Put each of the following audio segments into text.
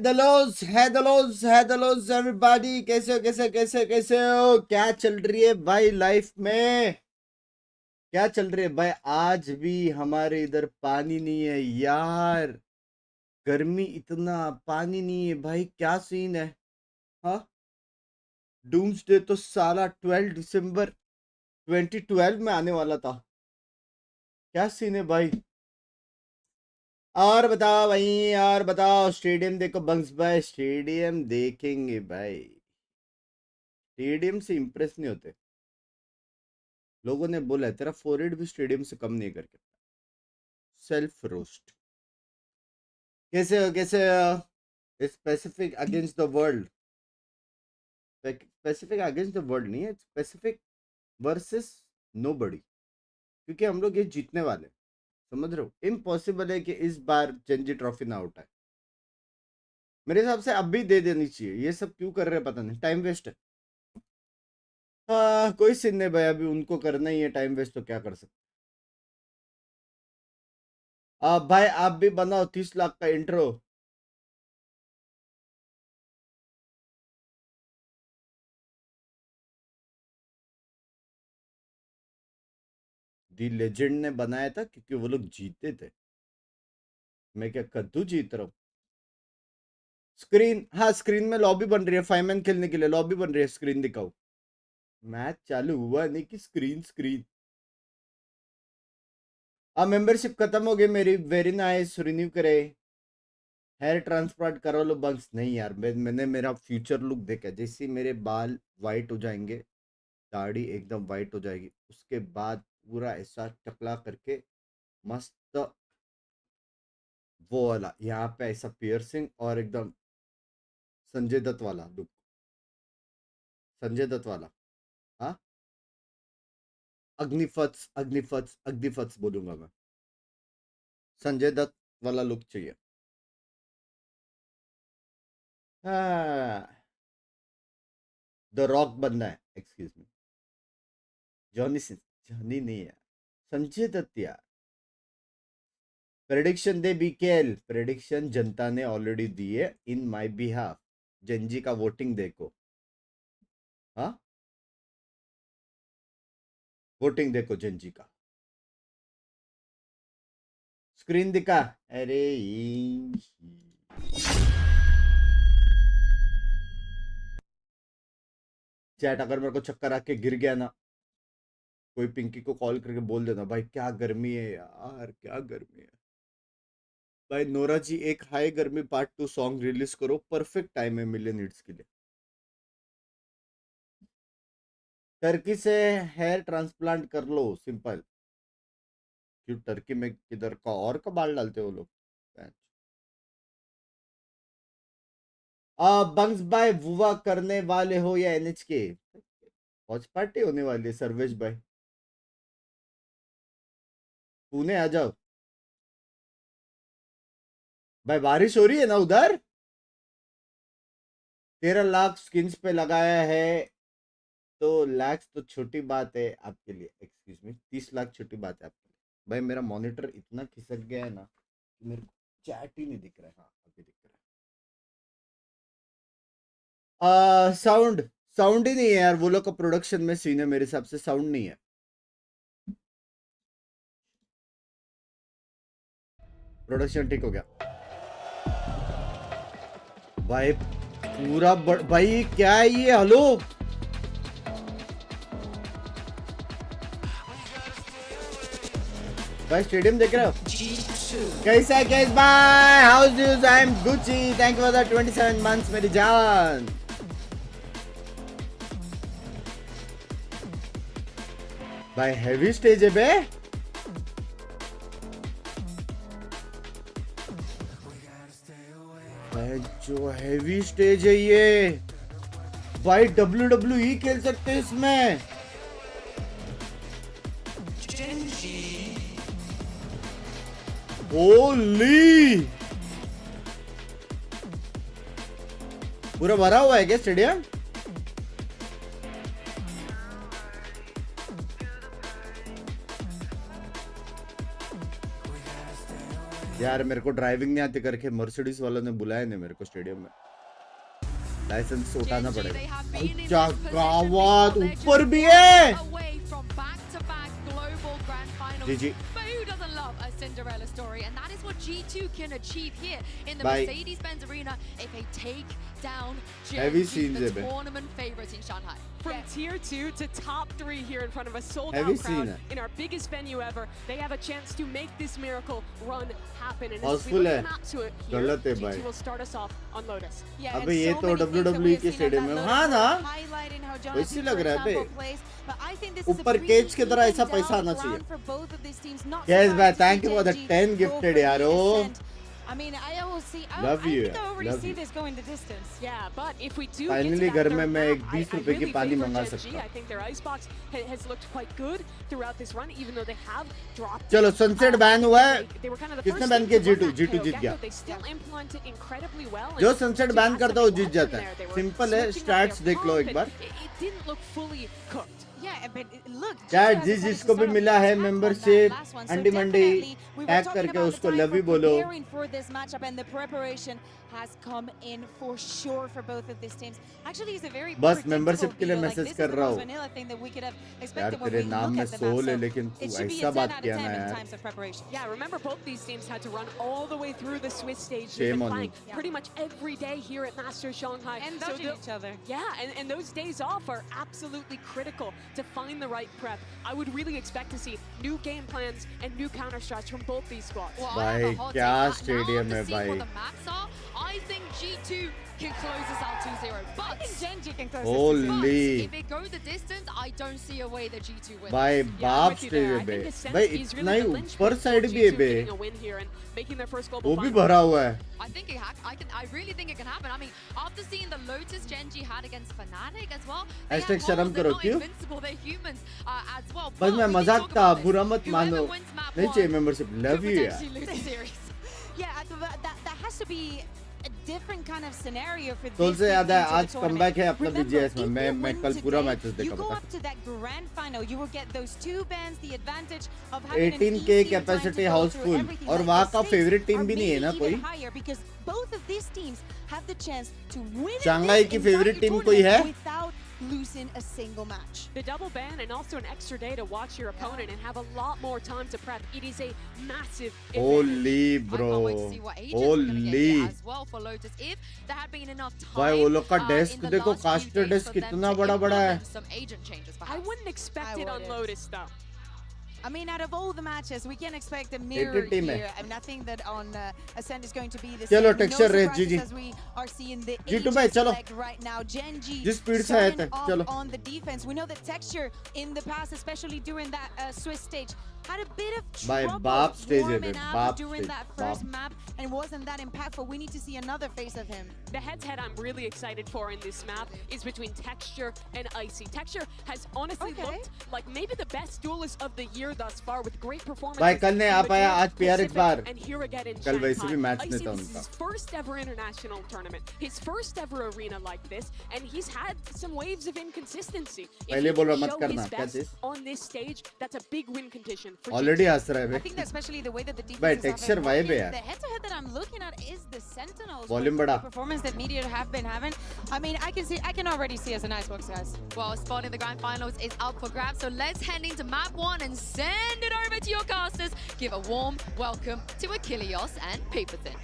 हेदलोस everybody, कैसे हो? क्या चल रही है भाई लाइफ में? क्या चल रही है भाई? आज भी हमारे इधर पानी नहीं है यार। गर्मी इतना, पानी नहीं है भाई, क्या सीन है? हाँ, डूम्सडे तो साला 12 दिसंबर 2012 में आने वाला था। क्या सीन है भाई? और बताओ भाई, और बताओ। स्टेडियम देखो बंक्स भाई, स्टेडियम देखेंगे भाई। स्टेडियम से इंप्रेस नहीं होते। लोगों ने बोला है तेरा फोरहेड भी स्टेडियम से कम नहीं करके। Self roast. कैसे specific against the world? Specific against the world नहीं है, स्पेसिफिक वर्सेस नोबडी। क्योंकि हम लोग ये जीतने वाले, समझ रहे हो? इम्पॉसिबल है कि इस बार रणजी ट्रॉफी ना उठाए। मेरे हिसाब से अब भी दे देनी चाहिए। ये सब क्यों कर रहे हैं पता नहीं, टाइम वेस्ट है। हाँ, कोई सीन नहीं भाई, अभी उनको करना ही है टाइम वेस्ट, तो क्या कर सकते। भाई आप भी बनाओ 30 लाख का इंट्रो। दी लेजेंड ने बनाया था क्योंकि वो लोग जीते थे। मैं क्या कद्दू जीत रहा हूँ? स्क्रीन, हाँ स्क्रीन में लॉबी बन रही है 5 मैन खेलने के लिए, लॉबी बन रही है। स्क्रीन दिखाओ। मैच चालू हुआ नहीं कि स्क्रीन। अब मेंबरशिप खत्म हो गई मेरी। वेरी नाइस, रिन्यू करे। हेयर ट्रांसप्लांट करा लो बंक्स। नहीं यार, मैंने मेरा फ्यूचर लुक देखा। जैसे ही मेरे बाल वाइट हो जाएंगे, दाढ़ी एकदम वाइट हो जाएगी, उसके बाद पूरा ऐसा टकला करके मस्त, वो वाला यहाँ पे ऐसा पियर्सिंग और एकदम संजय दत्त वाला लुक। संजय दत्त वाला। हाँ, अग्निफत्स बोलूंगा मैं। संजय दत्त वाला लुक चाहिए। हाँ, द रॉक बनना है। एक्सक्यूज मी, जॉनी नहीं यार, संजय दत्त यार। प्रेडिक्शन दे बीकेल। प्रेडिक्शन जनता ने ऑलरेडी दी है इन माय बिहाफ। जनजी का वोटिंग देखो। हाँ, वोटिंग देखो जनजी का। स्क्रीन दिखा। अरे चैट, अगर मेरे को चक्कर आके गिर गया ना, कोई पिंकी को कॉल करके बोल देना भाई क्या गर्मी है यार, क्या गर्मी है। भाई नोरा जी, एक हाई गर्मी पार्ट 2 सॉन्ग रिलीज करो, परफेक्ट टाइम है मिलियन हिट्स के लिए। टर्की से हेयर ट्रांसप्लांट कर लो, सिंपल। क्यों टर्की में किधर का और का बाल डालते हो लोग? बंग्स भाई, वुवा करने वाले हो या एनएच के? वॉच पार्टी होने वाली है सर्वेश भाई। पुणे आ जाओ भाई, बारिश हो रही है ना उधर? 13 लाख स्किन्स पे लगाया है, तो लैक्स तो छोटी बात है आपके लिए। एक्सक्यूज मी, 30 लाख छोटी बात है आपके लिए। भाई मेरा मॉनिटर इतना खिसक गया है ना कि मेरे को चैट ही नहीं दिख रहा है। हाँ, अभी दिख रहा है। साउंड, साउंड ही नहीं है यार। वो लोग का प्रोडक्शन में सीन है, मेरे हिसाब से साउंड नहीं है। प्रोडक्शन ठीक हो गया भाई, पूरा भाई क्या है ये? हेलो भाई, स्टेडियम देख रहे हो? कैसा है केस भाई? House use? I am Gucci, thank you for the 27 months मेरी जान। भाई हैवी स्टेज है बे। भाई जो हैवी स्टेज है ये भाई, WWE खेल सकते हैं इसमें। होली, पूरा भरा हुआ है क्या स्टेडियम? यार मेरे को ड्राइविंग नहीं आती करके मर्सिडीज वालों ने बुलाया नहीं मेरे को स्टेडियम में, लाइसेंस उठाना पड़ेगा। क्या गावत ऊपर भी है। जी जी Cinderella story, and that is what G2 can achieve here in the Mercedes-Benz Arena if they take down heavy G2, scenes the tournament favorites in Shanghai. From tier 2 to top 3 here in front of a sold-out heavy crowd scene in our biggest venue ever, they have a chance to make this miracle run happen. And as we Houseful look है, map to it here, गलत है G2 भाई। will start us off on Lotus. अबे ये तो WWE के stadium में, हाँ ना वैसे लग रहा है बे, ऊपर केज की तरह ऐसा पैसा आना चाहिए। Yes भाई, thank you for the 10 gifted यारो। I mean, I always see. Love you, I think I already love see you. this going the distance. Yeah, but if we do Finally get to घर that में third मैं map, एक 20 रुपए की really पानी favor मंगा Gen G. सकता हूँ। I think their icebox has looked quite good throughout this run, even though they have dropped. चलो सनसेट बैन हुआ है, They were kind of the किसने first बैन team किया? to run G2 that G2 KO Jeet gap, गया। but they still implemented incredibly well. जो And sunset to ban add करता है some वो जीत momentum जाता है, there, they were सिंपल है। switching up स्टैट्स their देख लो pump, एक बार। and it didn't look fully cooked. Yeah, but look. यार जिसको भी मिला है मेंबरशिप अंडी मंडी टैग करके उसको लव यू बोलो। For this matchup and the preparation has come in for sure for both of these teams. Actually, it's a very बस मेंबरशिप के लिए मैसेज कर रहा हूँ। यार तेरे नाम में सोल है लेकिन तू ऐसा बात किया ना यार। Yeah, remember both these teams had to run all the way through the Swiss stage. They've Shame been on playing you. pretty much every day here at Masters Shanghai. And dodging each other. Yeah, and those days off are absolutely critical to find the right prep. I would really expect to see new game plans and new counter strats from both these squads. Well, भाई क्या stadium है भाई। I think G2 can close this out 2-0, but I think Gen G can close Holy if it goes the distance, I don't see a way that G2 wins. भाई बाप stadium है भाई, इतना ही ऊपर साइड भी है बे, वो भी भरा हुआ है। I really think it can happen. I mean, after seeing the Lotus Gen G had against Fnatic as well, hashtag शर्म करो क्यों? They're humans as well. बस मैं मजाक था, बुरा मत मानो, नहीं चाहिए मेंबरशिप। लव यू यार। Yeah, that has to be a different kind of scenario for तो this. से याद है आज कमबैक है अपना Remember, BGS में, if मैं you win कल पूरा today, मैचेस देखा you go बता। up to that grand final, you will get those 2 bans, the advantage of having 18K an easier capacity time to go houseful, through everything. और Like वहाँ the का stakes favorite team are भी नहीं है ना maybe कोई? even higher because both of these teams have the chance to win Shanghai की favorite team कोई है? without losing a single match. The double ban and also an extra day to watch your opponent and have a lot more time to prep. It is a massive advantage. Holy bro, holy as well for Lotus if there had been enough time. भाई वो लोग का desk in the देखो, last few caster days desk for them कितना to बड़ा बड़ा है। implement some agent changes, I perhaps. wouldn't expect I it on wouldn't. Lotus though. I mean, out of all the matches, we can expect a mirror team here. I mean, I think that on Ascent is going to be the चलो same. texture No race, surprises GG. as we are seeing the G2 agent भाई, चलो। select right now. Gen G जिस speed से आए थे, starting चलो। off on the defense. We know that texture in the past, especially during that Swiss stage, had a bit of भाई trouble बाप stage है warming बे, up बाप during stage, that first बाप। map and wasn't that impactful. We need to see another face of him. The head-to-head I'm really excited for in this map is between Texture and Icy. Texture has honestly looked like maybe the best duelist of the year thus far with great performances. भाई कल नहीं आ in पाया, Madrid, आज PR एक बार। and here again in कल वैसे Shanghai. भी match नहीं Icy, था this is उनका। his first ever international tournament, his first ever arena like this, and he's had some waves of inconsistency. If पहले he बोल रहा can मत show करना, his क्या best cheese? on this stage, that's a big win condition for already हंस रहा है I bay. think that especially the way that the defense भाई is texture vibe है यार। the head-to-head that I'm looking at is the Sentinels. Volume with बढ़ा। the performance that Meteor have been having. I mean, I can already see as an Icebox, guys. Well, spot in the grand finals is up for grabs, so let's head into map 1 and send it over to your casters. Give a warm welcome to Achilles and Paperton.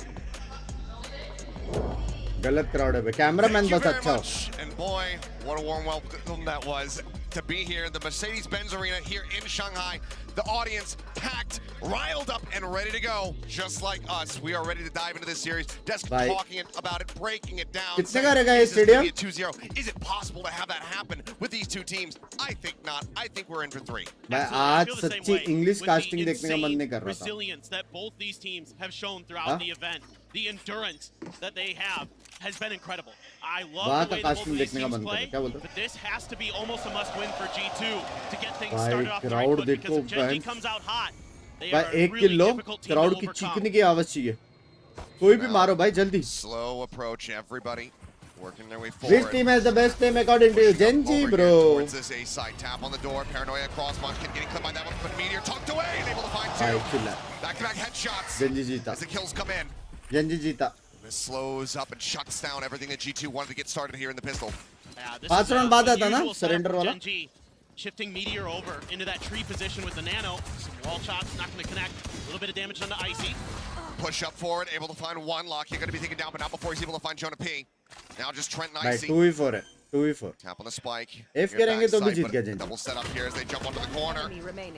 गलत crowd है बे, cameraman Thank you बस very अच्छा हो। much. And boy, what a warm welcome that was to be here in the Mercedes-Benz Arena here in Shanghai. The audience packed, riled up, and ready to go, just like us. We are ready to dive into this series. Desk Bye. talking about it, breaking it down. कितने saying, का रहेगा ये "Is this gonna stadium?" be a 2-0? Is it possible to have that happen with these two teams? I think not. I think we're in for 3. मैं आज सच्ची English casting देखने का मन नहीं कर रहा था। Resilience that both these teams have shown throughout the event, the endurance that they have has been incredible. I love वहाँ the का way that both casting of these देखने का teams मन कर रहा play, है, क्या बोलते हो? but this has to be almost a must-win for G2 to get things भाई started off the right crowd foot, देखो because if Gen G बहन। comes out hot, they भाई are a एक really kill low, difficult team crowd to की overcome. चीखने की आवाज चाहिए। कोई भी मारो भाई जल्दी। Slow approach, everybody. Working their way forward. Which team has the best team according to you? Genji, Over here bro. towards this A side. Tap on the door. Paranoia across. Munchkin getting clipped by that one, but Meteor tucked away and able to find two. Killer. Back-to-back headshots Genji जीता. as the kills come in. Genji जीता. This slows up and shuts down everything that G2 wanted to get started here in the pistol. Yeah, this पांच is round बाद a आता ना unusual setup surrender for वाला. Genji, shifting Meteor over into that tree position with the nano. Some wall shots, not going to connect. A little bit of damage on the Icy. Push up forward, able to find one. Lockheed going to be taken down, but not before he's able to find Jonah P. Now just Trent and भाई Icy. 2v4 है 2v4. Tap on the spike. If Near करेंगे तो भी backside, Jeet but गया a Genji. double set up here as they jump onto the corner.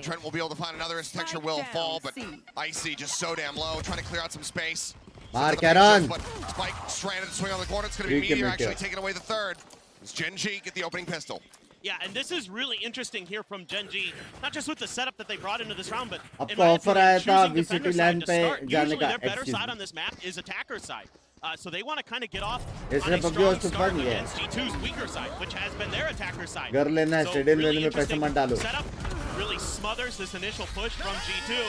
Trent will be able to find another as Texture will fall, but Icy just so damn low, trying to clear out some space. मार Sets up the Karan. big shots, but Spike stranded to swing on the corner. It's going to be Weak and Meteor Meteor. actually taking away the third. It's Genji get the opening pistol. Yeah, and this is really interesting here from Genji, not just with the setup that they brought into this round, but in आपको my offer opinion, आया था choosing defender VCT side land to पे start. जाने Usually का. their better Excuse side me. on this map is attacker side. So they want to kind of get off इसने on a PUBG strong host to start fund लिया. against G2's weaker side, which has been their attacker side. घर लेना है, So stadium really लेने में पैसा interesting मत डालो. setup really smothers this initial push from G2.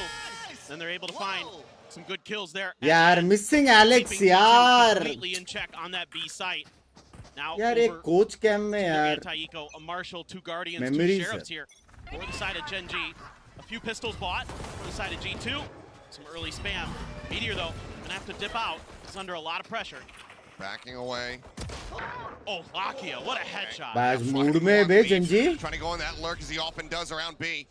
Then they're able to find some good kills there. यार missing Alex Keeping G2 यार. completely in check on that B site. Now यार एक over coach cam में to यार. anti-eco, a marshal, two guardians, Memories two sheriffs here. For the side of Genji, a few pistols bought. For the side of G2, some early spam. Meteor though, gonna have to dip out. He's under a lot of pressure. Backing away. Oh, Lakia, what a headshot. बस Fucking mood में one bay lead. Genji. Trying to go in that lurk as he often does around B.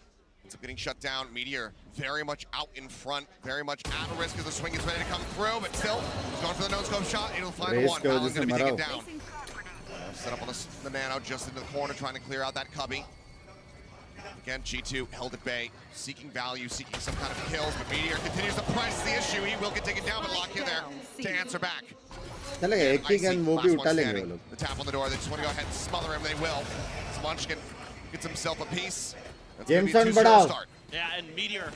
Ends up getting shut down. Meteor very much out in front, very much at risk as the swing is ready to come through, but still, he's going for the no-scope shot. He'll find the Race one. की वजह Allen's से going to be taken मरा down. Set up on the nano just into the corner, trying to clear out that cubby. Again, G2 held at bay, seeking value, seeking some kind of kills, but Meteor continues to press the issue. He will get taken down, but Lockheed there to answer back. चलेगा एक ही gun वो भी उठा लेंगे वो लोग. The tap on the door, they just want to go ahead and smother him, they will. Munchkin gets himself a piece. That's gonna be a Jameson 2-0 बढ़ाओ. start. Yeah, and Meteor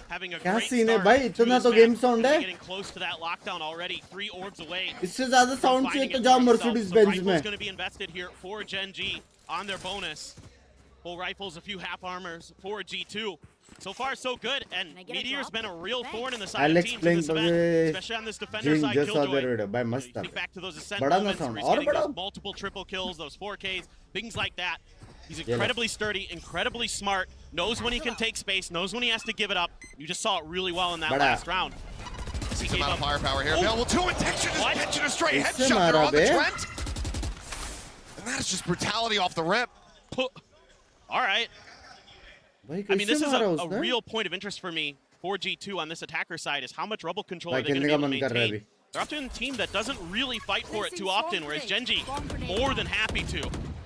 having a क्या great scene है start भाई? to इतना this तो match. game sound है. Getting close to that lockdown already, 3 orbs away. इससे ज़्यादा from sound finding चाहिए तो it जाओ for himself. Mercedes So Benz rifles में. going to be invested here for Genji on their bonus. Full rifles, a few half armors for G2. So far, so good, and Can I get a Meteor's drop? been a real thorn in the side Alex of teams in playing this event, मुझे especially on this defender Jing side. just saw Killjoy. that video भाई You मस्त था. think back to those ascent बढ़ा ना moments sound where he's और getting बढ़ाओ. those multiple triple kills, those 4Ks, things like that. He's Yeah. incredibly sturdy, incredibly smart, knows when he can take space, knows when he has to give it up. You just saw it really well in that Bada. last round. He Some gave amount of up. firepower here Oh. available to him. Texture just What? catching a straight इससे headshot there मारा on the bay. Trent. And that is just brutality off the rip. All right. भाई I mean, this कैसे is मारा a उसने? real point of interest for me for G2 on this attacker side is how much rubble control भाई are they going to खेलने be का able to मन कर रहा है maintain. अभी. They're often a team that doesn't really fight for it too often, whereas Genji, more than happy to.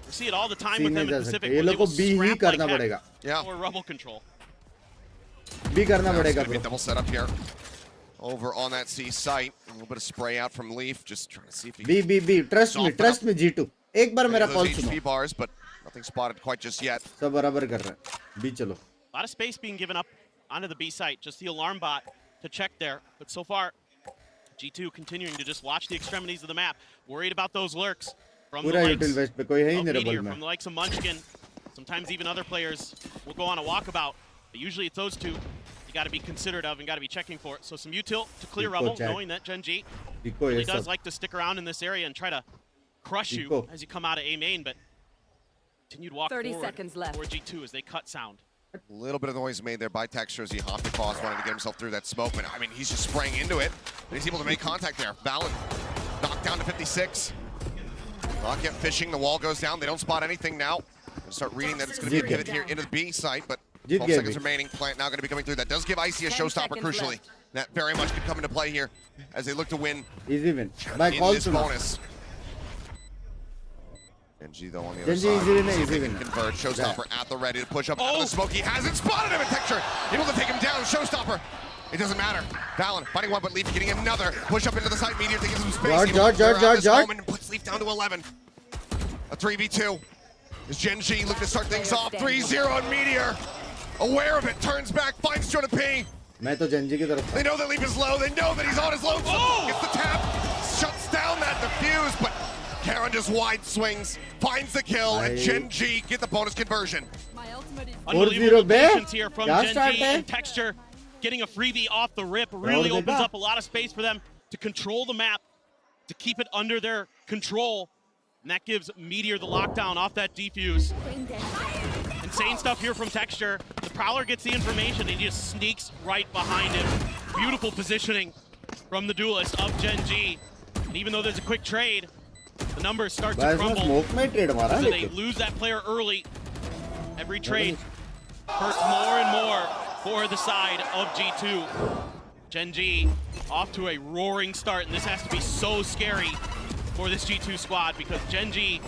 We see it all the time with सीने them जा in सकते Pacific, ये where they लोग will को be ही scrap like करना heck पड़ेगा. Yeah. for rubble control. B करना Now it's पड़ेगा gonna be a bro. double setup here. Over on that C site. A little bit of spray out from Leaf. Just trying to see if he B B B trust me G2. एक बार can मेरा get call those सुनो. HP bars, but nothing spotted quite just yet. सब बराबर कर रहे हैं. B चलो. A lot of space being given up onto the B site, just the alarm bot to check there. But so far, G2 continuing to just watch the extremities of the map, worried about those lurks from the पूरा likes यूटिल waste पे कोई है ही of नहीं Meteor, rebel from में. the likes of Munchkin. Sometimes even other players will go on a walkabout, but usually it's those two you got to be considerate of and got to be checking for it. So some util to clear Eco rubble, check. knowing that Genji Eco really ये does सब. like to stick around in this area and try to crush you Eco. as you come out of A main, but continued walk 30 forward seconds left. for G2 as they cut sound. A little bit of noise made there by Texture as he hopped across, wanting to get himself through that smoke. But I mean, he's just spraying into it. And he's able to make contact there. Valid knocked down to 56. Rocket fishing, the wall goes down. They don't spot anything now. Gonna start reading that it's going to be a pivot here into the B site, but 12 seconds remaining. Plant now going to be coming through. That does give Icy a 10 showstopper, seconds crucially. left. That very much could come into play here as they look to win Easy win. भाई in call this सुनो. bonus. Genji though on the other Genji side. easy win, See if easy they win. can convert. Showstopper at the ready to push up out of Oh. the smoke. He hasn't spotted him. And Texture able to take him down. Showstopper. It doesn't matter. Valen finding one, but Leaf getting another. Push up into the side. Meteor taking some space. Jard, Able to Jard, clear Jard, out Jard, this Jard. moment and puts Leaf down to 11. A 3v2. Is Genji looking to start things off. 3-0 on Meteor. Aware of it. Turns back. Finds Jonah P. मैं तो Genji की तरफ था. They know that Leaf is low. They know that he's on his low. Gets the tap. Shuts down that defuse, but Karen just wide swings. Finds the kill, and Bhai. Genji get the bonus conversion. Unbelievable 4-0 bay. patience here from क्या start Genji है? and Texture. Getting a freebie off the rip really और opens देखा? up a lot of space for them to control the map. to keep it under their control. And that gives Meteor the lockdown off that defuse. Insane stuff here from Texture. The Prowler gets the information and he just sneaks right behind him. Beautiful positioning from the duelist of Gen G. And even though there's a quick trade, the numbers start to crumble. So they lose that player early. Every trade hurts more and more for the side of G2. Gen G off to a roaring start, and this has to be so scary for this G2 squad because Gen G,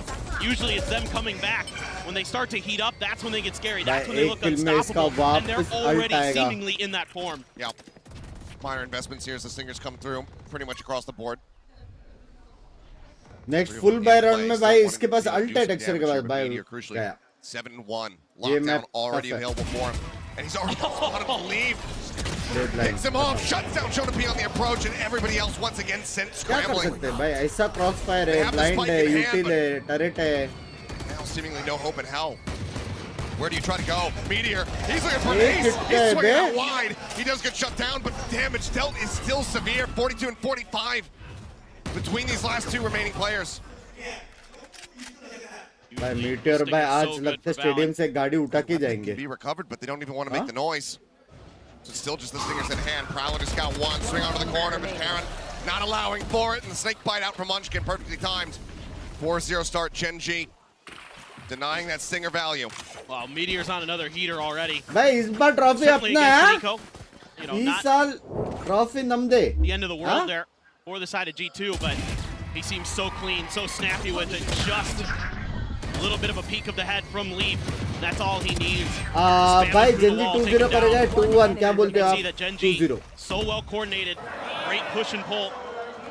usually it's them coming back. When they start to heat up, that's when they get scary. That's when they look unstoppable, and they're already seemingly in that form. Yeah. Minor investments here as the Stingers come through pretty much across the board. Next full buy round में भाई इसके पास alt है texture के पास भाई गया 7-1 lockdown already available for him, and he's already on to leave. Picks him off, shuts down Shonapi on the approach, and everybody else once again sent scrambling. क्या कर सकते हैं भाई ऐसा crossfire है, blind है, util है, turret है. Now seemingly no hope in hell. Where do you try to go? Meteor, he's looking for an ace. He's swinging out wide. He does get shut down, but the damage dealt is still severe. 42 and 45 between these last two remaining players. भाई meteor भाई आज लगता है stadium से गाड़ी उठा के जाएंगे. Be recovered, but they don't even want to make the noise. So still just the Stingers in hand. Prowler just got one swing onto the corner, but Karen not allowing for it, and the snake bite out from Munchkin perfectly timed. 4-0 start, Gen G denying that Stinger value. Wow, Meteor's on another heater already. भाई इस बार trophy अपना है. You know, इस साल trophy नम दे. The end of the world there for the side of G2, but he seems so clean, so snappy with it. Just a little bit of a peek of the head from Leaf. That's all he needs. भाई Gen G 2-0 करेगा 2-1 क्या बोलते हो आप? 2-0. So well coordinated, great push and pull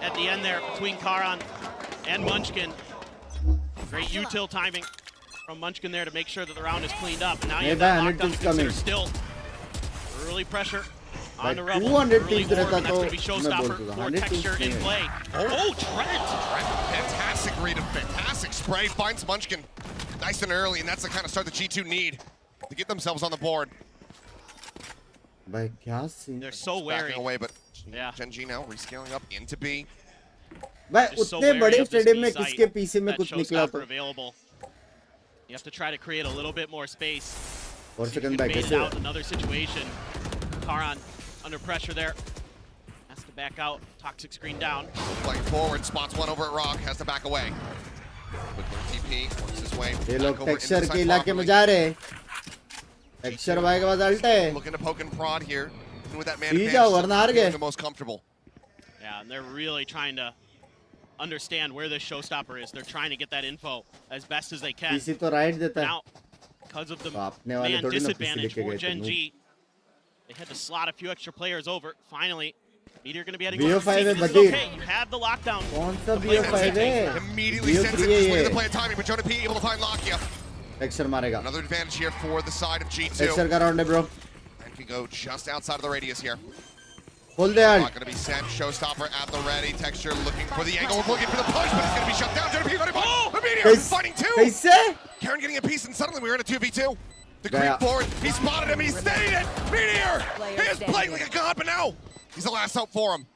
at the end there between Karan and Munchkin. Great util timing from Munchkin there to make sure that the round is cleaned up. And now you have that lockdown to consider still. Early pressure on the Rebel. 200 Early teams रहता warm, and that's तो going to be showstopper for Texture in play. Oh, Trent! Fantastic read and fantastic spray. Finds Munchkin nice and early, and that's the kind of start that G2 need to get themselves on the board. भाई क्या scene. They're so wary. Backing away, but Yeah. Gen G now rescaling up into B. भाई Just so उतने wary बड़े of this stadium में B site, किसके पीछे में that कुछ निकला showstopper तो. available. You have to try to create a little bit more space. और See if you second can back bait it कैसे? out another situation. Karan under pressure there. Has to back out. Toxic screen down. Playing forward, spots one over at Rock, has to back away. With TP, works his way ये back लोग over texture into के the इलाके में side जा रहे हैं. Texture भाई के पास अल्ट है. looking to poke and prod here. And with that man P जाओ वरना हार गए. the most comfortable. Yeah, and they're really trying to understand where this showstopper is. They're trying to get that info as best as they can. PC तो right देता है. Now, because of the तो अपने वाले man थोड़ी ना PC disadvantage लेके for गए Gen थे. G, they had to slot a few extra players over. Finally, Meteor going to be heading BO5 over. है This is बदीर. okay. You have the lockdown. कौन सा The play BO5 है? Immediately BO3 sends it, है just look ये. at the play of timing, but Jonah P able to find Lakia. Texture मारेगा. Another advantage here for the side of G2. Texture का round है bro. And can go just outside of the radius here. खोल दे यार. Not going to be sent. Showstopper at the ready. Texture looking for the angle, looking for the push, but it's going to be shut down. Jonah P got it. Oh, the Meteor fighting two. कैसे? Karen getting a piece, and suddenly we're in a 2v2. The creep Gaya. forward. He spotted him. He stayed it. Meteor. He is playing like a god, but now he's the last hope for him.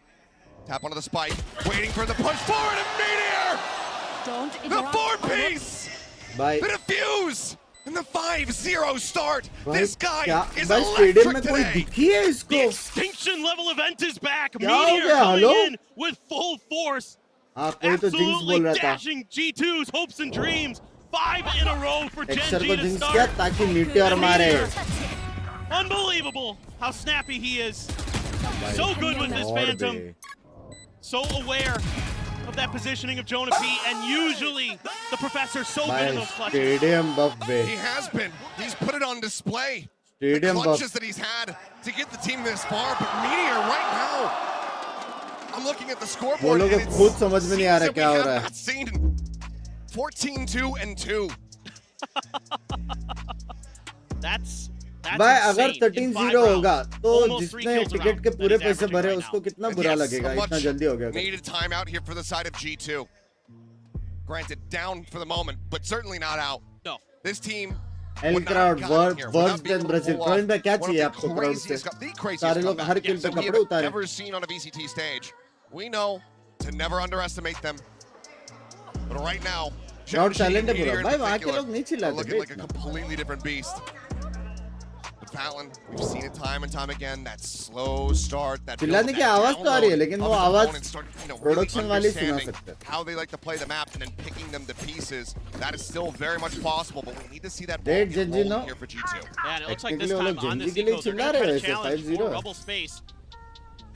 Tap onto the spike, waiting for the push forward, and Meteor! The four-piece! भाई The defuse! And the 5-0 start! भाई This guy क्या is भाई stadium में electric कोई today! दिखी है The इसको? extinction level event is back. क्या हो Meteor गया? coming hello? in with full force. हाँ कोई तो जिंक्स Absolutely बोल रहा था. dashing G2's hopes and dreams. 5 in a row for Gen texture G को to जिंक्स किया start. ताकि मीटियोर मारे. Unbelievable how snappy he is. So good with this और Phantom. बे. So aware of that positioning of Jonah P. And usually the Professor's so good in भाई those clutches. Stadium बफ बे. He has been. He's put it on display. The stadium बफ. clutches that he's had to get the team this far, but Meteor right now, I'm looking at the वो scoreboard लोग and को it's खुद समझ में नहीं आ रहा scenes that क्या we हो have रहा है. not seen. 14-2 and 2. That's भाई अगर insane. In 5 13-0 rounds, होगा तो almost 3 जिसने kills a टिकट round के that पूरे he's पैसे averaging भरे right उसको now. कितना And बुरा yes, लगेगा a much इतना जल्दी हो गया. needed timeout here for the side of G2. Granted, down for the moment, but certainly not out. No. This team L would not crowd have gotten here worse without being than able to Brazil. pull Praveen off भाई क्या one of चाहिए the आपको crowd से? craziest, the craziest सारे लोग comeback हर किल पे that we कपड़े have उतारे. ever seen on a VCT stage. We know to never underestimate them. But right now, Crowd silent है Meteor पूरा in भाई वहाँ के particular लोग नहीं are चिल्लाते looking बे like a इतना completely different beast. But Fallon, we've seen it time and time again. That slow start, that चिल्लाने की आवाज तो आ रही है लेकिन वो आवाज प्रोडक्शन वाले सुना understanding सकते हैं how they like to play the map and then picking them to pieces. That is still very much possible, but we need to see that ball Dead get Genji, rolling no? here for G2. Yeah, and it looks like this Technically, time वो on लोग this Genji के लिए eco, they're चिल्ला going to रहे try to हैं वैसे, challenge for 5-0. Rubble space.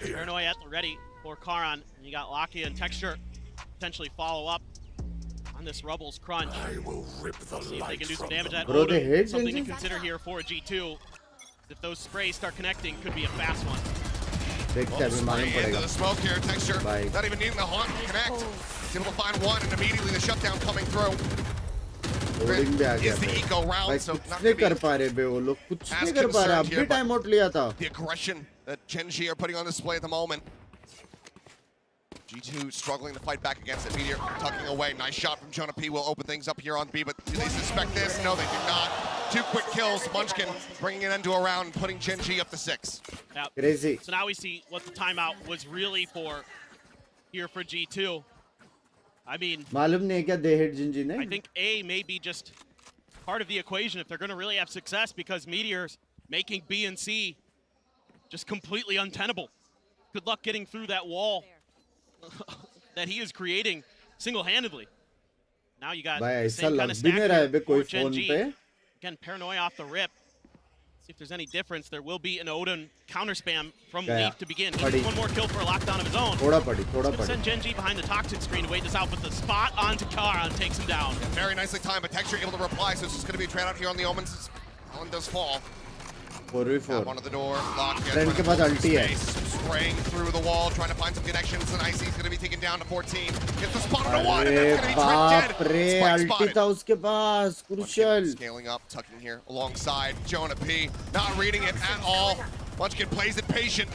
Paranoia at the ready for Karan. And you got Lakia and Texture potentially follow up on this Rubble's crunch. See if they can do some damage. That Bro, they Odin, hate something to Genji. consider here for G2. If those sprays start connecting, could be a fast one. देखते हैं अभी मालूम Spray into पड़ेगा the smoke here, Texture. Bye. Not even needing the haunt to connect. He's able to find one, and immediately the shutdown coming through. Loading भी आ गया Is the भाई eco भाई round, so कुछ not नहीं gonna कर be पा रहे बे वो लोग कुछ as नहीं कर पा रहे concerned अब here, भी but टाइम आउट लिया था the aggression that Genji are putting on display at the moment. G2 struggling to fight back against it. Meteor tucking away. Nice shot from Jonah P. Will open things up here on B, but do they suspect this? No, they do not. 2 quick kills. Munchkin bringing it into a round and putting Genji up to 6. Now, crazy so now we see what the timeout was really for here for G2. I mean, मालूम नहीं है क्या दे hit Gingee ने I think A may be just part of the equation if they're going to really have success, because Meteor's making B and C just completely untenable. Good luck getting through that wall that he is creating single-handedly. Now you got भाई the ऐसा same kind लग of भी stack नहीं रहा है here बे कोई for Gen phone G. पे Again, Paranoia off the rip. See if there's any difference. There will be an Odin counter spam from Yeah, Leaf to begin. He buddy. needs one more kill for a lockdown of his own. थोड़ा पड़ी Gonna पड़ी send Gen G behind the toxic screen to wait this out, but the spot onto Kara takes him down. Very nicely timed, but Texture able to reply, so it's just going to be a trade out here on the Omens. Alan does fall. 4v4 Tap onto the door. Lock in. Trent के पास ulti है Spraying through the wall, trying to find some connections, and Icy's going to be taken down to 14. Gets the spot on the one, and अरे that's going to be Trent बाप dead. रे Spike अल्टी spotted. था उसके पास crucial Scaling up, tucking here alongside Jonah P. Not reading it at all. Munchkin plays it patient.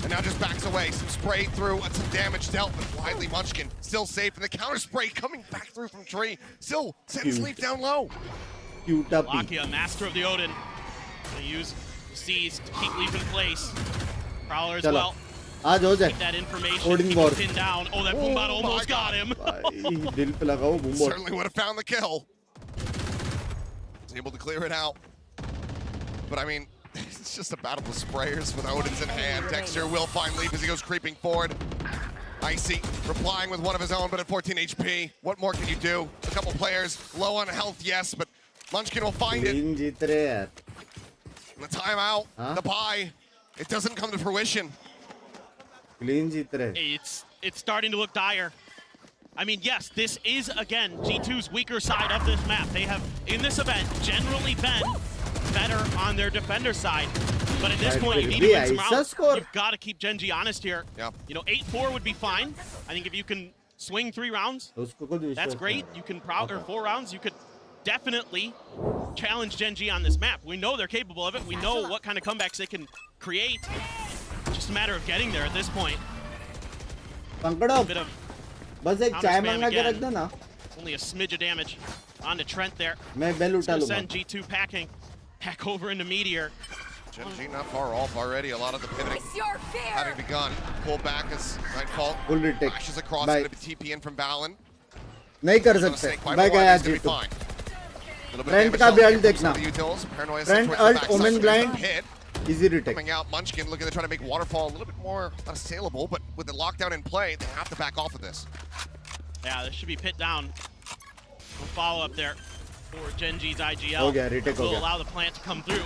And now just backs away. Some spray through and some damage dealt, but widely Munchkin still safe. And the counter spray coming back through from Tree. Still sends Cute. Leaf down low. क्यूटा पी Lakia, master of the Odin. Gonna use the C's to keep Leaf in place. Prowler as चलो well. आज हो जाए Keep that information. Odin Keep War. him pinned down. Oh, that Oh Boombot my almost got him. भाई दिल पे लगा वो बूमबॉट Certainly would have found the kill. Was able to clear it out. But I mean, it's just a battle of sprayers with Odin's in hand. Dexter will find Leaf as he goes creeping forward. Icy replying with one of his own, but at 14 HP. What more can you do? A couple players low on health, yes, but Munchkin will find it. Clean जीत रहे यार And the timeout, Huh? the buy, it doesn't come to fruition. Clean जीत रहे It's starting to look dire. I mean, yes, this is, again, G2's weaker side of this map. They have, in this event, generally been better on their defender side. But at this Right, point, you but need to win some yeah, it's a rounds. score. You've got to keep Gen G honest here. Yeah. You know, 8-4 would be fine. I think if you can swing 3 rounds, उसको खुद विश्वास that's great. था। You can or 4 rounds, you could definitely challenge Gen G on this map. We know they're capable of it. We know what kind of comebacks they can create. It's just a matter of getting there at this point. पंकड़ो A bit of बस एक counter चाय spam मंगा के again. रख देना only a smidge of damage onto Trent there. मैं bell It's उठा gonna लूंगा send G2 packing back over into Meteor. Genji not far off already. A lot of the pivoting having begun. Pull back as Nightfall Full retake. flashes across. Bye. Going to be TP in from Valen. नहीं कर Gonna सकते snake by भाई one, गया he's gonna be Jitu fine. Little bit of Trent damage का भी dealt ult here from some देखना. of the utils. Paranoia Trent sent towards the ult, backside, Omen so blind. hit. Easy retake Coming out, Munchkin looking to try to make Waterfall a little bit more unassailable, but with the lockdown in play, they have to back off of this. Yeah, this should be pit down. No follow up there for Gen G's IGL. हो गया retake हो Will गया allow the plant to come through.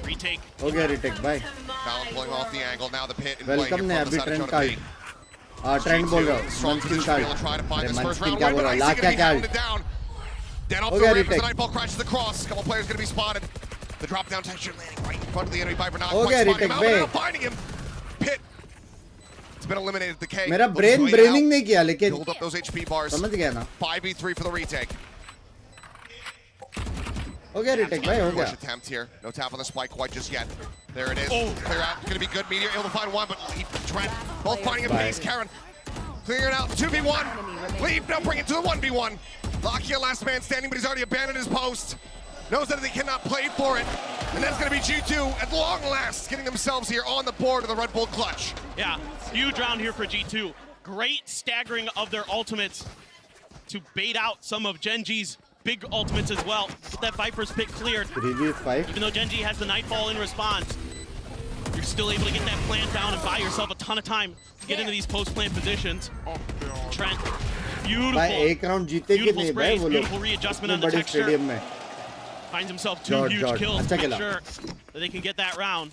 Retake. हो गया retake भाई Valen pulling off the angle. Now the pit in play welcome here ने from the अभी side of trend Jonah का P. ट्रेंड बोल रहा हूँ Strong मंचकिन position का to be able to try to find अरे this first मंचकिन round क्या win, बोल but रहा है Icy ला gonna क्या be क्या hounded down. Dead off हो the गया ramp as the retake. Nightfall crashes across. A couple players gonna be spotted. The drop down texture landing right in front of the enemy Viper, not हो quite गया spotting him retake out, but बे now finding him. Pit. It's been eliminated. The K. मेरा looks brain to lay it ब्रेनिंग out. नहीं किया लेकिन Build up those HP bars. समझ गया ना 5v3 for the retake. हो गया retake भाई हो Push गया attempt here. No tap on the spike quite just yet. There it is. Oh. Clear out. It's going to be good. Meteor able to find one, but Leaf and Trent both finding a Bye. piece. Karen clearing out. 2v1. Leaf now bring it to the 1v1. Lakia last man standing, but he's already abandoned his post. Knows that they cannot play for it. And that's going to be G2 at long last getting themselves here on the board of the Red Bull clutch. Yeah, huge round here for G2. Great staggering of their ultimates to bait out some of Gen G's big ultimates as well. Get that Viper's pick cleared. 3v5. Even though Gen G has the Nightfall in response, you're still able to get that plant down and buy yourself a ton of time to get into these post-plant positions. Trent, beautiful. भाई एक round जीते कि नहीं भाई वो लोग beautiful readjustment on the बड़े texture. Stadium में Finds himself two huge kills to make sure that they can get that round.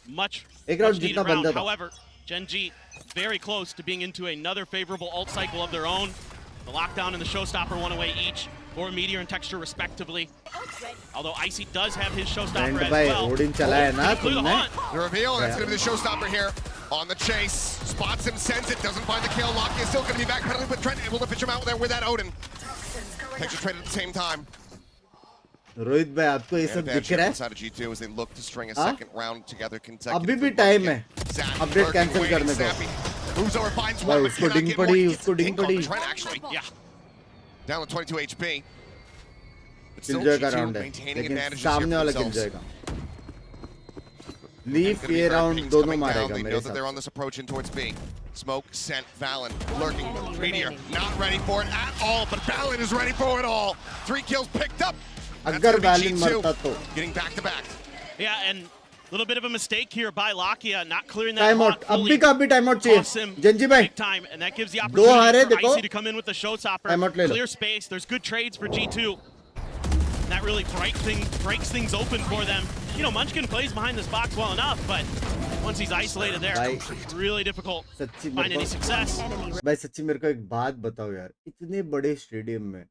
Much needed round. However, Gen G very close to being into another favorable ult cycle of their own. The lockdown and the showstopper one away each for Meteor and Texture respectively. Although Icy does have his showstopper as well. The reveal, that's going to be the showstopper here on the chase. Spots him, sends it, doesn't find the kill. Locky is still going to be backpedaling, but Trent able to pitch him out there with that Odin. Texture traded at the same time. Rohit भाई आपको ये सब दिख रहा है inside of G2 as they look to string a second round together consecutively. अभी भी time है अपडेट कैंसिल करने का भाई उसको डिंग पड़ी Trent actually, yeah. Down to 22 HP. But still किल का G2 राउंड है maintaining लेकिन advantages सामने वाला here किल for जाएगा लीफ ये राउंड दोनों मारेगा They मेरे know that they're साथ on this approach in towards B. Smoke sent Valen lurking. Meteor not ready for it at all, but Valen is ready for it all. 3 kills picked up. अगर Valen मरता तो getting back to back. Yeah, and a little bit of a mistake here by Lakia, not clearing that time out अब भी का भी time out चाहिए जंजी भाई big time, and that gives the opportunity for Icy to come in with the showstopper. Time out ले लो Clear space. There's good trades for G2. And that really breaks things open for them. You know, Munchkin plays behind this box well enough, but once he's isolated there, it's really difficult to find any success. भाई सच्ची मेरे को एक बात बताओ यार, इतने बड़े स्टेडियम में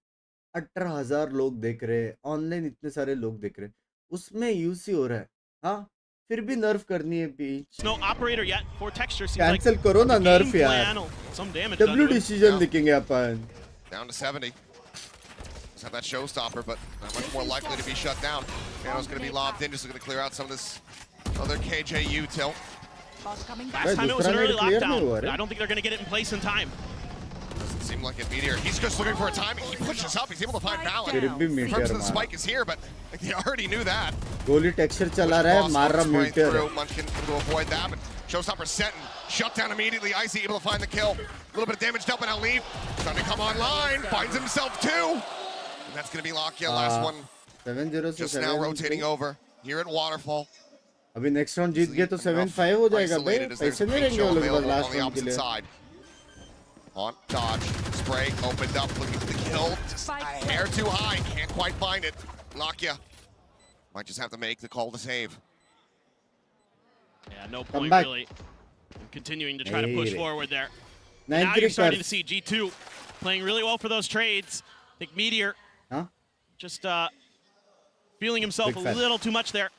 18,000 लोग देख रहे हैं, ऑनलाइन इतने सारे लोग देख रहे हैं, उसमें यूसी हो रहा है, हाँ फिर भी नर्फ करनी है बीच. No operator yet for Texture. Cancel करो ना नर्फ यार. W डिसीजन देखेंगे अपन. Down to 70. Just have that showstopper, but not much more likely to be shut down. Piano's going to be lobbed in, just looking to clear out some of this other KJU tilt. Last time it was an early lockdown, but I don't think they're going to get it in place in time. Doesn't seem like it. Meteor, he's just looking for a timing. He pushes up, he's able to find balance. In terms of the spike is here, but they already knew that. गोली texture चला रहा है, मार रहा Meteor. Munchkin to avoid that, but showstopper set and shut down immediately. Icy able to find the kill. A little bit of damage helping out Leaf. Trying to come online, finds himself two. And that's going to be Lakia, last one. 7-0 just now rotating over here at Waterfall. अभी next round जीत गए तो 7-5 हो जाएगा भाई. पैसे नहीं रहेंगे वो लोग last round के लिए. On dodge, spray opened up, looking for the kill. Just a hair too high, can't quite find it. Lakia might just have to make the call to save. Yeah, no point really in continuing to try to push forward there. Now you're starting to see G2 playing really well for those trades. I think Meteor just feeling himself a little too much there.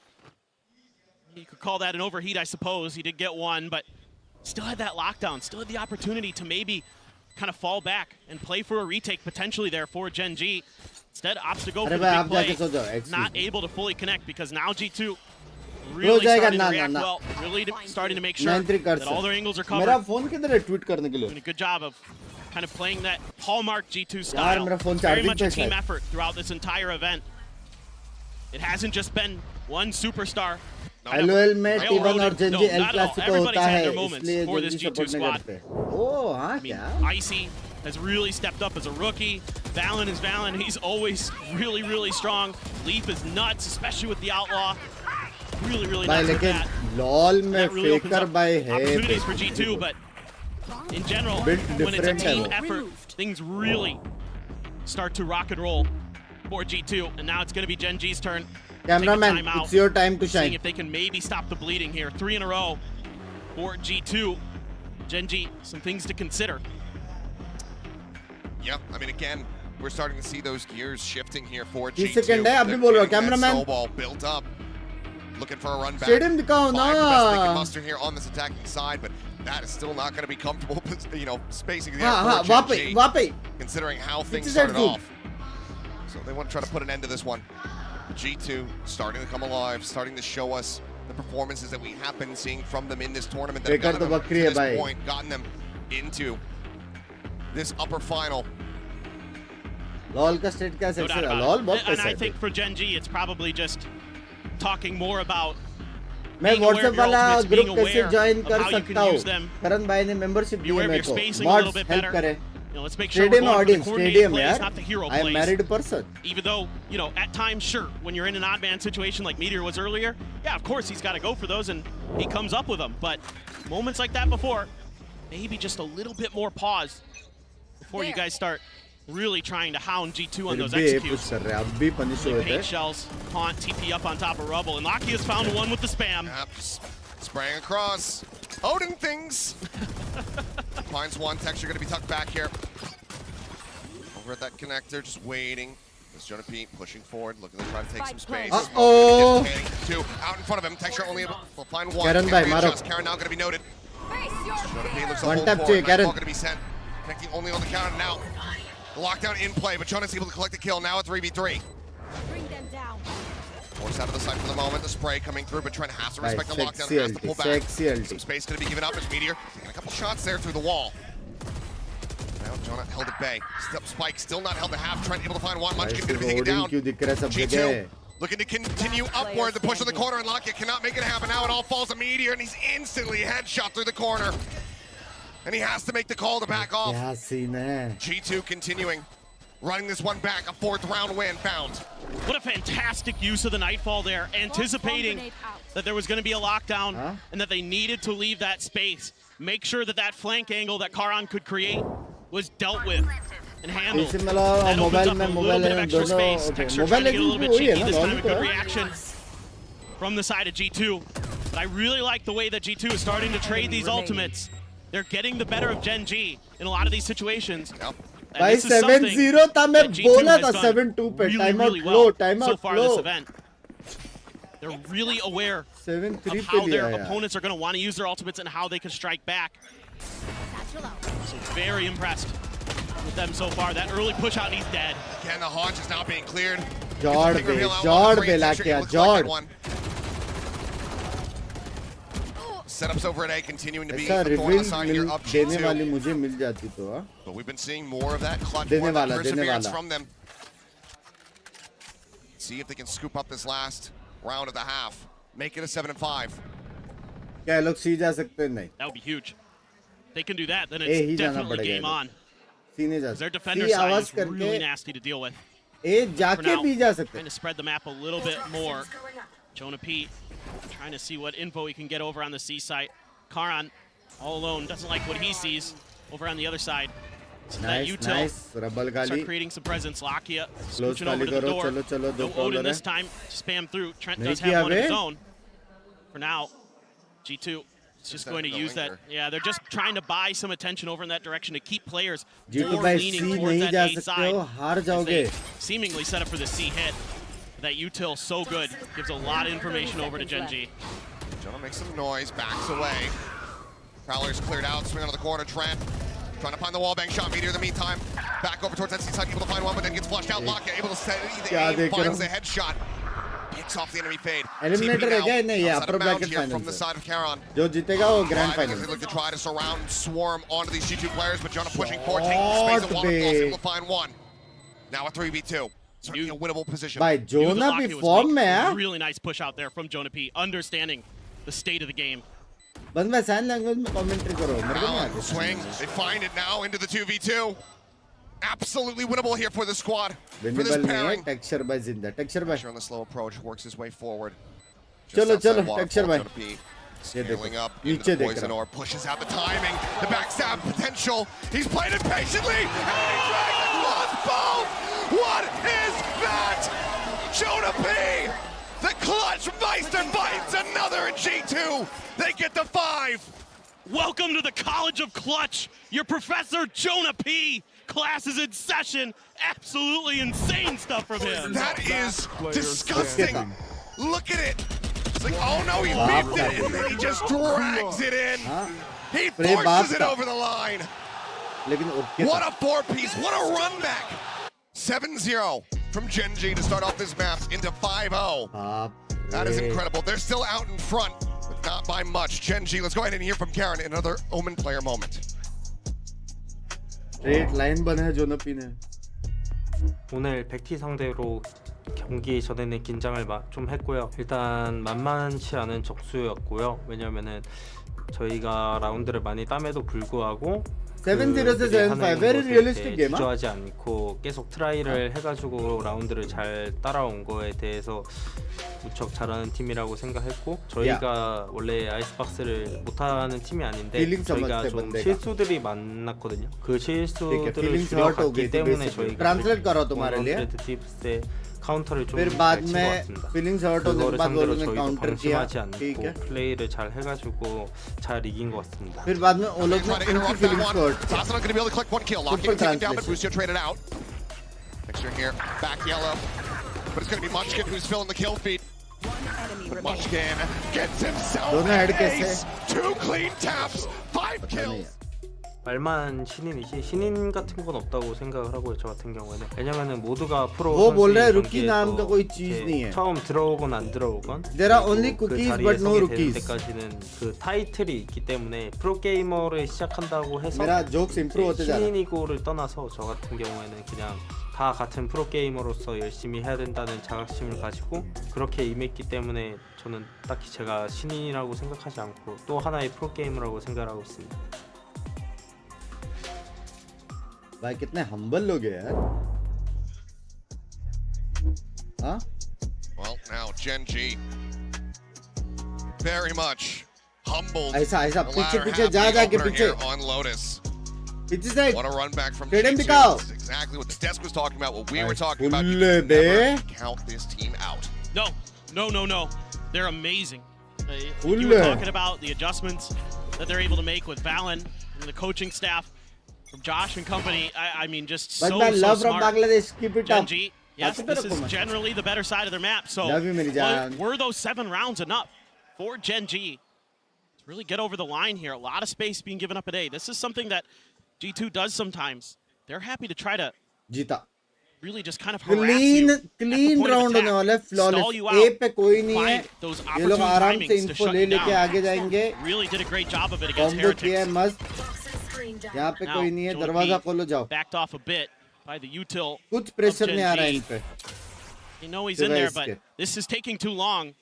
You could call that an overheat, I suppose. He did get one, but still had that lockdown, still had the opportunity to maybe kind of fall back and play for a retake potentially there for Gen G. Instead, opts to go for the big play, not able to fully connect because now G2 really starting to react well, really starting to make sure that all their angles are covered. मेरा phone किधर है tweet करने के लिए? Doing a good job of kind of playing that hallmark G2 style. Very much a team effort throughout this entire event. It hasn't just been one superstar. LOL में T1 और Gen G El Clasico होता है, इसलिए Gen G support नहीं करते. Oh, हाँ क्या? Icy has really stepped up as a rookie. Valen is Valen. He's always really, really strong. Leaf is nuts, especially with the Outlaw. Really nuts with that. LOL में that really opens Faker up by है. opportunities for G2, but in general, when it's a team effort, things really start to rock and roll for G2. And now it's going to be Gen G's turn. Cameraman, it's your time to shine. Seeing if they can maybe stop the bleeding here. 3 in a row for G2. Gen G, some things to consider. Yep, I mean, again, we're starting to see those gears shifting here for G2. 30 seconds है, अभी बोल रहा हूँ, cameraman. Snowball built up, looking for a run back. Stadium दिखाओ ना. The best they can muster here on this attacking side, but that is still not going to be comfortable, you know, spacing the air for Gen G, considering how things started off. So they want to try to put an end to this one. G2 starting to come alive, starting to show us the performances that we have been seeing from them in this tournament that have gotten them to this point, gotten them into this upper final. LOL का state क्या section है? LOL बहुत and I think for Gen G, it's probably just talking more about मैं being aware of WhatsApp your वाला ultimates, group being कैसे aware join of कर how you सकता can हूँ? use them. करण भाई ने मेंबरशिप Be दी aware है of मेरे your को. spacing a little mods bit help better. करें. You know, let's make sure Stadium we're going for the audience, coordinated stadium plays, यार. not the hero I am plays. married person. Even though, you know, at times, sure, when you're in an odd man situation like Meteor was earlier, yeah, of course he's got to go for those and he comes up with them. But moments like that before, maybe just a little bit more pause before you guys start really trying to hound G2 on फिर those भी ये executes. push कर रहे हैं. अब भी punish हुए थे. Paint shells, taunt, TP up on top of Rubble, and Locky has found one with the spam. Yep, spraying across. Odin things. Finds one. Texture going to be tucked back here. Over at that connector, just waiting. There's Jonah Pete pushing forward, looking to try to take some space. Uh-oh. Two out in front of him. Texture only will find one. Karen bhai, maro. Karen now going to be noted. Jonah Pete looks to One hold tap forward. चाहिए, Karen. Ball going to be sent. Connecting only on the counter now. The lockdown in play, but Jonah's able to collect the kill. Now at 3v3. Bring them down. Force out of the site for the moment. The spray coming through, but Trent has to Right, respect the lockdown. sexy Has to pull ulti, back. sexy ulti. Some space going to be given up as Meteor taking a couple shots there through the wall. Now Jonah held at bay. Spike still not held to half. Trent able to find one. Munchkin going to be taken down. क्यों दिख रहा है सब G2 जगह? looking to continue upward. The push on the corner, and Lockett cannot make it happen. Now it all falls to Meteor, and he's instantly headshot through the corner. And he has to make the call to back off. क्या scene है? G2 continuing. Running this one back. A 4th round win found. What a fantastic use of the Nightfall there, anticipating that there was going to be a lockdown and that they needed to leave that space. Make sure that that flank angle that Karan could create was dealt with and handled. इसे मतलब That opens mobile up में a little mobile bit of है extra दोनों. space. Okay. Texture mobile trying to get a little bit वही है cheeky ना this time. A logic good है. reaction from the side of G2. But I really like the way that G2 is starting to trade these ultimates. They're getting the better of Gen G in a lot of these situations. Yep. And भाई this is something 7-0 था मैं that G2 बोला has था done 7-2 पे. really, Time really out well low, time so out far this low. event. They're really aware 7-3 of पे how their लिया यार. opponents are going to want to use their ultimates and how they can strike back. So very impressed with them so far. That early push out and he's dead. Again, the haunch is now being cleared. Jord Gets the finger पे, reel out Jord on the पे three. ला Texture के able to Jord. collect one. Setups over at A continuing to be ऐसा a thorn on the reveal side here up देने G2. वाली मुझे मिल जाती तो हाँ. But we've been seeing more of that clutch, देने more of that वाला, देने perseverance वाला. from them. See if they can scoop up this last round of the half. Make it a 7-5. क्या ये लोग सी जा सकते हैं? नहीं. That would be huge. If they can do that, then A he it's जाना definitely पड़ेगा game इधर. on. सी नहीं जा Their सकते. defender सी side आवाज is really करके nasty to deal with. A For जाके now, भी जा सकते trying हैं. to spread the map a little bit more. Jonah Pete trying to see what info he can get over on the C site. Karan all alone, doesn't like what he sees over on the other side. So that Nice, util nice. Rubble start गाली. creating some presence. Lakia Close scooching over to the गाली door. करो. चलो, No दो prowler Odin this है. time. Spam through. Trent नहीं does किया have one of bay. his own. For now, G2 is just that going to the use that. linger? Yeah, they're just trying to buy some attention over in that direction to keep players G2 more भाई leaning सी towards नहीं that जा A सकते side. हो, हार As they जाओगे. seemingly set up for the C hit. That util so good. Gives a lot of information over to Gen G. Jonah makes some noise, backs away. Prowler's cleared out, swing onto the corner. Trent trying to find the wallbang shot. Meteor in the meantime. Back over towards that C side, able to find one, but then gets flushed out. Lockett able to steady the क्या aim, देख रहा finds हूँ? the headshot. Picks off the enemy fade. Eliminator TP है क्या? now, नहीं, ये outside upper of Mount bracket here finals from the है. side of Charon. जो जीतेगा वो grand They final. look to try to surround, swarm onto these G2 players, but Jonah pushing forward, taking the space of waterfalls, big. able to find one. Now a 3v2. Certainly a winnable position. भाई Knew that zona Lockett भी was form weak. में है. Really nice push out there from Jonah P. Understanding the state of the game. बस मैं sign language में commentary करो. मेरे को नहीं Allen आती. swing. They find it now into the 2v2. Absolutely winnable here for the squad. For this winnable नहीं है. pairing. टेक्सचर बाय जिंदा. टेक्सचर बाय. Pressure on the slow approach works his way forward. चलो, outside चलो, waterfall, texture भाई. Jonah P. ये देखो. Scaling up नीचे into the देख poison रहा. ore, pushes out the timing, the backstab potential. He's played it patiently, and he drags it lost both. What is that? Jonah P. The clutch Meister bites another in G2. They get the 5. Welcome to the College of Clutch. Your professor, Jonah P. Class is in session. Absolutely insane stuff from him. That is disgusting. Look at it. It's like, oh no, he beeped it, and then he just drags it in. He forces it over the line. लेकिन okay What a 4-piece. What a run back. 7-0 from Gen G to start off this map into 5-0. बाप That is रे. incredible. They're still out in front, but not by much. Gen G, let's go ahead and hear from Karen in another Omen player moment. Straight line बना है जोना P ने. 오늘 백티 상대로 경기 전에는 긴장을 좀 했고요. 일단 만만치 않은 적수였고요. 왜냐면은 저희가 라운드를 많이 땀에도 불구하고 7-0 से 7-5 very realistic game. 주저하지 않고 계속 트라이를 해가지고 라운드를 잘 따라온 거에 대해서 무척 잘하는 팀이라고 생각했고, 저희가 원래 아이스박스를 못하는 팀이 아닌데 저희가 좀 실수들이 많았거든요. 그 실수들을 줄여갔기 때문에 저희가 팁스에 카운터를 좀 잘 치고 왔습니다. 그거를 상대로 저희도 방심하지 않고 플레이를 잘 해가지고 잘 이긴 것 같습니다. फिर बाद में वो लोग ने उनकी फीलिंग्स को That's not going to be able to click one kill. Lock it, take it down, but Busio traded out. Texture here, back yellow. But it's going to be Munchkin who's filling the kill feed. But Munchkin gets himself an ace. 2 clean taps, 5 kills. 말만 신인이지 신인 같은 건 없다고 생각을 하고요. 저 같은 경우에는. 왜냐면은 모두가 프로 वो बोल रहा है 선수인 rookie नाम का कोई चीज 경기에서 नहीं है. 처음 들어오건 안 들어오건 There are only 그 cookies 자리에 but no 서게 되는 rookies. 데까지는 그 타이틀이 있기 때문에 프로 게이머를 시작한다고 해서 मेरा jokes improve होते जा रहा है. 신인이고를 떠나서 저 같은 경우에는 그냥 다 같은 프로 게이머로서 열심히 해야 된다는 자각심을 가지고 그렇게 임했기 때문에 저는 딱히 제가 신인이라고 생각하지 않고 또 하나의 프로 게이머라고 생각하고 있습니다. भाई कितने humble लोग हैं यार. हाँ? Well, now Gen G very much humbled. ऐसा The पीछे latter पीछे half जा of the जा के opener पीछे here on Lotus. पीछे से What a run back from Freedom G2. दिखाओ. This is exactly what the desk was talking about, what we were talking full about. You है can bay. never count this team out. No. They're amazing. Full You were है. talking about the adjustments that they're able to make with Valen and the coaching staff from Josh and company. I mean, just but so man love from smart. Bangladesh, keep it Gen up. G, yes, अच्छी this तरह is को generally the better side of their map. So Love you, मेरी जान. were those 7 rounds enough for Gen G to really get over the line here? A lot of space being given up at A. This is something that G2 does sometimes. They're happy to try to जीता. really just kind of harass you at the clean point of round होने attack, वाला है, stall flawless. you A out, पे कोई नहीं है. find those ये लोग opportune आराम से timings to info shut ले you लेके down. आगे जाएंगे. Really did a great job of it against combo किया है Heretics. मस्त. यहाँ पे Now, कोई नहीं है, Joey दरवाजा P खोलो जाओ. backed off a bit by the util. कुछ प्रेशर Gen नहीं आ रहा है G. इन पे. You know he's in there, Device but के. this is taking too long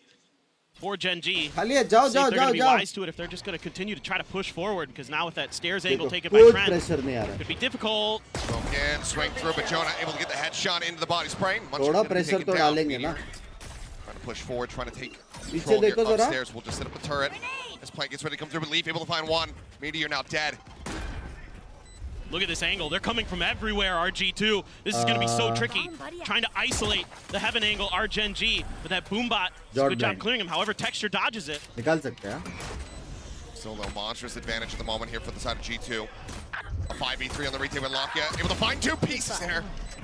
for Gen G. खाली है, जाओ See if जाओ they're going जाओ to be जाओ. wise to it, if they're just going to continue to try to push forward, because now with that stairs angle देखो taken by कुछ Trent, pressure नहीं आ रहा है. could be difficult. Smoke in, swing through, but Jonah able to get the headshot into the body sprain. Munchkin थोड़ा gonna be pressure taken तो down. डालेंगे ना. Trying to push forward, trying to take पीछे control here देखो जरा. upstairs. We'll just set up the turret. As Plank gets ready to come through with Leaf, able to find one. Meteor now dead. Look at this angle. They're coming from everywhere, RG2. This is going to be so tricky. Trying to isolate the heaven angle, RGen G. But that Boombot, good job clearing him. However, Texture dodges it. निकाल सकते हैं. Still no monstrous advantage at the moment here for the side of G2. A 5v3 on the retake with Lakia. Able to find 2 pieces there.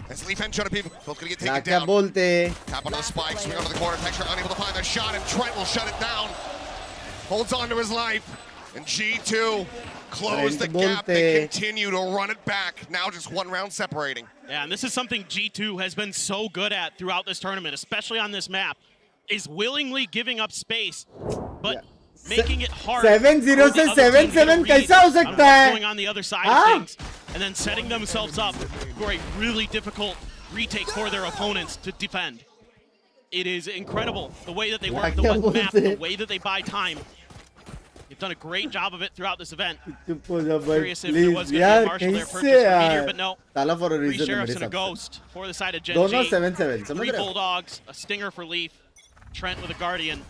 As Leaf and Jonah Both going to get taken क्या down. बोलते? Tap onto the spike, swing onto the corner. Texture unable to find their shot, and Trent will shut it down. Holds on to his life. And G2 close the gap. They continue to run it back. Now just 1 round separating. Yeah, and this is something G2 has been so good at throughout this tournament, especially on this map, is willingly giving up space, but making it hard. 7-0 से 7-7 कैसा हो सकता है? Going on the other side of things, and then setting themselves up for a really difficult retake for their opponents to defend. It is incredible the way that they work the map, the way that they buy time. They've done a great job of it throughout this event. Curious if there was going to be a Marshall there purchase for Meteor, but no. ताला for a 3 reason Sheriffs मेरे and a हिसाब से. Ghost for the side of Gen दोनों G. 7-7 समझ 3 रहे हो? Bulldogs, a Stinger for Leaf, Trent with a Guardian.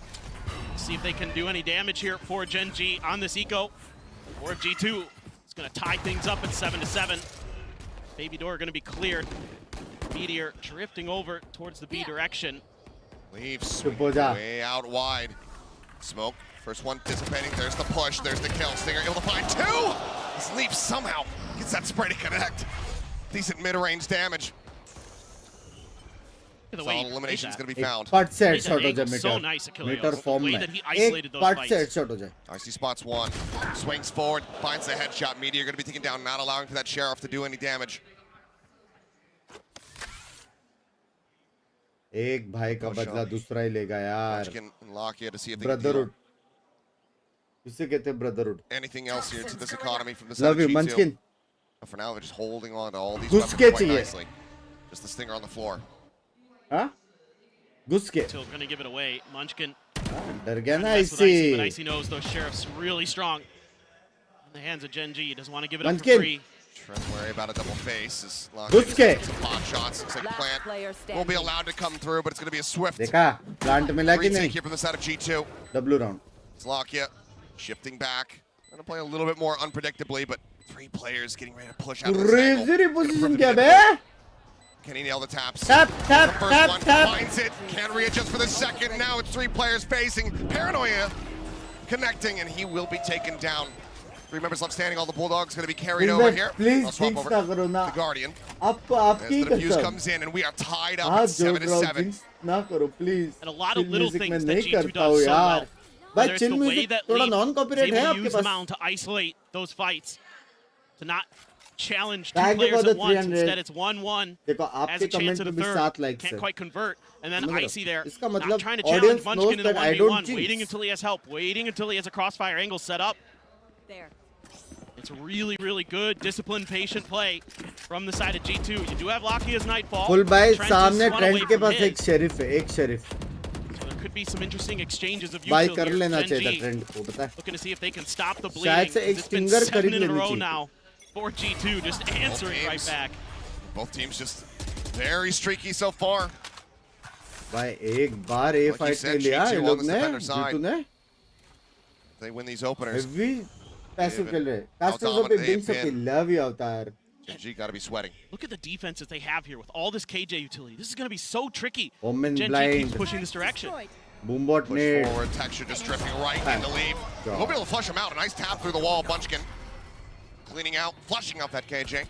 See if they can do any damage here for Gen G on this eco, or if G2 is going to tie things up at 7-7. Baby door going to be cleared. Meteor drifting over towards the B direction. Leaves चुप हो जा. way out wide. Smoke. First one dissipating. There's the push. There's the kill. Stinger able to find 2. This Leaf somehow gets that spray to connect. Decent mid-range damage. Solid elimination is going to be found. पार्ट से headshot हो जाए So Meteor. nice, Achilles. Meteor form The way में. that he isolated एक those पार्ट fights. से headshot हो जाए. IC spots 1. Swings forward. Finds the headshot. Meteor going to be taken down. Not allowing for that Sheriff to do any damage. एक भाई का बदला दूसरा ही लेगा यार. Munchkin and Lakia to see if they can brotherhood. do किसे कहते हैं brotherhood? anything else here to this economy from the side Love of you G2. Munchkin. But for now, they're just holding on to all these घुस weapons के quite चाहिए. nicely. Just the stinger on the floor. हाँ? घुस के Still gonna give it away. Munchkin डर गया ना mess with Icy, but इसी Icy knows those sheriffs really strong. In the hands of Gen G, he doesn't want to give it up for Munchkin. free. Tread wary about a double face. Is घुस के some pot shots. Looks like Plant won't be allowed to come through, but it's going to be a swift देखा plant मिला कि retake नहीं here from the side of G2. W round Zlakia shifting back. Going to play a little bit more unpredictably, but 3 players getting ready to push out of this angle. crazy position क्या बे Can he nail the taps? tap tap The first tap one tap finds it. Can readjust for the second. Now it's 3 players facing. Paranoia connecting, and he will be taken down. 3 members left standing. All the Bulldogs going to be carried over here. please I'll swap jinx over ना to करो ना the Guardian. आपको As आपकी the defuse कसम comes in, and we are tied up हाथ at जोड़ 7 रहा हूँ 7. jinx ना करो please And a lot of chill little music मैं things that नहीं G2 करता does हूँ so यार well. भाई Whether it's chill the way music that थोड़ा Leaf non is copyright able है to आपके use pass Mound to isolate those fights, to not challenge 2 Thank you players for the at once. 300. Instead, it's 1-1. देखो Has आपके a chance comment at पे a भी third. 7 likes Can't है quite convert. And then समझ रहे हो? Icy there, इसका not मतलब trying to challenge audience Munchkin knows in the that I don't 1v1, jinx. waiting until he has help, waiting until he has a crossfire angle set up. There. It's really, really good, disciplined, patient play from the side of G2. You do have Lakia's Nightfall. Full भाई Trent is सामने one trend away के from pass his. एक sheriff है एक sheriff So there could be some interesting exchanges of by util कर here. लेना Gen चाहिए था G ट्रेंड को पता है looking to see if they can stop the bleeding. शायद से एक It's been stinger 7 खरीद in a लेनी row चाहिए now for G2, just answering right teams. back. Both teams just very streaky so far. भाई एक बार ए Like you फाइट said, ले लिया G2 ये on लोग the ने defender side. जीतू ने They win these openers. Heavy passive खेल रहे कास्टर्स outdominate पे बिंक्स pin. पे लव यू अवतार Gen G got to be sweating. Look at the defenses they have here with all this KJ utility. This is going to be so tricky. Omen Gen G blind. keeps pushing this direction. Boom bot Push नेट forward. Texture just drifting right into lead. God. We'll be able to flush him out. A nice tap through the wall. Bunchkin cleaning out, flushing out that KJ.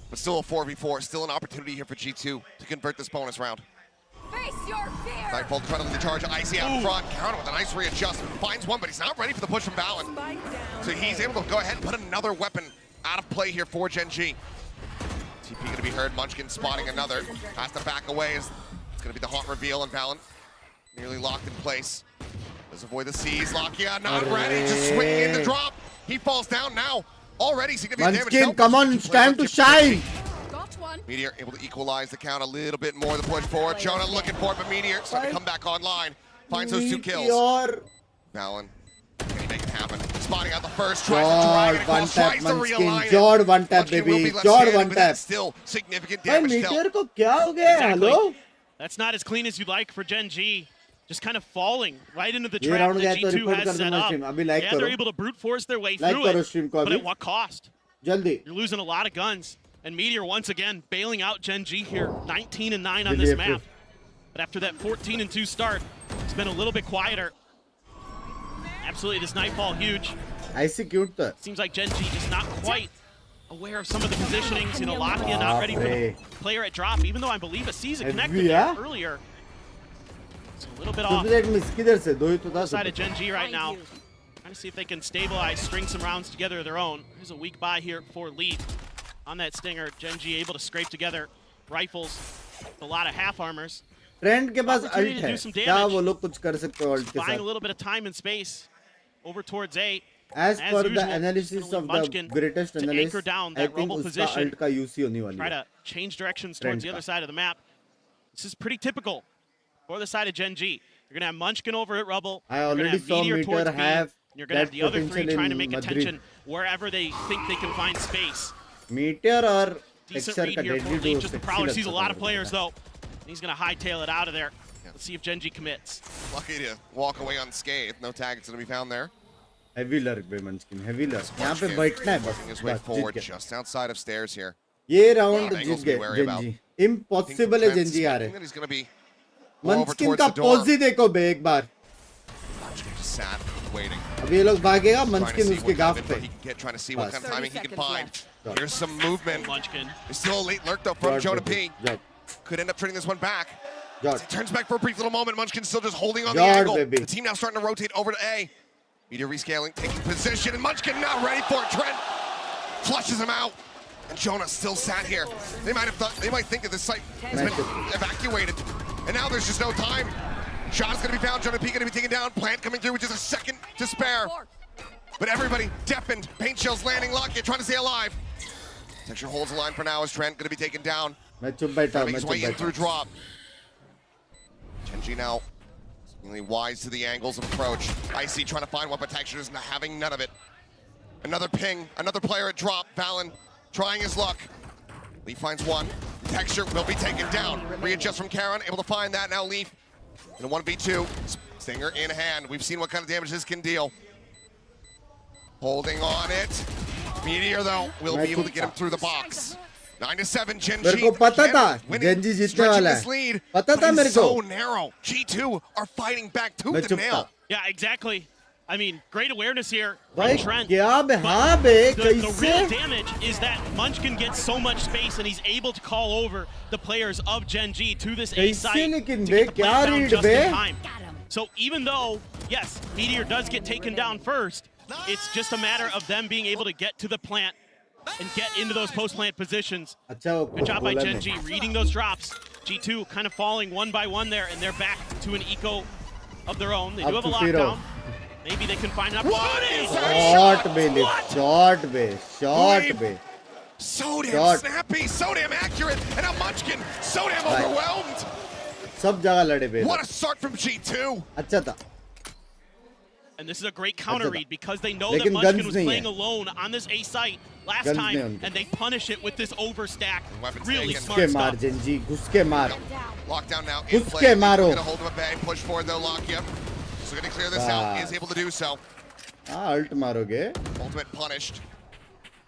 But still a 4v4. Still an opportunity here for G2 to convert this bonus round. Face your fear. Nightfall trying to lead the charge. Icy out front. Counter with a nice readjustment. Finds one, but he's not ready for the push from Valen. So he's able to go ahead and put another weapon out of play here for Gen G. TP going to be heard. Munchkin spotting another. Has to back away. It's going to be the haunt reveal, and Valen nearly locked in place. Does avoid the C's. Lakia not ready. Just swinging in the drop. He falls down now. Already significant damage. Munchkin come on it's time to shine Got one. Meteor able to equalize the count a little bit more. The push forward. Jonah looking for it, but Meteor starting to come back online. Finds those 2 kills. Meteor. Valen, can he make it happen? Spotting out the first, tries to Jord drag it one across, tap tries to Munchkin realign it. Jord one tap Munchkin will baby be left Jord standing, one but tap that's still significant भाई damage meteor dealt. को क्या हो गया Exactly. Hello That's not as clean as you'd like for Gen G. Just kind of falling right into the ये trap round that गया तो G2 report has कर set दूंगा up. stream अभी like Yeah, करो they're able to brute force their way Like through करो it, stream को but अभी at what cost? जल्दी You're losing a lot of guns. And Meteor once again bailing out Gen G here. 19-9 on this map. But after that 14-2 start, it's been a little bit quieter. Absolutely, this Nightfall huge. ऐसे cute था Seems like Gen G just not quite aware of some of the positionings. You know, Lakia not ready for the player at drop, even though I believe a season connected yeah? there earlier. It's a little bit off. Superjet miss किधर से दो ही तो था Side of Gen G right now. Trying to see if they can stabilize, string some rounds together of their own. There's a weak buy here for lead on that stinger. Gen G able to scrape together rifles, a lot of half armors. Trend के पास Opportunity alt to है do some क्या damage. वो लोग कुछ कर सकते हो alt के Buying a साथ little bit of time and space over towards A. As per the usual, analysis it's gonna of leave the Munchkin greatest to analyst anchor down I that think rubble उसका position. Alt का UC होने वाली Try है to change directions Trend towards the का. other side of the map. This is pretty typical for the side of Gen G. You're gonna have Munchkin over at Rubble. I You're gonna already have saw Meteor towards Meteor B. have And you're gonna have that the other three potential trying to in make Madrid. attention wherever they think they can find space. Meteor और Decent texture read का here for deadly Lead. Dose Just the Prowler sees a lot of players though. He's gonna hightail it out of there. Let's see if Gen G commits. Lucky to walk away unscathed. No tag is going to be found there. Heavy lurk बे Munchkin heavy lurk यहाँ पे Munchkin बैठना है बस working his way बस जीत forward गए just outside of stairs here. ये round Angles Jeet to be गए wary about. जेंजी इम्पॉसिबल है जेंजी आ I think रहे that he's going to be more over मंचकिन towards का the door. पोज ही देखो बे एक बार Munchkin just sat, waiting. अभी ये लोग भागेगा Trying to मंचकिन see उसके what kind गाफ of पे info he can get, trying to see what Bas. kind of timing he can 30 find. Got it. Here's some movement. Munchkin. There's still a late lurk though from Jonah P. Jot Could end up turning this one back. Jot He turns back for a brief little moment. Munchkin's still just holding on the Yard, angle. baby. The team now starting to rotate over to A. Meteor rescaling, taking position, and Munchkin not ready for it. Trent flushes him out. And Jonah still sat here. They might think that this site has been evacuated. And now there's just no time. Shot's gonna be found, Jonah P gonna be taken down. Plant coming through with just a second to spare. But everybody deafened. Paint shells landing. Lockett trying to stay alive. Texture holds the line for now as Trent going to be taken down. मैं चुप बैठा Trying हूँ, to make मैं his चुप way in बैठा through हूँ. drop. Genji now seemingly wise to the angles of approach. Icy trying to find one, but Texture is not having none of it. Another ping, another player at drop. Valen trying his luck. Leaf finds one. Texture will be taken down. Readjust from Karan, able to find that. Now Leaf in a 1v2. Stinger in hand. We've seen what kind of damage this can deal. Holding on it. Meteor, though, will be able to get him through the box. 9-7, Genji. मेरे को पता था Genji जीतने वाला है. पता था मेरे को. So narrow. G2 are fighting back tooth मैं and चुप nail. था. Yeah, exactly. I mean, great awareness here भाई from Trent. क्या बे But हाँ बे the real कैसे damage is that Munchkin gets so much space and he's able to call over the players of Genji to this A कैसे site लेकिन to bay get the क्या plant down read just bay in time. So even though, yes, Meteor does get taken down first, it's just a matter of them being able to get to the plant and get into those post-plant positions. अच्छा वो Good job by बोला Genji नहीं. reading those drops. G2 kind of falling one by one there, and they're back to an eco of their own. They do Up have a to 0. lockdown. Maybe they can find an opportunity. Shot बे लिफ्ट shot बे shot Wait. बे So damn Shot. snappy, so damn accurate, and now Munchkin so damn Right. overwhelmed. सब जगह लड़े बे. What a start from G2. अच्छा था. And this is a great counter read because they know लेकिन that Munchkin guns was नहीं playing है. alone on this A site last Guns time, नहीं उनके. and they punish it with this overstack. Weapons Really taken. घुस smart के मार stuff. Genji घुस के मार. Lockdown now in घुस play. के मारो. Get a hold of a bay, push forward, they'll lock you. So going to clear this out, is able to do so. हाँ अल्ट मारोगे. Ultimate punished.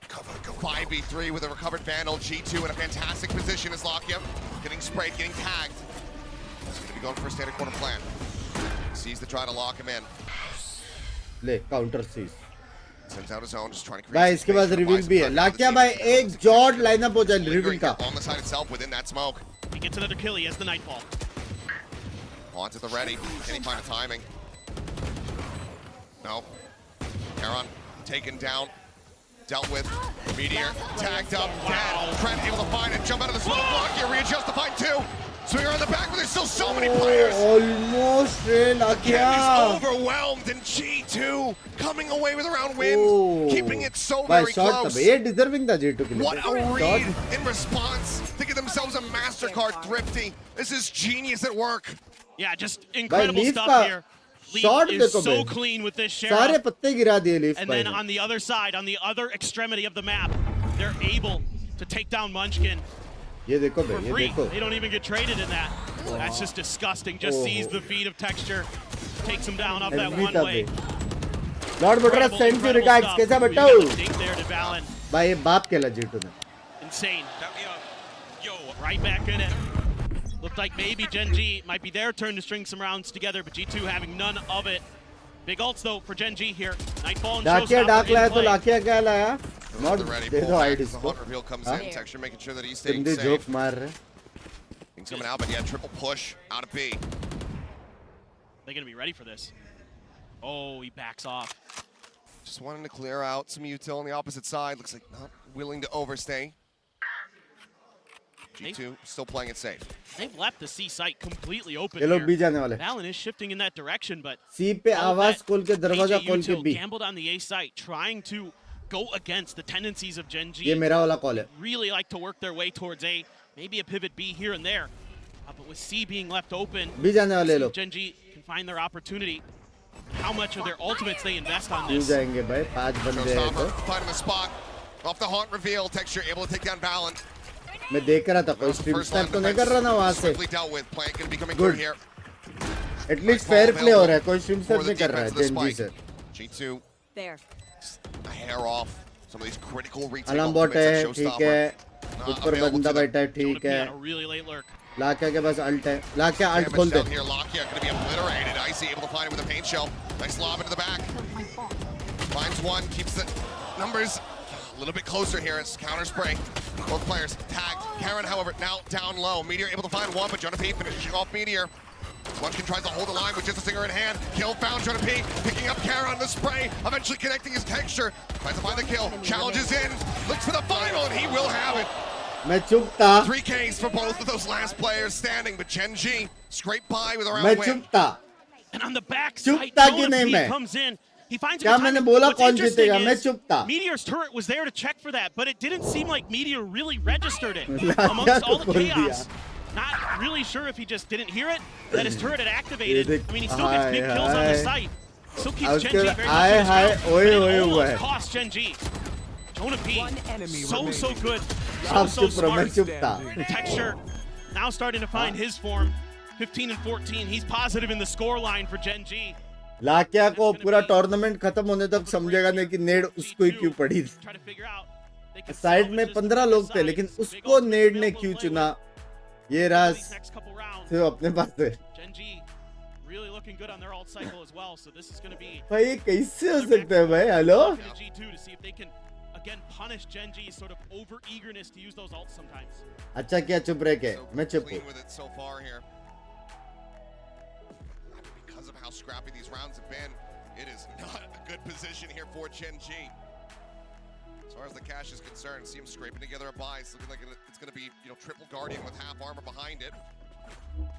5v3 with a recovered Vandal. G2 in a fantastic position as Lakia. Getting sprayed, getting tagged. He's going to be going for a standard corner plan. Sees the try to lock him in. ले counter सीज. Sends out his own, just trying to create भाई some इसके space बाद for reveal Bison भी है. Threat. लाकिया भाई एक jot lineup हो जाए रिवील Lingering का. on the side itself within that smoke. He gets another kill. He has the Nightfall. On to the ready. Can he find a timing? No. Karan taken down. Dealt with. Meteor tagged up. Dead. Trent able to find it. Jump out of the smoke. Lakia readjust to find two. Swinger on the back, but there's still so many players. Almost रे Ken लाकिया. is overwhelmed, and G2 coming away with a round win, Oh. keeping it so भाई very shot था close. बे. ये deserving था G2 के लिए. What a shot. read in response to get themselves a MasterCard thrifty. This is genius at work. Yeah, just incredible Leaf stuff का here. Leaf shot is देखो so बे. clean with this सारे sheriff. पत्ते गिरा दिए लीफ And भाई then ने. on the other side, on the other extremity of the map, they're able to take down Munchkin ये देखो बे for ये free. देखो. They don't even get traded in that. That's just disgusting. Just sees the feed of Texture, takes him down up that एलवी one था way. बे. Lord बटरा Incredible, send you incredible regards stuff. कैसा We बटाओ. got the dink there to Valen. भाई ये बाप केला G2 ने. Insane. Right back in it. Looked like maybe Genji might be their turn to string some rounds together, but G2 having none of it. Big ults though for Genji here. Nightfall and लाकिया Showstopper डाक लाया in तो play. लाकिया क्या लाया. Not The ready they pull दो back ID as the इसको. hunt reveal comes in. Texture making sure that he's staying तुम joke safe. मार रहे. Things coming out, but yeah, triple push out of B. They're gonna be ready for this. Oh, he backs off. Just wanting to clear out some util on the opposite side. Looks like not willing to overstay. G2 still playing it safe. They've left the C site completely open ये लोग here. B जाने वाले. Valen is shifting in that direction, but सी पे all आवाज that खोल के दरवाजा AJ खोल के util B. gambled on the A site, trying to go against the tendencies of Genji. ये मेरा वाला कॉल है. Really like to work their way towards A, maybe a pivot B here and there. But with C being left open, B जाने वाले see if लोग. Genji can find their opportunity. How much of their ultimates they invest on क्यों this. जाएंगे भाई 5 बंदे हैं Showstopper तो. finding the spot. Off the haunt reveal, Texture able to take down Valen. मैं देख रहा था कोई स्ट्रीम स्नैप तो नहीं कर रहा ना वहां से. Swiftly dealt with. Plant going to be coming Good. through here. At least fair play हो रहा है. कोई स्ट्रीम For स्नैप the नहीं कर रहा है defense of the जेनजी से. spike. G2 There. a hair off. Some of these critical retake alarm bot ultimates है. that ठीक Showstopper है. not ऊपर available बंदा to them. बैठा है. Don't ठीक be है. on a really late lurk. लाकिया के पास अल्ट है. लाकिया अल्ट Damage खोल दे. down here. Lakia going to be obliterated. Icy able to find him with a paint shell. Nice lob into the back. Finds one. Keeps the numbers a little bit closer here. It's counter spray. Both players tagged. Karan, however, now down low. Meteor able to find one, but Jonah P finishing off Meteor. Munchkin tries to hold the line with just a stinger in hand. Kill found Jonah P. Picking up Karan, the spray. Eventually connecting his Texture. Tries to find the kill. Challenges in. Looks for the final, and he will have it. मैं चुप था. 3 Ks for both of those last players standing, but Genji scraped by with a मैं round चुप win. था. And on the back चुप side, था कि Jonah नहीं P मैं? comes in He finds a क्या good मैंने timing. बोला What's कौन interesting जीतेगा? मैं is चुप था. Meteor's turret was there to check for that, but it didn't seem like Meteor really registered it लाकिया amongst all तो the खोल दिया. chaos. Not really sure if he just didn't hear it, that his turret had activated. देख, I mean, he still gets big kills on the hi. site. Still keeps उसके Gen G बाद very आए much hi in his mouth, ओए but ओए it हुआ almost है. cost Gen G. Jonah P, so good, आप so चुप रहो, मैं smart. चुप था. Texture now starting to find his form. 15 and 14. He's positive in the score line for Gen G. लाकिया को पूरा टूर्नामेंट खत्म होने तक समझेगा नहीं कि नेड उसको ही क्यों पड़ी. Try to figure out. They can side salvage में this 15 from लोग both थे sides. लेकिन Big उसको ultimate नेड ने available क्यों to चुना ये play Raj these next couple rounds. सिर्फ अपने पास है. Gen G really looking good on their ult cycle as well, so this is going to be भाई ये कैसे हो सकता है भाई? Hello talking to G2 to see if they can again punish Gen G's sort of over eagerness to use those ults sometimes. अच्छा क्या चुप रह के? So मैं चुप clean हूँ. with it so far here. Because of how scrappy these rounds have been, it is not a good position here for Gen G. As far as the cash is concerned, see him scraping together a buy. It's looking like it's going to be, triple guardian with half armor behind it.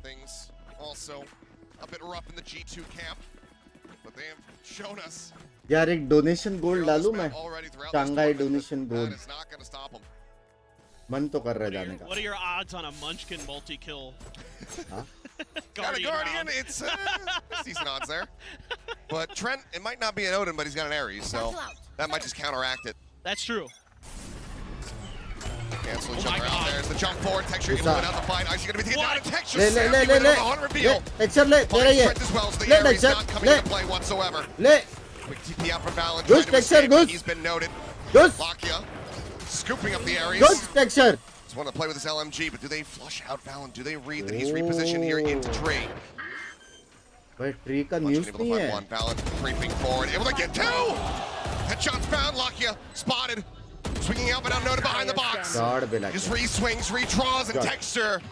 Things also a bit rough in the G2 camp, but they have shown us. यार एक donation gold डालूं मैं? Already throughout this Shanghai tournament, donation that gold. is not going to stop him. मन तो कर रहा है जाने का. What are your odds on a Munchkin multi-kill? Huh? Got a Guardian, round? it's decent odds there. But Trent, it might not be an Odin, but he's got an Ares, so that might just counteract it. That's true. Cancel each Oh my other out God. there. It's the jump forward. Texture able to win out the fight. Icy going to be taken down. And Texture ले ले ले ले ले on ले reveal. Texture ले तेरा Finds ये Trent as well, so the ले Ares टेक्सचर not coming ले into play whatsoever. ले Quick TP out from Valen. Goose, trying to Texture, escape. Goose. He's been noted. Goose Lakia scooping up the Ares. Good texture. Just want to play with this LMG, but do they flush out Valen? Do they read that he's repositioned here into tree? भाई tree का Munchkin news able to नहीं find है. one. Valen creeping forward, able to get two. Headshots found. Lakia spotted, swinging out but unnoted behind the box. God बेला. Just re-swings, re-draws, and God. Texture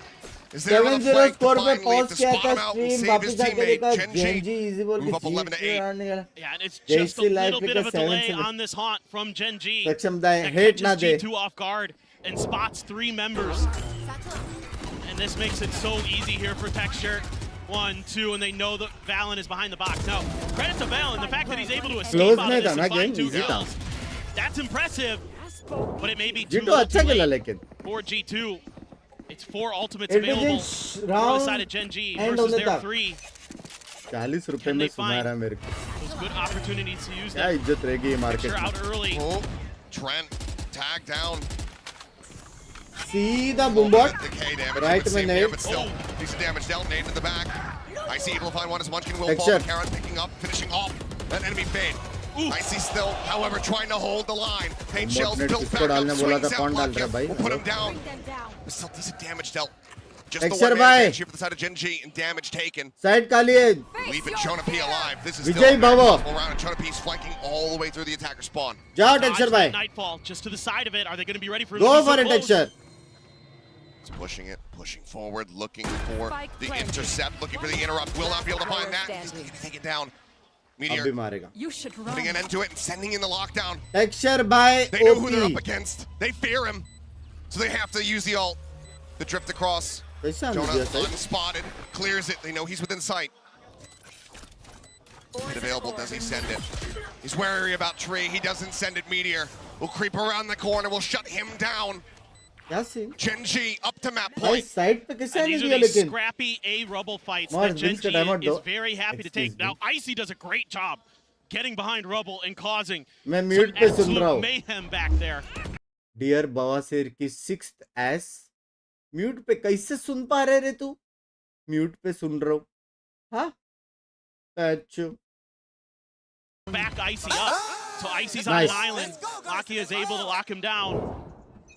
is there on the 7-0 flank to score पे finally pause to किया spot था him out and stream save his वापस आके teammate. देखा Gen Gen G G easy बोल move के up 11 to जीत 8. के निकला. Yeah, and it's They just a still like little bit of a the 7 delay seconds. on this haunt from Gen G. सक्षम दाए That hate ना catches they. G2 off guard and spots 3 members. And this makes it so easy here for Texture. 1, 2, and they know that Valen is behind the box. No, credit to Valen, the fact that he's able to escape Close out नहीं of this था ना and find game, 2 easy था. kills. That's impressive, but it may be too जीतो little अच्छा too खेला late लेकिन. for G2. It's 4 ultimates It available begins for the round side of Gen G end versus होने their तक. 3. 40 रुपए Can में they सुना find रहा है मेरे को. Those good opportunities to use क्या them. इज्जत रहेगी ये मार्केट Texture में. out early. Oh, Trent tagged down. सीधा बूमबॉट. Decay damage. Right But same में here, nade. but still decent damage dealt. Nade in the back. Icy able to find one as Munchkin will fall. Texture. Karen picking up, finishing off that enemy fade. Ooh. Icy still, however, trying to hold the line. Paint Bot shells net built किसको back up. डालने बोला था, Swings out कौन डाल रहा है Lakia. भाई? Will put him hello? down. Bring them down. But still decent damage dealt. Just Texture the one bhai. damage here for the side of Gen G and damage taken. Side काली है. Leaving Jonah P alive. This is Vijay still a very Bhavo. possible round, and Jonah P's flanking all the way through the attacker spawn. जाओ Dodge texture that भाई. Nightfall just to the side of it. Are they going to be ready for it? Go to be so for it close? Texture. It's pushing it, pushing forward, looking for Spike the planted. intercept, looking for the interrupt. Will not be able to find that. He's going to take it down. अब भी Meteor मारेगा. You should putting an end to it and sending in the lockdown. Texture भाई They know who they're up OP. against. They fear him. So they have to use the ult. The drift across. कैसा Jonah मिल गया unspotted. Clears it. They know he's within sight. Hit available. Does he send it? He's wary about Tree. He doesn't send it. Meteor will creep around the corner. Will shut him down. क्या scene? Gen G up to map भाई point. Side पे कैसे And नहीं these are दिया the लेकिन. scrappy A rubble fights Mars, that Gen Binks G का timeout is दो. very happy to Excuse take. Now, Icy does a great job getting behind rubble and causing मैं some mute पे सुन absolute रहा हूँ. mayhem back there. Dear बवासीर की 6th S mute पे कैसे सुन पा रहे रे तू? म्यूट पे सुन रहा हूँ. हाँ? अच्छा. Back Icy up. So Icy's on Nice. an island. Lakia is able to lock him down.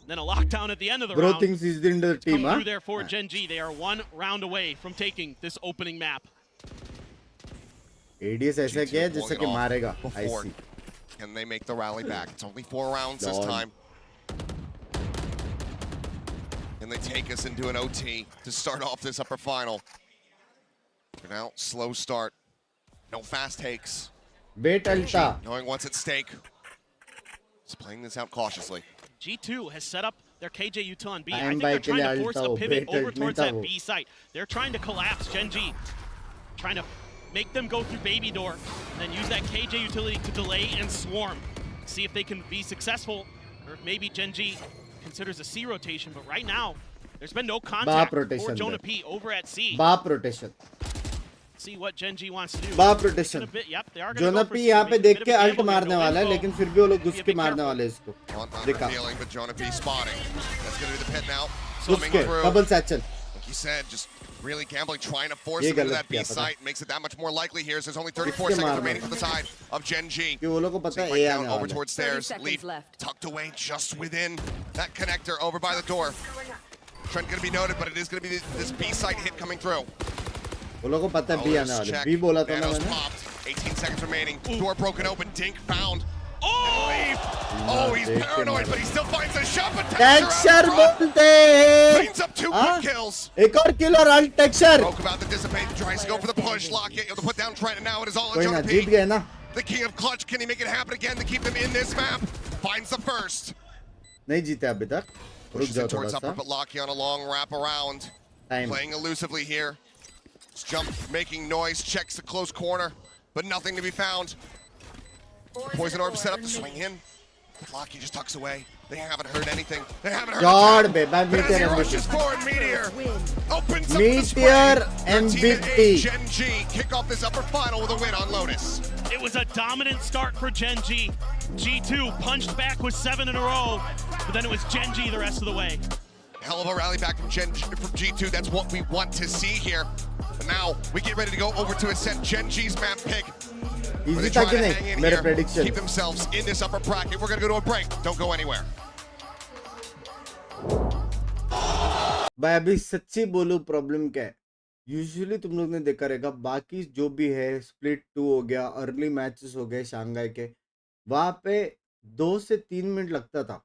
Then a lockdown at the end of the Bro round. thinks he's in the Come team, huh? through there for Gen G. They are 1 round away from taking this opening map. ADS ऐसा क्या है जैसे कि मारेगा. I Before. see. Can they make the rally back? It's only 4 rounds this Done. time. And they take us into an OT to start off this upper final. For now, slow start. No fast takes. Bait alta. Knowing what's at stake. Just playing this out cautiously. G2 has set up their KJ util on B. I I am think they're by trying to force Kelly a pivot Alta, over Bait towards Alta that wo. B site. They're trying to collapse Gen G. Trying to make them go through baby door, and then use that KJ utility to delay and swarm. See if they can be successful, or if maybe Genji considers a C rotation. But right now, there's been no contact for Jonah P over at C. बाप rotation. See what Genji wants to do. बाप rotation. Yep, they are Jonah P यहाँ पे देख के alt मारने वाला है, लेकिन फिर भी वो लोग घुस के मारने वाले हैं इसको. देखा. But Jonah P spotting. That's going to be the pit now. घुस के double satchel. Like you said, just really gambling, trying to force him into that B site. Makes it that much more likely here. So there's only 34 seconds remaining for the side of Genji. कि वो लोग को पता है A आने वाला है. Over towards stairs. Leaf tucked away just within that connector over by the door. Trent going to be noted, but it is going to be this B site hit coming through. वो लोग को पता है B आने वाला है. B बोला था ना मैंने. 18 seconds remaining. Door broken open. Dink found. Oh, he's paranoid, but he still finds a shot. But Texture बोलते हैं. cleans up 2 quick kills. एक और kill और alt texture. Broke about the dissipate. Tries to go for the push. Lock it. Able to put down Trent, and now it is all on कोई ना Jonah P. जीत गए ना. The king of clutch. Can he make it happen again to keep them in this map? Finds the first. नहीं जीते अभी तक. रुक जाओ थोड़ा Towards upper, सा. but Locky on a long wrap around. Time. Playing elusively here. Just jump, making noise. Checks the close corner, but nothing to be found. Poison orb set up to swing in. Locky just tucks away. They haven't heard anything. They haven't heard God, a babe, but as he Meteor rushes forward, Meteor opens up Meteor the spray. MVP. Gen G kick off this upper final with a win on Lotus. It was a dominant start for Genji. G2 punched back with 7 in a row, but then it was Genji the rest of the way. Hell of a rally back from G2. That's what we want to see here. But now we get ready to go over to Ascent. Gen G's map pick. Easy था कि नहीं मेरे prediction. Keep themselves in this upper bracket. We're gonna go to a break. Don't go anywhere. भाई अभी सच्ची बोलूं problem क्या है. यूजुअली तुम लोग ने देखा रहेगा बाकी जो भी है स्प्लिट 2 हो गया, अर्ली मैचेस हो गए शंघाई के, वहां पे 2 से 3 मिनट लगता था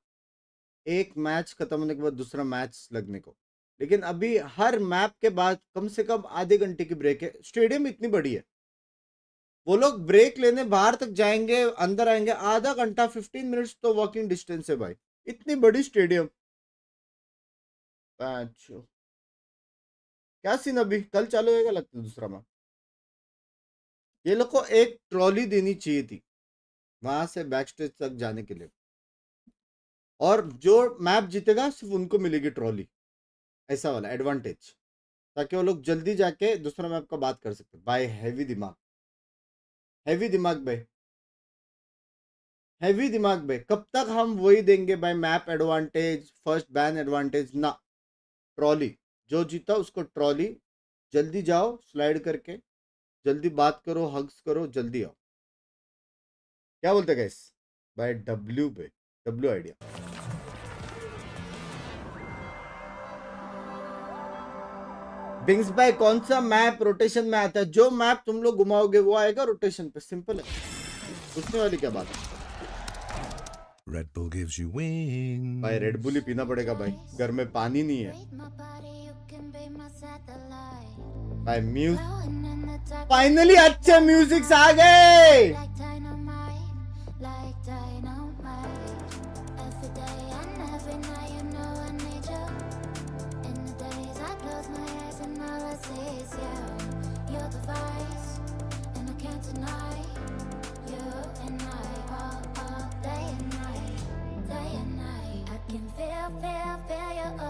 एक मैच खत्म होने के बाद दूसरा मैच लगने को. लेकिन अभी हर मैप के बाद कम से कम आधे घंटे की ब्रेक है. स्टेडियम इतनी बड़ी है, वो लोग ब्रेक लेने बाहर तक जाएंगे, अंदर आएंगे, आधा घंटा 15 मिनट्स तो वॉकिंग डिस्टेंस है भाई. इतनी बड़ी स्टेडियम. क्या सीन अभी कल चालू होगा लगता है दूसरा मैच. ये लोग को एक ट्रॉली देनी चाहिए थी वहां से बैक स्टेज तक जाने के लिए, और जो मैप जीतेगा सिर्फ उनको मिलेगी ट्रॉली, ऐसा वाला एडवांटेज, ताकि वो लोग जल्दी जाके दूसरा मैप का बात कर सकते. भाई हैवी दिमाग, हैवी दिमाग भाई, हैवी दिमाग भाई. कब तक हम वही देंगे भाई, map advantage, first ban advantage ना. ट्रॉली जो जीता उसको ट्रॉली. जल्दी जाओ स्लाइड करके, जल्दी बात करो, हग्स करो, जल्दी आओ. क्या बोलते गाइस भाई. डब्ल्यू पे डब्ल्यू आइडिया. बिंग्स भाई कौन सा मैप रोटेशन में आता है? जो मैप तुम लोग घुमाओगे वो आएगा रोटेशन पे. सिंपल है, पूछने वाली क्या बात है. Red Bull gives you wings. भाई रेड बुल ही पीना पड़ेगा भाई, घर में पानी नहीं है भाई. म्यूजिक फाइनली अच्छे म्यूजिक आ गए.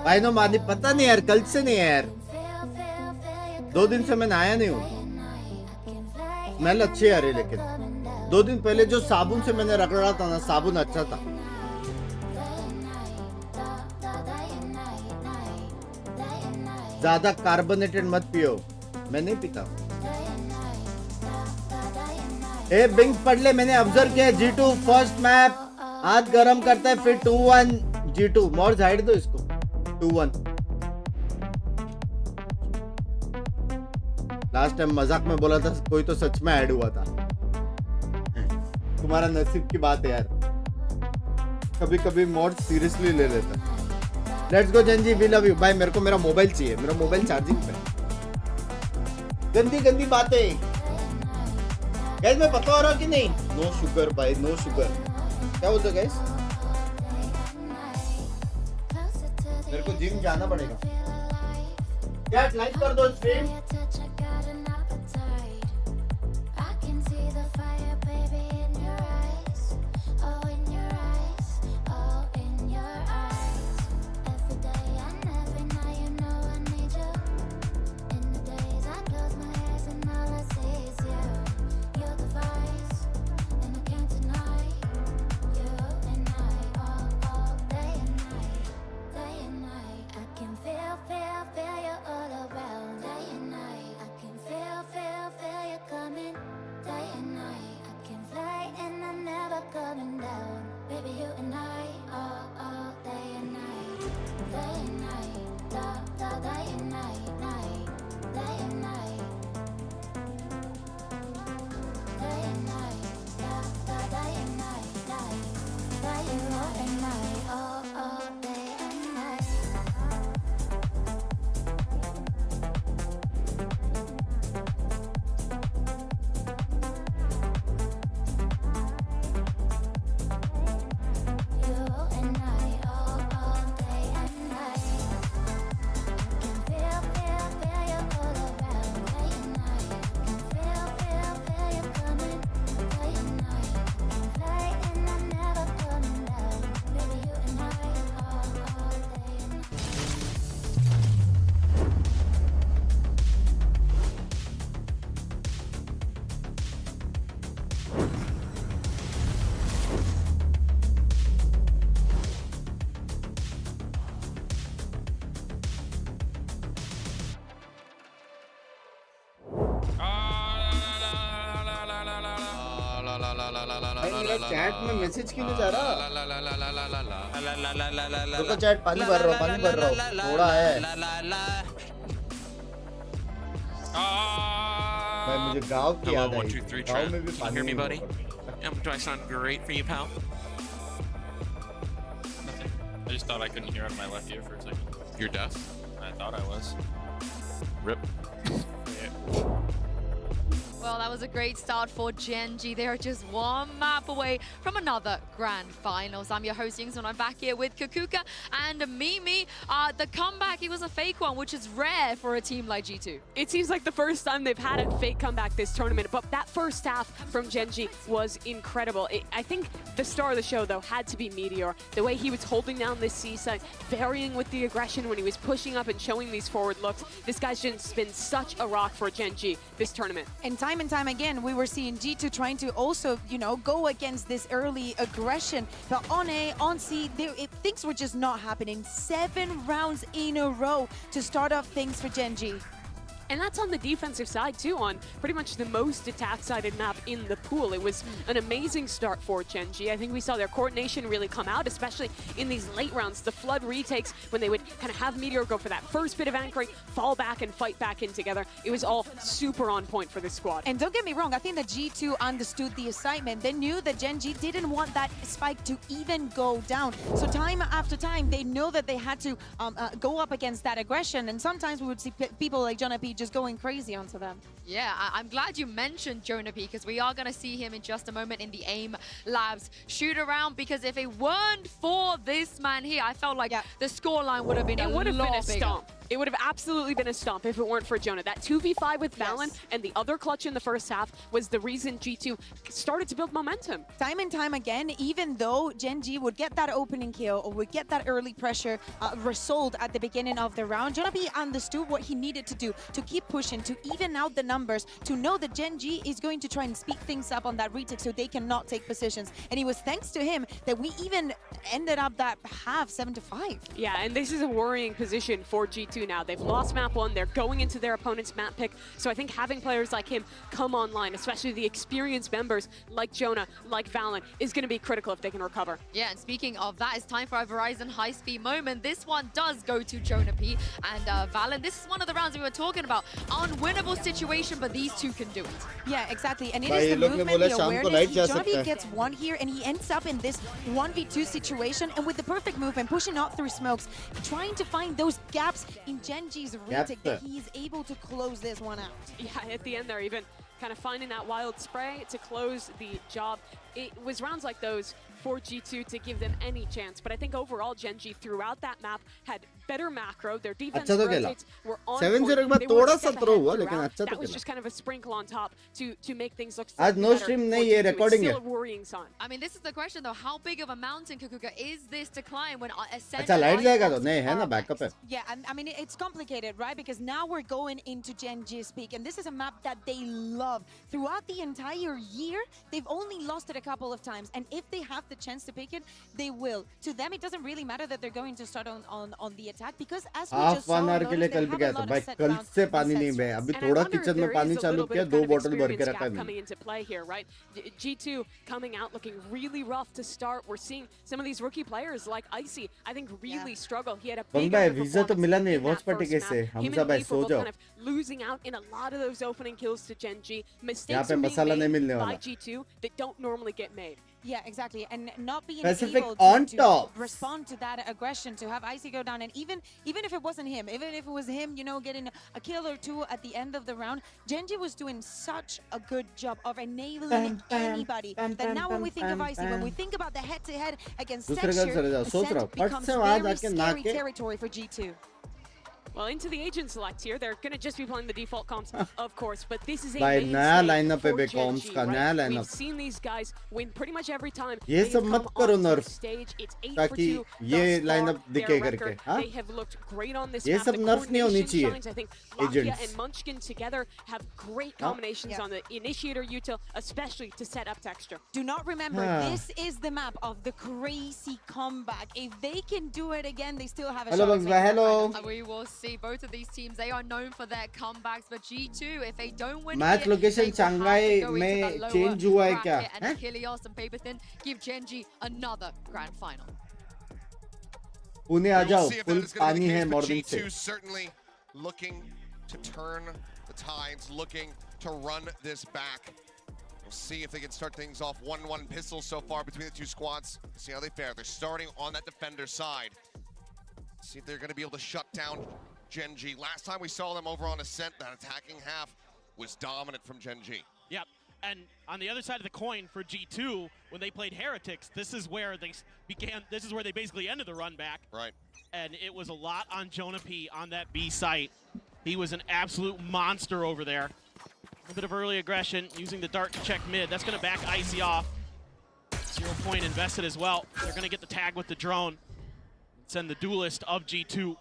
भाई नो मानी पता नहीं यार, कल से नहीं है यार, 2 दिन से मैं नहाया नहीं हूँ. स्मेल अच्छी आ रही, लेकिन 2 दिन पहले जो साबुन से मैंने रगड़ा था ना, साबुन अच्छा था. ज्यादा कार्बोनेटेड मत पियो, मैं नहीं पीता. ए बिंग पढ़ ले, मैंने ऑब्जर्व किया. G2 फर्स्ट मैप हाथ गरम करता है, फिर 2-1 G2. मोर हाइड दो इसको. 2-1 लास्ट टाइम मजाक में बोला था, कोई तो सच में ऐड हुआ था. तुम्हारा नसीब की बात है यार, कभी कभी मॉड सीरियसली ले लेता. Let's go Gen G, we love you भाई. मेरे को मेरा मोबाइल चाहिए, मेरा मोबाइल चार्जिंग पे. गंदी गंदी बातें गाइस, मैं पता हो रहा कि नहीं. नो शुगर भाई, नो शुगर. क्या बोलते हो गाइस? मेरे को जिम जाना पड़ेगा. क्या लाइक कर दो स्ट्रीम. भाई मेरा चैट में मैसेज क्यों नहीं जा रहा? रुको चैट पानी भर रहा हूँ थोड़ा है। भाई मुझे गांव की याद आई। गांव में भी पानी नहीं भरता। Do I sound great for you, pal? Nothing. I just thought I couldn't hear out of my left ear for a second. You're deaf? I thought I was. Rip. Well, that was a great start for Genji. They are just one map away from another grand finals. I'm your host, Yingsun. I'm back here with Kakuka and Mimi. The comeback, it was a fake one, which is rare for a team like G2. It seems like the first time they've had a fake comeback this tournament, but that first half from Genji was incredible. I think the star of the show, though, had to be Meteor. The way he was holding down this C side, varying with the aggression when he was pushing up and showing these forward looks. This guy's just been such a rock for Genji this tournament. And time again, we were seeing G2 trying to also, you know, go against this early aggression. But on A, on C, things were just not happening. 7 rounds in a row to start off things for Genji. And that's on the defensive side, too, on pretty much the most attack-sided map in the pool. It was an amazing start for Genji. I think we saw their coordination really come out, especially in these late rounds. The flood retakes, when they would kind of have Meteor go for that first bit of anchoring, fall back and fight back in together. It was all super on point for this squad. And don't get me wrong, I think that G2 understood the assignment. They knew that Genji didn't want that spike to even go down. So time after time, they know that they had to go up against that aggression. And sometimes we would see people like Jonah P just going crazy onto them. Yeah, I'm glad you mentioned Jonah P, because we are going to see him in just a moment in the AIM Labs shoot around, because if it weren't for this man here, I felt like the scoreline would have been a lot bigger. Stomp. It would have absolutely been a stomp if it weren't for Jonah. That 2v5 with Valen and the other clutch in the first half was the reason G2 started to build momentum. Time and time again, even though Genji would get that opening kill or would get that early pressure resolved at the beginning of the round, Jonah P understood what he needed to do to keep pushing, to even out the numbers, to know that Genji is going to try and speed things up on that retake so they cannot take positions. And it was thanks to him that we even ended up that half 7-5. Yeah, and this is a worrying position for G2 now. They've lost map 1, they're going into their opponent's map pick, so I think having players like him come online, especially the experienced members like Jonah, like Valen, is going to be critical if they can recover. Yeah, and speaking of that, it's time for our Verizon high-speed moment. This one does go to Jonah P and Valen. This is one of the rounds we were talking about. Unwinnable situation, but these two can do it. Yeah, exactly. And it is the movement, the awareness. Jonah P gets one here, and he ends up in this 1v2 situation, and with the perfect movement, pushing out through smokes, trying to find those gaps in Genji's retake, that he is able to close this one out. Yeah, at the end there, even kind of finding that wild spray to close the job. It was rounds like those for G2 to give them any chance, but I think overall Genji throughout that map had better macro. Their defense rotates were on point. They were a step ahead throughout. That was just kind of a sprinkle on top to make things look आज no stream नहीं है, recording है. Still a worrying sign. I mean, this is the question though. How big of a mountain, Kakuka, is this to climb when अच्छा light जाएगा तो नहीं है ना, बैकअप है. Yeah, I mean it's complicated, right? Because now we're going into Genji's peak, and this is a map that they love. Throughout the entire year, they've only lost it a couple of times, and if they have the chance to pick it, they will. To them, it doesn't really matter that they're going to start on the attack, because as we just saw, half के लिए कल भी गया था भाई, कल से पानी नहीं बहे. अभी थोड़ा किचन में पानी चालू किया, 2 बोतल भर के रखा है. Coming into play here, right? G2 coming out looking really rough to start. We're seeing some of these rookie players like Icy, I think really struggle. He had a big visa तो मिला नहीं, watch party कैसे? हमजा भाई सो जाओ. Losing out in a lot of those opening kills to Genji. Mistakes पे मसाला नहीं मिलने by वाला. G2 that don't normally get made. Yeah, exactly, and not being Pacific able on to top. respond to that aggression, to have Icy go down, and even if it wasn't him, even if it was him, you know, getting a kill or 2 at the end of the round, Genji was doing such a good job of enabling anybody. That now when we think of Icy, when we think about the head-to-head against Texture, Ascent becomes very scary territory for G2. Well, into the agent select here, they're going to just be playing the default comps, of course, but this is a भाई नया lineup पे for bay Genji, corms का right? नया We've lineup. seen these guys win pretty much every time. ये they've सब come मत करो onto नर्फ, stage. It's 8 ताकि for 2 ये thus far, लाइनअप their दिखे record. करके. हाँ, They have looked great on this ये map. सब The नर्फ नहीं होनी coordination चाहिए. shines. I think Lakia Agents. and Munchkin together have great combinations on the initiator util, especially to set up Texture. Do not remember, this is the map of the crazy comeback. If they can do it again, they still have a hello shot. Bugs, hello. We will see both of these teams, they are known for their comebacks, but G2, if they don't win Match here, location they will have to Shanghai go into में that lower change हुआ है क्या? bracket, and Achilles and Paperthin give Gen.G another grand final. Pune uh We'll जाओ, see if full that is gonna be पानी the है case, but morning से. G2 certainly looking to turn the tides, looking to run this back. We'll see if they can start things off 1-1 pistols so far between the two squads. See how they fare. They're starting on that defender side. See if they're going to be able to shut down Gen.G. Last time we saw them over on Ascent, that attacking half was dominant from Gen.G. Yep. And on the other side of the coin for G2, when they played Heretics, this is where they basically ended the run back. Right. And it was a lot on Jonah P on that B site. He was an absolute monster over there. A bit of early aggression, using the dart to check mid. That's going to back Icy off. 0 point invested as well. They're going to get the tag with the drone. Send the duelist of G2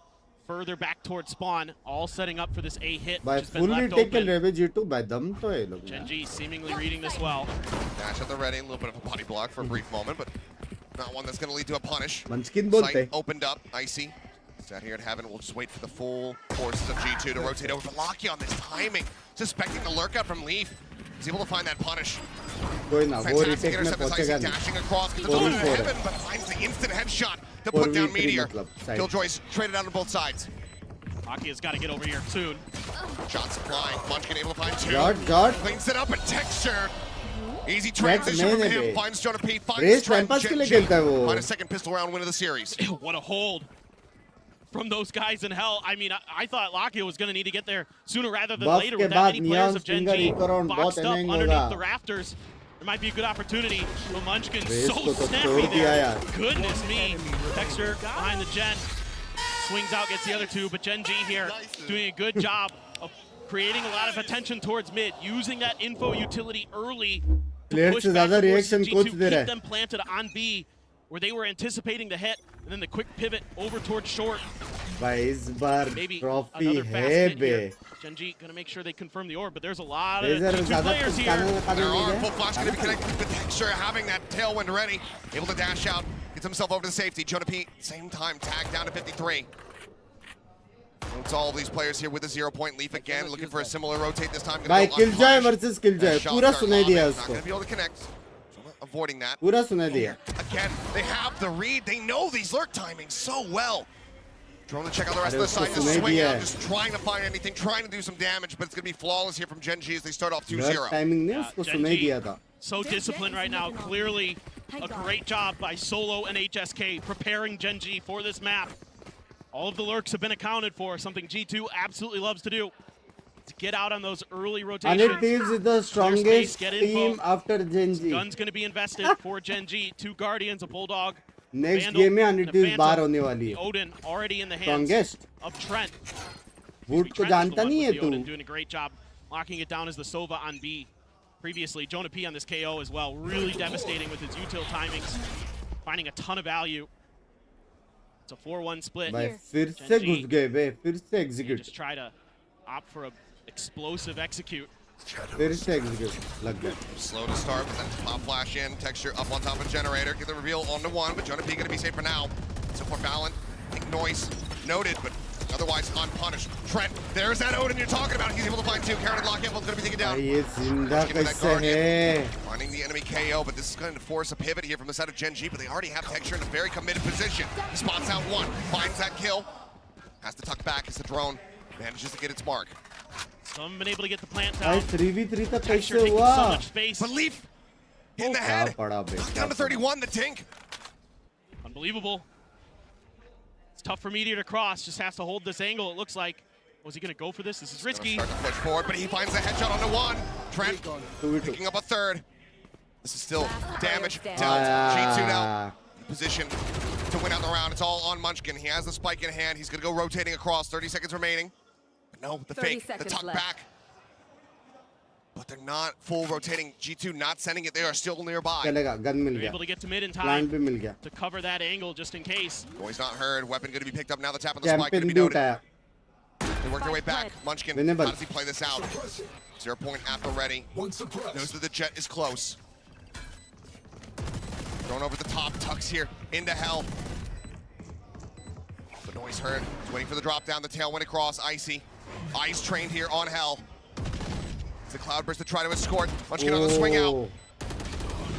further back towards spawn, all setting up for this A hit, By which has been fully left taken open. revenge G2 by them तो ये लोग. Gen.G seemingly reading this well. Dash at the ready, a little bit of a body block for a brief moment, but not one that's going to lead to a punish. Munchkin बोलते. Sight opened up, Icy. Sat here at Heaven, we'll just wait for the full forces of G2 to rotate over. But Locky on this timing, suspecting the lurk out from Leaf. He's able to find that punish. कोई ना, वो Fantastic retake में intercept as Icy पहुंचेगा नहीं. dashing across, gets the 4v4 to है. Heaven, but finds the instant headshot to put down 4v3 Meteor. मतलब, side. Killjoy's traded out on both sides. Locky has got to get over here soon. Shots flying, Munchkin able to find two. Jot. Cleans it up, and Texture. Easy That's transition from main him, है. finds Jonah P, finds Race Trent, time pass के लिए Gen.G. खेलता है वो. Find a second pistol round win of the series. What a hold from those guys in hell. I mean, I thought Locky was going to need to get there sooner rather than Buff later के with that बाद many players Neon of Stinger Gen.G एक और boxed बहुत up annoying underneath होगा. the rafters. There might be a good opportunity, but Munchkin Race so को तो snappy तोड़ दिया there. यार. Goodness me. Texture behind the Gen. Swings out, gets the other two, but Gen.G here doing a good job of creating a lot of attention towards mid, using that info utility early to Players push से back ज़्यादा towards reaction G2, coach दे रहा keep है. them planted on B, where they were anticipating the hit, and then the quick pivot over towards short. भाई इस बार Maybe trophy another fast है hit बे. here. Gen.G gonna make sure they confirm the orb, but there's a lot of Razer G2 ज़्यादा players कुछ here. There are full है. flash going to be connected with Texture, having that tailwind ready, able to dash out, gets himself over to safety. Jonah P, same time, tagged down to 53. It's all of these players here with a 0 point. Leaf again, looking for a similar rotate this time. भाई Killjoy versus Killjoy पूरा सुनाई दिया Not उसको. going to be able to connect. Avoiding that. पूरा सुनाई दिया. Again, they have the read. They know these lurk timings so well. Drone to check out the rest of the side. उसको Just सुनाई swing दिया out, है. just trying to find anything, trying to do some damage, but it's going to be flawless here from Gen.G as they start off 2-0. Lurk timing ने उसको सुनाई Gen.G दिया था. so disciplined right now. Clearly a great job by Solo and HSK preparing Gen.G for this map. All of the lurks have been accounted for, something G2 absolutely loves to do. To get out on those early rotations. And it is the strongest get team info. after Gen.G. Gun's going to be invested for Gen.G. 2 Guardians, a Bulldog. Next Vandal, game में and a Unity Phantom. बाहर होने वाली The है. Odin already in the hands Strongest. of Trent. Wood को Trent is the जानता one नहीं with है the तू. Odin doing a great job locking it down as the Sova on B. Previously, Jonah P on this KO as well. Really devastating with his util timings. Finding a ton of value. It's a 4-1 split. भाई फिर से घुस गए बे. फिर से They execute. just try to opt for a explosive execute. फिर से execute. लग गया. Slow to start, but then pop flash in. Texture up on top of Generator. Get the reveal on to one, but Jonah P going to be safe for now. So for Valen, big noise noted, but otherwise unpunished. Trent, there's that Odin you're talking about. He's able to find two. Karen Lockham's going to be taken down. भाई ये जिंदा Give him that कैसे Guardian. है? Finding the enemy KO, but this is going to force a pivot here from the side of Gen.G, but they already have Texture in a very committed position. He spots out one, finds that kill, has to tuck back as the drone manages to get its mark. Some have been able to get the plant भाई out. 3v3 तक Texture कैसे taking so हुआ? much space. But Leaf in the क्या head, पड़ा बे? down to 31, the Tink. Unbelievable. It's tough for Meteor to cross. Just has to hold this angle, it looks like. Was he going to go for this? This is risky. Start to push forward, but he finds the headshot onto one. Trent 2v2. picking up a third. This is still damage dealt. Ah. G2 now in position to win out the round. It's all on Munchkin. He has the spike in hand. He's going to go rotating across. 30 seconds remaining. But no, the 30 fake, the seconds tuck left. back. But they're not full rotating. G2 not sending it. They are still nearby. चलेगा. Gun मिल They're गया. able to get to mid in Plant भी time मिल गया. to cover that angle just in case. Voice not heard. Weapon going to be picked up now. The tap on the spike going to Champion be भी noted. उठाया. They work their way back. Munchkin, Winnable. how does he play this out? 0 point at the ready. Knows that the jet is close. Thrown over the top, tucks here into hell. The noise heard. He's waiting for the drop down. The tailwind across. Icy. Eyes trained here on Hell. It's the Cloudburst to try to escort. Munchkin on the swing out.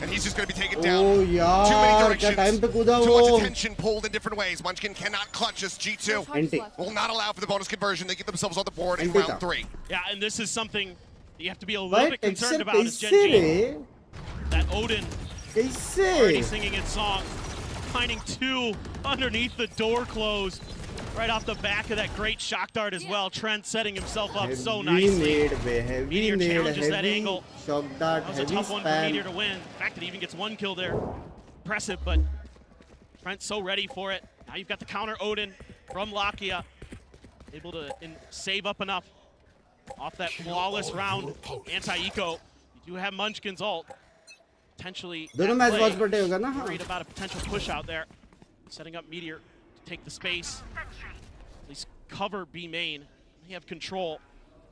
And he's just going to be taken down. Oh, Too many यार directions. क्या time पे कूदा Too वो. much attention pulled in different ways. Munchkin cannot clutch as G2 Anti. will not allow for the bonus conversion. They get themselves on the board in Anti round था. 3. Yeah, and this is something that you have to be a little भाई bit concerned texture about as कैसे Gen G. रे? That Odin already कैसे? singing its song, finding 2 underneath the door closed. Right off the back of that great shock dart as well. Trent setting himself up so Heavy nicely. nade बे, heavy Meteor nade, challenges that heavy angle. shock dart, That was a heavy tough one for Meteor spam. to win. The fact that he even gets 1 kill there, impressive, but Trent's so ready for it. Now you've got the counter Odin from Lakia, able to save up enough off that flawless round anti-eco. You do have Munchkin's ult. Potentially दोनों match watch पटे होगा ना. हाँ. worried about a potential push out there. Setting up Meteor to take the space. At least cover B main. They have control.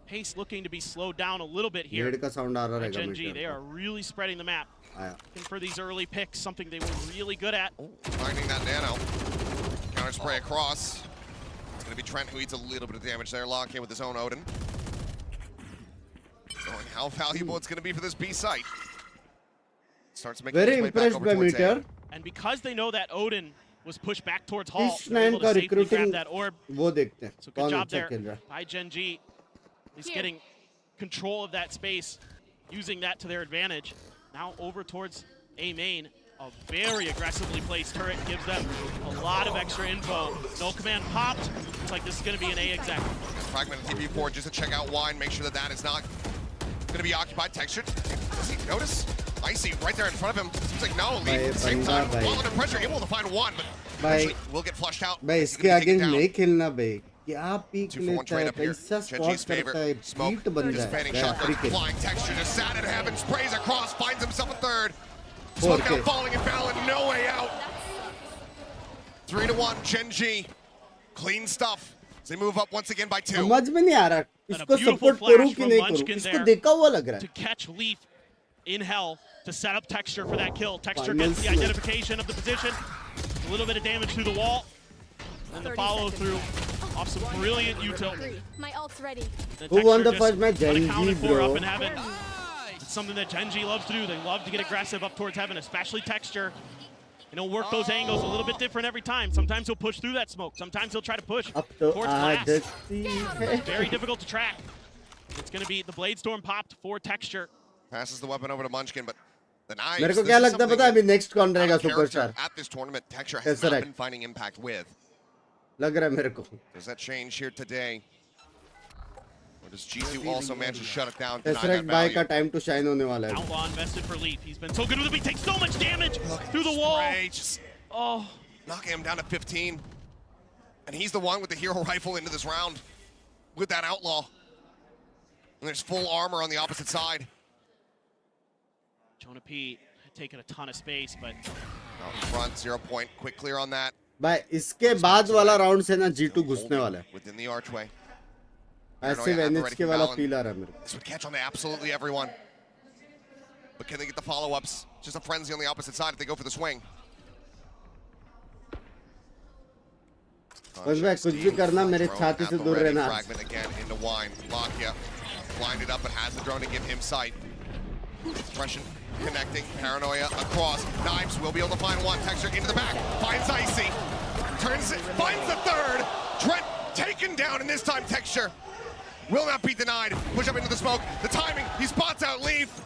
Pace looking to be slowed down a little bit here. Nade का sound आ रहा by रहेगा Gen G. Metre They का. are really spreading the map. आया. Looking for these early picks, something they were really good at. Finding that nano. Counter spray across. It's going to be Trent who eats a little bit of damage there. Lock in with his own Odin. Knowing how valuable it's going to be for this B site. Starts making Very his way back impressed over by towards A. meter. And because they know that Odin was pushed back towards Hall, Fish they're able 9 का to safely grab recruiting that orb. वो देखते हैं. So good कौन job अच्छा there खेल रहा है. by Gen G. He's getting control of that space, using that to their advantage. Now over towards A main. A very aggressively placed turret gives them a lot of extra info. No command popped. Looks like this is going to be an A exec. Fragment of TP4 just to check out wine, make sure that that is not going to be occupied. Textured. Does he notice? Icy right there in front of him. Seems like no. Leave. Same time, while under pressure, able to find one, but eventually will get flushed out. भाई He's इसके gonna be आगे taken down. नहीं खेलना भाई. क्या peak 2-for-1 लेता trade है. up here. कैसा Genji's स्पॉट favorite. करता है. Smoke. बीट बन Dissipating जाए. shotgun. Freaking. Flying texture just sat in heaven. Sprays across. Finds himself a third. 4K. Smoke out falling and Fallon. No way out. 3-1. Gen G. Clean stuff. They move up once again by 2. समझ में नहीं आ रहा. And a इसको beautiful support flash करूं कि from नहीं Munchkin करूं. इसको there. देखा हुआ लग रहा To है. catch Leaf in Hell to set up Texture for that kill. Texture Final gets the smoke. identification of the position. A little bit of damage through the wall. And the follow through off some brilliant util. My ult's ready. Who won the Texture first match? just Gen G, unaccounted for bro. up in heaven. It's something that Gen G loves to do. They love to get aggressive up towards heaven, especially Texture. And he'll work those angles a little bit different every time. Sometimes he'll push through that smoke. Sometimes he'll try to push अब तो towards glass. आदती है. Very difficult to track. It's going to be the Blade Storm popped for Texture. Passes the weapon over to Munchkin, but the knives. मेरे को this क्या is लगता है something पता है. अभी that नेक्स्ट कौन रहेगा character superstar. at this tournament, Texture has Yes, not right. been finding impact with. लग रहा है मेरे को. Does that change here today? Or does G2 also manage to shut it down? Deny that tesseract बाय value? का time to shine होने वाला है. Outlaw invested for Leaf. He's been so good with him. He takes so much damage through the wall. Spray, just Oh, knocking him down to 15. And he's the one with the hero rifle into this round with that Outlaw. And there's full armor on the opposite side. Jonah P had taken a ton of space, but Out in front, 0 point. Quick clear on that. भाई इसके बाद वाला round से ना G2 घुसने वाला है. Within the archway. ऐसे वेनिस के वाला फील आ रहा है मेरे को. This would catch on to absolutely everyone. But can they get the follow-ups? Just a frenzy on the opposite side if they go for the swing. बस भाई कुछ भी करना मेरे छाती से दूर रहना. Fragment again into wine. Lakia blinded up but has the drone to give him sight. Expression connecting. Paranoia across. Knives will be able to find one. Texture into the back. Finds Icy. Turns it. Finds the third. Trent taken down, and this time Texture will not be denied. Push up into the smoke. The timing. He spots out Leaf.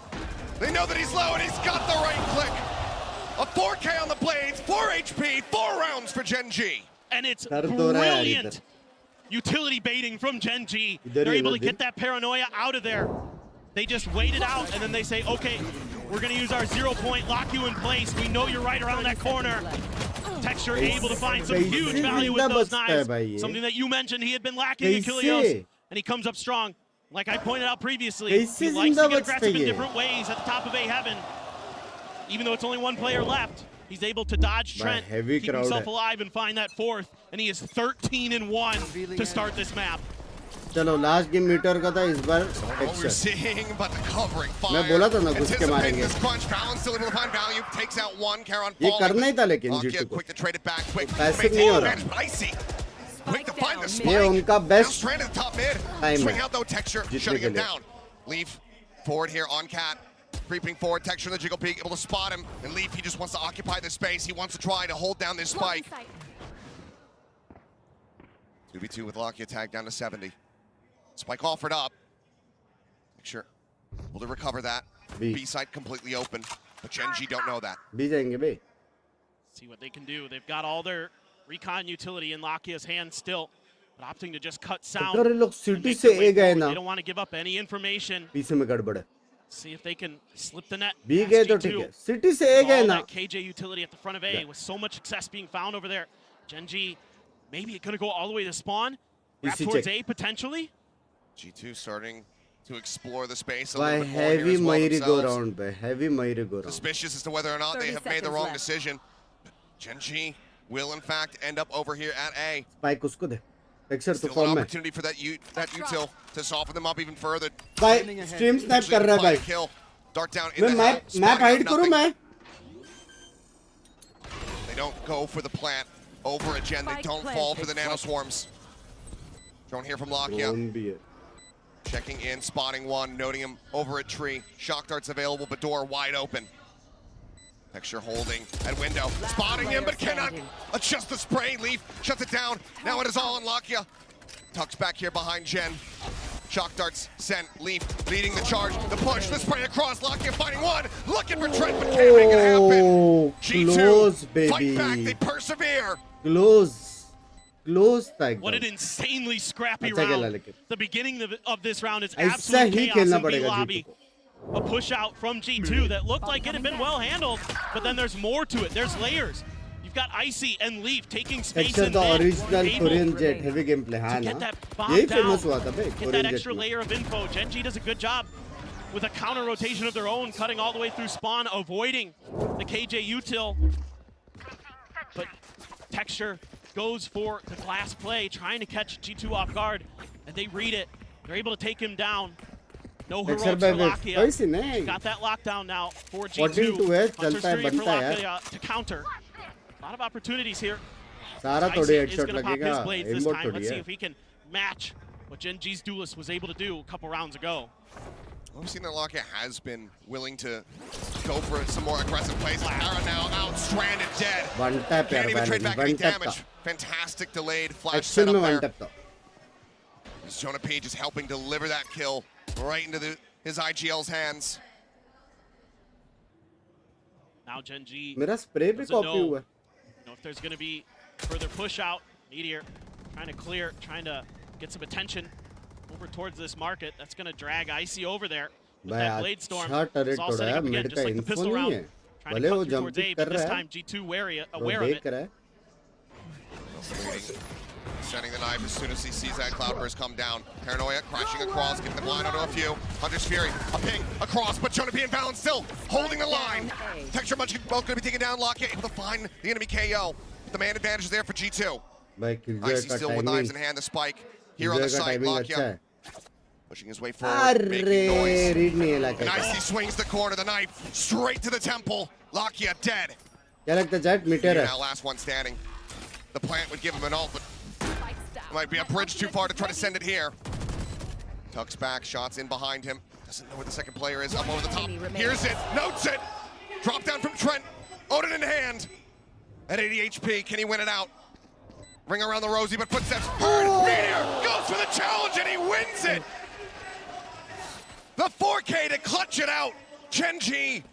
They know that he's low, and he's got the right click. A 4K on the blades. 4 HP. 4 rounds for Gen G. and it's दर्द हो रहा है यार brilliant इधर. utility baiting from Gen G. इधर They're he able to इधर. get that paranoia out of there. They just wait it out, and then they say, okay, we're going to use our 0 point, lock you in place. We know you're right around that corner. Texture able to find some huge value with those knives. Something that you mentioned he had been lacking in Kilios. And he comes up strong. Like I pointed out previously, he likes to get aggressive in different ways at the top of A Heaven. Even though it's only one player left, he's able to dodge Trent, keep himself alive, and find that fourth. And he is 13-1 to start this map. चलो last game metre का था इस बार What we're seeing, but the covering fire. मैं बोला था ना घुस के Anticipating मारेंगे. this crunch. Balance still able to find value. Takes out one. Caron ये falling. करना ही था लेकिन Lakia G2 को. quick to trade it back. Quick. पैसे Maintain नहीं हो advantage, रहा. but Icy quick to find the ये spike. उनका Now best stranded top mid. time Swing है out though, Texture जीतने shutting के him लिए. down. Leaf forward here on Cat. Creeping forward, Texture in the jiggle peek, able to spot him. And Leaf, he just wants to occupy the space. He wants to try to hold down this spike. 2v2 with Lakia tag down to 70. Spike offered up. Texture able to recover that. B. B side completely open. But Gen G don't know that. भी जाएंगे बे. See what they can do. They've got all their recon utility in Lakia's hands still, but opting to just cut sound. अगर ये लोग and city make से their way ए गए forward. ना, They don't want to give up any information. पीछे में गड़बड़ है. See if they can slip the net. B past गए तो G2. ठीक है. सिटी से ए With गए all ना. that KJ utility at the front of A with so much success being found over there. Gen G maybe gonna go all the way to spawn. Wrap Easy towards check. A potentially. G2 starting to explore the space a By little bit more here heavy as well Mayri go themselves. round पे. Heavy Mayri go round. Suspicious as to whether or not they 30 have made the seconds wrong left. decision. Gen G will in fact end up over here at A. Spike उसको दे. Texture तो Still an form में. opportunity for that util to soften them up even further. भाई stream snap कर रहा है Find a भाई. kill. Dart down in मैं the map spotting map hide of करूं nothing. मैं. They don't go for the plant over a Gen. They Spike don't planted. fall for the nano swarms. Drone here from Lakia. Drone भी है. Checking in, spotting one, noting him over a tree. Shock darts available, but door wide open. Texture holding at window. Spotting him, but cannot adjust the spray. Leaf shuts it down. Now it is all on Lakia. Tucks back here behind Gen. Shock darts sent. Leaf leading the charge. The push, the spray across. Lakia finding one. Looking for Trent, but can't make it happen. Oh, G2 close, baby. fight back. They persevere. Close. Close था What an एकदम. insanely scrappy अच्छा खेला round. लेकिन. The beginning of this round is ऐसा absolute ही chaos खेलना in B पड़ेगा lobby. G2 को. A push out from G2 that looked like it had been well handled, but then there's more to it. There's layers. You've got Icy and Leaf taking space Texture in the mid, original able Korean Jet heavy gameplay हाँ to ना. get that bomb यही down, famous हुआ था बे get that Korean Jet extra में. layer of info. Gen G does a good job with a counter rotation of their own, cutting all the way through spawn, avoiding the KJ util. But Texture goes for the glass play, trying to catch G2 off guard, and they read it. They're able to take him down. No Texture heroics for by Lakia. वैसे नहीं. Got that lockdown now for 14 to G2. है, Hunter's चलता है, three for बनता है Lakia to counter. A lot of opportunities here. सारा Icy थोड़ी is headshot gonna pop लगेगा. his blades this Aimbot time. थोड़ी Let's see है. if he can match what Gen G's duelist was able to do a couple rounds ago. We've seen that Lakia has been willing to go for some more aggressive plays. Tara now out, stranded, dead. One tap Can't यार even trade भाई. back any One tap damage. था. Fantastic delayed flash Actual setup में there. one tap था. Jonah Page is helping deliver that kill right into his IGL's hands. Now Gen G मेरा spray भी doesn't copy know, हुआ है. if there's going to be further push out. Meteor trying to clear, trying to get some attention over towards this market. That's going to drag Icy over there with भाई that blade storm. अच्छा turret It's all तोड़ा setting है. up again, Mid just का like the info pistol नहीं round. है. Trying भले to वो cut through jump towards kick A, कर but this रहा है. time G2 aware वो of it. देख रहा है. Sending the knife as soon as he sees that Cloudburst come down. Paranoia crashing across, getting the blind onto a few. Hunter's Fury, a ping, across, but Jonah being balanced still, holding the line. Texture much both going to be taken down. Lakia able to find the enemy KO. The man advantage is there for G2. भाई Killjoy Icy का still with knives timing. in hand, the spike here on the Killjoy का side. timing अच्छा Lakia है. pushing his way forward, making noise. अरे read नहीं है And लाके. Icy swings the corner, the knife straight to the temple. Lakia dead. क्या लगता है Jet meter है? Now last one standing. The plant would give him an ult, but it might be a bridge too far to try to send it here. Tucks back, shots in behind him. Doesn't know where the second player is, up over the top. Here's it, notes it. Drop down from Trent, Odin in hand. At 80 HP, can he win it out? Ring around the rosy, but footsteps heard. Meteor goes for the challenge and he wins it. The 4K to clutch it out. Gen G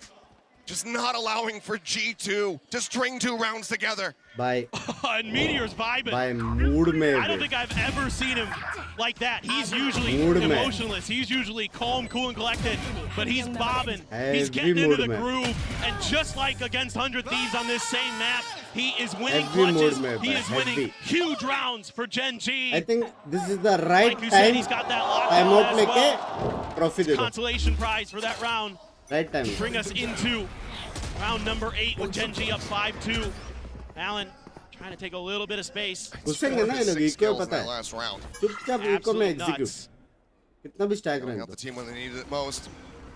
just not allowing for G2 to string 2 rounds together. भाई And Meteor's vibing. भाई mood में I don't है. think I've ever seen him like that. He's usually Mood में. emotionless. He's usually calm, cool, and collected. But he's bobbing. He's Heavy getting into mood the में. groove. And just like against 100 Thieves on this same map, he is winning Heavy mood clutches. में He भाई, is winning heavy. huge rounds for Gen G. I think this is the right Like you said, time. he's got that Time lockdown out as लेके well. trophy दे दो. Consolation prize for that round. Right time. Bring us into round number 8 with Gen G up 5-2. Allen trying to take a little bit of space. घुसेंगे ना ये लोग Six eco kills in पता that है. last round. चुपचाप eco में Absolute execute. nuts. कितना भी stack Going रहने out the दो. team when they needed it most.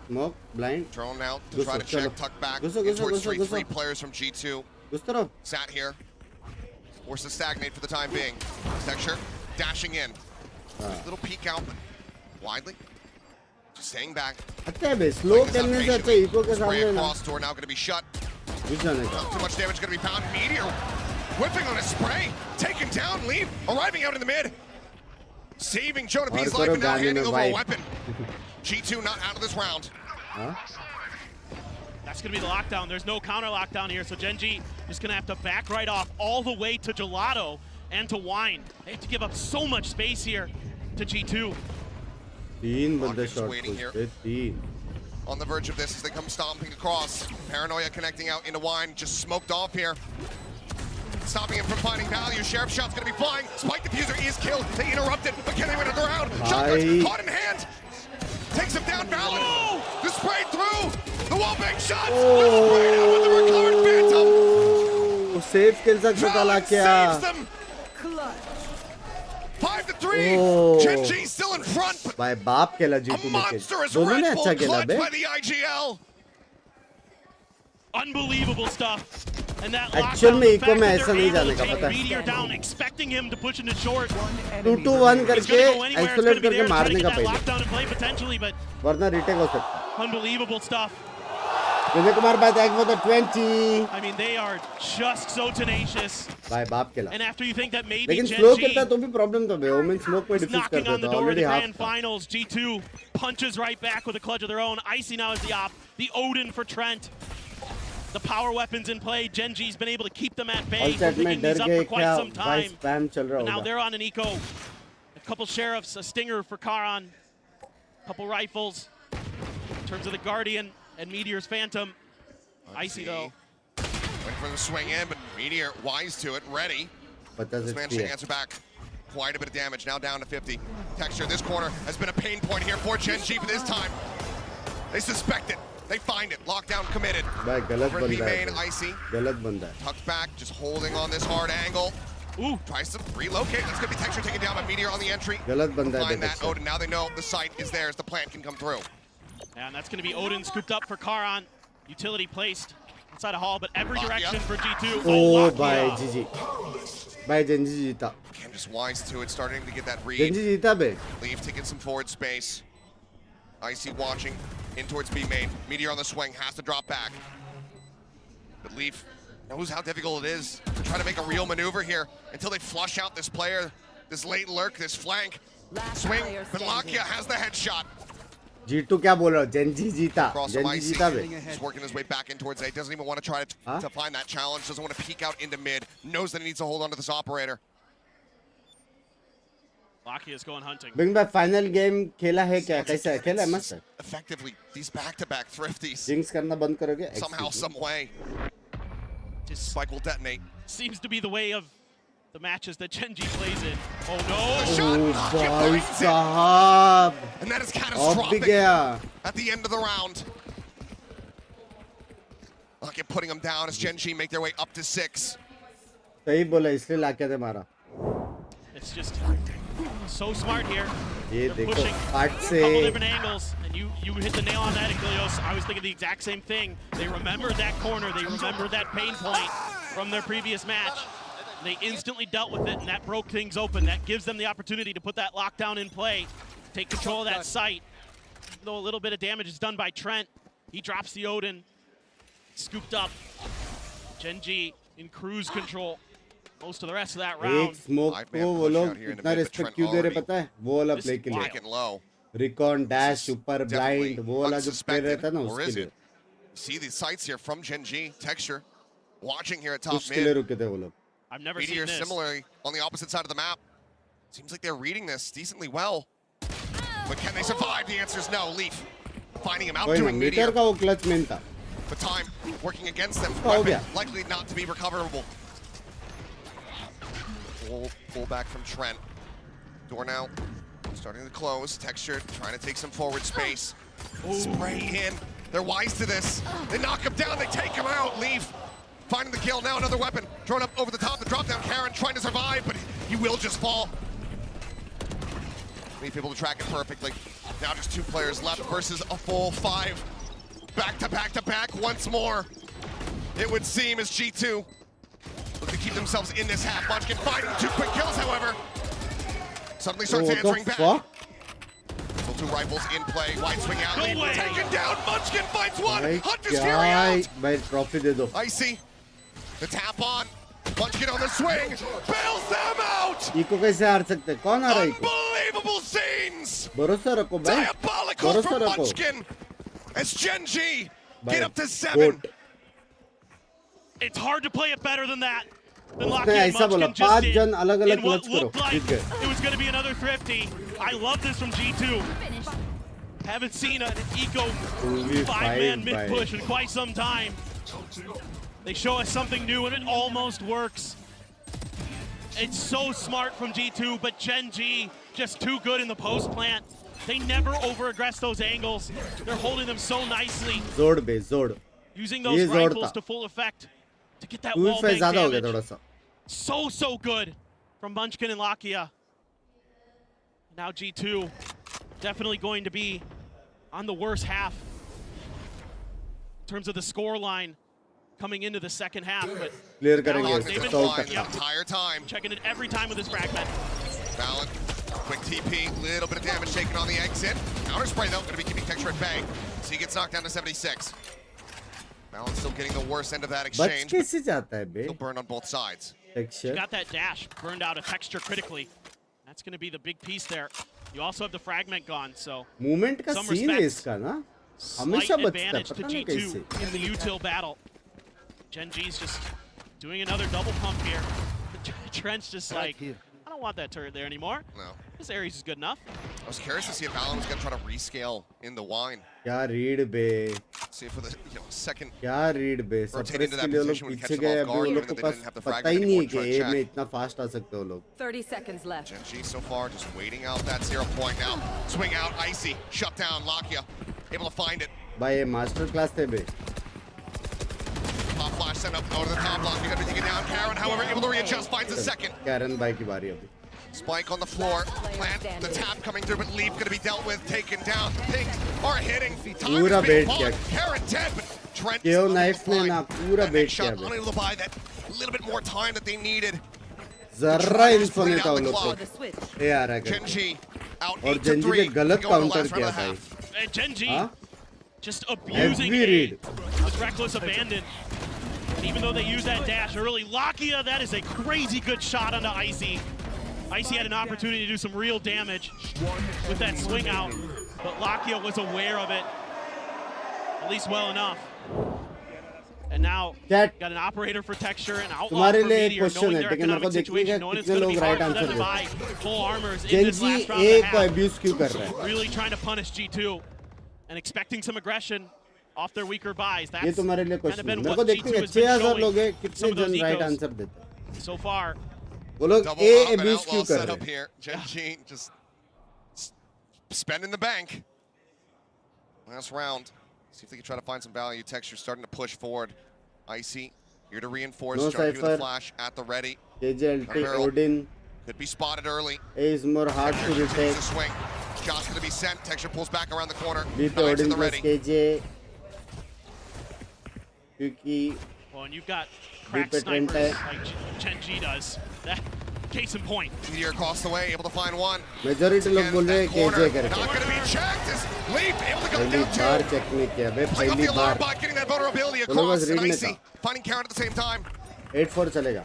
Smoke blind. Drone out to Gusto, try to chalo. check, tuck back Gusto, in towards gusto, three gusto. players from G2. उस तरफ. Sat here. Forced to stagnate for the time being. Texture dashing in. Little peek out widely. Just staying back. अच्छा है बे slow खेलने से अच्छा eco के Spray सामने ना across, door now going to be shut. घुस जाने का Not too much damage going to be found. Meteor whipping on a spray. Taken down, leave. Arriving out in the mid. Saving Jonah B's life and now handing over a weapon. G2 not out of this round. That's going to be the lockdown. There's no counter lockdown here, so Gen G is going to have to back right off all the way to Gelato and to Wine. They have to give up so much space here to G2. तीन बंदे Just shot waiting here. पे तीन On the verge of this as they come stomping across. Paranoia connecting out into Wine, just smoked off here. Stopping him from finding value. Sheriff shot's gonna be flying. Spike diffuser is killed. They interrupted, but can they win another round? Shotguns caught in hand. Takes him down, Valid. The spray through. The wall bang shot. Sprayed out with the recovered Phantom. Safe खेल सकता था Valid क्या saves them. 5-3. Gen G still in front, but भाई बाप खेला a G2 लेके monstrous दोनों ने Red अच्छा Bull खेला clutch बे by the IGL. Unbelievable stuff. And that Actual lockdown, में the इको fact में that ऐसा they're नहीं able जाने to का take पता है Meteor down, expecting him to push into short. 2-2-1 He's करके gonna go anywhere. It's isolate gonna be करके there to try to मारने get का that पहले lockdown in play potentially, but वरना रिटेक हो सकता unbelievable stuff. विजय कुमार भाई thank for the 20 I mean, they are just so tenacious. भाई बाप खेला And after you think that maybe लेकिन Gen स्लो G खेलता तो भी प्रॉब्लम था बे ओमेन स्मोक में is डिफ्यूज knocking करता on the था door of already the half grand finals, G2 punches right back with a clutch of their own. Icy now is the op. The Odin for Trent. The power weapons in play. Gen G's been able to keep them at bay all for set में picking डर these up गए for quite क्या some भाई time. Spam चल रहा But now होगा they're on an eco. A couple sheriffs, a stinger for Karan, a couple rifles. In terms of the Guardian and Meteor's Phantom. Icy though. Waiting for the swing in, but Meteor wise to it, ready. But does This it managed to answer back. Quite a bit of damage, now down to 50. Texture, this corner has been a pain point here for Gen G, but this time they suspect it. They find it. Lockdown committed. भाई गलत Over at B बंदा main, है Icy गलत बंदा है tucked back, just holding on this hard angle. Ooh. Tries to relocate. That's gonna be Texture taken down by Meteor on the entry. गलत बंदा है Find that देखो Odin. Now they know the site is theirs. The plant can come through. And that's going to be Odin scooped up for Karan. Utility placed inside a hall, but every direction for G2. O Lakia. भाई जीजी भाई Gen Z जीता Again, just wise to it, starting to get that read. Gen Z जीता बे Leave to get some forward space. Icy watching in towards B main. Meteor on the swing, has to drop back. But Leaf knows how difficult it is to try to make a real maneuver here until they flush out this player, this late lurk, this flank. Swing, but Lakia has the headshot. G2 क्या बोल रहा हूँ Gen Z जीता Across from Gen Z Icy. जीता बे He's working his way back in towards A. Doesn't even want to try to find that challenge. Doesn't want to peek out into mid. Knows that he needs to hold on to this operator. Lakia is going hunting. बिंग भाई final game खेला है क्या कैसा है खेला है मस्त है Effectively, these back-to-back thrifties. Jinx करना बंद करोगे Somehow, some way. Just Spike will detonate. seems to be the way of the matches that Gen G plays in. Oh The no! shot, oh Lakia भाई finds it. साहब And that is ऑफ भी catastrophic गया at the end of the round. Lakia putting them down as Gen G make their way up to 6. सही बोला इसलिए लाके दे मारा It's just so smart here. ये They're देखो pushing आठ a से couple different angles, and you hit the nail on that, Achilles. I was thinking the exact same thing. They remembered that corner. They remembered that pain point from their previous match. They instantly dealt with it, and that broke things open. That gives them the opportunity to put that lockdown in play, take control of that site. Though a little bit of damage is done by Trent, he drops the Odin, scooped up. Gen G in cruise control most of the rest of that एक round. Smoke Five को man वो push लोग out here in the इतना mid, but respect Trent क्यों दे रहे already पता है वो वाला This प्ले is के लिए Taken low. Recon dash super Definitely blind वो वाला जो प्ले unsuspected, रहता है ना or उसके is लिए it? See these sights here from Gen G. Texture watching here at top उसके लिए mid. रुके थे वो लोग I've never Meteor seen this. similarly on the opposite side of the map. Seems like they're reading this decently well. But can they survive? The answer is no. Leaf finding him out कोई ना doing metre Meteor. का वो clutch मेन था But time working against them. हो Weapon गया likely not to be recoverable. Pull back from Trent. Door now starting to close. Texture trying to take some forward space. Spray in. They're wise to this. They knock him down. They take him out. Leaf finding the kill. Now another weapon thrown up over the top. The drop down. Karen trying to survive, but he will just fall. Leaf able to track it perfectly. Now just 2 players left versus a full 5. Back to back to back once more. It would seem as G2 look to keep themselves in this half. Munchkin finding 2 quick kills, however. Suddenly starts What the answering back. fuck? Still 2 rifles in play. Wide swing out. No Lead way. taken down. Munchkin finds one. भाई Hunter's क्या Fury है out. भाई trophy दे दो Icy. The tap on. Munchkin on the swing. Bails them out. Eco कैसे हार सकते हैं? कौन आ रहा है इको? Unbelievable scenes. भरोसा रखो भाई Diabolical भरोसा from रखो Munchkin. As Gen G भाई get up to 7. Goat It's hard to play it better than that. Than उसने Lockheed ऐसा बोला Munchkin just 5 did जन अलग अलग in what क्लच करो looked like जीत गए it was going to be another thrifty. I love this from G2. Haven't seen an eco 5-man mid भाई push in quite some time. They show us something new and it almost works. It's so smart from G2, but Gen G just too good in the post plant. They never over-aggress those angles. They're holding them so nicely, जोड़ बे जोड़ using ये those जोड़ rifles था to full effect to get that two wall पे bank ज्यादा हो गया damage. थोड़ा सा So good from Munchkin and Lakia. Now G2 definitely going to be on the worst half in terms of the score line coming into the second half. But clear करेंगे Balance They've has been been इसको flying the Yep. entire time. checking it every time with his fragment. Balance. Quick TP. Little bit of damage taken on the exit. Counter spray though. Going to be keeping Texture at bay. So he gets knocked down to 76. Balance still getting the worst end of that बच exchange. But कैसे जाता है बे still burned on both sides. You texture got that dash burned out of Texture critically. That's going to be the big piece there. You also have the fragment gone, so movement का Some scene है respects. इसका ना slight हमेशा बचता है advantage to पता नहीं G2 कैसे in the util battle. Gen G's just doing another double pump here. Trent's just like, I don't want that turret there anymore. No. This Ares is good enough. I was curious to see if Balance was going to try to rescale in the wine. क्या read बे See if for the second क्या read बे rotate surprise into के that लिए वो लोग position would catch पीछे them गए off अभी guard, वो given लोग that के they pass didn't have the पता fragment ही नहीं anymore है to कि ए check. में इतना फास्ट आ सकते हो लोग 30 seconds left. Gen G so far just waiting out that 0 point now. Swing out, Icy, shut down, Lakia, able to find it. भाई ये मास्टर क्लास थे बे Pop flash sent up over the top block, everything down. Karen, however, able to readjust, finds a second. Karon भाई की बारी अभी Spike on the floor, plant the tap coming through, but Leaf gonna be dealt with, taken down. Pinks are hitting. Time पूरा is being bait किया bought. Karen dead, but Trent KO is knife ने ना पूरा that bait next किया shot, बे unable to buy that little bit more time that they needed. Jarra info नहीं था वो लोग For को the switch. ए आ रहा Gen है G out और 8 to जेंजी 3. ने गलत Going to the counter last round किया of the भाई half. And Gen G हाँ just abusing Every A read. with reckless abandon. And even though they use that dash early, Lakia, that is a crazy good shot onto Icy. Icy had an opportunity to do some real damage with that swing out, but Lakia was aware of it, at least well enough. And now Chat. got an operator for Texture and outlaw तुम्हारे for लिए एक Meteor, question knowing है their ठीक है मेरे को economic देखने का situation, knowing it's कितने going to लोग be right hard for them answer to देते buy full armors in Gen this G last round ए of the को half. अब्यूज क्यों कर रहा है Really trying to punish G2 and expecting some aggression off their weaker buys. ये That's तुम्हारे लिए kind of क्वेश्चन है been मेरे what को देखने G2 का has been 6000 showing लोग हैं कितने some of those जन राइट ecos आंसर देते हैं so far. वो लोग Double A up and abuse outlaw क्यों कर set रहे up हैं here. Gen G just spending the bank. Last round. See if they can try to find some value. Texture starting to push forward. Icy here to reinforce. No Starting with cipher. the flash at the ready. KJLT Barrel. Odin Could be spotted early. A is more hard to Texture retake continues to swing. Shot's going to be sent. Texture pulls back around the corner. B पे Knives in Odin the plus ready. KJ क्योंकि Well, and you've got B crack पे Trent snipers है like Gen G does. That case in point. Meteor across the way, able to find one. Majority लोग बोल रहे हैं KJ करके Not going to be checked. As Leap able to go पहली down बार two. Check नहीं किया बे Playing off the पहली alarm bar bot, getting that vulnerability वो लोग बस across. And रीड में Icy finding Karen at the same time. 8-4 चलेगा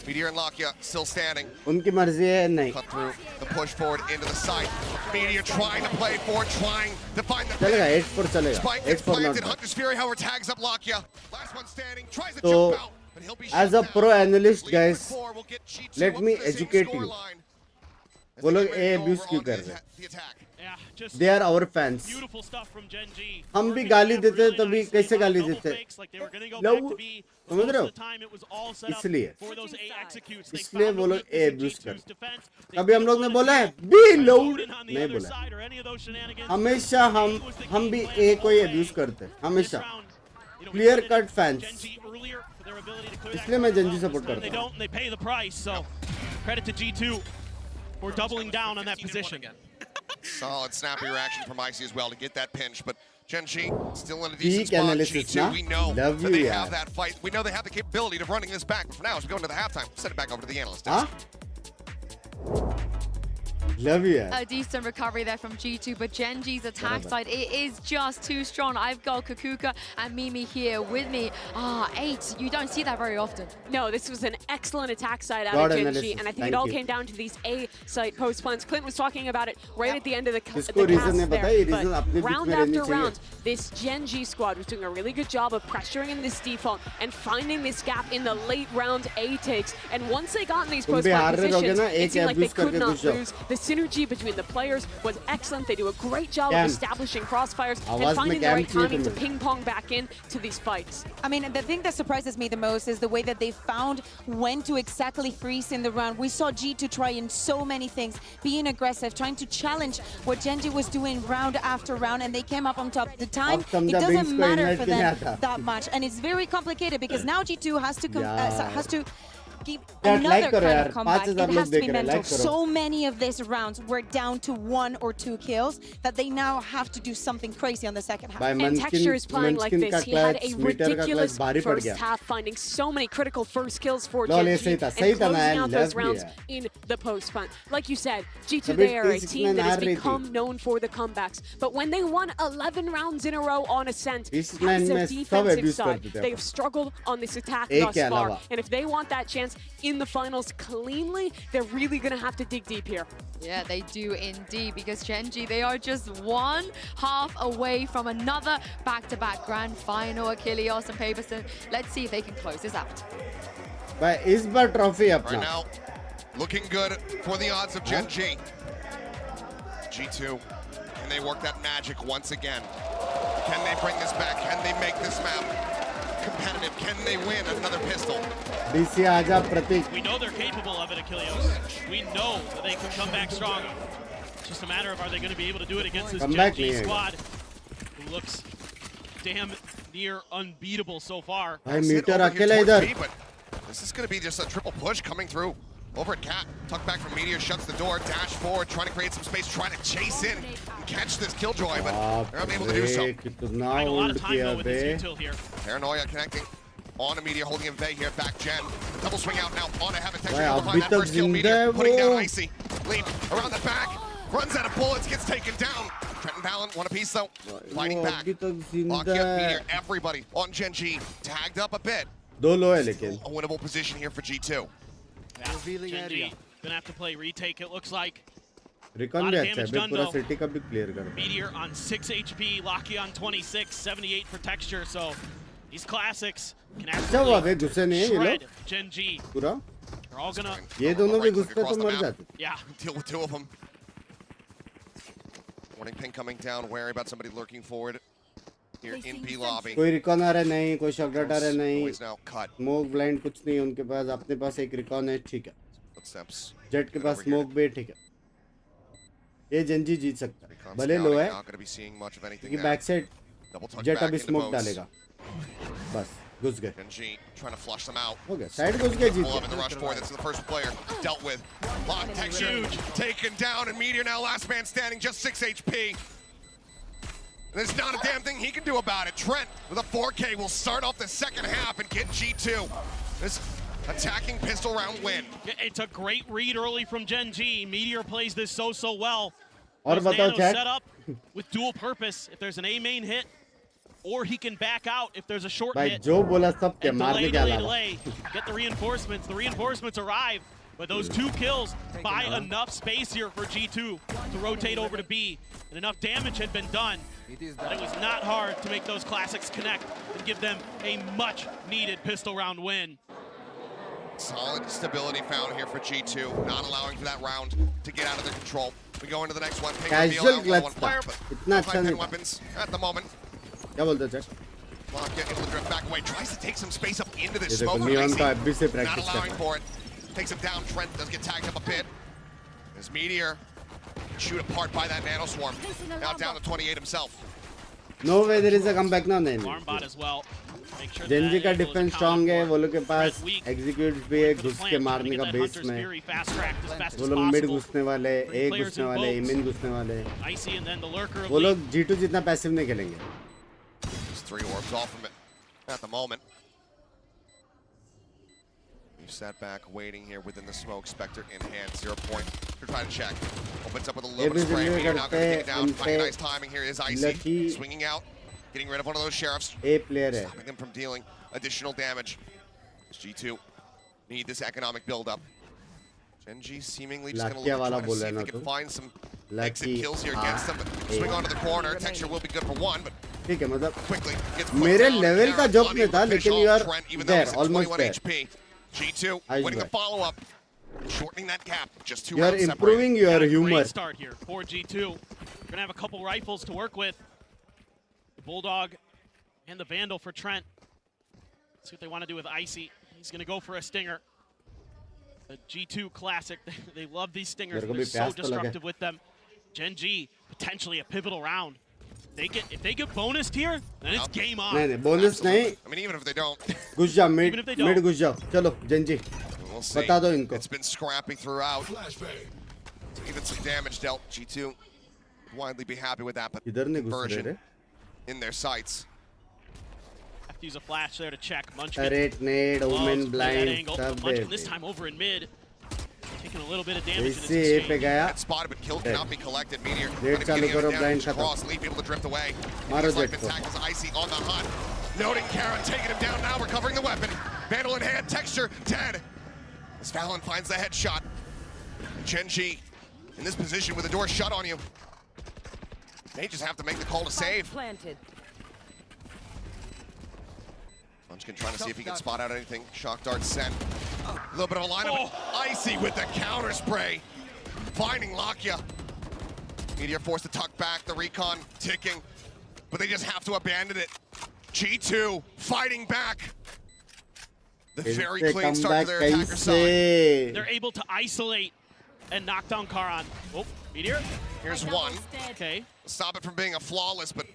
Meteor and Lakia still standing. उनकी मर्जी है नहीं Cut through the push forward into the site. Meteor trying to play forward, trying to find the चलेगा 8-4 चलेगा Spike gets 8-4 planted. not Hunter's Fury, however, tags up Lakia. Last one standing, tries to So, jump out, but he'll be shut as a down. pro analyst, Lead guys, with 4 will get G2 let up me to the same educate you. scoreline as वो they लोग get ready A to go abuse over क्यों onto कर रहे हैं the attack. Yeah, just they are our fans beautiful stuff from Gen G. हम भी Working गाली that देते really तभी nicely, कैसे a lot of गाली double देते fakes, like they were gonna go low back to B, but समझ most रहे of हो the time it was all set up इसलिए for those A executes. They इसलिए found वो a लोग weakness A in abuse G2's करते defense. They कभी हम didn't लोग ने wanna बोला है see B by load Odin on the नहीं other बोला side or any of those shenanigans. हमेशा हम भी A को ही अब्यूज करते हैं This हमेशा round, you know, we clear credited cut fans Gen G earlier for their ability to clear that इसलिए मैं corner Gen G well. support This time करता They हूँ don't, and they pay the price. So credit to G2 for doubling down on that position. Solid snappy reaction from Icy as well to get that pinch, but Gen G still in a decent Peak spot. analysis, G2, na? we know Love that you, they yeah. have that fight. We know they have the capability of running this back. But for now, as we go into the halftime, send it back over to the analyst. Huh? Love you. A decent recovery there from G2, but Gen G's attack Barabar. side, it is just too strong. I've got Kukuka and Mimi here with me. 8, you don't see that very often. No, this was an excellent attack side out God of Gen analysis. G, and I think Thank it all you. came down to these A site post plans. Clint was talking about it right at the end of the इसको the reason cast नहीं पता, ये there, reason but अपने बीच round में रहनी after चाहिए. round, this Gen G squad was doing a really good job of pressuring in this default and finding this gap in the late round A takes. And once they got in these तुम post भी plan हार रहे रहोगे positions, ना, it एक seemed like they abuse could करके not घुस जाओ. lose. The synergy between the players was excellent. They do a great job Cam. of establishing crossfires आवाज and में finding the cam right चाहिए timing to तुम्हें. ping pong back in to these fights. I mean, the thing that surprises me the most is the way that they found when to exactly freeze in the round. We saw G2 try in so many things, being aggressive, trying to challenge what Gen G was doing round after round, and they came up on top. The time, अब समझा it Binks doesn't को matter invite for नहीं them आता. that much, and it's very complicated because now G2 has to Yeah. has to give यार, another like करो kind यार, of comeback. 5,000 It has लोग to be देख रहे हैं, mental. like करो. So many of these rounds were down to 1 or 2 kills that they now have to do something crazy on the second half. भाई And Texture is playing like Munchkin का this. He had a clutch, Meter का clutch ridiculous भारी पड़ first गया. half, finding so many critical first kills for lol, Gen ये G सही and था, सही था ना, closing out those love rounds दिया. in the post punt. Like you said, G2, अभी they are a 369 team that has हार रही थी. become known for the comebacks. But when they won 11 rounds in a row on Ascent, 369 as their में सब defensive abuse side, करते थे they upon. have struggled on this attack एक thus के far. अलावा. And if they want that chance in the finals cleanly, they're really going to have to dig deep here. Yeah, they do indeed, because Gen G, they are just 1/2 away from another back-to-back grand final. Achilles and Paperson, let's see if they can close this out. भाई इस बार trophy Right अपना. now, looking good for the odds of Gen G. G2, can they work that magic once again? Can they bring this back? Can they make this map competitive? Can they win another pistol? DC आजा प्रतीक. We know they're capable of it, Achilles. We know that they can come back strong. It's just a matter of, are they going to be able to do it against this Comeback Gen G नहीं है. squad, who looks damn near unbeatable so far. भाई Sit metre over here अकेला towards इधर. B, but this is going to be just a triple push coming through. Over at Cat, tuck back from Meteor, shuts the door, dash forward, trying to create some space, trying to chase in and catch this Killjoy, but they're unable to do so. बाप रे, कितना Buying a lot hold of time किया though with this बे. util here. Paranoia connecting on a Meteor, holding in Vey here, back Gen. Double swing out now on a Heaven. भाई Texture अभी behind that तक first kill, जिंदा Meteor है putting down वो. Icy. Leap around the back, runs out of bullets, gets taken down. Trenton Balin, one apiece though, fighting वो back. अभी तक Lock जिंदा up Meteor, है. everybody on Gen G, tagged up a bit. दो लो है लेकिन. A winnable position here for G2. Yeah, Gen G gonna have to play retake, it looks like. Recon Lot भी of अच्छा है, damage बे done पूरा though. City का भी clear कर. Meteor on 6 HP, Locky on 26, 78 for Texture, so these classics can अच्छा हुआ बे absolutely घुसे नहीं है ये shred लोग. Gen G. पूरा. They're all gonna, ये दोनों भी Right click घुसते तो across the मर map. जाते. yeah. Deal with two of them. Warning ping coming down, wary about somebody lurking forward here in B lobby. कोई रिकॉन आ रहा नहीं, कोई शॉटगट आ रहा नहीं. Boys now cut. Smoke blind कुछ नहीं उनके पास. अपने पास एक रिकॉन है, ठीक है. Footsteps. जेट के पास Over here. स्मोक भी ठीक है. ये जंजी जीत सकता है. Recon भले लो scouting, है not gonna be seeing much of anything क्योंकि now. Back side Double tuck jet back अभी into स्मोक boats. डालेगा. बस घुस गए. Gen G trying to flush them out. हो गया. साइड घुस गए, जीत Pull up in the गए. rush forward. That's the first player dealt with. Lock Texture taken down, and Meteor now last man standing, just 6 HP. There's not a damn thing he can do about it. Trent with a 4K will start off the second half and get G2 this attacking pistol round win. Yeah, it's a great read early from Gen G. Meteor plays this so well. और Those बताओ nanos chat. set up with dual purpose. If there's an A main hit, or he can back out if there's a short भाई hit. जो बोला सब क्या And मारने के delay, अलावा. Get the reinforcements. The reinforcements arrive. But those 2 kills buy enough space here for G2 to rotate over to B. And enough damage had been done. But it was not hard to make those classics connect and give them a much needed pistol round win. Solid stability found here for G2, not allowing for that round to get out of their control. We go into the next one. Ping reveal Casual out for clutch one player, था. but इतना अच्छा high-pen नहीं था. weapons at the moment. क्या बोलते हो chat? Lock able to drift back away, tries to take some space up into ये this देखो smoke. नियॉन का Icy, अभी से not प्रैक्टिस कर allowing रहा है. for it. Takes him down. Trent does get tagged up a bit. As Meteor shoot apart by that nanoswarm. Now down to 28 himself. No way there is a comeback ना. नहीं Alarm bot as well. Make sure Gen G that का angle is defence accounted strong है. for. वो लोग के पास Trent weak. Execute भी है For the घुस plan, के trying to मारने get का that बेस Hunter's में. Fury fast-tracked as best वो as लोग मिड possible. घुसने वाले, 3 ए players घुसने in वाले, boats. इमिन घुसने वाले. Icy and then the lurker of वो Leap. लोग G2 जितना पैसिव नहीं खेलेंगे. 3 orbs off from it at the moment. We've sat back waiting here within the smoke. Spectre in hand, 0 point to try to check. Opens up with a little bit of spray. Meteor now going to take it down. Finding nice timing here is Icy. Swinging out, getting rid of one of those sheriffs. Stopping them from dealing additional damage. G2 need this economic build-up. Gen.G seemingly just going to look to see if they can find some exit kills here against them. Swing onto the corner. Texture will be good for 1, but ठीक है मतलब quickly gets मेरे level का job नहीं था लेकिन you are there, almost there. G2 winning the follow-up, shortening that gap. Just 2 You are rounds improving your Got a humor. great start here for G2. Gonna have a couple rifles to work with. The Bulldog and the Vandal for Trent. See what they want to do with Icy. He's gonna go for a stinger. The G2 classic. They love these stingers. They're so destructive with them. Gen.G potentially a pivotal round. If they get bonused here, then it's game on. नहीं bonus नहीं. I mean, even if they don't. घुस जा mid घुस जाओ. चलो Gen.G. We'll see. बता दो इनको. It's been scrappy throughout. Even some damage dealt. G2 widely be happy with that, but इधर नहीं घुस रहे version in their sights. Have to use a flash there to check. Munchkin. Turret, nade, omen, blind, सब Munchkin this time over in mid. Taking a little bit of damage in इससे this A exchange. पे गया. That spotted, but kill cannot be collected. Meteor. Jet चालू करो, blind खत्म. Cross, leave people to drift away. मारो Like Jet the को. tackles Icy on the hunt. Noting Karen, taking him down now, recovering the weapon. Vandal in hand, Texture dead. As Fallon finds the headshot. Gen.G in this position with the door shut on you. May just have to make the call to save. Munchkin trying to see if he can spot out anything. Shock dart sent. A little bit of a lineup. Icy with the counter spray. Finding Lakia. Meteor forced to tuck back. The recon ticking. But they just have to abandon it. G2 fighting back. The very clean start to their attacker side. They're able to isolate and knock down Karan. Oh, Meteor. Here's one. Okay. Stop it from being a flawless, but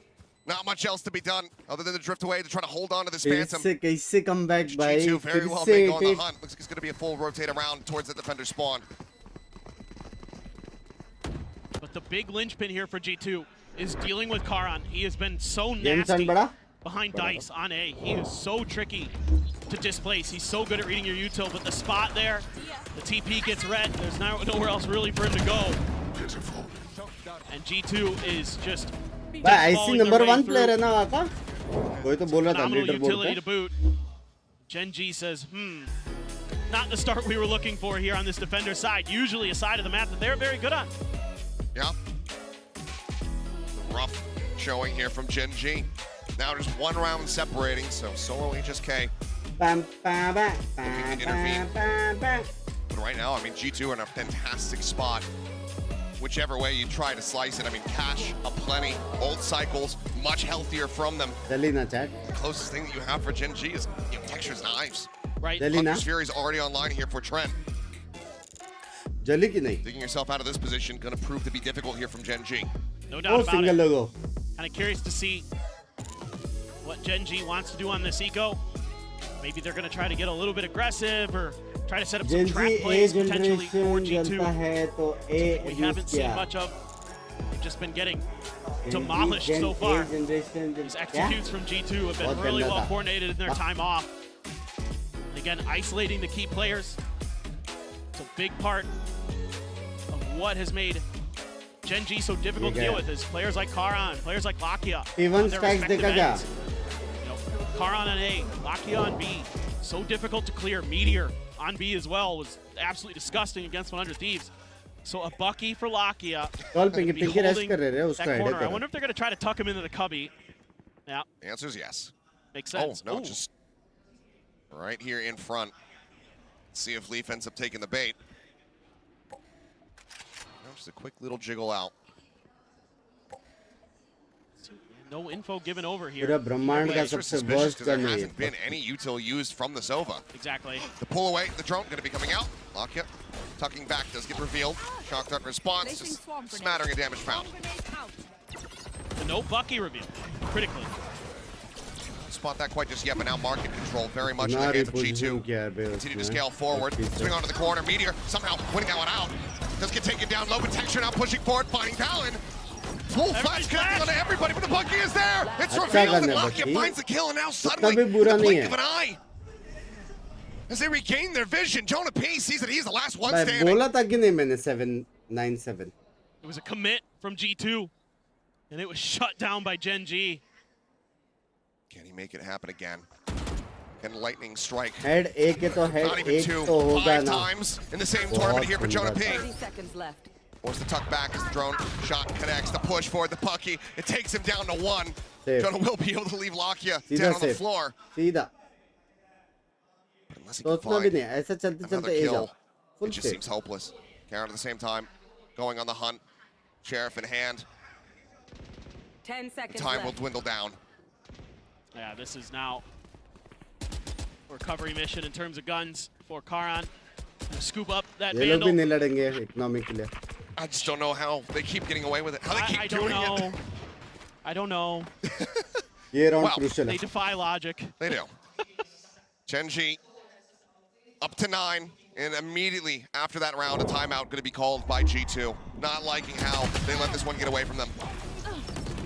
not much else to be done other than to drift away to try to hold on to this Phantom. कैसे come back भाई? G2 very well may go on the hunt. Looks like it's going to be a full rotate around towards the defender spawn. But the big linchpin here for G2 is dealing with Karan. He has been so James nasty बड़ा? behind Dice on A. He is so tricky to displace. He's so good at reading your util, but the spot there, the TP gets red. There's nowhere else really for him to go. And G2 is just भाई IC number 1 player है ना वहाँ का? कोई तो बोल रहा था phenomenal leader board utility पे. to boot. Gen.G says, not the start we were looking for here on this defender side. Usually a side of the map that they're very good on. Yeah. Rough showing here from Gen.G. Now just 1 round separating, so solo HSK. Bam, bam, bam, Looking to bam, intervene. bam, bam. But right now, I mean, G2 are in a fantastic spot. Whichever way you try to slice it, I mean, cash aplenty, old cycles, much healthier from them. जल्दी ना chat. The closest thing that you have for Gen.G is, you know, Texture's knives. Right. जल्दी ना. Hunter's Fury's already online here for Trent. जल्दी की नहीं. Digging yourself out of this position, gonna prove to be difficult here from Gen.G. No वो doubt about single it. logo. Kind of curious to see what Gen.G wants to do on this eco. Maybe they're going to try to get a little bit aggressive or try to set up some trap Gen.G A plays potentially for generation चलता G2. है तो A We use haven't seen किया. much of. They've just been getting Gen.G demolished so far. generation These क्या? executes from G2 have been बहुत really गंदा well था. coordinated in their time off. And again, isolating the key players. It's a big part of what has made Gen.G so difficult to deal with is players like Karan, players like Lakia. Even on their stacks respective देखा क्या? ends. You know, Karan on A, Lakia on B. So difficult to clear. Meteor on B as well was absolutely disgusting against 100 Thieves. So a Bucky for Lakia. Call Pinky, Be Pinky rest holding कर रहे हैं उसका that header corner. I करो. wonder if they're going to try to tuck him into the cubby. Yeah, The answer is yes. makes sense. Oh, no, Ooh. just right here in front. See if Leaf ends up taking the bait. No, just a quick little jiggle out. No info given over here. पूरा ब्रह्मांड का Extra सबसे suspicious worst 'cause there gun है hasn't ये. been any util used from the Sova. Exactly. The pull away, the drone going to be coming out. Lakia tucking back does get revealed. Shock dart response, just smattering of damage found. The no Bucky reveal, critically. Spot that quite just yet, but now market control very much in the Not hands of reposition G2. किया है बे Continue to उसने. scale forward. Swing onto the corner. Meteor somehow winning that one out. Does get taken down low, but Texture now pushing forward, finding Talon. Full flash connecting onto everybody, but the Bucky is there. It's अच्छा revealed, and करना है Lakia Bucky. finds the kill, and now इतना suddenly, भी in बुरा the नहीं blink है. of an eye, as they regain their vision, Jonah P sees that he's the last one भाई standing. बोला था कि नहीं मैंने 797. It was a commit from G2, and it was shut down by Gen G. Can he make it happen again? Can lightning strike? Head एक है तो head Not even एक two, तो होगा 5 ना. times in the same tournament here for Jonah P. 30 seconds left. Force the tuck back as the drone shot connects. The push forward, the Pucky. It takes him down to 1. Safe. Jonah will be able to leave Lakia सीधा down on the safe. floor. सीधा. But unless he can सोचना भी find नहीं ऐसा चलते another चलते ए जाओ. kill, Full it just safe. seems hopeless. Karen at the same time, going on the hunt. Sheriff in hand. 10 seconds Time will left. dwindle down. Yeah, this is now a recovery mission in terms of guns for Karan. Gonna scoop up that ये लोग भी Vandal. नहीं लड़ेंगे economy के लिए. I just don't know how they keep getting away with it. How they keep I don't doing know. it. I don't know. ये round Well, crucial They है. defy logic. They do. Gen.G up to 9, and immediately after that round, a timeout going to be called by G2. Not liking how they let this one get away from them.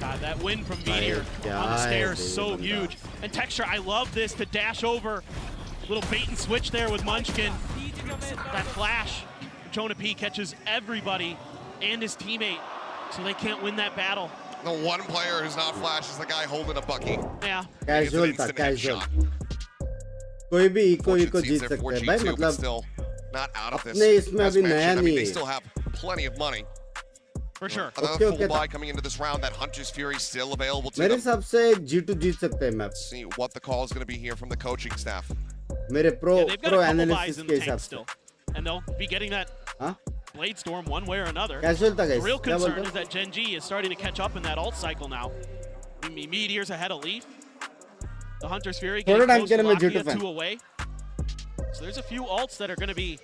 God, that win from Meteor on the stairs, so huge. And Texture, I love this to dash over. Little bait and switch there with Munchkin. That flash. Jonah P catches everybody and his teammate, so they can't win that battle. The one player who's not Flash is the guy holding a Bucky. Yeah. Casual था casual. कोई भी eco eco जीत सकते हैं भाई मतलब still not out of this. अपने इसमें as अभी mentioned. नया I mean, नहीं they है. still have plenty of money. For sure. Another Okay, full buy okay. coming into this round. That Hunter's Fury still available to मेरे them. हिसाब से G2 जीत सकते हैं map. Let's see what the call is going to be here from the coaching staff. मेरे pro Yeah, they've got pro a couple buys analysis in के the हिसाब tank से. still. And they'll be getting that हाँ? Blade Storm one way or another. Casual था The guys. real क्या concern बोलते is that Gen G is starting to catch up in that ult cycle now. Meteor's ahead of Leaf. The Hunter's Fury थोड़ा getting time close के to लिए मैं G2 Lakia, fan. 2 away. So there's a few ults that are going to be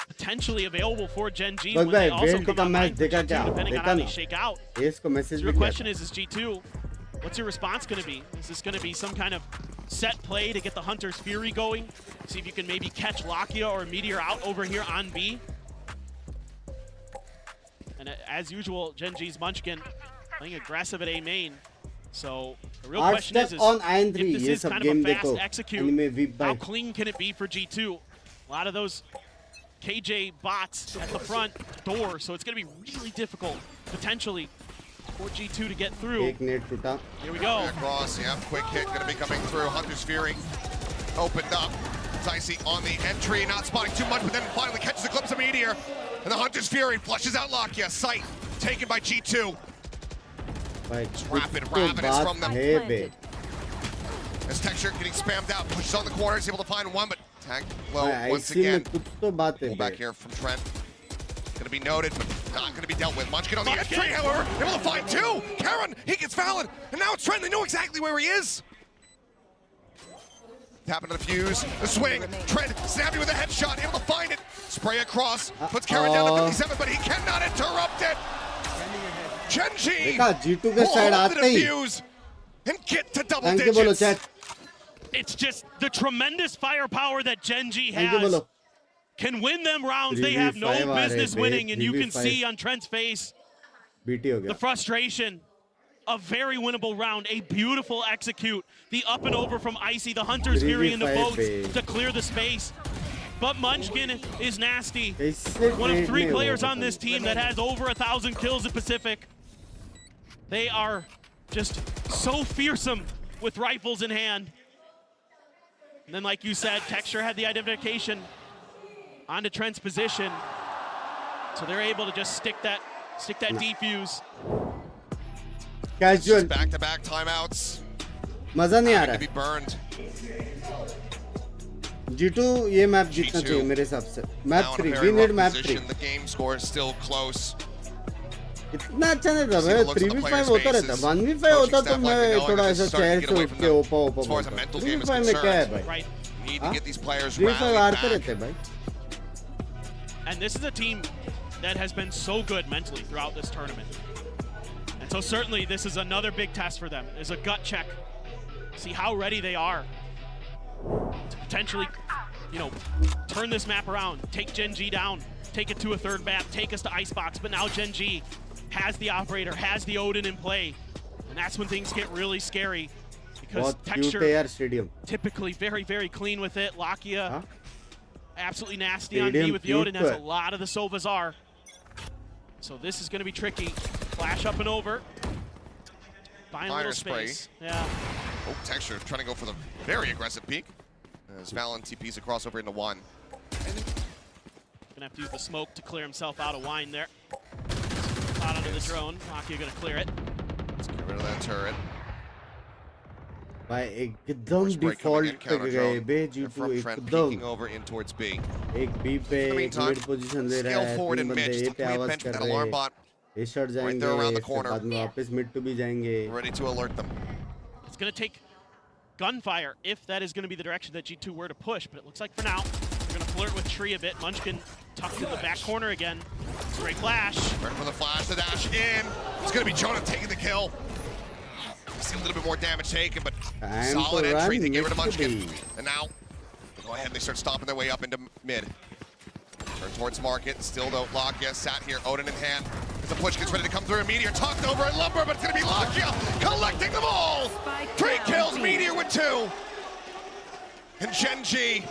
potentially available for Gen G बस when they भाई also went come का online match for देखा G2, क्या? depending on देखा how ना? they shake out. ये इसको message So भी your किया question था. is G2, what's your response going to be? Is this going to be some kind of set play to get the Hunter's Fury going? See if you can maybe catch Lakia or Meteor out over here on B? And as usual, Gen G's Munchkin playing aggressive at A main. So the real Art question is step on Iron 3 if this ये is सब kind of game a fast देखो. execute, एनिमे वीक how बाय. clean can it be for G2? A lot of those KJ bots at the front door, so it's going to be really difficult, potentially, for G2 to get through. एक net टूटा. Here we go. Across, yeah, quick hit going to be coming through. Hunter's Fury opened up. Dicey on the entry, not spotting too much, but then finally catches a glimpse of Meteor. And the Hunter's Fury flushes out Lakia. Sight taken by G2. भाई Rapid कुछ तो ravenous from बात them. है बे. As Texture getting spammed out, pushes on the corner, is able to find one, but tagged low भाई once IC में again. कुछ तो बात है Pull back bay. here from Trent. Going to be noted, but not going to be dealt with. Munchkin on the entry, however, able to find two. Karen, he gets fouled, and now it's Trent. They know exactly where he is. Tapping to the fuse, the swing. Trent snappy with a headshot, able to find it. Spray across, puts Karen down to 57, but he cannot interrupt it. Gen.G देखा G2 के will side hold the आते ही. defuse and get to double thank you बोलो digits. Chat. It's just the tremendous firepower that Gen G thank you has बोलो. can win them rounds they have no 3v5 आ रहे business bay, winning, and you can 3v5. see on Trent's face BT हो the गया. frustration. A very winnable round, a beautiful execute. The up and over from Icy, the Hunter's Fury in the 3v5 boats base. to clear the space. But Munchkin is nasty. कैसे One of trade 3 नहीं players हुआ on this team that has over 1,000 kills in Pacific. They are just so fearsome with rifles in hand. And then, like you said, Texture had the identification onto Trent's position. So they're able to just stick that defuse. Casual. Back-to-back timeouts. मजा नहीं आ To रहा be burned. G2 ये map जीतना G2 चाहिए मेरे हिसाब से. Now map in a 3 very we need rough map position. 3. The game score is still close. इतना अच्छा नहीं था See the भाई. looks of the 3v5 players' होता रहता. faces. 1v5 Coaching होता तो staff मैं likely knowing थोड़ा that ऐसा this is starting chair to से get away उठ from के them. Opa As far as a mental game is 3v5 में क्या है concerned. भाई? Right. Need to get these players 3v5 rallied हारते back. रहते भाई. And this is a team that has been so good mentally throughout this tournament. And so certainly this is another big test for them. There's a gut check. See how ready they are to potentially, turn this map around, take Gen G down, take it to a third map, take us to Icebox. But now Gen G has the operator, has the Odin in play. And that's when things get really scary. Because बहुत cute Texture है यार stadium. typically very, very clean with it. Lakia हाँ? absolutely nasty on Stadium B with the cute Odin, as है. a lot of the Sovas are. So this is going to be tricky. Flash up and over. Buying a little Fire spray. space. Yeah. Oh, Texture trying to go for the very aggressive peek. As Valen TPs a crossover into one. Gonna have to use the smoke to clear himself out of wine there. Out under the drone. Lakia gonna clear it. Let's get rid of that turret. भाई एकदम default पे गए बे G2 from Trent एकदम peeking over in towards B. एक B पे In the एक meantime, mid position ले रहा scale है forward तीन and mid, बंदे just A पे like we आवाज mentioned, कर that रहे alarm हैं bot A shot जाएंगे there around the फिर corner. बाद में वापस mid to भी जाएंगे Ready to alert them. It's gonna take gunfire if that is gonna be the direction that G2 were to push, but it looks like for now, they're gonna flirt with Tree a bit. Munchkin tucked in the back corner again. Straight flash. Ready for the flash, the dash in. It's going to be Jonah taking the kill. See a little bit more damage taken, but Time solid to entry. run They get rid of needs to Munchkin. be. And now, they go ahead and they start stomping their way up into mid. Turn towards market. Still though, Lakia sat here, Odin in hand. As the push gets ready to come through, Meteor tucked over at Lumber, but it's going to be Lakia collecting them all. 3 kills, Meteor with 2. And Gen G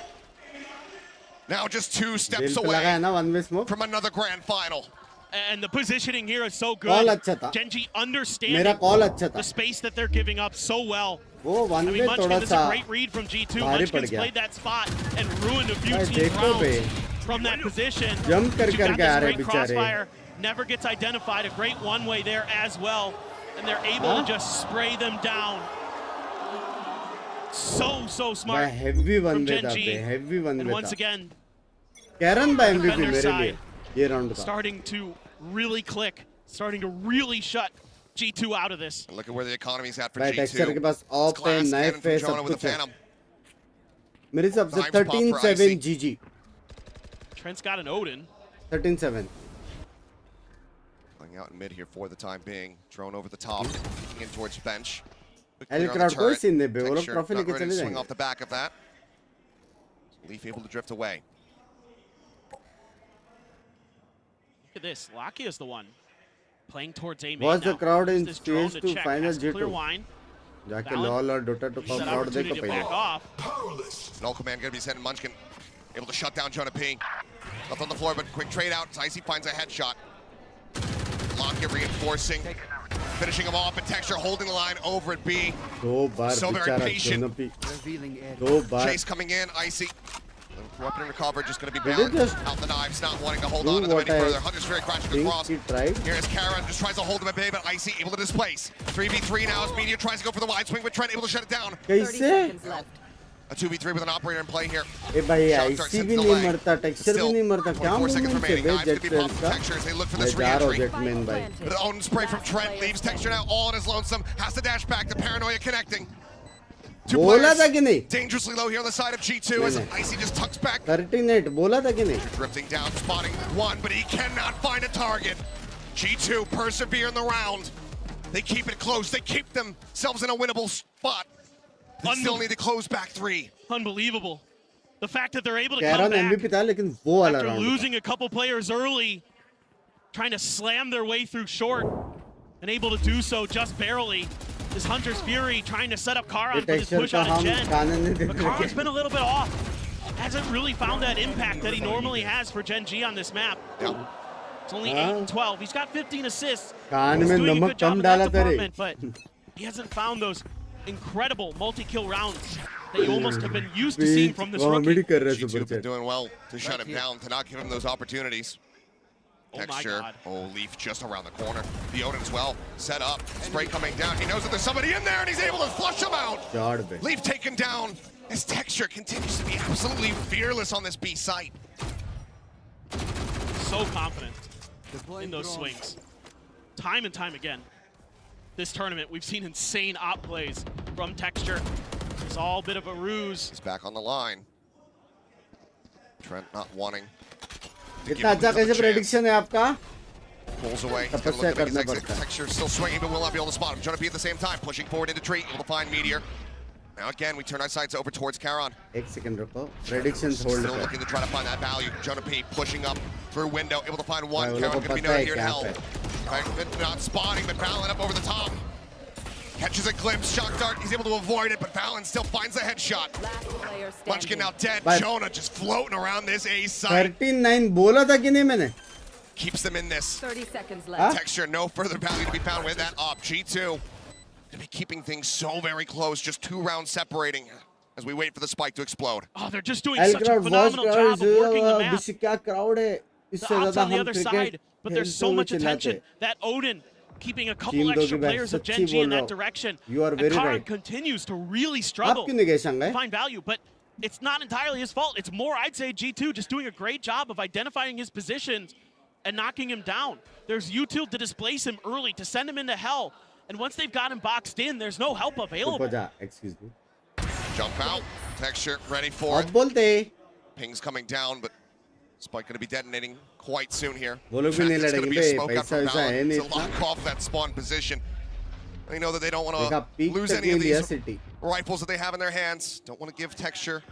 now just 2 steps दिल पे लगा है away ना one way smoke from another grand final. And the positioning here is so Call good. अच्छा था Genji मेरा understanding call अच्छा था the space that they're giving up so well. वो one I way mean, Munchkin, थोड़ा this is सा a great read from G2. भारी पड़ Munchkin's गया played that spot and ruined a few भाई team देखो बे rounds from that position. jump कर But you got करके आ this रहे great बेचारे crossfire, never gets identified. A great one-way there as well. And they're able to just spray them down. So भाई smart heavy one from way था Gen G. बे heavy one And way once था again, Karon भाई MVP defender मेरे side लिए ये round का starting to really click, starting to really shut G2 out of this. And look at where the economy's at for भाई G2. Texture के पास of है Glass knife cannon है from Jonah सब with कुछ the है Phantom. मेरे हिसाब से Times pop for 13-7 Icy. GG Trent's got an Odin. 13-7 Playing out in mid here for the time being. Drone over the top, in towards bench. Quick L clear on the crowd कोई turret. Scene नहीं बे वो लोग Texture trophy not लेके ready चले to swing जाएंगे off the back of that. Leaf able to drift away. Look at this. Lakia is the one playing towards A main Watch the now. crowd in This drone stage to to check. final Has to clear G2 wine. जाके Valen. LoL और Dota two Use that crowd opportunity देखो to back पहले off. No command gonna be sent in Munchkin. Able to shut down Jonah P. Left on the floor, but quick trade out. Icy finds a headshot. Lakia reinforcing. Finishing him off, and Texture holding the line over at B. दो बार So very बेचारा patient. दोनों पे दो बार Chase coming in, Icy. Weapon recovered, just going to be Did they balanced just out the knives, not wanting to hold do on to them what any I further. Hunter's Fury crashing think across. he tried? Here is Karen, just tries to hold him at bay, but Icy able to displace. 3v3 now as Meteor tries to go for the wide swing, but Trent able to shut it down. 30 कैसे seconds left. A 2v3 with an operator in play here. ए भाई Shout dart आईसी sent भी to नहीं delay. मरता Texture भी Still, नहीं मरता क्या 24 seconds मूवमेंट है remaining. बे Knives Jett could be players popped का from Texture as they look for मैं this जा रहा हूँ re-entry. जेटमैन भाई But the own spray from Trent leaves Texture now all on his lonesome. Has to dash back to Paranoia connecting. Two बोला था players कि नहीं dangerously low here on the side of G2 as नहीं। Icy just tucks back. 38 बोला था कि नहीं Drifting down, spotting one, but he cannot find a target. G2 persevere in the round. They keep it close. They keep themselves in a winnable spot. They still need to close back 3. Unbelievable. The fact that they're able to come Karon back MVP था लेकिन वो वाला after round losing a couple players early, trying to slam their way through short, and able to do so just barely. This Hunter's Fury trying to set up Karan for his texture push का out of हम Gen. खाने नहीं But देते Karan's been a little bit off. Hasn't really found that impact that he normally has for Gen G on this map. Yeah. It's only 8 and 12. He's got 15 assists. खाने He's में doing a नमक good job come in that डाला था रे department, but he hasn't found those incredible multi-kill rounds that you almost have been used to seeing from this comedy rookie. कर रहे G2 super been chat doing well to shut him down, to not give him those opportunities. Oh my Texture. God. Oh, Leaf just around the corner. The Odin as well. Set up. Spray coming down. He knows that there's somebody in there, and he's able to flush him out. चार्ड पे Leaf taken down. His Texture continues to be absolutely fearless on this B site. So confident in those swings. Time and time again. This tournament, we've seen insane op plays from Texture. It's all a bit of a ruse. He's back on the line. Trent not wanting to give इतना him अच्छा कैसे the chance. Prediction है आपका Pulls away. He's तपस्या gonna look to make करना his exit. पड़ता है Texture still swinging, but will not be able to spot him. Jonah P at the same time, pushing forward into tree, able to find Meteor. Now again, we turn our sights over towards Karan. एक second रुको predictions hold Still कर looking to try to find that value. Jonah P pushing up through window, able to find one. भाई वो लोग Karan को gonna be पता है noted here in क्या hell. है Right, not spotting, but battling up over the top. Catches a glimpse, shock dart, he's able to avoid it, but Valen still finds the headshot. Last player Munchkin standing. now dead. But- Jonah just floating around this A site. 13-9 बोला था कि नहीं मैंने? Keeps them in this. 30 seconds Huh? left. Texture, no further value to be found with that up. G2 gonna be keeping things so very close, just 2 rounds separating as we wait for the spike to explode. Oh, they're just doing L such a crowd, phenomenal watch job of working the crowd, map. विश्व क्या crowd है? इससे The odds ज़्यादा on the हम other cricket side, but there's so खेलते much हुए चिल्लाते attention. हैं. That Odin keeping a couple Team extra Doggy Bag, players of सच्ची Gen G बोल in रहा that हूँ. direction. You are And very Karan right. continues to really आप struggle क्यों नहीं गए to Shanghai? find value, but it's not entirely his fault. It's more, I'd say, G2 just doing a great job of identifying his positions and knocking him down. There's util to displace him early, to send him into hell. And once they've got him boxed in, there's no help available. ऊपर जा, excuse me. Jump out, Texture ready for आप it. बोलते Ping's coming down, but spike gonna be detonating quite soon here. वो लोग भी नहीं It's gonna लड़ेंगे be a bay, smoke out पैसा from वैसा है Valen नहीं to इतना. lock off that spawn position. They know that they don't want देखा to peak lose तक any नहीं of लिया these City. rifles that they have in their hands. Don't want to give Texture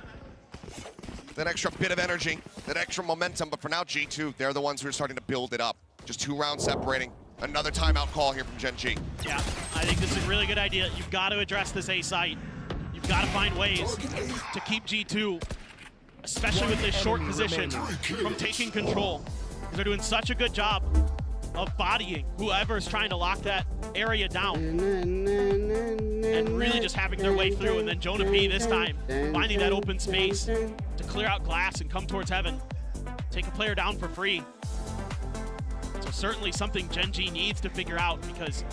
that extra bit of energy, that extra momentum, but for now G2, they're the ones who are starting to build it up. Just 2 rounds separating. Another timeout call here from Gen G. Yeah, I think this is a really good idea. You've got to address this A site. You've got to find ways to keep G2, especially with this short position, from taking control. They're doing such a good job of bodying whoever's trying to lock that area down and really just having their way through. And then Jonah B this time finding that open space to clear out glass and come towards heaven. Take a player down for free. So certainly something Gen G needs to figure out, because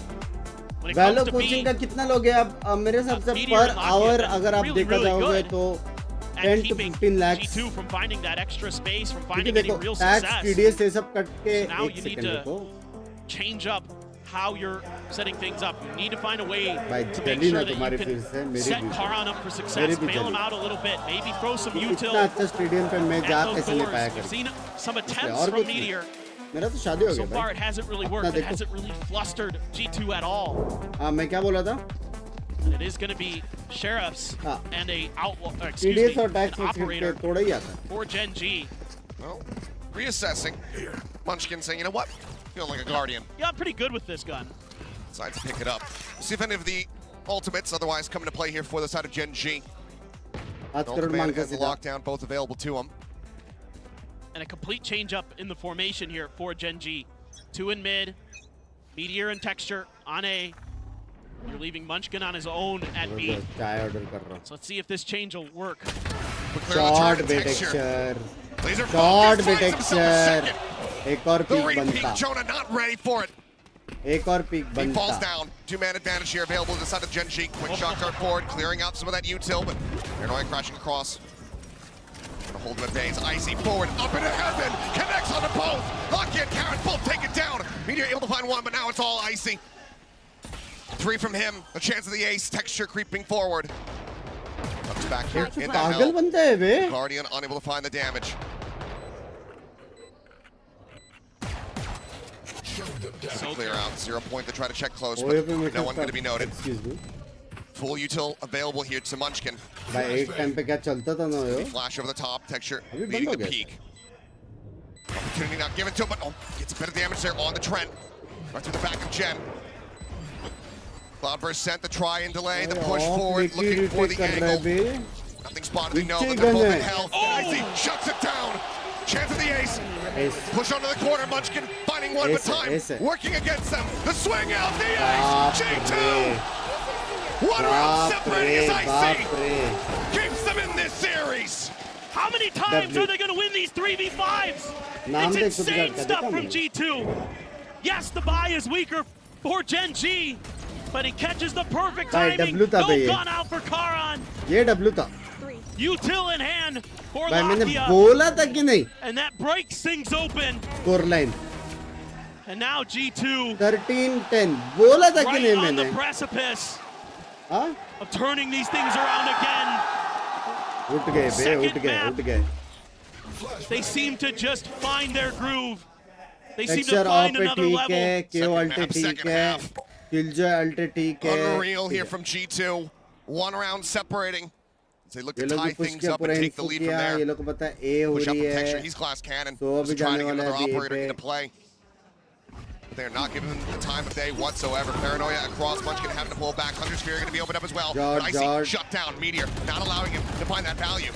when it वैलो comes to coaching B, का कितना लोगे आप? मेरे हिसाब से Meteor पर and Lockheed our have अगर आप really, देखा really जाओगे good तो and 10 to keeping 15 lakhs. G2 from finding that extra space, from क्योंकि finding any देखो real टैक्स success. TDS ये सब कट के So now एक you need सेकंड to देखो. change up how you're setting things up. You need to find a way भाई to make जली ना sure that तुम्हारी you फिर can से मेरी set भी Karan up for मेरी success, भी bail him जली. out a little bit, maybe throw some इतना util अच्छा स्टेडियम पे मैं at जा those कैसे नहीं पाया doors. We've कर. seen some attempts और from कुछ नहीं. Meteor. मेरा तो शादी हो So गया far भाई. it hasn't really अपना worked. It देखो. hasn't really flustered G2 at all. हाँ मैं क्या बोला था? And it is going to be sheriffs हाँ. and a outlaw, excuse me, TDS और an टैक्स में operator थोड़ा ही आता है. for Gen G. Well, reassessing. Munchkin saying, you know what? Feeling like a guardian. Yeah, I'm pretty good with this gun. Decides to pick it up. See if any of the ultimates otherwise come into play here for the side of Gen G. आज crore Ultimate मांग के and the सीधा. lockdown both available to him. And a complete change up in the formation here for Gen G. 2 in mid, Meteor and Texture on A. You're leaving Munchkin on his own at B. चाय order कर रहा हूँ. So let's see if this change will work. Shot Bay Texture. Laser shot focus, Bay finds himself a Texture. second. एक और The peek repeat, बनता. Jonah not ready for it. एक और peek He falls बनता. down. 2-man advantage here available to the side of Gen G. Quick shot dart forward, clearing out some of that util, but Paranoia crashing across. Gonna hold him at bay. It's Icy forward, up into heaven, connects onto both. Lockheed, Karen, both take it down. Meteor able to find one, but now it's all Icy. 3 from him, a chance of the ace. Texture creeping forward. Comes back here in the पागल hell. बनता है बे. Guardian unable to find the damage. So Clear out. 0 point to try to check close, ओए पे but मैं no one going to be noted. Excuse me. Full util available here to Munchkin. भाई एक time पे क्या चलता था ना यो. Flash over the top. Texture अभी leading बंद the हो गया. peak. Opportunity not given to him, but oh, gets a bit of damage there on the Trent. Right through the back of Gen. Cloudburst sent the try and delay, the push forward, looking for the angle. Nothing spotted, they know that they're both in hell. Icy shuts it down. Chance of the ace. Push onto the corner, Munchkin finding one but time. Working against them. The swing out, the ace. G2. One round separating as Icy keeps them in this series. how many times are they going to win these 3v5s? नाम It's देख तो insane बिगाड़ stuff का from G2. Yes, the buy is weaker for Gen G, but he catches the perfect भाई timing. W था No बे ये. gun out for Karan. ये W था. Util in hand for भाई मैंने Lakia. बोला था कि नहीं. And that breaks things open. Score line. And now G2 13-10 बोला था कि right नहीं on the मैंने. precipice हाँ? of turning these things around again. उठ गए बे, Second उठ गए, map. उठ गए. They seem to just find their groove. They seem to texture of find पे another ठीक level. है, केओ Second अल्टे map, ठीक second है, half. किलजॉय अल्टे ठीक है. Unreal here from G2. 1 round separating. As they look ये to लोग tie भी पुश things किया up पूरा and take the info lead from किया. ये there. लोग को पता है ए हो Push up रही from Texture. है. He's glass cannon. तो अभी Just trying जाने to get वाला another है बी operator पे. into play. but they're not giving them the time of day whatsoever. Paranoia across, Munchkin having to pull back. Hunter Sphere going to be opened up as well. Icy shut down. Meteor not allowing him to find that value.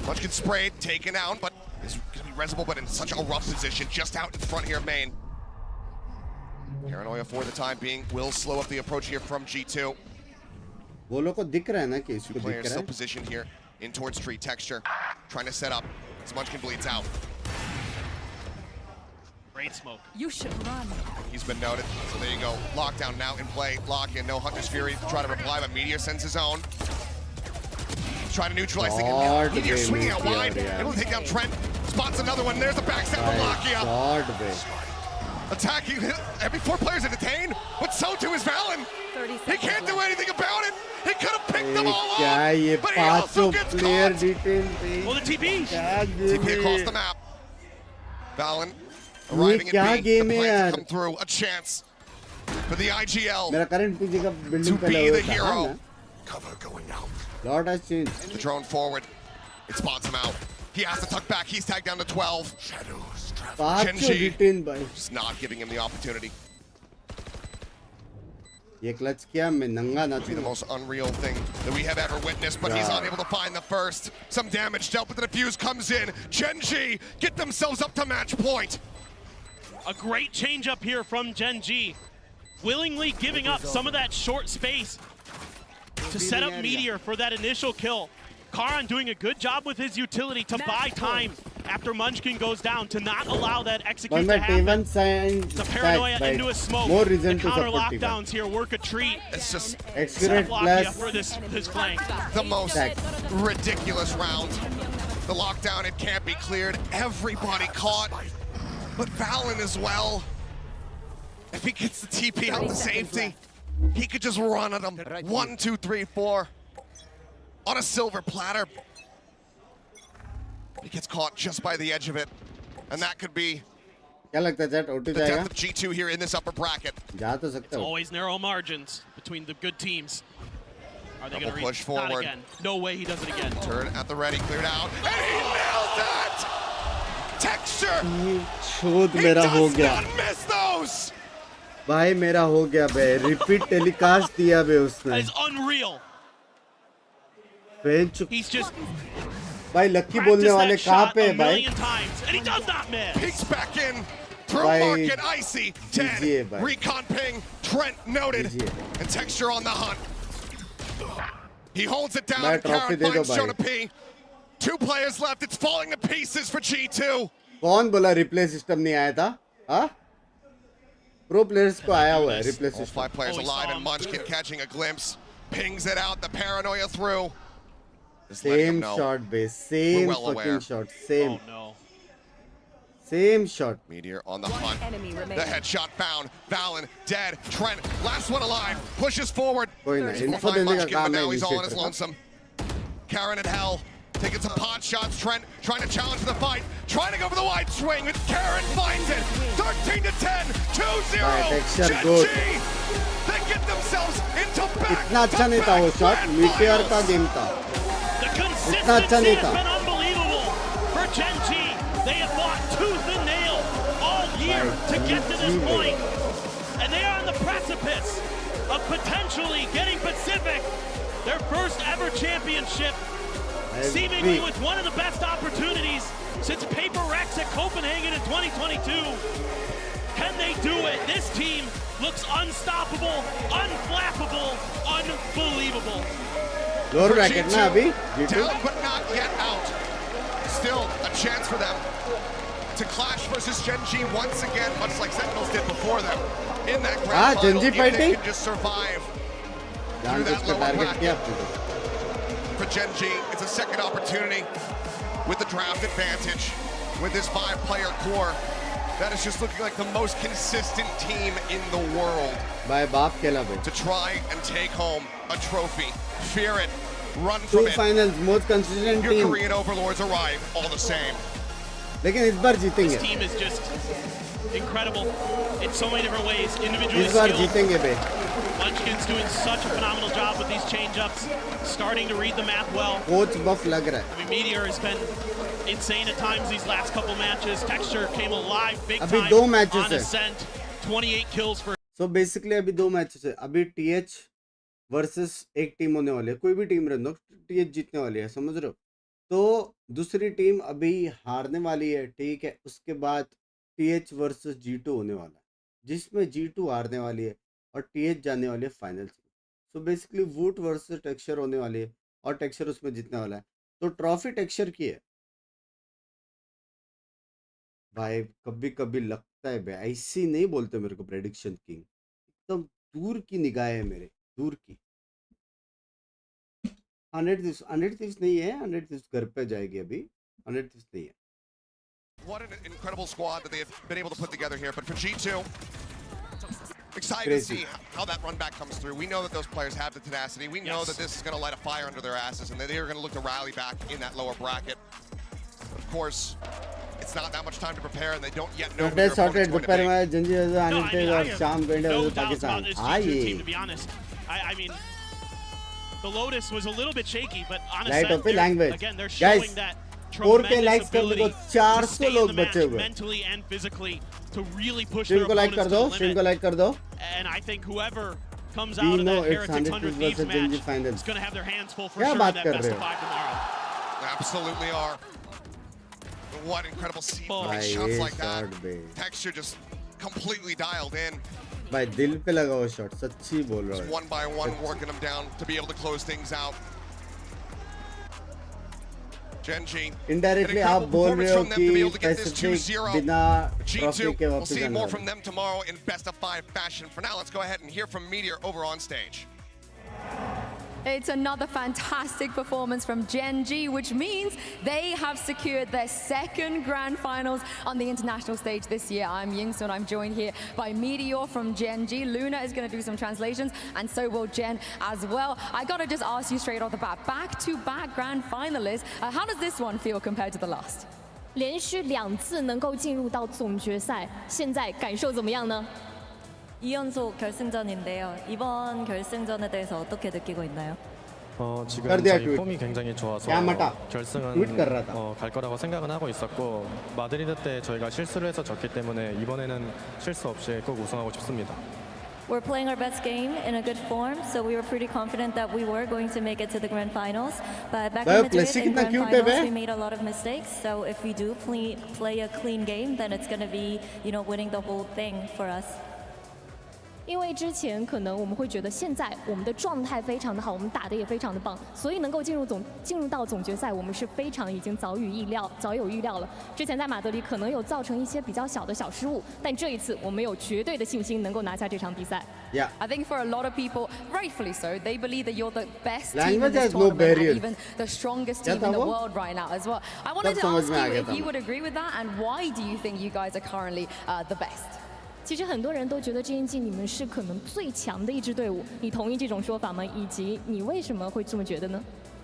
Munchkin sprayed, taken out, but is going to be resible, but in such a rough position, just out in front here, main. Paranoia for the time being will slow up the approach here from G2. वो लोग को दिख रहा है ना कि इसको दिख Players रहा still है positioned here in towards tree texture, trying to set up as Munchkin bleeds out. Great smoke. You should run. He's been noted, so there you go. Lockdown now in play. Lock in, no Hunter's Fury to try to reply, but Meteor sends his own. Trying to neutralize the Meteor swinging out wide, able to take down Trent. Spots another one. There's the backstab from Lakia. Attacking every 4 players are detained, but so too is Valen. He can't do anything about it. He could have picked them all off, but he also gets caught. Well, the TP. TP across the map. Valen arriving at B. The plans come through. A chance for the IGL to be the hero. Cover going out. Lord has changed. The drone forward. It spots him out. He has to tuck back. He's tagged down to 12. Genji just not giving him the opportunity. ये clutch किया मैं नंगा ना Be the most unreal thing that we have ever witnessed, but he's unable to find the first. Some damage dealt, but the defuse comes in. Genji get themselves up to match point. A great change up here from Genji, willingly giving up some of that short space to set up Meteor for that initial kill. Karan doing a good job with his utility to buy time after Munchkin goes down, to not allow that execute to happen. The Paranoia into a smoke. More reason the to counter support lockdowns here work a treat. It's just Accurate plus for this flank. the most ridiculous round. The lockdown, it can't be cleared. Everybody caught, but Valen as well. If he gets the TP out to safety, he could just run at him. 1, 2, 3, 4 on a silver platter. He gets caught just by the edge of it, and that could be the death of G2 here in this upper bracket. It's always narrow margins between the good teams. Are they going to push forward? forward? Not again. No way he does it again. Turn at the ready, cleared out, and he nails it! Texture! He does not miss those! भाई मेरा हो गया बे repeat telecast दिया बे उसने. That is unreal. He's just भाई लक्की बोलने वाले कहाँ पे है भाई? And he does not miss. Peeks back in through market, Icy 10. Recon ping, Trent noted, and Texture on the hunt. He holds it down. Karen finds Jonah P. 2 players left. It's falling to pieces for G2. कौन बोला replay system नहीं आया था? हाँ? Pro players को आया हुआ है replay All 5 players alive, and Munchkin catching a glimpse. Pings it out. The Paranoia through. Same shot, base. Same fucking shot. Same. Oh no. Same shot. Meteor on the hunt. The headshot found. Valen dead. Trent, last one alive. Pushes forward. Info Munchkin, but now he's all on his lonesome. Karen at hell. Taking some pot shots. Trent trying to challenge the fight. Trying to go for the wide swing. And Karen finds it. 13 to 10. 2-0. Genji. They get themselves into back. इतना अच्छा नहीं था वो shot. Meteor का game था. इतना अच्छा नहीं था. Unbelievable for Genji. They have fought tooth and nail all year to get to this point, and they are on the precipice of potentially getting Pacific their first ever championship, seemingly with one of the best opportunities since Paper Rex at Copenhagen in 2022. Can they do it? This team looks unstoppable, unflappable, unbelievable. Lower bracket na abhi. Down but not yet out. Still a chance for them to clash versus Genji once again, much like Sentinels did before them in that grand final. Genji fighting? They can just survive through that lower bracket. For Genji, it's a second opportunity with the draft advantage, with this 5-player core that is just looking like the most consistent team in the world. To try and take home a trophy. Fear it. Run from 2 it. finals, most consistent Your team. Korean overlords arrive all the same. लेकिन इस बार जीतेंगे. This team is just incredible in so many different ways. Individually इस बार skilled. जीतेंगे बे. Munchkin's doing such a phenomenal job with these change-ups, starting to read the map well. Coach buff लग रहा है. I mean, Meteor has been insane at times these last couple matches. Texture came alive big अभी time 2 matches on है. Ascent 28 kills for So basically अभी 2 matches है, अभी TH versus एक team होने वाली है, कोई भी टीम रहने दो, TH जीतने वाली है, समझ रहे हो? तो दूसरी टीम अभी हारने वाली है, ठीक है, उसके बाद TH वर्सेस G2 होने वाला है, जिसमें G2 हारने वाली है और TH जाने वाली है फाइनल्स में। So basically would versus texture होने वाली है और टेक्सचर उसमें जीतने वाला है, तो ट्रॉफी टेक्सचर की है भाई। कभी कभी लगता है भाई, ऐसी नहीं बोलते मेरे को प्रेडिक्शन किंग, एकदम दूर की निगाह है मेरे, दूर की। 100 थीव्स नहीं है, 100 थीव्स घर पे जाएगी अभी, 100 थीव्स नहीं है। What an incredible squad that they have been able to put together here. But for G2, excited Crazy. to see how that run back comes through. We know that those players have the tenacity. We know that this is going to light a fire under their asses, and that they are going to look to rally back in that lower bracket. But of course, it's not that much time to prepare, and they don't yet know who their opponent's going to दोपहर be. में जंजी No, I mean, I और have शाम को India no versus doubts Pakistan. about this हाँ G2 ये team, to be honest. I mean, the Lotus was a little bit shaky, but on a Light set, of a language. again, they're Guys, showing that 4K tremendous likes करने ability को to 400 stay in लोग the बचे match हुए। mentally and physically to really push stream their को like opponents कर to दो, the stream को limit. Like कर दो। And I think whoever comes We out of know that it's Heretics 100 100 versus Thieves Gen G match finals. is going to have their hands full for क्या sure in बात that कर best रहे of हो? 5 tomorrow. Absolutely are. What incredible Oh. like भाई shots ये like that. Shot Bay, Texture just completely dialed in. भाई दिल पे लगा वो शॉट, सच्ची बोल रहा Just हूँ। one by one, working them down to be able to close things out. Genji. Indirectly an आप incredible बोल रहे performance हो from them to be able to get this कि 2-0. बिना ट्रॉफी G2, के we'll वापस see आने more वाले। from them tomorrow in best of 5 fashion. For now, let's go ahead and hear from Meteor over on stage. It's another fantastic performance from Gen G, which means they have secured their second grand finals on the international stage this year. I'm Yingsun. I'm joined here by Meteor from Gen G. Luna is going to do some translations, and so will Jen as well. I got to just ask you straight off the bat, back-to-back grand finalists. How does this one feel compared to the last? 连续2次能够进入到总决赛，现在感受怎么样呢？ 2연속 결승전인데요. 이번 결승전에 대해서 어떻게 느끼고 있나요? 지금 कर दिया 저희 tweet. 폼이 굉장히 좋아서 क्या मटा? 결승은 tweet कर रहा था। 갈 거라고 생각은 하고 있었고 마드리드 때 저희가 실수를 해서 졌기 때문에 이번에는 실수 없이 꼭 우승하고 싶습니다. We're playing our best game in a good form, so we were pretty confident that we were going to make it to the grand finals. But back in Madrid in grand finals, we made a lot of mistakes. So if we do play a clean game, then it's going to be, winning the whole thing for us. 因为之前可能我们会觉得现在我们的状态非常的好，我们打的也非常的棒，所以能够进入到总决赛，我们是非常已经早有预料了。之前在马德里可能有造成一些比较小的小失误，但这一次我们有绝对的信心能够拿下这场比赛。Yeah, I think for a lot of people, rightfully so, they believe that you're the best team Language in this has no tournament and barriers. even the strongest team in the world right now as well. I wanted to ask you if you would agree with that, and why do you think you guys are currently the best? 其实很多人都觉得 GNG 你们是可能最强的一支队伍，你同意这种说法吗？以及你为什么会这么觉得呢？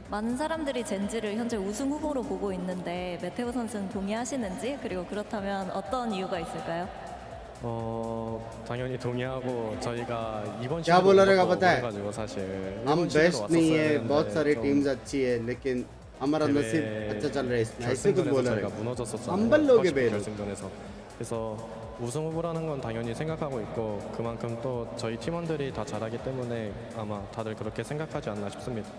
많은 사람들이 젠지를 현재 우승 후보로 보고 있는데 메테오 선수는 동의하시는지, 그리고 그렇다면 어떤 이유가 있을까요? 당연히 동의하고 저희가 이번 क्या बोला रहेगा 시즌부터 पता है? 그래가지고 사실 हम 일본 best 시즌으로 नहीं है, 왔었어야 बहुत सारी 되는데 टीम्स अच्छी है, लेकिन हमारा नसीब अच्छा चल रहा है इसमें, ऐसे कुछ 결승전에서 बोला 저희가 रहेगा। 무너졌었잖아요. अंबल लोगे बे। 결승전에서. 그래서 우승 후보라는 건 당연히 생각하고 있고 그만큼 또 저희 팀원들이 다 잘하기 때문에 아마 다들 그렇게 생각하지 않나 싶습니다.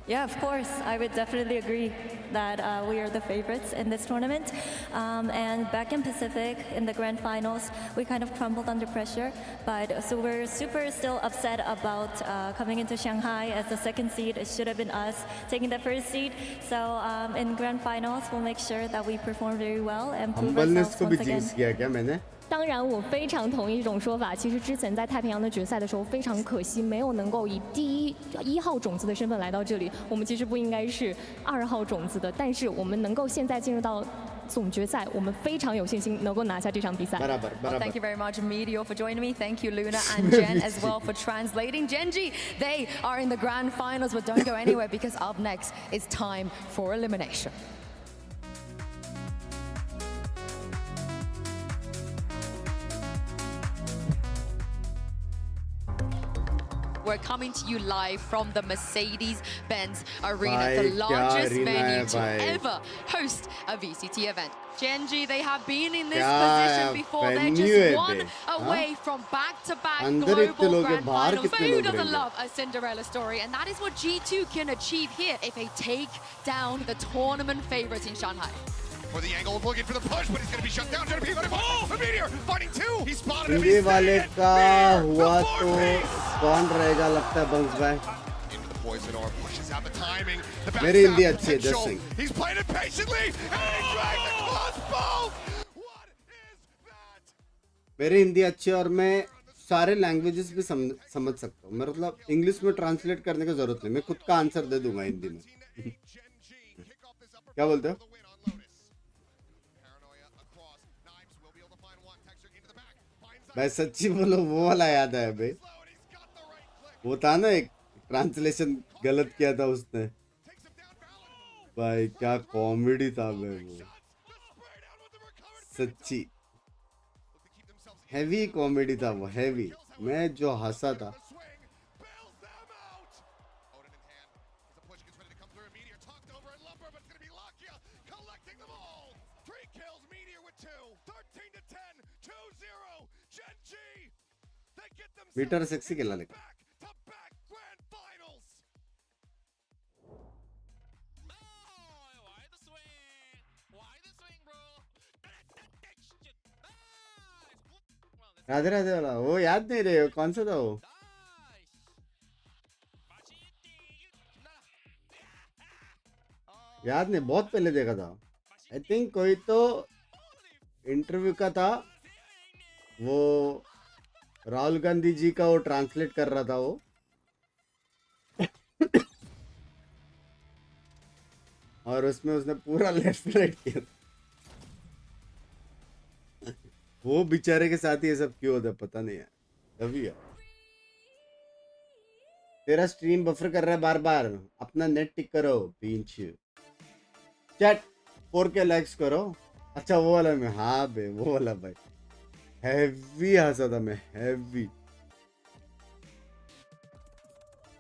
Yeah, of course. I would definitely agree that we are the favorites in this tournament. And back in Pacific, in the grand finals, we kind of crumbled under pressure. But so we're super still upset about coming into Shanghai as the second seed. It should have been us taking the first seed. So in grand finals, we'll make sure that we perform very well and prove Humbleness ourselves को भी once again. jinx किया क्या मैंने? 当然，我非常同意这种说法。其实之前在太平洋的决赛的时候，非常可惜没有能够以第一号种子的身份来到这里。我们其实不应该是2号种子的，但是我们能够现在进入到总决赛，我们非常有信心能够拿下这场比赛。Well, thank you very much, Meteor, for joining me. Thank you, Luna and Jen, as well, for translating. Genji, they are in the grand finals, but don't go anywhere because up next is time for elimination. we're coming to you live from the Mercedes-Benz Arena, Bhai, the kya largest arena hai, venue to bhai. ever host a VCT event. Genji, they have been in this Kya position before. They're venue just hai one be, away from back-to-back अंदर इतने global लोग हैं, grand बाहर finals. But कितने who लोग doesn't रहेंगे? love a Cinderella story? And that is what G2 can achieve here if they take down the tournament favorites in Shanghai. For the angle, looking for the push, but he's going to be shut down. Going to be a Meteor fighting two. He spotted him. India He's वाले staying. का हुआ The तो four-piece. कौन रहेगा लगता है bunks भाई. Into the poison orb, pushes out the timing. The backstab मेरी हिंदी अच्छी है, potential. just saying. He's playing it patiently, and he drags the crossbow. What is that? मेरी हिंदी अच्छी है और मैं सारे लैंग्वेजेस भी समझ सकता हूँ. मतलब इंग्लिश में ट्रांसलेट करने की जरूरत नहीं. मैं खुद का आंसर दे दूंगा हिंदी में. क्या बोलते हो? भाई सच्ची बोलो वो वाला याद है भाई. वो था ना एक ट्रांसलेशन गलत किया था उसने. भाई क्या कॉमेडी था भाई वो. सच्ची हैवी कॉमेडी था वो. हैवी. मैं जो हंसा था. मीटर सेक्सी खेला लेकिन. राधे राधे वाला वो याद नहीं रहे. कौन सा था वो? याद नहीं. बहुत पहले देखा था. आई थिंक कोई तो इंटरव्यू का था. वो राहुल गांधी जी का वो ट्रांसलेट कर रहा था वो. और उसमें उसने पूरा लेफ्ट राइट किया. वो बेचारे के साथ ये सब क्यों होता है पता नहीं है. अभी है. तेरा स्ट्रीम बफर कर रहा है बार बार. अपना नेट टिक करो. पिंच चैट 4K लाइक्स करो. अच्छा वो वाला में. हाँ बे वो वाला भाई हैवी हंसा था मैं. हैवी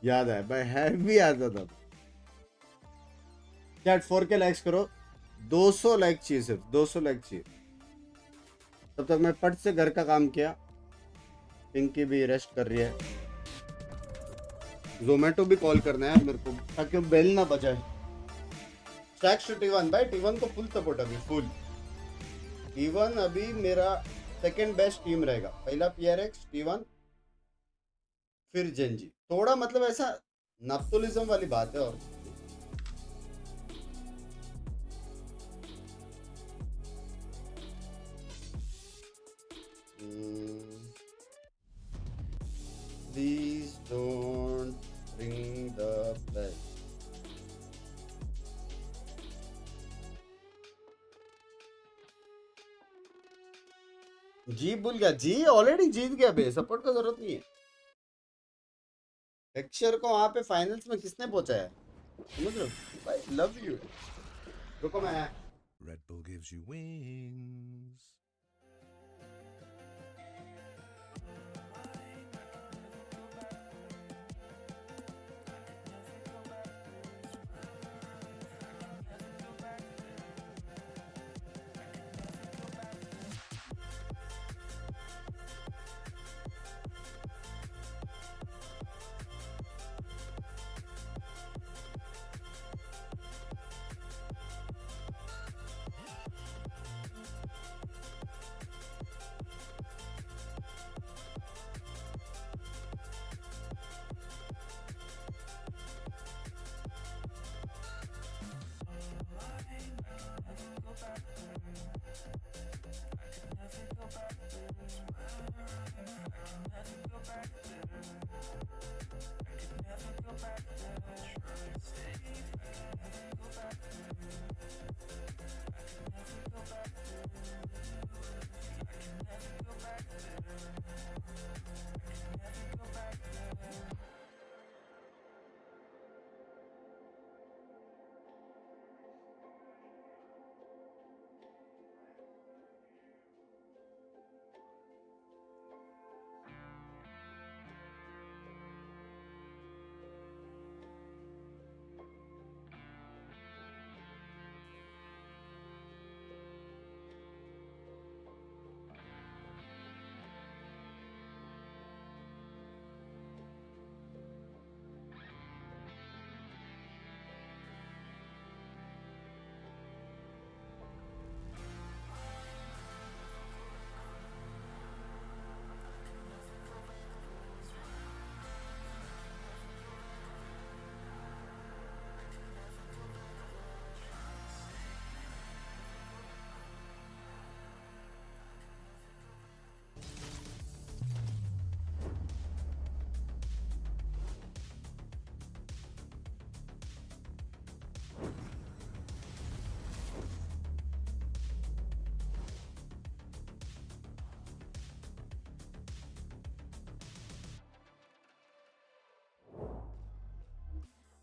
याद है भाई. हैवी हंसा था. चैट 4K लाइक्स करो. 200 लाइक चाहिए. सिर्फ 200 लाइक चाहिए. तब तक मैं पट से घर का काम किया. पिंकी भी रेस्ट कर रही है. जोमेटो भी कॉल करना है मेरे को ताकि बेल ना बजाए. स्टैक्स टू T1 भाई. T1 को फुल सपोर्ट अभी. फुल T1 अभी मेरा सेकंड बेस्ट टीम रहेगा. पहला PRX T1 फिर जेनजी. थोड़ा मतलब ऐसा नप्तोलिज्म वाली बात है. और Please don't ring the bell. जी भूल गया. जी ऑलरेडी जीत गया बे. सपोर्ट का जरूरत नहीं है. लेक्चर को वहां पे फाइनल्स में किसने पहुंचाया? समझ रहे हो भाई. Love you. रुको मैं. Red Bull gives you wings.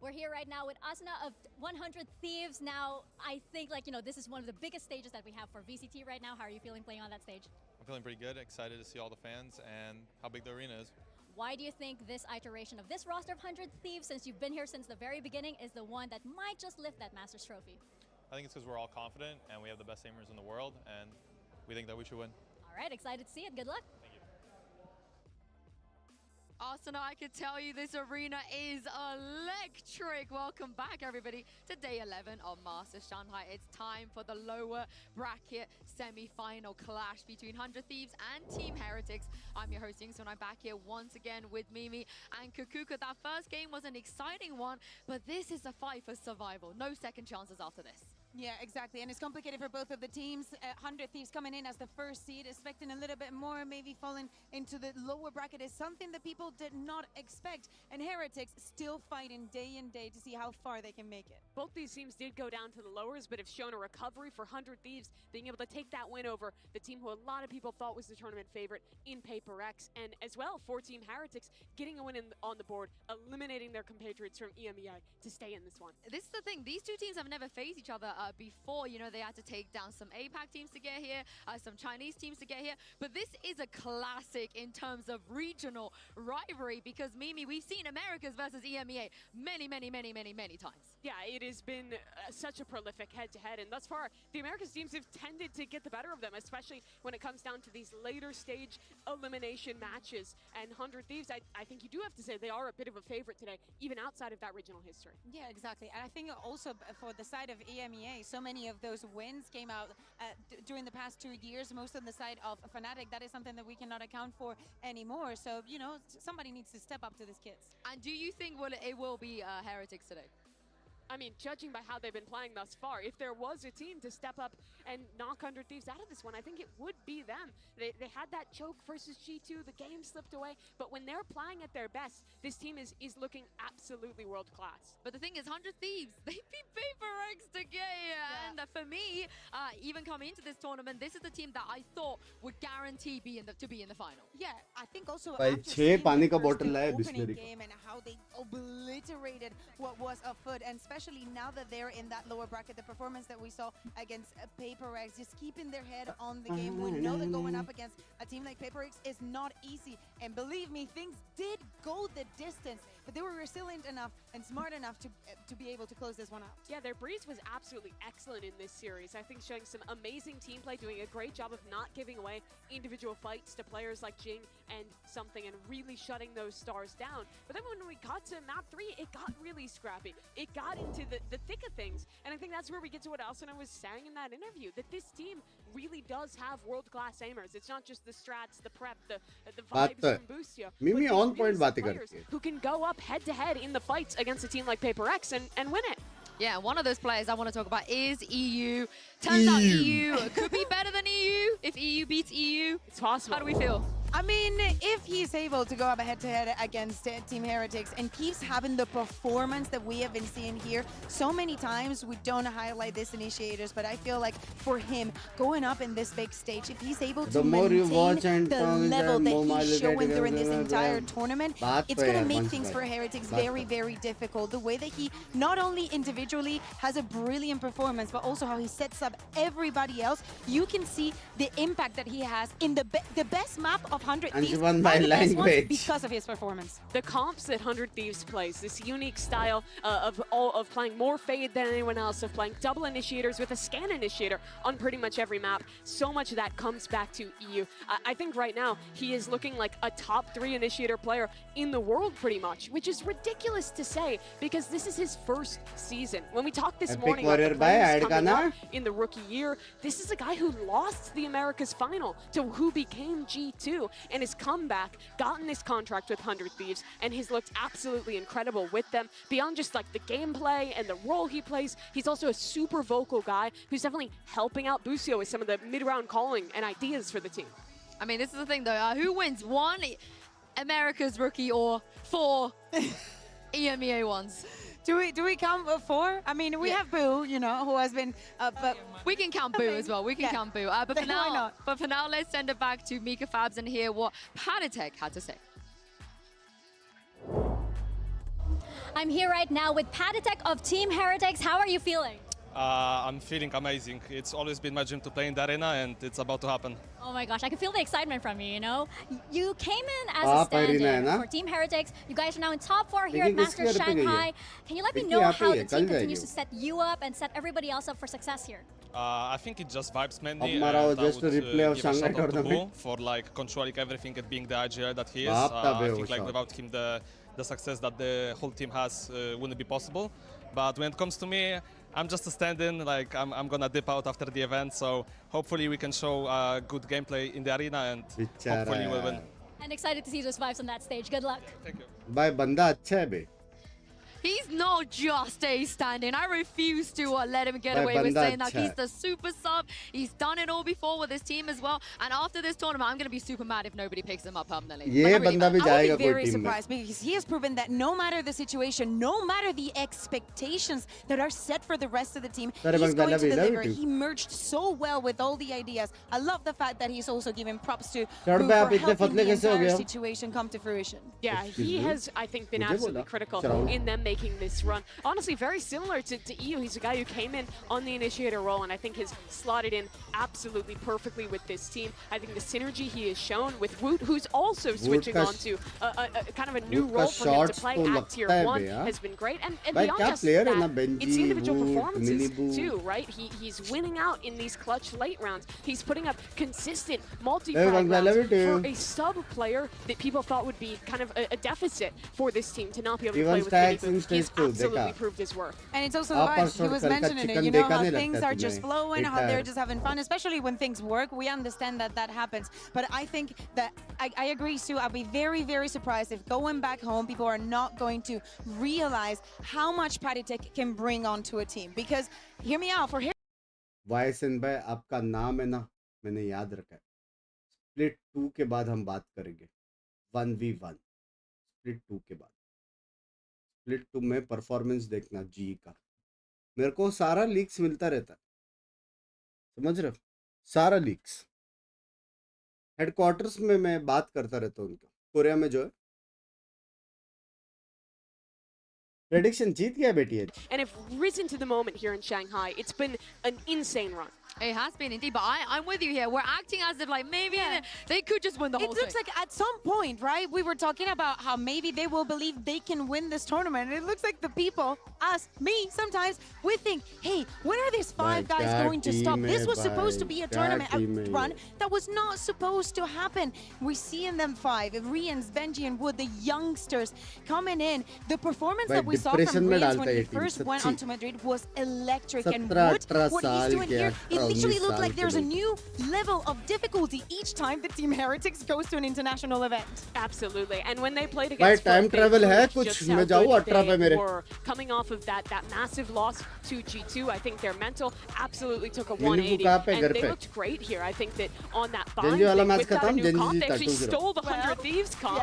We're here right now with Asuna of 100 Thieves. Now, I think, this is one of the biggest stages that we have for VCT right now. How are you feeling playing on that stage? I'm feeling pretty good, excited to see all the fans and how big the arena is. Why do you think this iteration of this roster of 100 Thieves, since you've been here since the very beginning, is the one that might just lift that Masters trophy? I think it's because we're all confident and we have the best aimers in the world, and we think that we should win. All right, excited to see it. Good luck. Thank you. Arsenal, I can tell you this arena is electric. Welcome back, everybody, to day 11 of Masters Shanghai. It's time for the lower bracket semi-final clash between 100 Thieves and Team Heretics. I'm your host, Yingsun. I'm back here once again with Mimi and Kukuka. That first game was an exciting one, but this is a fight for survival. No second chances after this. Yeah, exactly. And it's complicated for both of the teams. 100 Thieves coming in as the first seed, expecting a little bit more, maybe falling into the lower bracket is something that people did not expect. And Heretics still fighting day in day to see how far they can make it. Both these teams did go down to the lowers, but have shown a recovery for 100 Thieves, being able to take that win over the team who a lot of people thought was the tournament favorite in Paper X. And as well, for Team Heretics, getting a win on the board, eliminating their compatriots from EMEA to stay in this one. This is the thing. These two teams have never faced each other before. You know, they had to take down some APAC teams to get here, some Chinese teams to get here. But this is a classic in terms of regional rivalry because, Mimi, we've seen Americas versus EMEA many times. Yeah, it has been such a prolific head-to-head, and thus far, the Americas teams have tended to get the better of them, especially when it comes down to these later stage elimination matches. And 100 Thieves, I think you do have to say they are a bit of a favorite today, even outside of that regional history. Yeah, exactly. And I think also for the side of EMEA, so many of those wins came out during the past 2 years, most on the side of Fnatic. That is something that we cannot account for anymore. So, you know, somebody needs to step up to this kids. And do you think it will be Heretics today? I mean, judging by how they've been playing thus far, if there was a team to step up and knock 100 Thieves out of this one, I think it would be them. They had that choke versus G2, the game slipped away, but when they're playing at their best, this team is looking absolutely world-class. But the thing is, 100 Thieves, they beat Paper X to get here. Yeah. And for me, even coming into this tournament, this is the team that I thought would guarantee to be in the final. Yeah, I think also भाई 6 पानी का bottle लाया Bisleri game and how they obliterated what was afoot, and especially now that they're in that lower bracket, the performance that we saw against Paper X, just keeping their head on the game. We know that going up against a team like Paper X is not easy, and believe me, things did go the distance, but they were resilient enough and smart enough to be able to close this one out. Yeah, their breeze was absolutely excellent in this series. I think showing some amazing team play, doing a great job of not giving away individual fights to players like Jing and Something, and really shutting those stars down. But then when we got to map 3, it got really scrappy. It got into the thick of things, and I think that's where we get to what Asuna was saying in that interview, that this team really does have world-class aimers. It's not just the strats, the prep, the vibes from Boostio. Mimi on point बातें करती है. Who can go up head-to-head in the fights against a team like Paper X and win it. Yeah, one of those players I want to talk about is EU. Turns out EU could be better than EU if EU beats EU. It's possible. How do we feel? I mean, if he's able to go up head-to-head against Team Heretics and keeps having the performance that we have been seeing here, so many times we don't highlight this initiators, but I feel like for him, going up in this big stage, if he's able to maintain the level that he's showing during this entire tournament, it's going to make things for Heretics very difficult. The way that he not only individually has a brilliant performance, but also how he sets up everybody else, you can see the impact that he has in the best map of 100 Thieves by language because of his performance. The comps that 100 Thieves plays, this unique style of playing more fade than anyone else, of playing double initiators with a scan initiator on pretty much every map. So much of that comes back to EU. I think right now he is looking like a top 3 initiator player in the world pretty much, which is ridiculous to say because this is his first season. When we talked this morning about the players coming up in the rookie year, this is a guy who lost the Americas final to who became G2 and has come back, gotten this contract with 100 Thieves, and has looked absolutely incredible with them. Beyond just like the gameplay and the role he plays, he's also a super vocal guy who's definitely helping out Boostio with some of the mid-round calling and ideas for the team. I mean, this is the thing though, who wins? 1 America's rookie or 4 EMEA ones? Do we count 4? I mean, we have Boo, you know, who has been. But we can count Boo as well. We can count Boo. But for Why now, not? let's send it back to Mika Fabs and hear what Patatek had to say. I'm here right now with Patatek of Team Heretics. How are you feeling? I'm feeling amazing. It's always been my dream to play in the arena, and it's about to happen. Oh my gosh, I can feel the excitement from you, you know? You came in as a stand-in for Team Heretics. You guys are now in top 4 here at Masters Shanghai. Can you let me know how the team continues to set you up and set everybody else up for success here? I think it just vibes mainly, and हमारा I would just replay of give a Shanghai shout out to tournament. Boo for like controlling everything and being the IGL that he is. बाप I तबे think like वो without him the success that the whole team has wouldn't be possible. But when it comes to me, I'm just a stand-in. Like I'm gonna dip out after the event, so hopefully we can show good gameplay in the arena, and hopefully we'll win. And excited to see those vibes on that stage. Good luck. Thank you. भाई बंदा अच्छा है बे. He's not just a stand-in. I refuse to let him get away with saying that. He's the super sub. He's done it all before with his team as well. And after this tournament, I'm going to be super mad if nobody picks him up permanently. ये बंदा भी जाएगा I would be कोई very team में. surprised because he has proven that no matter the situation, no matter the expectations that are set for the rest of the team, he's going to deliver. He merged so well with all the ideas. I love the fact that he's also given props to Boo for helping the entire situation come to fruition. Yeah, he has, I think, been absolutely critical in them making this run. Honestly, very similar to EU. He's a guy who came in on the initiator role and I think has slotted in absolutely perfectly with this team. I think the synergy he has shown with Woot, who's also switching on to a kind of a new role for him to play at Tier 1 has been great. And beyond just that, it's the individual performances too, right? He's winning out in these clutch late rounds. He's putting up consistent multi-frag rounds for a sub player that people thought would be kind of a deficit for this team to not be able to play with Mini. He's absolutely proved his worth. And it's also vibes. He was mentioning it, you know, how things are just flowing, how they're just having fun, especially when things work. We understand that that happens. But I think that I agree, Sue. I'll be very, very surprised if going back home, people are not going to realize how much Patatek can bring onto a team. Because, hear me out, for him. वायसन भाई आपका नाम है ना, मैंने याद रखा है. Split 2 के बाद हम बात करेंगे 1v1. स्प्लिट 2 के बाद. स्प्लिट 2 में परफॉर्मेंस देखना जी का. मेरे को सारा लीक्स मिलता रहता है, समझ रहे हो? सारा लीक्स हेडक्वार्टर्स में मैं बात करता रहता हूँ उनका. कोरिया में जो है प्रेडिक्शन जीत गया बेटी है. And have risen to the moment here in Shanghai. It's been an insane run. It has been indeed, but I'm with you here. We're acting as if like maybe they could just win the whole thing. It looks like at some point, right, we were talking about how maybe they will believe they can win this tournament. And it looks like the people, us, me, sometimes, we think, hey, when are these 5 guys going to stop? This was supposed to be a tournament run that was not supposed to happen. We see in them 5, Rians, Benji, and Wood, the youngsters coming in. The performance that we saw from Rians when he first went onto Madrid was electric. And Wood, what he's doing here, it literally looks like there's a new level of difficulty each time the Team Heretics goes to an international event. Absolutely. And when they played against time travel है कुछ मैं जाऊँ 18 पे मेरे. Coming off of that massive loss to G2, I think their mental absolutely took a 180 and they looked great here. I think that on that bind without a new comp, they actually stole the 100 Thieves comp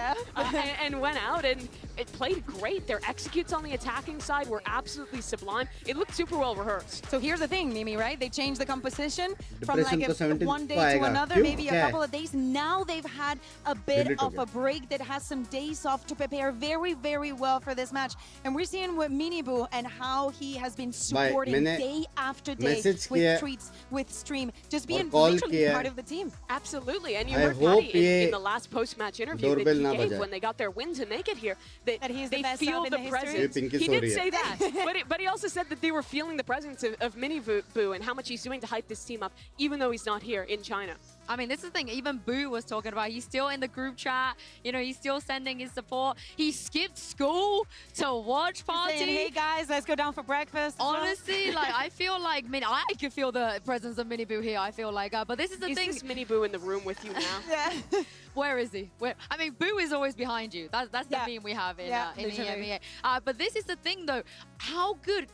and went out and it played great. Their executes on the attacking side were absolutely sublime. It looked super well rehearsed. So here's the thing, Mimi, right? They changed the composition from like one day to another, maybe a couple of days. Now they've had a bit of a break that has some days off to prepare very, very well for this match. And we're seeing with Minibu and how he has been supporting day after day with tweets, with stream, just being literally part of the team. Absolutely. And you heard Patty in the last post-match interview that he gave when they got their win to make it here, that they feel the presence. He did say that, but he also said that they were feeling the presence of Minibu and how much he's doing to hype this team up, even though he's not here in China. I mean, this is the thing. Even Boo was talking about. He's still in the group chat. You know, he's still sending his support. He skipped school to watch party. Saying, hey guys, let's go down for breakfast. Honestly, like I feel like I can feel the presence of Mini Boo here. I feel like, but this is the thing. Is this Mini Boo in the room with you now? Where is he? I mean, Boo is always behind you. That's the meme we have in EMEA. But this is the thing, though. how good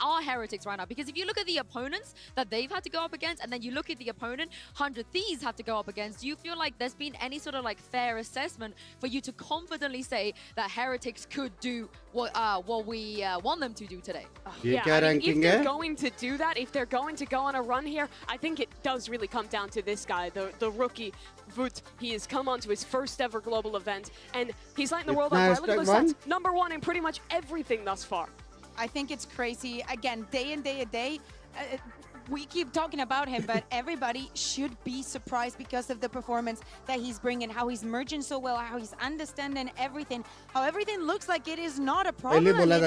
are Heretics right now? Because if you look at the opponents that they've had to go up against, and then you look at the opponent 100 Thieves have to go up against, do you feel like there's been any sort of like fair assessment for you to confidently say that Heretics could do what we want them to do today? Yeah, I mean, if they're going to do that, if they're going to go on a run here, I think it does really come down to this guy, the rookie, Vut. He has come onto his first ever global event, and he's lighting the world on fire. Look at those stats. #1 in pretty much everything thus far. I think it's crazy. Again, day in, day a day. We keep talking about him, but everybody should be surprised because of the performance that he's bringing, how he's merging so well, how he's understanding everything, how everything looks like it is not a problem.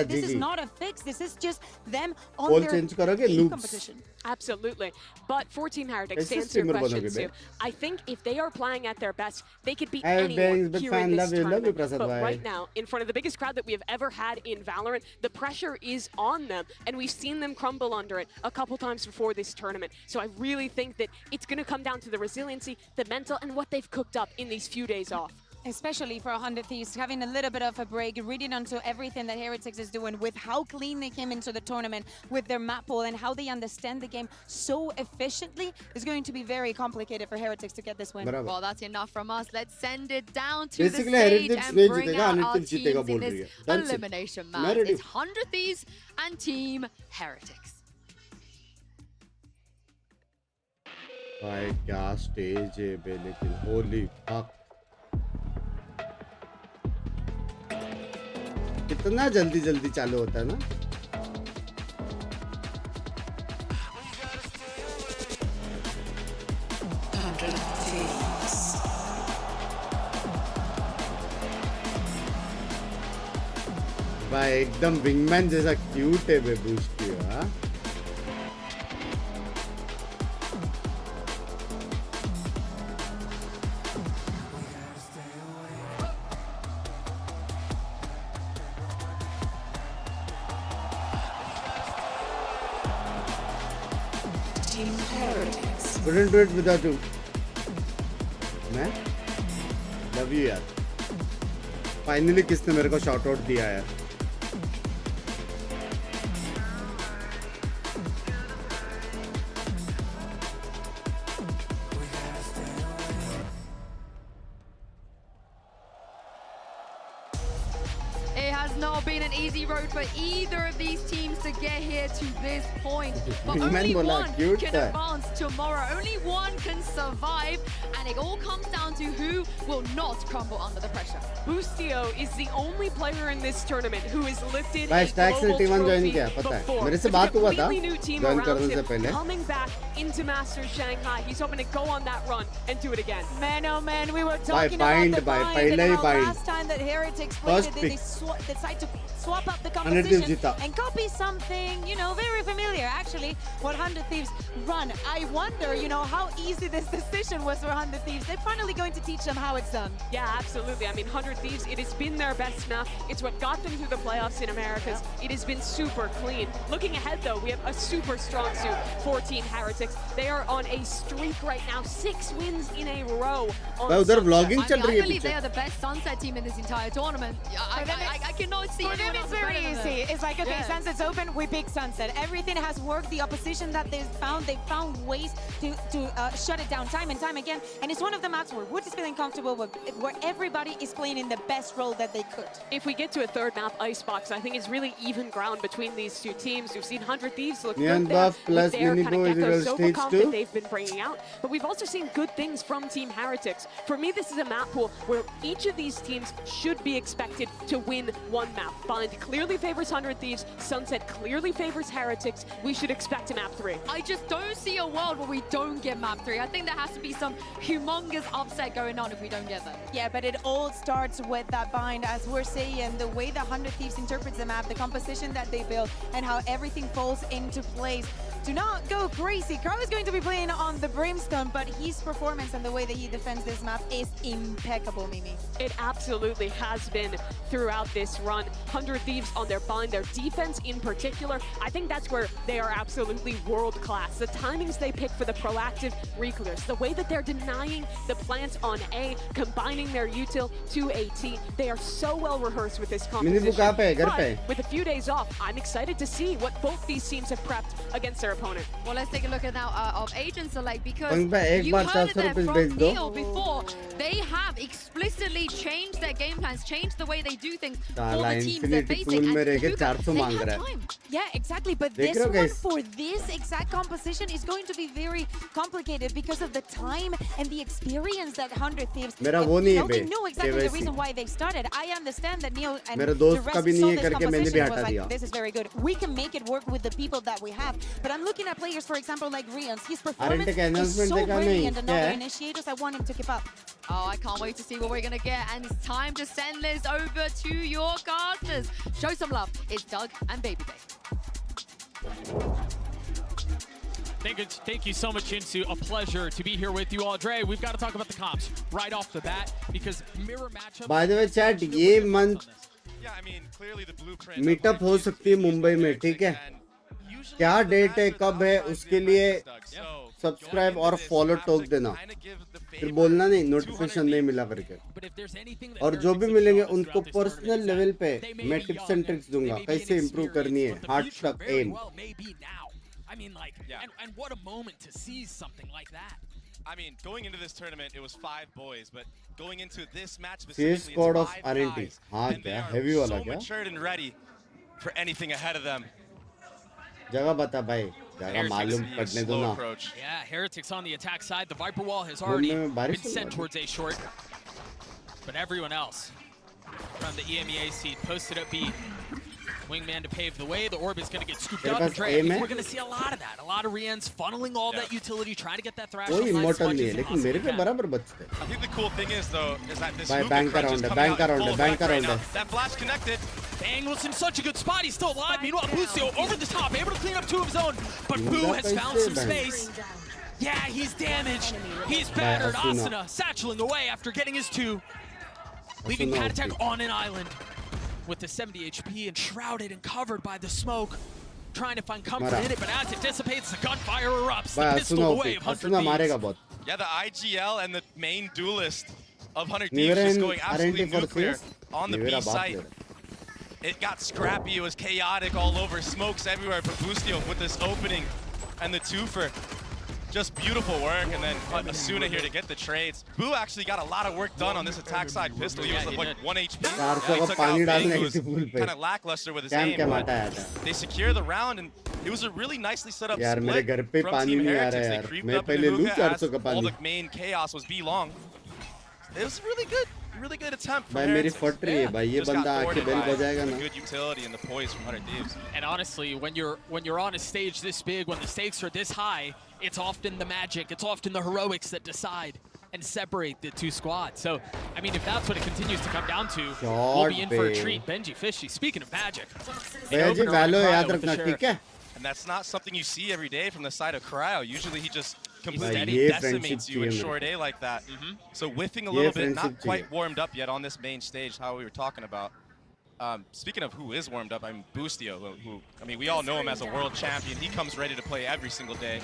This is not a fix. This is just them on their peak competition. Absolutely. But for Team Heretics, to answer your question, Sue, I think if they are playing at their best, they could beat anyone here in this tournament. But right now, in front of the biggest crowd that we have ever had in Valorant, the pressure is on them, and we've seen them crumble under it a couple times before this tournament. So I really think that it's going to come down to the resiliency, the mental, and what they've cooked up in these few days off. Especially for 100 Thieves, having a little bit of a break, reading onto everything that Heretics is doing, with how clean they came into the tournament, with their map pool, and how they understand the game so efficiently, is going to be very complicated for Heretics to get this win. Well, that's enough from us. Let's send it down to the stage and bring out our teams in this elimination match. It's 100 Thieves and Team Heretics. भाई क्या stage है बे, लेकिन Holi fuck कितना जल्दी जल्दी चालू होता है ना। भाई एकदम विंगमैन जैसा क्यूट है बे बूस्ट की। हाँ couldn't do it without you, man. Love you यार। Finally किसने मेरे को शॉट आउट दिया यार। It has not been an easy road for either of these teams to get here to this point. But only one can advance tomorrow. Only one can survive. And it all comes down to who will not crumble under the pressure. Boostio is the only player in this tournament who has lifted भाई a stacks ने global T1 join trophy किया, पता है before. मेरे से बात हुआ था ज्वाइन करने से पहले। Coming back into Masters Shanghai, he's hoping to go on that run and do it again. Man, oh man, we were talking about the bind and how last time that Heretics played it, they decided to swap up the composition and copy something, you know, very familiar. Actually, what 100 Thieves run. I wonder, you know, how easy this decision was for 100 Thieves. They're finally going to teach them how it's done. Yeah, absolutely. I mean, 100 Thieves, it has been their best map. It's what got them through the playoffs in Americas. It has been super clean. Looking ahead, though, we have a super strong suit for Team Heretics. They are on a streak right now, 6 wins in a row. I believe they are the best Sunset team in this entire tournament. I cannot see anyone else. It's very easy. It's like, okay, Sunset's open, we pick Sunset. Everything has worked. The opposition that they found ways to shut it down time and time again. And it's one of the maps where Wood is feeling comfortable with, where everybody is playing in the best role that they could. If we get to a third map, Icebox, I think it's really even ground between these two teams. We've seen 100 Thieves look good there with their kind of Gecko Sova comp that they've been bringing out. But we've also seen good things from Team Heretics. For me, this is a map pool where each of these teams should be expected to win one map. Bind clearly favors 100 Thieves. Sunset clearly favors Heretics. We should expect a map 3. I just don't see a world where we don't get map 3. I think there has to be some humongous upset going on if we don't get that. Yeah, but it all starts with that bind, as we're saying, the way the 100 Thieves interprets the map, the composition that they build, and how everything falls into place. do not go crazy. Crow is going to be playing on the Brimstone, but his performance and the way that he defends this map is impeccable, Mimi. It absolutely has been throughout this run. 100 Thieves on their bind, their defense in particular, I think that's where they are absolutely world class. The timings they pick for the proactive reclears, the way that they're denying the plants on A, combining their util to AT, they are so well rehearsed with this composition. But with a few days off, I'm excited to see what both these teams have prepped against their opponent. Well, let's take a look at now of agent select, because you heard it there from Neil before. They have explicitly changed their game plans, changed the way they do things for the teams they're facing, and they have time. Yeah, exactly, but this one for this exact composition is going to be very complicated because of the time and the experience that 100 Thieves, they know exactly the reason why they started. I understand that Neil and the rest saw this composition and was like, this is very good. We can make it work with the people that we have. But I'm looking at players, for example, like Rian's. His performance is so brilliant, and other initiators, I want him to keep up. Oh, I can't wait to see what we're going to get. And it's time to send this over to your casters. Show some love. It's Doug and Baby Bay. Thank you so much, Jinsu. A pleasure to be here with you all. Dre, we've got to talk about the comps right off the bat, because mirror matchup. By the way, chat, ये month meetup हो सकती है मुंबई में, ठीक है? क्या date है, कब है, उसके लिए सब्सक्राइब और फॉलो टोक देना, फिर बोलना नहीं नोटिफिकेशन नहीं मिला करके। और जो भी मिलेंगे उनको पर्सनल लेवल पे मैं टिप्स एंड ट्रिक्स दूंगा कैसे इंप्रूव करनी है, हार्ट तक M. I mean, like, and what a moment to seize something like that. I mean, going into this tournament, it was 5 boys, but going into this match specifically, squad of it's 5 RNT. guys, and they heavy are wala so matured and ready for anything ahead of them. जगह बता भाई, जगह मालूम पड़ने दो ना। Yeah, Heretics on the attack side. The Viper Wall has already been sent towards A short, but everyone else from the EMEA seed posted up B. Wingman to pave the way. The orb is going to get scooped up. Dre, we're going to see a lot of that. A lot of Rians funneling all that utility, trying to get that thrash. कोई immortal नहीं है, लेकिन मेरे पे बराबर बचते हैं। I think the cool thing is though is that this movement bank crunch is around, coming bank out in around, full bank effect right around. now. That flash connected. Bang was in such a good spot. He's still alive. Meanwhile, Bustio over the top, able to clean up 2 of his own. But Boo has found some space. Yeah, he's damaged. He's battered. Asuna satcheling away after getting his 2. Leaving Patatek on an island with the 70 HP and shrouded and covered by the smoke. Trying to find comfort in it, but as it dissipates, the gunfire erupts. The pistol away of 100 Thieves. Yeah, the IGL and the main duelist of 100 Thieves just going absolutely nuclear on the B site. It got scrappy, it was chaotic all over, smokes everywhere for Bustio with this opening and the 2-fer. Just beautiful work, and then Asuna here to get the trades. Boo actually got a lot of work done on this attack side pistol. He was like 1 HP. He took out Bing, who was kind of lackluster with his aim, but they secure the round, and it was a really nicely set up split from Team Heretics. They creeped up in the hookah as all the main chaos was B long. It was really good attempt from Heretics. Just got thwarted by the good utility and the poise from 100 Thieves. And honestly, when you're on a stage this big, when the stakes are this high, it's often the magic, it's often the heroics that decide and separate the 2 squads. So, I mean, if that's what it continues to come down to, we'll be in for a treat. Benji Fishy, speaking of magic. And that's not something you see every day from the side of Cryo. Usually he just completely decimates you in short A like that. So whiffing a little bit, not quite warmed up yet on this main stage, how we were talking about. Speaking of who is warmed up, I mean Bustio, who I mean, we all know him as a world champion. He comes ready to play every single day.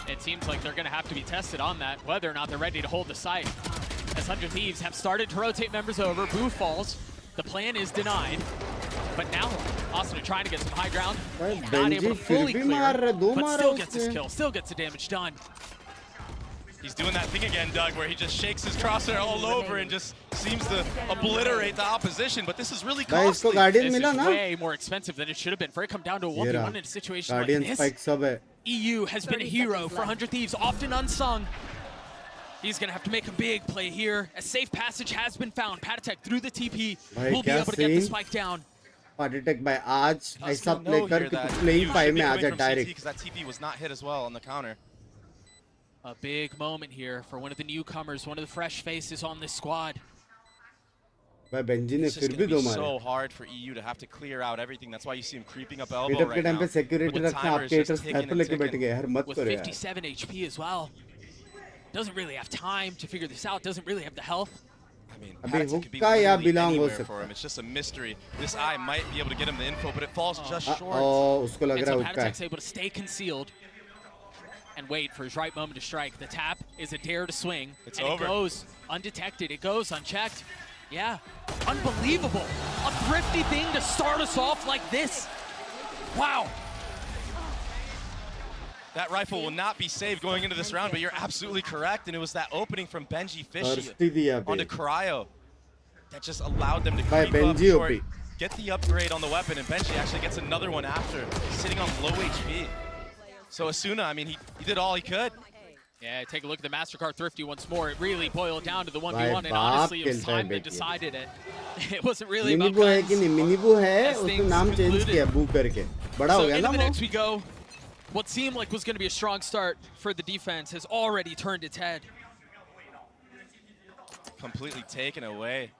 It seems like they're going to have to be tested on that, whether or not they're ready to hold the site. As 100 Thieves have started to rotate members over, Boo falls. The plan is denied. But now, Asuna trying to get some high ground. Not able to fully clear, but still gets his kill, still gets the damage done. He's doing that thing again, Doug, where he just shakes his crosshair all over and just seems to obliterate the opposition. But this is really costly. This is way more expensive than it should have been. For it to come down to a 1v1 in a situation like this, EU has been a hero for 100 Thieves, often unsung. He's going to have to make a big play here. A safe passage has been found. Patatek through the TP will be able to get the spike down. Patatek by आज ऐसा play कर कि playing 5 में आ जा direct. Because that TP was not hit as well on the counter. A big moment here for one of the newcomers, one of the fresh faces on this squad. भाई Benji ने It's फिर just भी going to दो be मारे. so hard for EU to have to clear out everything. That's why you see him creeping up elbow meetup right के time now. पे security But the रखना timer आपके is just haters ticking तो and लेके बैठ ticking. गए यार मत With करो यार. 57 HP as well. Doesn't really have time to figure this out. Doesn't really have the health. I mean, अभी Patrick could be हुक्का या literally बिलोंग हो anywhere सकता for him. है. It's just a mystery. This eye might be able to get him the info, but it falls just short. उसको लग And रहा so है हुक्का Patrick's है. able to stay concealed and wait for his right moment to strike. The tap is a dare to swing. It's and over. It goes undetected. It goes unchecked. Yeah, unbelievable. A thrifty thing to start us off like this. Wow. That rifle will not be saved going into this round, but you're absolutely correct. And it was that opening from Benji Fishy onto Cryo that just allowed them to creep up short, get the upgrade on the weapon, and Benji actually gets another one after, sitting on low HP. So Asuna, I mean, he did all he could. Yeah, take a look at the MasterCard Thrifty once more. It really boiled down to the 1v1, and honestly, it was time that decided it. It wasn't really about मिनीबू है guns. कि नहीं? मिनीबू है, As उसने things नाम change concluded. किया बू करके. बड़ा हो So गया into ना the वो. next we go. What seemed like was going to be a strong start for the defense has already turned its head. Completely taken away.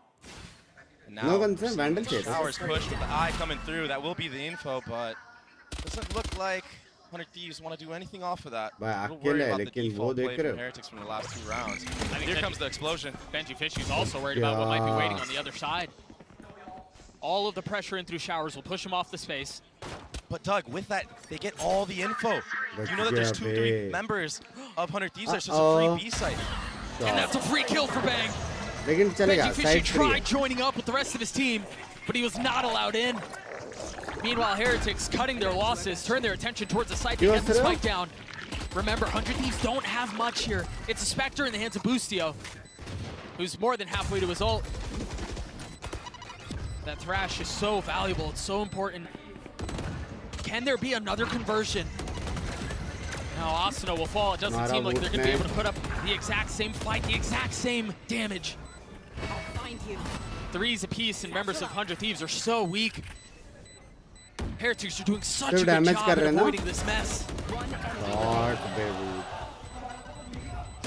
And now, No guns, Vandal chase. Showers pushed with the eye coming through. That will be the info, but doesn't look like 100 Thieves want to do anything off of that. भाई A little worried अकेला है, about the लेकिन वो default देख play रहे from हो. Heretics from the last 2 rounds. think Here Benji- comes the explosion. Benji Fishy's also worried about what might be waiting on the other side. All of the pressure in through Showers will push him off the space. But Doug, with that, they get all the info. You know that there's 2-3 members of 100 Thieves. There's just a free B site. And that's a free kill for Bang. लेकिन चलेगा. Benji Fishy Side free है. tried joining up with the rest of his team, but he was not allowed in. Meanwhile, Heretics, cutting their losses, turn their attention towards the site to get the spike down. Remember, 100 Thieves don't have much here. It's a Spectre in the hands of Boostio, who's more than halfway to his ult. That Thrash is so valuable, it's so important. Can there be another conversion? Now Asuna will fall. It doesn't seem like they're going to be able to put up the exact same fight, the exact same damage. I'll find you. 3s apiece, and members of 100 Thieves are so weak. Heretics are doing such a सिर्फ good damage job कर at रहे हैं ना. avoiding this mess. Shot baby.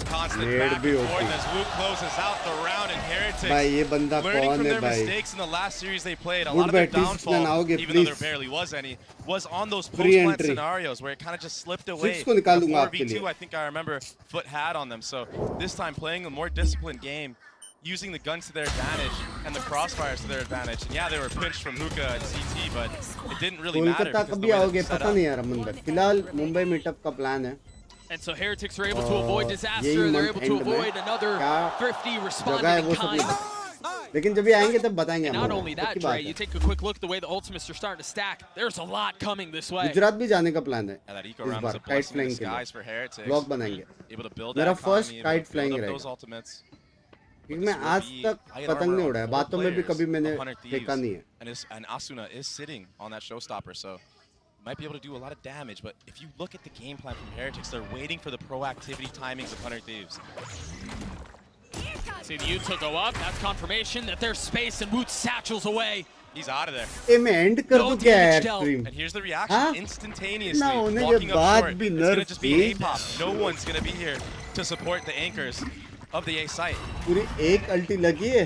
Constant Nade back भी and forth होती. as Wu closes out the round, and Heretics भाई ये बंदा learning कौन from है their भाई? mistakes in the last series they played. A Good lot of their by Tislan, downfall, आओगे, even though there please. barely was any, was on those Free post-plant entry. scenarios where it kind of just slipped away. Six को निकालूंगा आपके 4v2, लिए. I think I remember Foot had on them. So this time playing a more disciplined game, using the guns to their advantage and the crossfires to their advantage. And yeah, they were pinched from Hookah and CT, but it didn't really matter Kolkata because the कभी way that आओगे it's set पता up. नहीं यार मंदिर. फिलहाल Mumbai meetup का plan है. And so Heretics are able to avoid यही disaster. They're able to end में avoid another क्या thrifty जगह है responding वो in सब kind. नहीं. लेकिन जब ये आएंगे तब बताएंगे And हम not लोग. only पक्की that, बात Dre, you है. take a quick look at the way the ultimates are starting to stack. There's a lot coming this way. Gujarat भी जाने का प्लान है. Yeah, that eco इस round was bar a kite blessing in flying के disguise for लिए. Heretics. Blog बनाएंगे. Able to build मेरा that first economy, kite able to flying build up रहेगा. those ultimates. क्योंकि मैं आज तक पतंग नहीं उड़ाया. बातों में भी कभी मैंने देखा नहीं है. And Asuna is sitting on that showstopper, so might be able to do a lot of damage. But if you look at the game plan from Heretics, they're waiting for the proactivity timings of 100 Thieves. See the Utah go up. That's confirmation that there's space, and Woot satchels away. He's out of there. ए मैं and कर दूं क्या यार stream? And here's the reaction हाँ? instantaneously. ना होने के Walking up बाद short. भी It's going to nerf just be थी. A-pop. No one's going to be here to support the anchors of the A site. पूरी एक अल्टी लगी है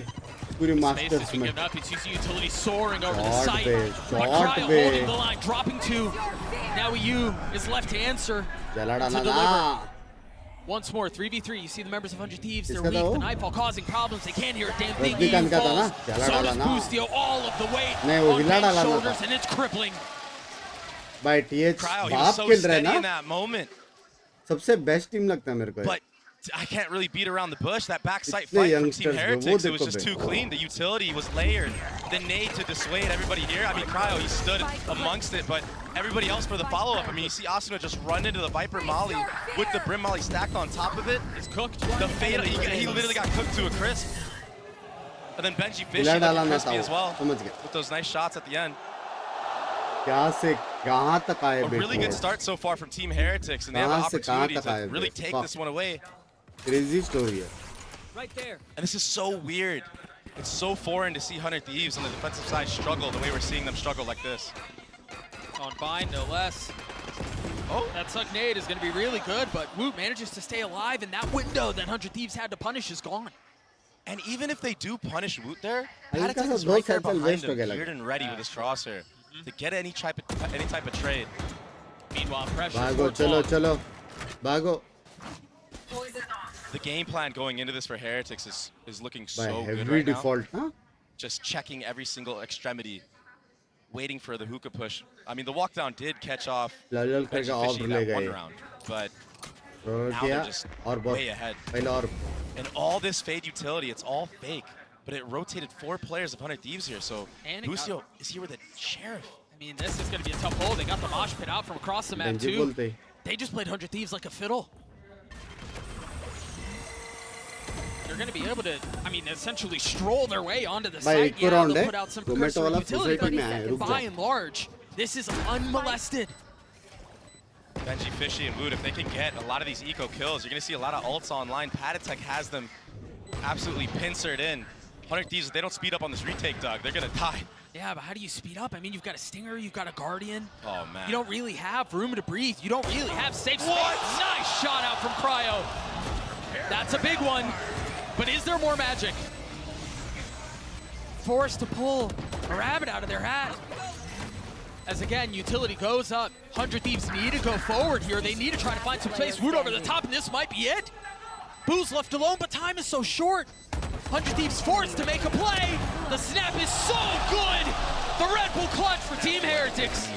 पूरी Space मास्टर्स has been में. given up. It's UC utility soaring over the Short site. base, But short Cryo base. holding the line, dropping 2. Now EU is left to answer, जला to डाला deliver. ना. Once more, 3v3. You see the members of 100 Thieves. They're इसका weak. तो The Nightfall causing problems. They can't hear a damn thing. Rajinikanth का था ना? falls. जला So डाला does ना. Boostio. All of the weight नहीं, वो on हिला Bang's डाला ना shoulders, था. and it's crippling. भाई टीएच Cryo, he बाप was so खेल रहा है steady in ना. that moment. सबसे बेस्ट टीम लगता है मेरे को. But I can't really beat around the bush. That backside इतने fight from youngsters Team हैं, Heretics, वो it was देखो just bay. too clean. The utility was layered. The nade to dissuade everybody here. I mean, Cryo, he stood amongst it, but everybody else for the follow-up. I mean, you see Asuna just run into the Viper Molly with the Brim Molly stacked on top of it. It's cooked. The fade, he literally got cooked to a crisp. And then Benji Fish हिला डाला looking ना crispy था as well समझ गया. with those nice shots at the end. क्या से कहाँ तक आए A really good बेटे. start so far from Team Heretics, and they have an कहाँ से कहाँ opportunity तक to आए really bay. take Fuck. this one away. Crazy story है. Right there. And this is so weird. It's so foreign to see 100 Thieves on the defensive side struggle the way we're seeing them struggle like this. On bind, no less. Oh, that suck nade is going to be really good, but Woot manages to stay alive, and that window that 100 Thieves had to punish is gone. And even if they do punish Woot there, I'll Patek is go right there settle behind waste him, together. geared and ready with his crosshair to get any type of trade. Meanwhile, pressure. Bago, chalo. Bago. The game plan going into this for Heretics is looking By so good every right default, now. huh? Just checking every single extremity, waiting for the hookah push. I mean, the walkdown did catch off Lal Benji ka Fishy orb le that one gaye. round, but Roll now kiya they're just और बहुत way ahead. पहले और And all this fade utility, it's all fake. But it rotated 4 players of 100 Thieves here, so And it Busio is here with a sheriff. I mean, this is going to be a tough hold. They got the mosh pit out from across the map, Benji too. बोलते They just played 100 Thieves like a fiddle. They're going to be able to, I mean, essentially stroll their way onto the भाई site. एक Yeah, round they'll है put out some tomato cursory वाला utility, society में but आया रुक by जा and large, this is unmolested. Benji Fishy and Wood, if they can get a lot of these eco kills, you're going to see a lot of ults online. Patek has them absolutely pincered in. 100 Thieves, if they don't speed up on this retake, Doug, they're going to die. Yeah, but how do you speed up? I mean, you've got a Stinger, you've got a Guardian. Oh, man. You don't really have room to breathe. You don't really have safe space. Nice shot out from Cryo. That's a big one. But is there more magic? Forced to pull a rabbit out of their hat. As again, utility goes up. 100 Thieves need to go forward here. They need to try to find some space. Wood over the top, and this might be it. Boo's left alone, but time is so short. 100 Thieves forced to make a play. The snap is so good. The Red Bull clutch for Team Heretics.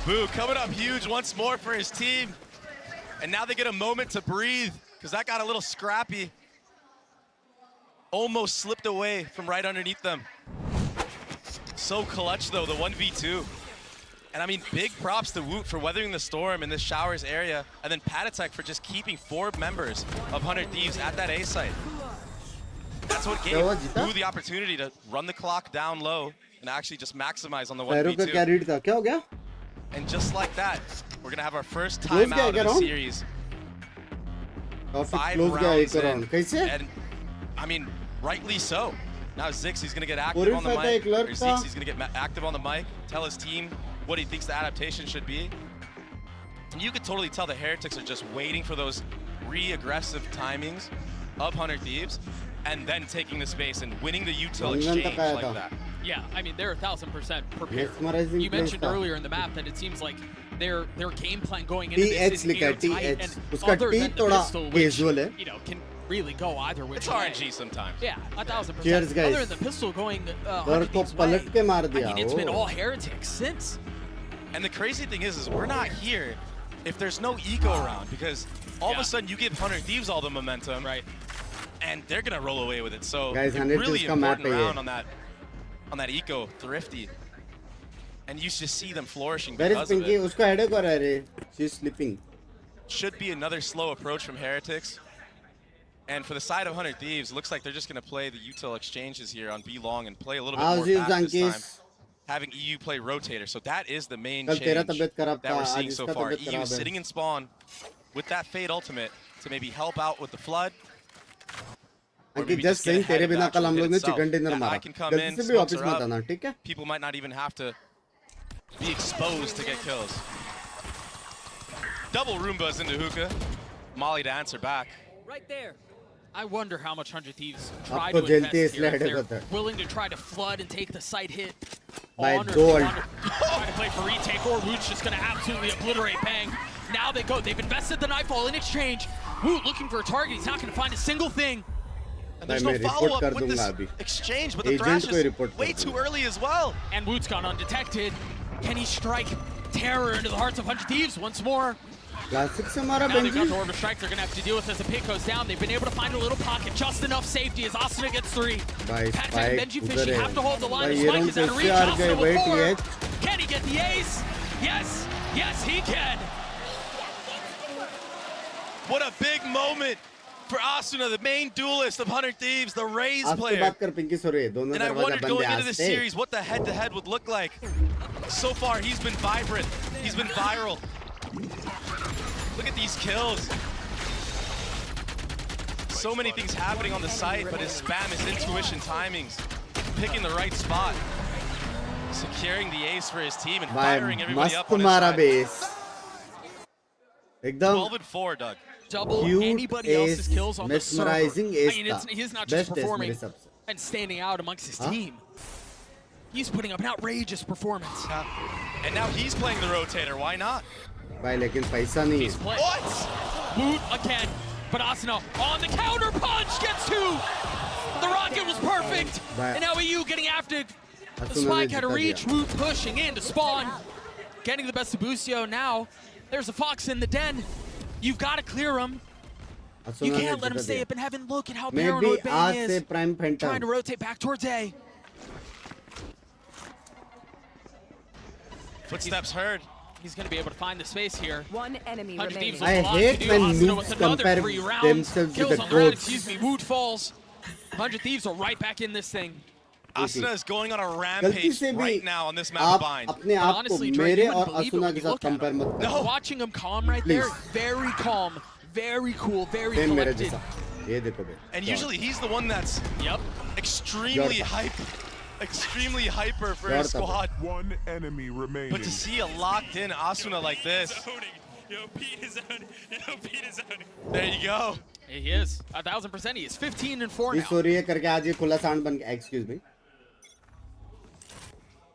Boo coming up huge once more for his team. And now they get a moment to breathe, because that got a little scrappy. Almost slipped away from right underneath them. So clutch, though, the 1v2. And I mean, big props to Woot for weathering the storm in this Showers area, and then Patek for just keeping 4 members of 100 Thieves at that A site. That's what gave Boo the opportunity to run the clock down low and actually just maximize on the 1v2. And just like that, we're gonna have our first timeout of the series. 5 rounds in, and I mean, rightly so. Now Zixie's gonna get active on the mic, or Zixie's gonna get active on the mic, tell his team what he thinks the adaptation should be. And you could totally tell the Heretics are just waiting for those aggressive timings of 100 Thieves, and then taking the space and winning the util exchange like that. Yeah, I mean, they're 1000% prepared. You mentioned earlier in the map that it seems like their game plan going into this is airtight, and other than the pistol, which, you know, can really go either which way. It's RNG sometimes. Yeah, 1000%. Cheers, guys. Other than the pistol going 100 Thieves way, I mean, it's been all Heretics since. And the crazy thing is we're not here if there's no eco around, because all of a sudden you give 100 Thieves all the momentum, right? And they're gonna roll away with it. So guys, really important round on that eco thrifty, and you just see them flourishing because of it. उसको headache हो रहा है रे. She's sleeping. Should be another slow approach from Heretics. And for the side of 100 Thieves, looks like they're just gonna play the util exchanges here on B long and play a little bit more fast this time, having EU play rotator. So that is the main change that we're seeing so far. EU sitting in spawn with that Fade ultimate to maybe help out with the flood. just saying तेरे बिना कल हम लोग ने chicken dinner मारा. गलती से भी ऑफिस में था ना, ठीक है? People might not even have to be exposed to get kills. Double Roombas into hookah. Molly to answer back. Right there. I wonder how much 100 Thieves try to invest here. If they're willing to try to flood and take the site hit on, or if they want to try to play for retake, or Woot's just going to absolutely obliterate Bang. Now they go. They've invested the Nightfall in exchange. Woot looking for a target. He's not going to find a single thing. And there's no follow-up with this exchange, but the Thrash is way too early as well. And Woot's gone undetected. Can he strike terror into the hearts of 100 Thieves once more? Now they've got the Orb of Strike they're going to have to deal with as the pick goes down. They've been able to find a little pocket, just enough safety as Asuna gets 3. Patek and Benji Fishy have to hold the line. His mic is out of reach. Asuna with 4. Can he get the ace? Yes, yes he can. What a big moment for Asuna, the main duelist of 100 Thieves, the Raze player. And I wondered going into this series what the head-to-head would look like. So far, he's been vibrant. He's been viral. Look at these kills. So many things happening on the site, but his spam, his intuition timings, picking the right spot, securing the ace for his team, and firing everybody up on his side. एकदम 12 and 4, Doug. Double Cute anybody else's ace, kills on the server. I mesmerizing ace mean, था. he's not just Best ace performing मेरे हिसाब से. and standing out amongst his Huh? team. He's putting up an outrageous performance. And now he's playing the rotator. Why not? भाई लेकिन पैसा नहीं He's है. playing. What? Woot again, but Asuna on the counter punch gets two. The rocket was perfect, But and now EU getting after. The Asuna spike ने had a जिता reach. दिया. Woot pushing in to spawn, getting the best of Busio. Now there's a fox in the den. You've got to clear him. Asuna You ने can't let him जिता stay दिया. up in heaven. Look at how Maybe paranoid आज Bang से is. Prime Trying Phantom. to rotate back towards A. Footsteps heard. He's going to be able to find the space here. One enemy 100 remaining. Thieves I with a lot hate to do. when Asuna noobs with another compare 3 rounds. themselves Kills with the on the ground, goats. excuse me. Woot falls. 100 Thieves are right back in this thing. Asuna is going on a गलती rampage से भी right now on this map आप of bind. अपने But आप को honestly, Dre, मेरे you और wouldn't believe it असुना when के you साथ look at कंपेयर him. मत करो. Watching him calm right there, Please. very calm, very cool, very same मेरे collected. जैसा. ये देखो बे. And usually he's the one that's extremely Jordan. extremely hyper for his Jordan. squad. One enemy remaining. But to see a locked in Asuna like this, Yo, Pete is on. Yo, Pete is on. there you go. He is 1,000%. He is 15 and 4 ये now. Sorry है करके आज ये खुला सांड बन गया. Excuse me.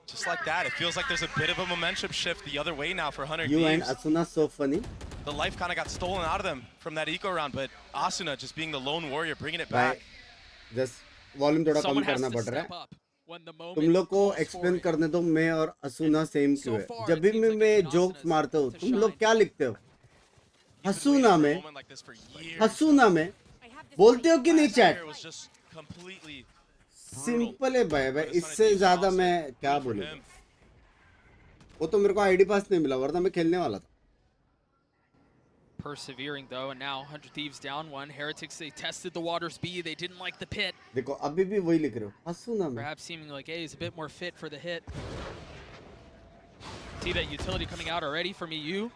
Just like that, it feels like there's a bit of a momentum shift the other way now for 100 You and Thieves. Asuna so funny. The life kind of got stolen out of them from that eco round, but Asuna just being the lone warrior, bringing it भाई back. just volume थोड़ा कम Someone has करना to पड़ रहा step है. up when the तुम moment लोग को calls for explain it. करने दो. मैं और असुना सेम क्यों है. far, जब it भी seems like मैं it's been जोक्स Asuna's मारता हूँ to तुम लोग shine. क्या लिखते हो. हसूना में Moment like this for years. हसूना में बोलते हो कि नहीं chat. It was just completely simple है भाई. भाई इससे ज्यादा मैं क्या बोलूँ. वो तो मेरे को आईडी पास नहीं मिला वरना मैं खेलने वाला था. Persevering though, and now 100 Thieves down one. Heretics, they tested the waters B. They didn't like the pit. देखो अभी भी वही लिख रहे हो. हसूना में. Perhaps seeming like A is a bit more fit for the hit. See that utility coming out already from EU,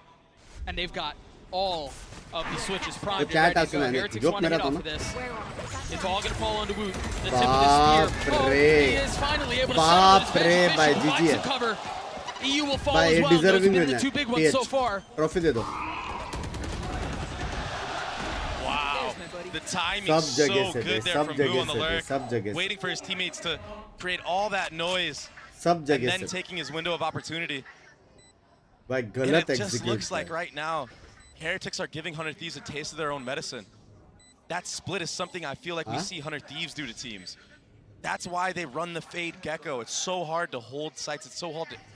and they've got all of the switches primed and chat ready to go. Asuna ने Heretics joke want to मेरा hit था off ना. of this. It's all going to fall onto Woot. The tip of बाप the spear. Oh, रे. he is finally able to बाप settle रे his भाई position, GG finds है. some cover. EU will fall भाई as ये well. Those have deserving been win the है. two big ones so far. Trophy दे दो. wow. The timing सब so जगह से good थे, there सब from जगह Moo on the से थे, lurk, सब जगह से. waiting for his teammates to create all that noise सब and जगह then से. taking his window of opportunity. भाई And गलत it just execute. looks like right now, Heretics are giving 100 Thieves a taste of their own medicine. That split is something I feel like we Huh? see 100 Thieves do to teams. That's why they run the fade gecko. It's so hard to hold sights. It's so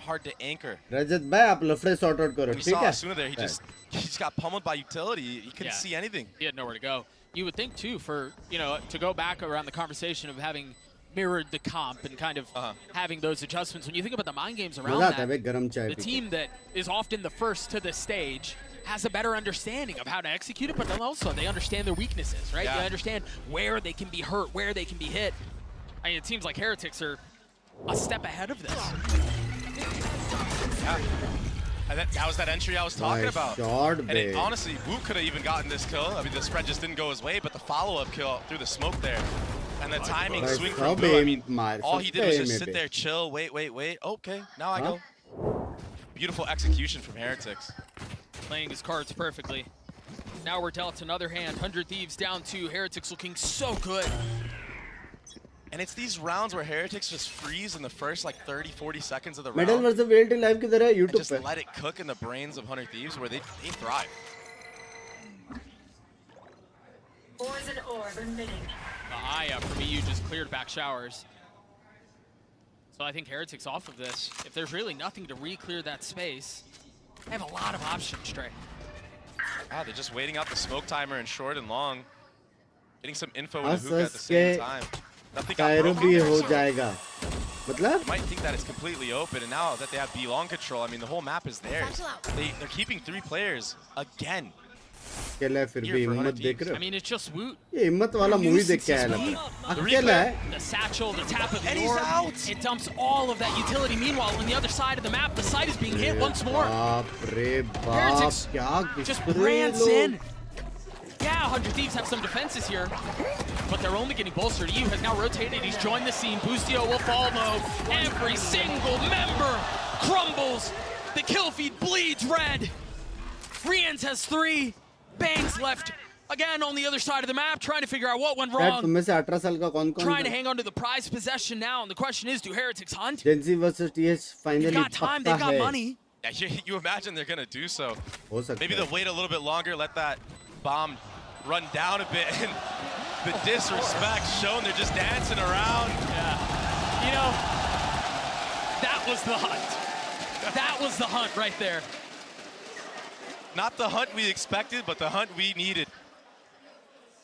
hard to anchor. रजत भाई आप लफड़े sort out करो. We ठीक saw है. Asuna there. He just got pummeled by utility. He couldn't see anything. He had nowhere to go. You would think too, for to go back around the conversation of having mirrored the comp and kind of having those adjustments. When you think about the mind games around मजा आता है that, भाई गरम चाय the P के. team that is often the first to the stage has a better understanding of how to execute it, but then also they understand their weaknesses, right? Yeah. They understand where they can be hurt, where they can be hit. I mean, it seems like Heretics are a step ahead of this. Yeah. And that was that entry I was talking Nice about. shot, And it, babe. honestly, Wu could have even gotten this kill. I mean, the spread just didn't go his way, but the follow-up kill through the smoke there. And the timing Nice swing shot, from Wu, I mean, babe. all he did was just Maybe. sit there, chill, wait. Okay, now I Huh? go. Beautiful execution from Heretics. Playing his cards perfectly. Now we're dealt another hand. 100 Thieves down 2. Heretics looking so good. And it's these rounds where Heretics just freeze in the first like 30, 40 seconds of the medal round. Versus वेल्टी live किधर है And YouTube just पे. let it cook in the brains of 100 Thieves where they thrive. The Aya from EU just cleared back showers. So I think Heretics off of this. If there's really nothing to re-clear that space, they have a lot of options, Trey. Ah, they're just waiting out the smoke timer in short and long. Getting some info and a hookah at the असस same के time. Nothing got Cairo broken भी there, हो so जाएगा. मतलब you might think that it's completely open, and now that they have B long control, I mean, the whole map is theirs. They're keeping 3 players again. अकेला है फिर भी हिम्मत देख रहे I हो. mean, it's just Woot. ये हिम्मत वाला मूवी देख के आया लग रहा है. अकेला है. The satchel, the tap of the And he's orb, out. it dumps all of that utility. Meanwhile, on the other side of the map, the site is being hit once more. बाप रे बाप Heretics क्या just घिस रहे rants लोग. in. Yeah, 100 Thieves have some defenses here, but they're only getting bolstered. EU has now rotated. He's joined the scene. Bustio will follow. Every single member crumbles. The kill feed bleeds red. Rians has 3. Banks left again on the other side of the map, trying to figure out what went Dad, wrong. तुम में से 18 साल का कौन-कौन Trying to hang on to the prize possession now, and the question is, do Heretics hunt? Gen Z versus TH finally They've got time, they've got money. Yeah, you imagine they're gonna do so. हो सकता Maybe है. they'll wait a little bit longer, let that bomb run down a bit, and the disrespect shown. They're just dancing around. Yeah. You know, that was the hunt. That was the hunt right there. Not the hunt we expected, but the hunt we needed.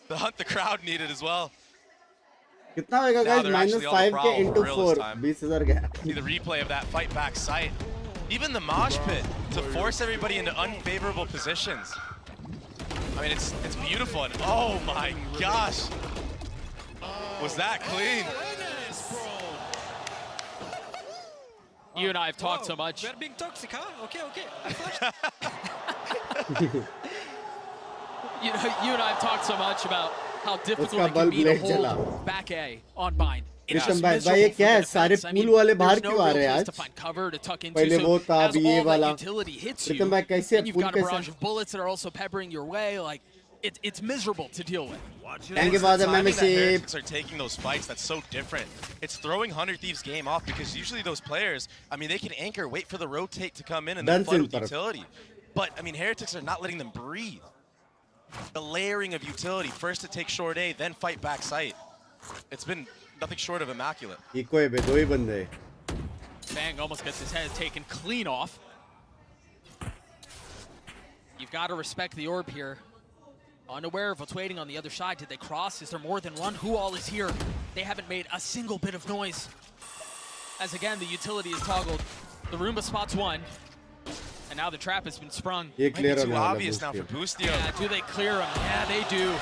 The hunt the crowd needed as well. कितना होगा Now guys? they're -5 actually on the के prowl into for real 4 this time. 20,000 गया. See the replay of that fight back sight. Even the mosh pit to force everybody into unfavorable positions. I mean, it's beautiful, and oh my gosh, was that clean? You and I have talked so much. We're being toxic, huh? Okay, okay. You know, you and I have talked so much about how difficult उसका it can be to bulb hold चला. back A on bind. It's Pritam just भाई miserable ये for क्या the है? सारे defense. I pool mean, वाले बाहर there's no क्यों आ real रहे हैं place आज? to find cover to tuck into, पहले so वो था, as अभी all ये that वाला. utility hits प्रीतम you, भाई कैसे and you've pool got a कैसे? barrage of bullets that are also peppering your way. Like, it's miserable to deal with. Thank you, Father. Timing that Membership. Heretics are taking those fights, that's so different. It's throwing 100 Thieves game off, because usually those players, I mean, they can anchor, wait for the rotate to come in, and then flood with utility. But, I mean, Heretics are not letting them breathe. The layering of utility, first to take short A, then fight back sight. It's been nothing short of immaculate. Eco है Bay, 2 ही बंदे. Bang almost gets his head taken clean off. You've got to respect the orb here. Unaware of what's waiting on the other side. Did they cross? Is there more than one? Who all is here? They haven't made a single bit of noise. As again, the utility is toggled. The Roomba spots one. And now the trap has been sprung. ये clear Might be होने too वाला obvious now for Boostio. Boostio. Yeah, do they clear him? Yeah, they do.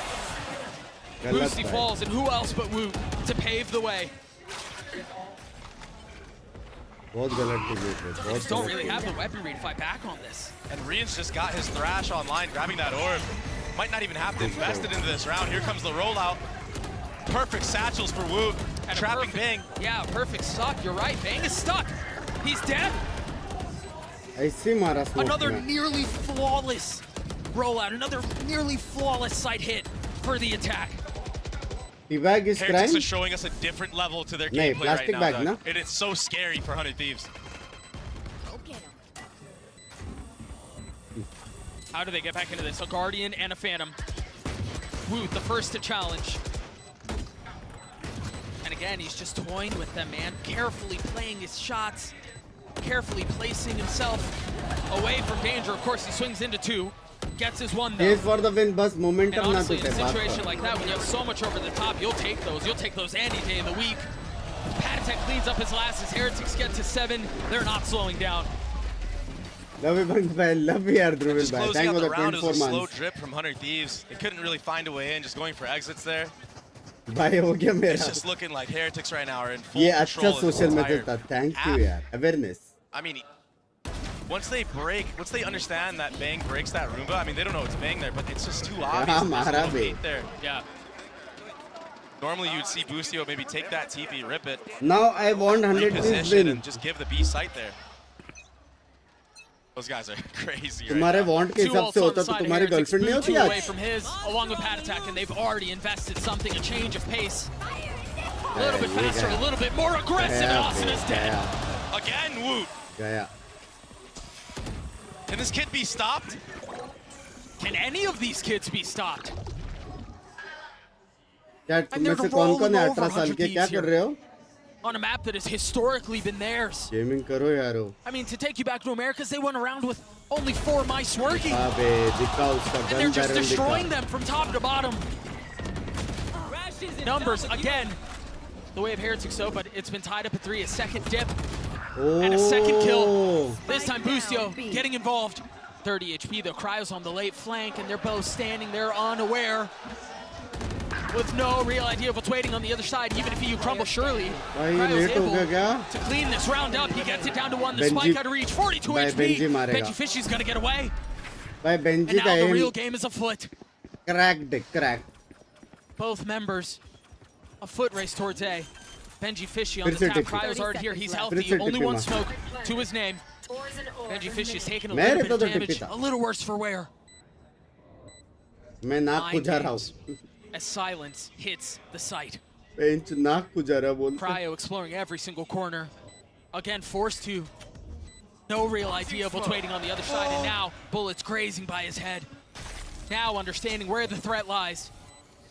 गलत Boosty भाई. falls, and who else but Woot to pave the way? बहुत गलत team है. They बहुत just don't गलत really team. have the weaponry to fight back on this. And Rian's just got his thrash online, grabbing that orb. Might not even have to invest it into this round. Here comes the rollout. Perfect satchels for Woot. And a Trapping perfect- Bang. Yeah, perfect stuck. You're right. Bang is stuck. He's dead. ऐसे मारा smoke Another में. nearly flawless rollout. Another nearly flawless sight hit for the attack. T-bag is Heretics crime. are showing us a different level to their नहीं, gameplay right plastic now. bag Doug. ना? It is so scary for 100 Thieves. How do they get back into this? A Guardian and a Phantom. Woot, the first to challenge. And again, he's just toying with them, man. Carefully playing his shots. Carefully placing himself away from danger. Of course, he swings into 2. Gets his 1, though. Chase for the win, बस And momentum ना honestly, in टूटे. a बात situation कर. like that, when you have so much over the top, you'll take those. You'll take those any day of the week. Patatek cleans up his last as Heretics get to 7. They're not slowing down. Love you, Binks भाई. Love you, यार, Dhruvel Just भाई. closing Thank out you for the the round, it 24 was a slow months. drip from 100 Thieves. They couldn't really find a way in, just going for exits there. भाई हो गया मेरा. It's just looking like Heretics right now are in full ये control अच्छा of this social entire message था. Thank you, app. यार. Awareness. I mean, once they understand that Bang breaks that Roomba, I mean, they don't know it's Bang there, but it's just too obvious. There's a मारा little bay. bait there. Yeah. Normally you'd see Boostio maybe take that TP, rip it, Now I want 100 Thieves reposition, win. and just give the B site there. Those guys are crazy right तुम्हारे now. want के Two हिसाब ults से on होता the तो side of तुम्हारी Heretics. girlfriend नहीं Boot होती 2 away आज. from his, along with Patatek, and they've already invested something, a change of pace. A little bit ये faster, गया. a little bit more aggressive, and Asana's dead. गया. Again, Woot. गया. Can this kid be stopped? Can any of these kids be stopped? क्या तुम में से कौन-कौन है 18 साल के? क्या कर रहे हो? On a map that has historically been theirs. Gaming करो यारो. I mean, to take you back to Americas, they went around with only 4 mice working. अबे दिखा उसका And they're gun just barrel destroying दिखा. them from top to bottom. Numbers, again, the way of Heretics though, but it's been tied up at 3. A second dip and a second kill. This time Boostio getting involved. 30 HP, the Cryo's on the late flank, and they're both standing there unaware with no real idea of what's waiting on the other side. Even if EU crumbles, surely भाई ये Cryo's late हो गया able क्या? to clean this round up. He gets it down to 1. The Benji- spike out of reach, 42 भाई HP. Benji मारेगा. Benji Fishy's gonna get away. भाई And Benji now का the aim real game is afoot. cracked. Both members, a foot race towards A. Benji Fishy on फिर the से tap. tippy. Cryo's already here. He's फिर healthy. से Only tippy one मार. smoke to his name. Benji Fish is taking a little bit of damage. A little worse for wear. मैं नाक को जा रहा हूँ. As silence hits the site. Bench नाक को जा रहा बोल. Cryo exploring every single corner. Again, forced to. No real idea of what's waiting on the other side, and now bullets grazing by his head. Now understanding where the threat lies.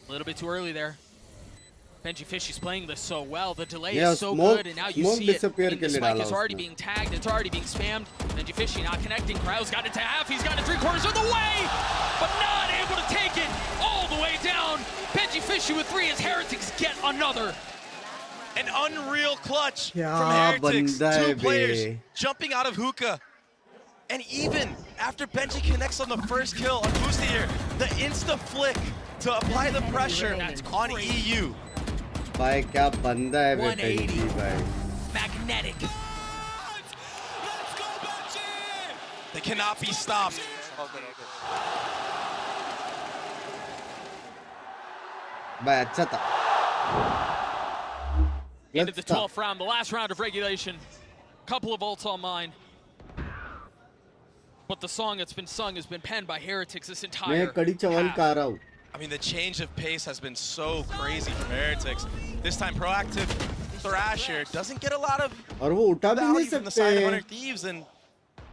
A little bit too early there. Benji Fish is playing this so well. The delay is so good, and now you see it. The spike is already being tagged. It's already being spammed. Benji Fishy not connecting. Cryo's got it to half. He's got it 3/4 of the way, but not able to take it all the way down. Benji Fishy with 3 as Heretics get another. An unreal clutch from Heretics. 2 players jumping out of hookah. And even after Benji connects on the first kill on Boosty here, the insta flick to apply the pressure on EU. भाई क्या बंदा है बे Benji भाई. Magnetic. They cannot be stopped. भाई अच्छा था. Into the 12th round, the last round of regulation. Couple of ults on mine. But the song that's been sung has been penned by Heretics this entire मैं कड़ी चावल खा रहा हूँ. I mean, the change of pace has been so crazy from Heretics. This time, proactive Thrasher doesn't get a lot of value from the side of 100 Thieves, and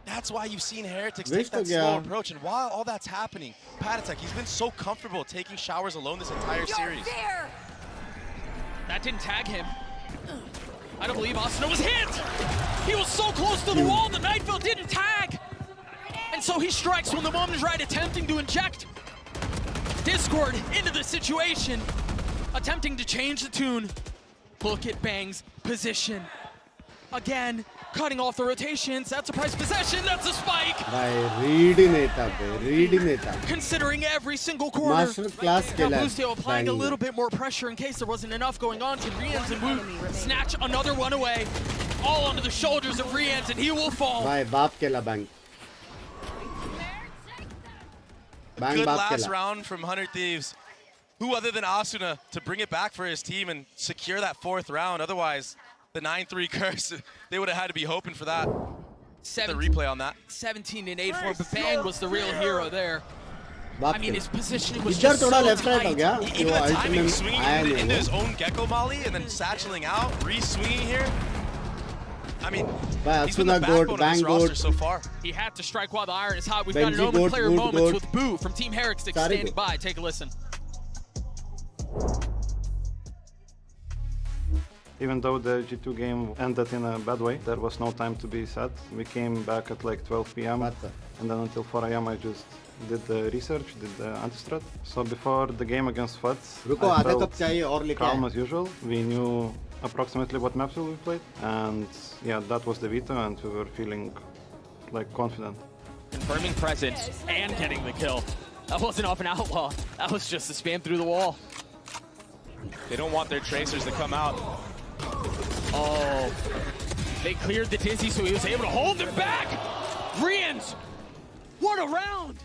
that's why you've seen Heretics take that slow approach. And while all that's happening, Patatek, he's been so comfortable taking showers alone this entire series. That didn't tag him. I don't believe Asuna was hit! He was so close to the wall, the Nightfall didn't tag! And so he strikes when the moment is right, attempting to inject Discord into the situation, attempting to change the tune. Look at Bang's position. Again, cutting off the rotations. That's a prize possession. That's a spike. Considering every single corner. Master class now Boostio applying a little bit more pressure in case there wasn't enough going on. Can Rians and Wu snatch another one away? All onto the shoulders of Rians, and he will fall. भाई बाप केला Bang. Good last round from 100 Thieves. Who other than Asuna to bring it back for his team and secure that 4th round? Otherwise, the 9-3 curse, they would have had to be hoping for that. The replay on that. 17 and 8-4, but Bang was the real hero there. I mean, his positioning was just so left tight. हो गया. Even the timing, swinging into his own Gecko Molly and then satcheling out, re-swinging here. I mean, he's been the backbone of this roster so far. He had to strike while the iron is hot. We've got an open player moments with Boo from Team Heretics standing by. Take a listen. Even though the G2 game ended in a bad way, there was no time to be sad. We came back at like 12 p.m. and then until 4 a.m. I just did the research, did the anti-strat. So before the game against FUTS, I felt calm as usual. We knew approximately what maps we played, and yeah, that was the veto, and we were feeling like confident. Confirming presence and getting the kill. That wasn't off an outlaw. That was just a spam through the wall. They don't want their tracers to come out. Oh, they cleared the Dizzy, so he was able to hold it back. Rians, what a round!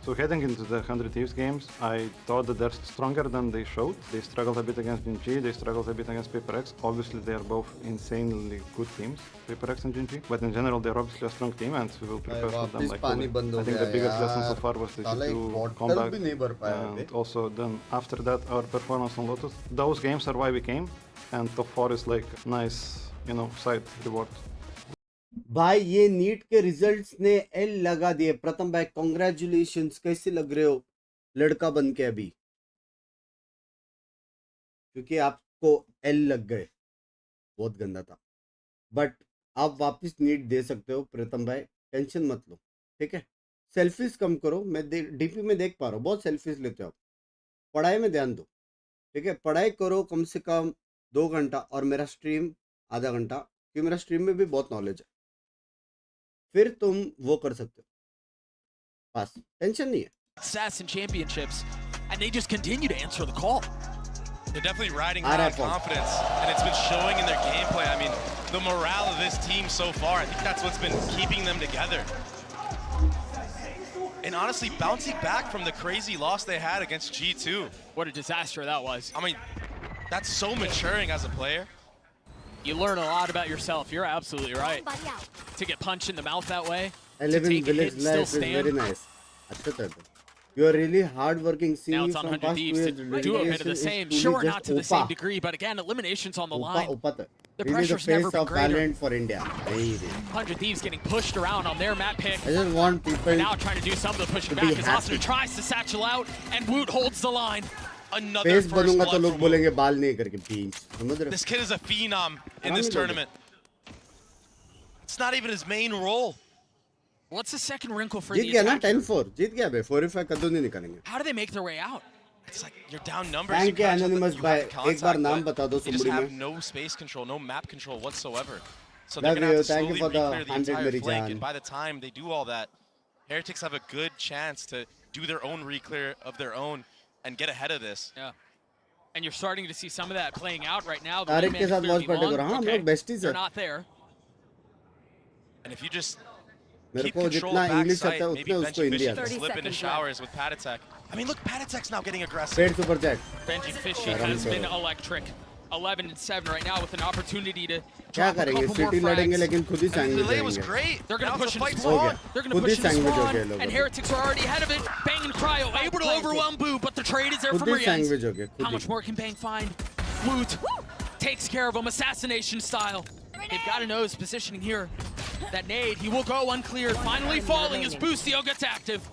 So heading into the 100 Thieves games, I thought that they're stronger than they showed. They struggled a bit against Jinji, they struggled a bit against PaperX. Obviously they are both insanely good teams, PaperX and Jinji. But in general they're obviously a strong team and we will prepare for them like fully. I think the biggest lesson so far was the G2 comeback. And also then after that our performance on Lotus. Those games are why we came, and top 4 is like nice, you know, side reward. भाई ये NEET के results ने L लगा दिए. प्रथम भाई congratulations. कैसे लग रहे हो लड़का बन के अभी, क्योंकि आपको एल लग गए, बहुत गंदा था, बट आप वापस नीट दे सकते हो. प्रथम भाई टेंशन मत लो, ठीक है. सेल्फीज कम करो. मैं डीपी में देख पा रहा हूँ बहुत सेल्फीज लेते हो आप. पढ़ाई में ध्यान दो, ठीक है. पढ़ाई करो कम से कम 2 घंटा और मेरा स्ट्रीम आधा घंटा, क्योंकि मेरा स्ट्रीम में भी बहुत नॉलेज है. फिर तुम वो कर सकते हो. बस टेंशन नहीं है. Success in championships, and they just continue to answer the call. They're definitely riding high confidence, and it's been showing in their gameplay. I mean, the morale of this team so far, I think that's what's been keeping them together. And honestly, bouncing back from the crazy loss they had against G2. What a disaster that was. I mean, that's so maturing as a player. You learn a lot about yourself. You're absolutely right. To get punched in the mouth that way, to 11 take a hit village and still life is very stand. nice. अच्छा था तो. You are really hard working. See Now you it's on from 100 past Thieves to 2 years. do a bit of the Dedication same. is Sure, truly not to just the same Opa. degree, but again, elimination's on the Opa, line. Opa था. The Really the pressure's never face been of greater. Valorant for India. Hey, 100 Thieves getting pushed around on their map pick. I just want people And now trying to do some of the pushing to back be as happy. Asuna tries to satchel out, and Woot holds the line. Another face first बनूंगा तो blood लोग from बोलेंगे बाल नहीं करके Binks. समझ रहे हो? This kid is a phenom in this Army tournament. It's not even his main role. What's the second wrinkle for Jeet the गया ना attack here? 10-4 जीत गया बे 4-5 कद्दू नहीं निकालेंगे. How do they make their way out? It's like you're down numbers. Thank you you catch up, Anonymous you भाई. have the एक बार contact, नाम but बता दो they just सुमड़ी have में. no space control, no map control whatsoever. So they're Love gonna have you. to Thank you slowly for the re-clear the 100 entire Mary flank, Jan. and by the time they do all that, Heretics have a good chance to do their own re-clear of their own and get ahead of this. Yeah. And you're starting to see some of that playing out right now. The Tariq wingman के साथ cleared watch the party long. करो. हाँ हम Okay, लोग besties they're हैं. not there. And if you just मेरे keep को control जितना of इंग्लिश backside, आता है maybe उतने उसको Benji हिंदी Fishy आता can है. slip into showers with Patatek. I mean, look, Patatek's now getting aggressive. Paid super chat. Benji Fishy Aram has been karo. electric. 11-7 right now with an opportunity to क्या drop a करेंगे? couple more city लड़ेंगे frags. लेकिन खुद ही I mean, sandwich delay was जाएंगे. great. They're going Now to it's push a him fight to हो spawn. गया. They're going खुद to he push him to sandwich हो spawn. गए लोगों And को. Heretics are already ahead of it. Bang and Cryo able to overwhelm Boo, but the trade is there खुद from he Rians. Sandwich हो गए. How खुद much he. more can Bang find? Woot takes care of him, assassination style. They've got to know his positioning here. That nade, he will go uncleared, finally falling as Boostio gets active.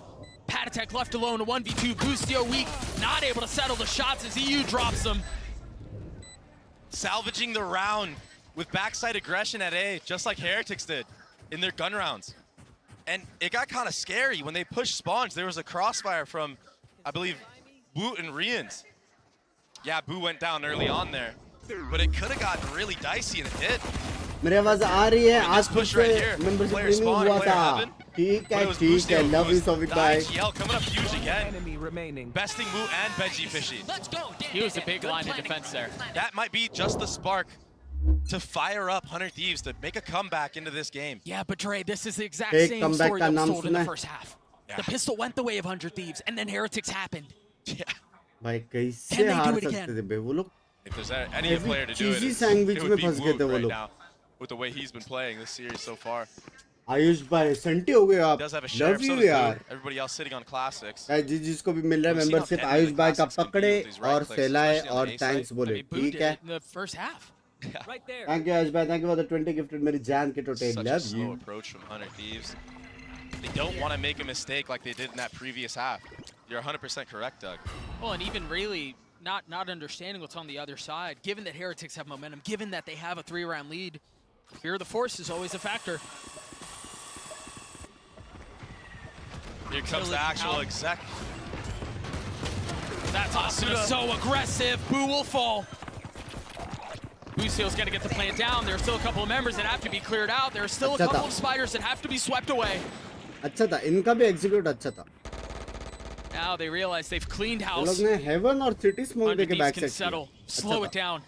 Patatek left alone, a 1v2. Boostio weak, not able to settle the shots as EU drops them. Salvaging the round with backside aggression at A, just like Heretics did in their gun rounds. And it got kind of scary when they pushed spawns. There was a crossfire from, I believe, Boo and Rians. Yeah, Boo went down early on there, but it could have gotten really dicey and it did. मेरे आवाज आ रही है. आज push कुछ right here. Membership Player renew spawn, हुआ player था. heaven. ठीक But है it was ठीक है. Boostio who Love you was Sovik the bhai. IGL coming up huge again. Besting Boo and Benji Fishy. He was a big line of defense there. That might be just the spark to fire up 100 Thieves to make a comeback into this game. Yeah, but Dre, this is the exact Fake same comeback story का that was नाम told in the सुना है? first half. The pistol went the way of 100 Thieves, and then Heretics happened. Yeah. भाई कैसे Can they हार do it सकते again? थे बे वो लोग. If there's any Every player to do it, cheesy it sandwich would में be फंस गए थे Woot वो right लोग. now with the way he's been playing this series so far. Ayush भाई सेंटी हो गए आप. Does have a Love sheriff, so you does यार. Boo. Everybody else sitting on classics. जिसको भी मिल रहा है We've seen how membership deadly Ayush the भाई का classics can be पकड़े with these right और clicks, फैलाए especially on और the A थैंक्स side. बोले. Boo ठीक did है. it in the first half. Right there. Thank you Ayush भाई. Thank you for the 20 gifted मेरी जान के टोटे. Such a Love slow you. approach from 100 Thieves. They don't want to make a mistake like they did in that previous half. You're 100% correct, Doug. Well, and even really not understanding what's on the other side, given that Heretics have momentum, given that they have a 3-round lead, fear of the force is always a factor. Here comes the actual exec. That's Asuna so aggressive. Boo will fall. Boostio's got to get the plant down. There are still a couple of members that have to be cleared out. There are still a अच्छा couple था. of spiders that have to be swept away. अच्छा था. इनका भी execute अच्छा था. Now they realize they've cleaned ये house. लोग ने हेवन और सिटी स्मोक 100 देके Thieves back can set settle, किया. slow अच्छा it था. down.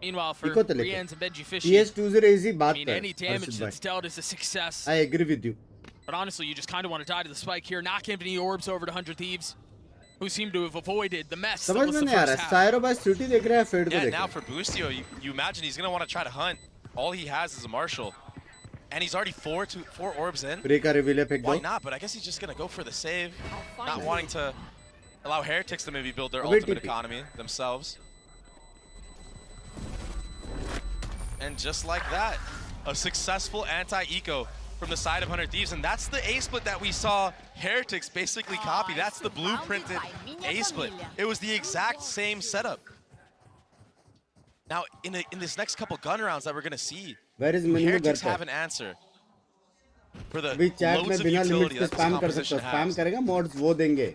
Meanwhile, for इको तो लेके. Rians and Benji Fishy, PS20 easy I बात mean, कर. any damage हर्षित that's भाई. dealt is a success. I agree with you. But honestly, you just kind of want to die to the spike here. Knock Infinity Orbs over to 100 Thieves, who seem to have avoided the mess that समझ was में the नहीं आ first रहा. half. Syro भाई city देख रहा है fade को Yeah, देख now रहा for Boostio, you imagine he's going to want to try to hunt. All he has is a Marshal. And he's already four orbs in. है. Pray का reveal है फेंक Why दो. not? But I guess he's just going to go for the save. Not wanting to allow Heretics to maybe build their Wait, ultimate TP. economy themselves. And just like that, a successful anti-eco from the side of 100 Thieves. And that's the A-split that we saw Heretics basically copy. That's the blueprinted A-split. It was the exact same setup. Now, in this next couple gun rounds that we're going to see, Where is minimum Heretics घर have पे? an answer for the अभी chat में loads of बिना limit utility के that this spam कर composition सकते हो. Spam has. करेगा मॉड्स वो देंगे.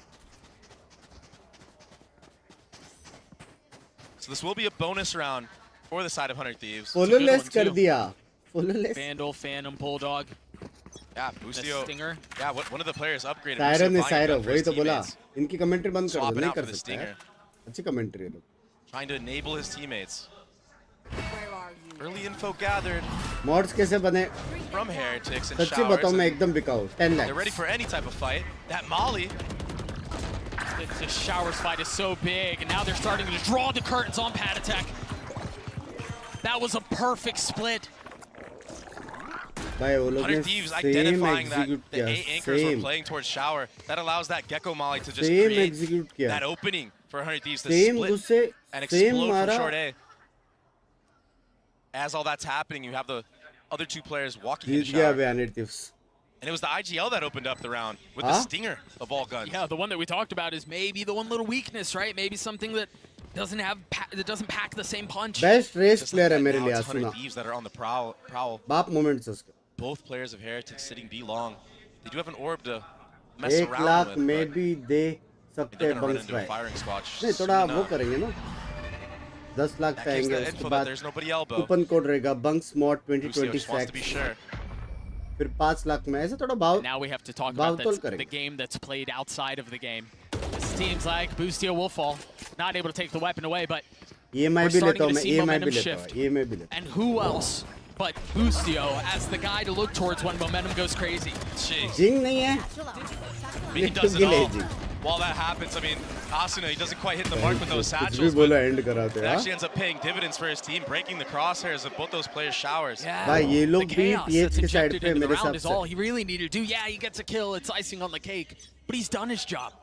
So this will be a bonus round for the side of 100 Thieves. It's a full good less one, कर too. दिया. Full less. Vandal, Phantom, Bulldog. Yeah, The Boostio. Stinger. Yeah, one of the players upgraded. Syro Boostio ने buying a Syro gun for वही his तो बोला. teammates, इनकी commentary बंद कर दो. swapping नहीं out for कर the सकता है. Stinger, अच्छी कमेंट्री है लोग. trying to enable his teammates. Early info gathered mods कैसे बने? from Heretics and सच्ची Showers. बताओ मैं and एकदम बिकाऊ. 10 They're ready lakhs. for any type of fight. That Molly, The Showers fight is so big, and now they're starting to draw the curtains on Patatek. That was a perfect split. भाई वो लोग ने 100 Thieves same identifying that execute the किया, 8 anchors were same playing towards shower. That allows that Gecko Molly to just Same create execute किया, that opening for 100 Thieves to same split घुसे, and same explode from मारा. short A. As all that's happening, you have the other two players walking in Jeet the गया shower. अभी 100 Thieves. And it was the IGL that opened up the round with the stinger of all guns. Yeah, the one that we talked about is maybe the one little weakness, right? Maybe something that doesn't pack the same punch. Best race Just player like है that, मेरे now लिए it's 100 असुना. Thieves that are on the prowl. बाप moments उसके. Both players of Heretics sitting B long. They do have an orb to mess 1 around lakh with. में but भी दे सकते they're हैं gonna run bunks into a भाई. firing squad नहीं थोड़ा soon वो enough. करेंगे ना. 10 लाख That gives पाएंगे the उसके info that बाद there's nobody elbow. Coupon code रहेगा bunks mod Busio 2020 just wants to be stacks. sure. फिर 5 लाख में ऐसे थोड़ा भाव Now we have to talk भाव about तोल the करेंगे. game that's played outside of the game. It seems like Busio will fall. Not able to take the weapon away, but EMI we're भी starting लेता हूँ to मैं, see EMI भी momentum लेता shift. हूँ, EMI भी लेता And who else but Busio as the guy to look towards when momentum goes crazy? Jeez. Jing नहीं है. I mean, he does it all. While that happens, I mean, Asuna, he doesn't quite hit the mark with those कुछ भी satchels, but बोला end कराते it हैं. actually ends up paying dividends for his team, breaking the crosshairs of both those players' showers. Yeah, भाई ये लोग the भी chaos TH that's के साइड injected पे into the मेरे round हिसाब is से. all he really needed to do. Yeah, he gets a kill. It's icing on the cake, but he's done his job.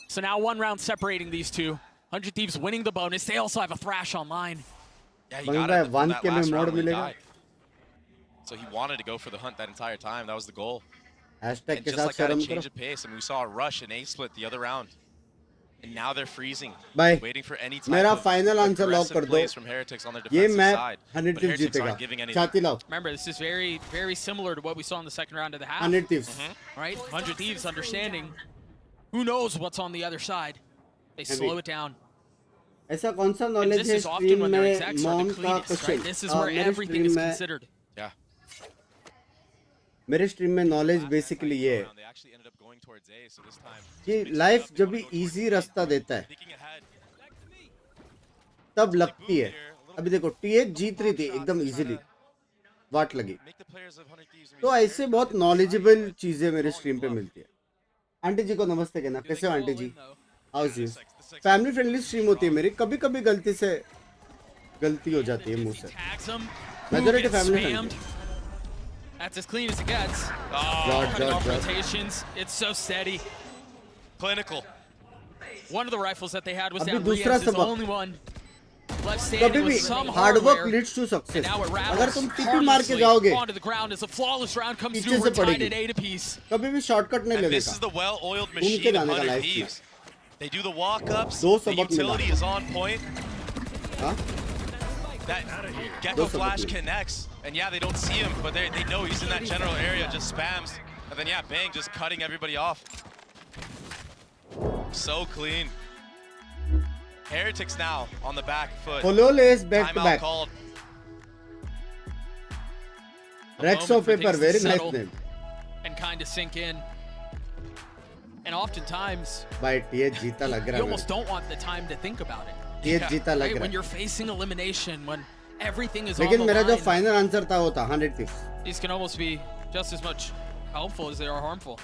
So now one round separating these two. 100 Thieves winning the bonus. They also have a thrash online. Yeah, he बंदा got it one from that के में last मोड़ round when he मिलेगा. died. So he wanted to go for the hunt that entire time. That was the goal. Hashtag And के just साथ like that, a शर्म change करो. of pace. And we saw a rush and A split the other round. And now they're freezing, भाई waiting for any type मेरा of final answer lock aggressive कर दो. plays from Heretics on their ये defensive map side. 100 But Thieves Heretics जीतेगा. aren't giving anything. छाती लाओ. Remember, this is very, very similar to what we saw in the second round of the half. 100 Thieves. Right? 100 Thieves understanding who knows what's on the other side. They Heavy. slow it down. ऐसा कौन सा And knowledge this है is often stream when their में execs are mom the का cleanest, question. right? This is where मेरे everything stream is में considered. Yeah. मेरे stream में नॉलेज बेसिकली ये है They actually ended up going towards A, so this time कि life जब भी इजी रास्ता देता है तब लगती है. अभी देखो TH जीत रही थी एकदम इजीली, वाट लगी. तो ऐसे बहुत नॉलेजेबल चीजें मेरे स्ट्रीम पे मिलती है. आंटी जी को नमस्ते कहना. कैसे हो aunty ji? How's you? Family friendly stream होती है मेरी. कभी कभी गलती हो जाती है मुंह से. Majority family friendly. That's as clean as it gets. Cutting off rotations. It's so steady. Clinical. One of the rifles that they had was अभी down. दूसरा Riaz is the सबक. only one left कभी standing भी with some hard work hardware. Leads to success. And now it अगर rattles तुम TP मार के harmlessly जाओगे onto the ground as a flawless round comes पीछे through. से We're tied पड़ेगी. at 8 apiece. कभी भी शॉर्टकट नहीं And लेने this is का. the well-oiled घूम के machine of जाने का 100 लाइफ में. Thieves. They do the walk-ups. दो The सबक मिला. utility is on point. हाँ? That Gecko दो सबक flash मिला. connects. And yeah, they don't see him, but they know he's in that general area, just spams. And then yeah, bang, just cutting everybody off. So clean. Heretics now on the back foot. Flawless back to Timeout back. called. Rex of paper, very nice name. And kind of sink in. And oftentimes, भाई TH जीता लग you रहा है almost मेरे. don't want the time to think about it. TH जीता लग Right? रहा When है. you're facing elimination, when everything is on लेकिन the मेरा जो line, फाइनल आंसर था वो था 100 Thieves. these can almost be just as much helpful as they are harmful.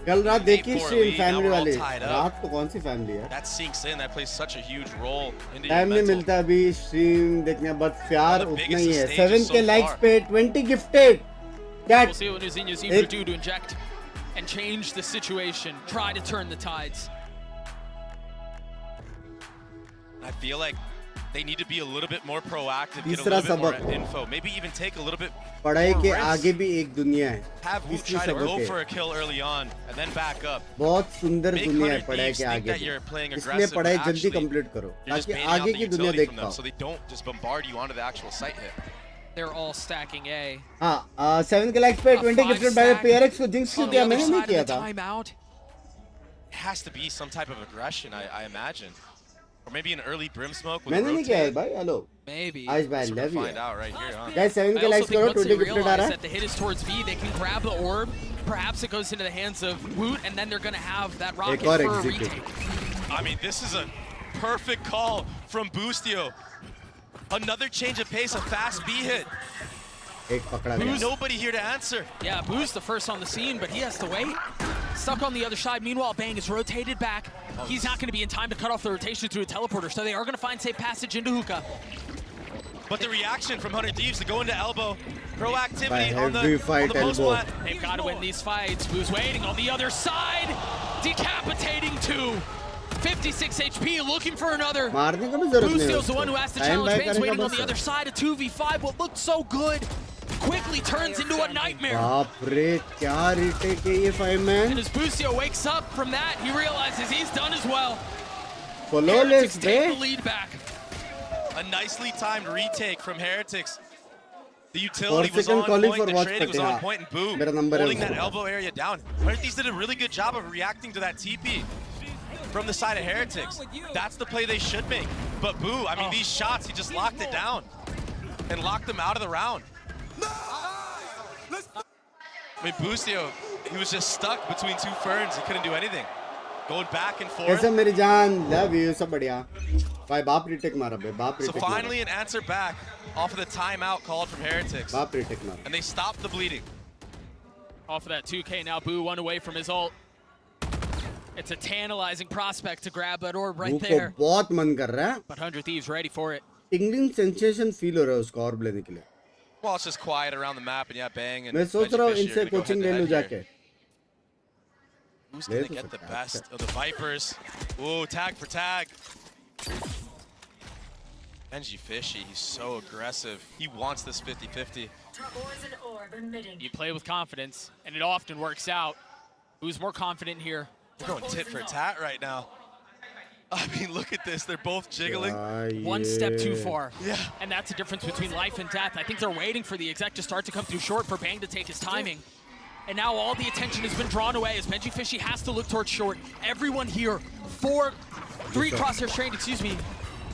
कल रात देखी Poor stream lead, now family we're all वाली. tied up. रात तो कौन सी फैमिली है? That sinks in. That plays such a huge role into your time नहीं mental. मिलता अभी स्ट्रीम देखने, बट प्यार One of the उतना biggest ही है. stages 7K so likes far. पे 20 gifted. We'll see what Nuzinho's able एक- to do to inject and change the situation, try to turn the tides. I feel like they need to be a little bit more proactive, get a तीसरा little bit more सबक. info, maybe even take a little bit पढ़ाई more के risk. आगे भी एक दुनिया है. Have Woot तीसरी try to go सबक for है. a kill early on and then back up. बहुत सुंदर Make दुनिया है 100 पढ़ाई Thieves के think आगे that भी. you're playing इसलिए aggressive, पढ़ाई but जल्दी actually कंप्लीट करो You're just ताकि baiting out आगे the की दुनिया utility देख from them पाओ. so they don't just bombard you onto the actual site hit. They're all stacking A. हाँ 7K लाइक्स पे 20 गिफ्टेड बाय PRX को जिंक्स क्यों On the किया? other मैंने नहीं side किया of the था. timeout. It has to be some type of aggression, I imagine. Or maybe an early brim smoke with a मैंने नहीं किया है rotate. भाई. हेलो. Maybe. आज भाई We're love gonna you. find out right here, huh? Guys 7K I likes also think करो once 20 they gifted आ realize रहा है. that the hit is towards V, they can grab the orb. Perhaps it goes into the hands of Woot, and then they're going to have that rocket और for a execute. retake. I mean, this is a perfect call from Boostio. Another change of pace, a fast B hit. एक पकड़ा गया. Nobody here to answer. Yeah, Boo's the first on the scene, but he has to wait. Stuck on the other side. Meanwhile, Bang is rotated back. He's not going to be in time to cut off the rotation through a teleporter, so they are going to find safe passage into Hookah. But the reaction from 100 Thieves to go into elbow, proactivity on the post elbow. Plant. They've got to win these fights. Who's waiting on the other side? Decapitating 2. 56 HP, looking for another. Bustio's the one who has to challenge. Binks waiting on the other side. A 2v5. What looked so good quickly turns into a nightmare. And as Bustio wakes up from that, he realizes he's done as well. Heretics take the lead back. A nicely timed retake from Heretics. The utility was on point, the trading was on point, and boom, holding that elbow area down. 100 Thieves did a really good job of reacting to that TP from the side of Heretics. That's the play they should make. But boo, I mean, these shots, he just locked it down and locked them out of the round. I mean, Bustio, he was just stuck between 2 ferns. He couldn't do anything. Going back and forth. कैसे मेरी जान? Love you, सब बढ़िया. भाई बाप retake मारा बे, बाप retake. So finally an answer back off of the timeout called from Heretics. बाप retake मारा. And they stopped the bleeding. Off of that 2K now, Boo 1 away from his ult. It's a tantalizing prospect to grab that orb right there. बहुत मन कर रहा है. But 100 Thieves ready for it. tingling sensation feel हो रहा है उसको orb लेने के लिए. Well, it's just quiet around the map, and yeah, Bang and मैं सोच रहा हूँ इनसे Benji coaching ले लूँ जाके. Who's gonna get the best of the Vipers? Ooh, tag for tag. Benji Fishy, he's so aggressive. He wants this 50-50. You play with confidence, and it often works out. Who's more confident here? They're going tit for tat right now. I mean, look at this. They're both jiggling. One step too far. Yeah. And that's the difference between life and death. I think they're waiting for the exec to start to come through short for Bang to take his timing. And now all the attention has been drawn away as Benji Fishy has to look towards short. Everyone here, 3 crosshairs trained, excuse me,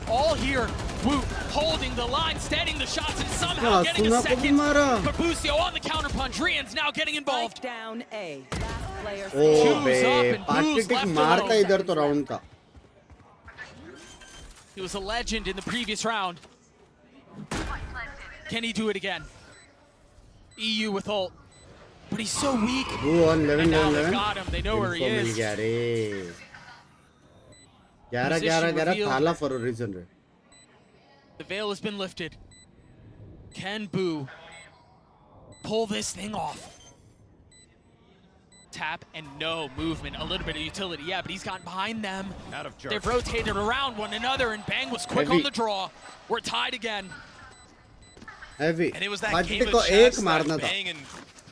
all here, Woot holding the line, steadying the shots, and somehow getting a second. But Bustio on the counter punch. Rian's now getting involved. Down A. Oh, bे, party मारता इधर तो round का. He was a legend in the previous round. Can he do it again? EU with ult. But he's so weak. Who on 11 and now 11? they've got him. They know where he is. 11 thala for a reason. The veil has been lifted. Can Boo pull this thing off? Tap and no movement. A little bit of utility, yeah, but he's gotten behind them. They've rotated around one another, and Bang was quick on the draw. We're tied again. Heavy. And it was that game of chess that Bang and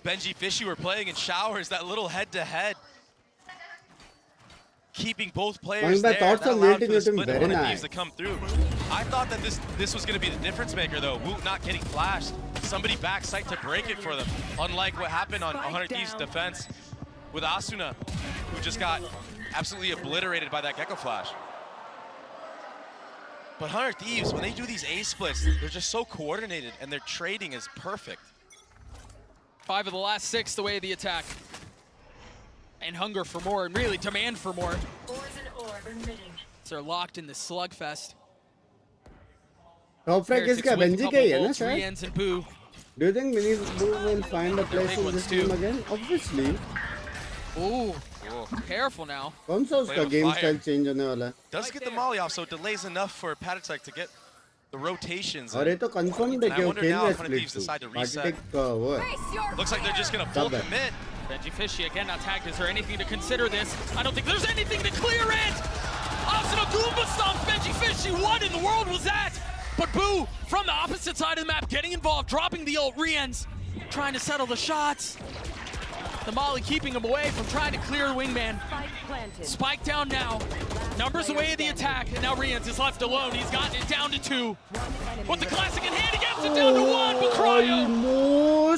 Benji Fishy were playing in showers, that little head-to-head. Keeping both players there, that allowed for the split of 100 Thieves to come through. I thought that this was going to be the difference maker, though. Woot not getting flashed. Somebody backside to break it for them. Unlike what happened on 100 Thieves' defense with Asuna, who just got absolutely obliterated by that Gecko flash. But 100 Thieves, when they do these A splits, they're just so coordinated, and their trading is perfect. 5 of the last 6 the way of the attack. And hunger for more, and really demand for more. So they're locked in this slugfest. Top frag is Benji ka hai na sir? Rians and Boo. Do you think Mini Boo will find a place in this team again? Obviously. Ooh, careful now. कौन सा उसका game style change होने वाला है? Does get the molly off, so it delays enough for Patatek to get the rotations. और ये तो confirmed है कि वो खेल रहा है split two. Patatek वो है. Looks like they're just gonna full commit. Benji Fishy again not tagged. Is there anything to consider this? I don't think there's anything to clear it! Asuna Goomba stomps Benji Fishy. What in the world was that? But Boo, from the opposite side of the map, getting involved, dropping the ult. Rians trying to settle the shots. The molly keeping him away from trying to clear the wingman. Spike down now. Numbers away of the attack, and now Rians is left alone. He's gotten it down to 2. With the classic in hand, he gets it down to 1, but Cryo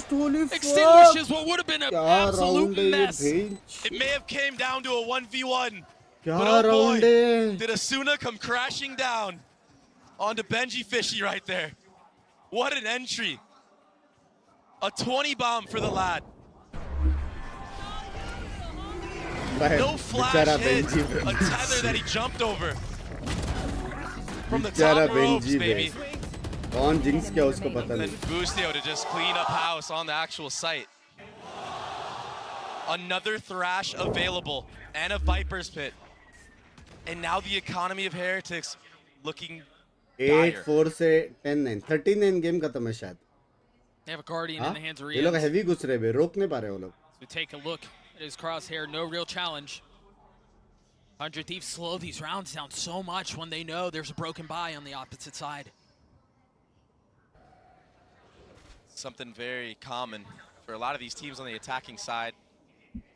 extinguishes what would have been an absolute mess. It may have came down to a 1v1. But oh boy, did Asuna come crashing down onto Benji Fishy right there. What an entry. A 20 bomb for the lad. No flash hit, a tether that he jumped over. From the top ropes, baby. कौन jinx क्या उसको पता नहीं. नहीं. Then Bustio to just clean up house on the actual site. Another thrash available and a Viper's Pit. And now the economy of Heretics looking 8-4 से 10-9 39 game खत्म है शायद. They have a Guardian in the hands of ये लोग Rians. Heavy घुस रहे हैं, रोक नहीं पा रहे वो लोग. So take a look at his crosshair, no real challenge. 100 Thieves slow these rounds down so much when they know there's a broken buy on the opposite side. Something very common for a lot of these teams on the attacking side.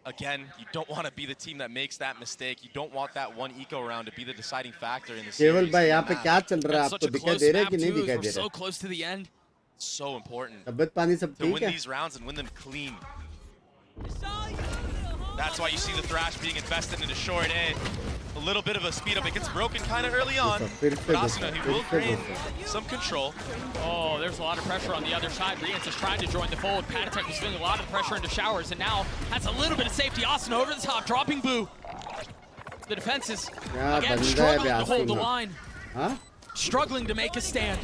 Again, you don't want to be the team that makes that mistake. You don't want that one eco round to be the deciding factor in the series. केवल भाई यहाँ पे क्या चल रहा है, आपको दिखाई दे रहा है कि नहीं दिखाई दे रहा है? So close to the end. So important तबीयत पानी सब to ठीक win है? these rounds and win them clean. That's why you see the Thrash being invested into short A. A little bit of a speed up. It gets broken kind of early on. But Asuna, he will gain some control. Oh, there's a lot of pressure on the other side. Rians is trying to join the fold. Patatek was feeling a lot of pressure into showers, and now has a little bit of safety. Asuna over the top, dropping Boo. The defenses, again, struggling to hold the line. Huh? Struggling to make a stand.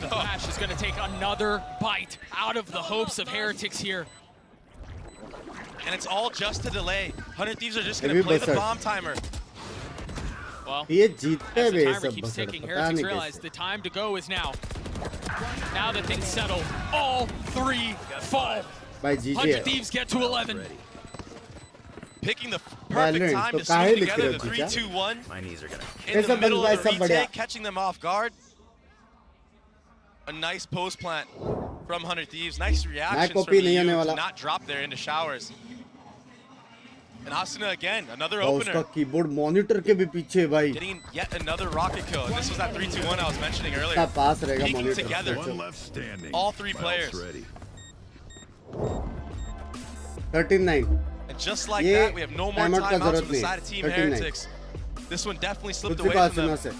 The Thrash is going to take another bite out of the hopes of Heretics here. And it's all just a delay. 100 Thieves are just going to play the bomb timer. Well, ये जीतते as the हुए timer सब keeps बसर, ticking, पता Heretics नहीं realize कैसे. the time to go is now. Now that things settle, all three fall. भाई जीजिए. 100 Thieves get to 11. Picking the perfect time to smooth together the 3-2-1. My knees are gonna. In the middle of the retake, catching them off guard. A nice post plant from 100 Thieves. Nice reaction from EU to not drop there into showers. And Asuna again, another opener. उसका keyboard monitor के भी पीछे भाई. Getting yet another rocket kill. And this was that 3-2-1 I was mentioning earlier. पास रहेगा Peeking monitor. together. All three players. 13-9. And just like that, we have no more timeouts from the side of Team Heretics. This one definitely slipped away from them.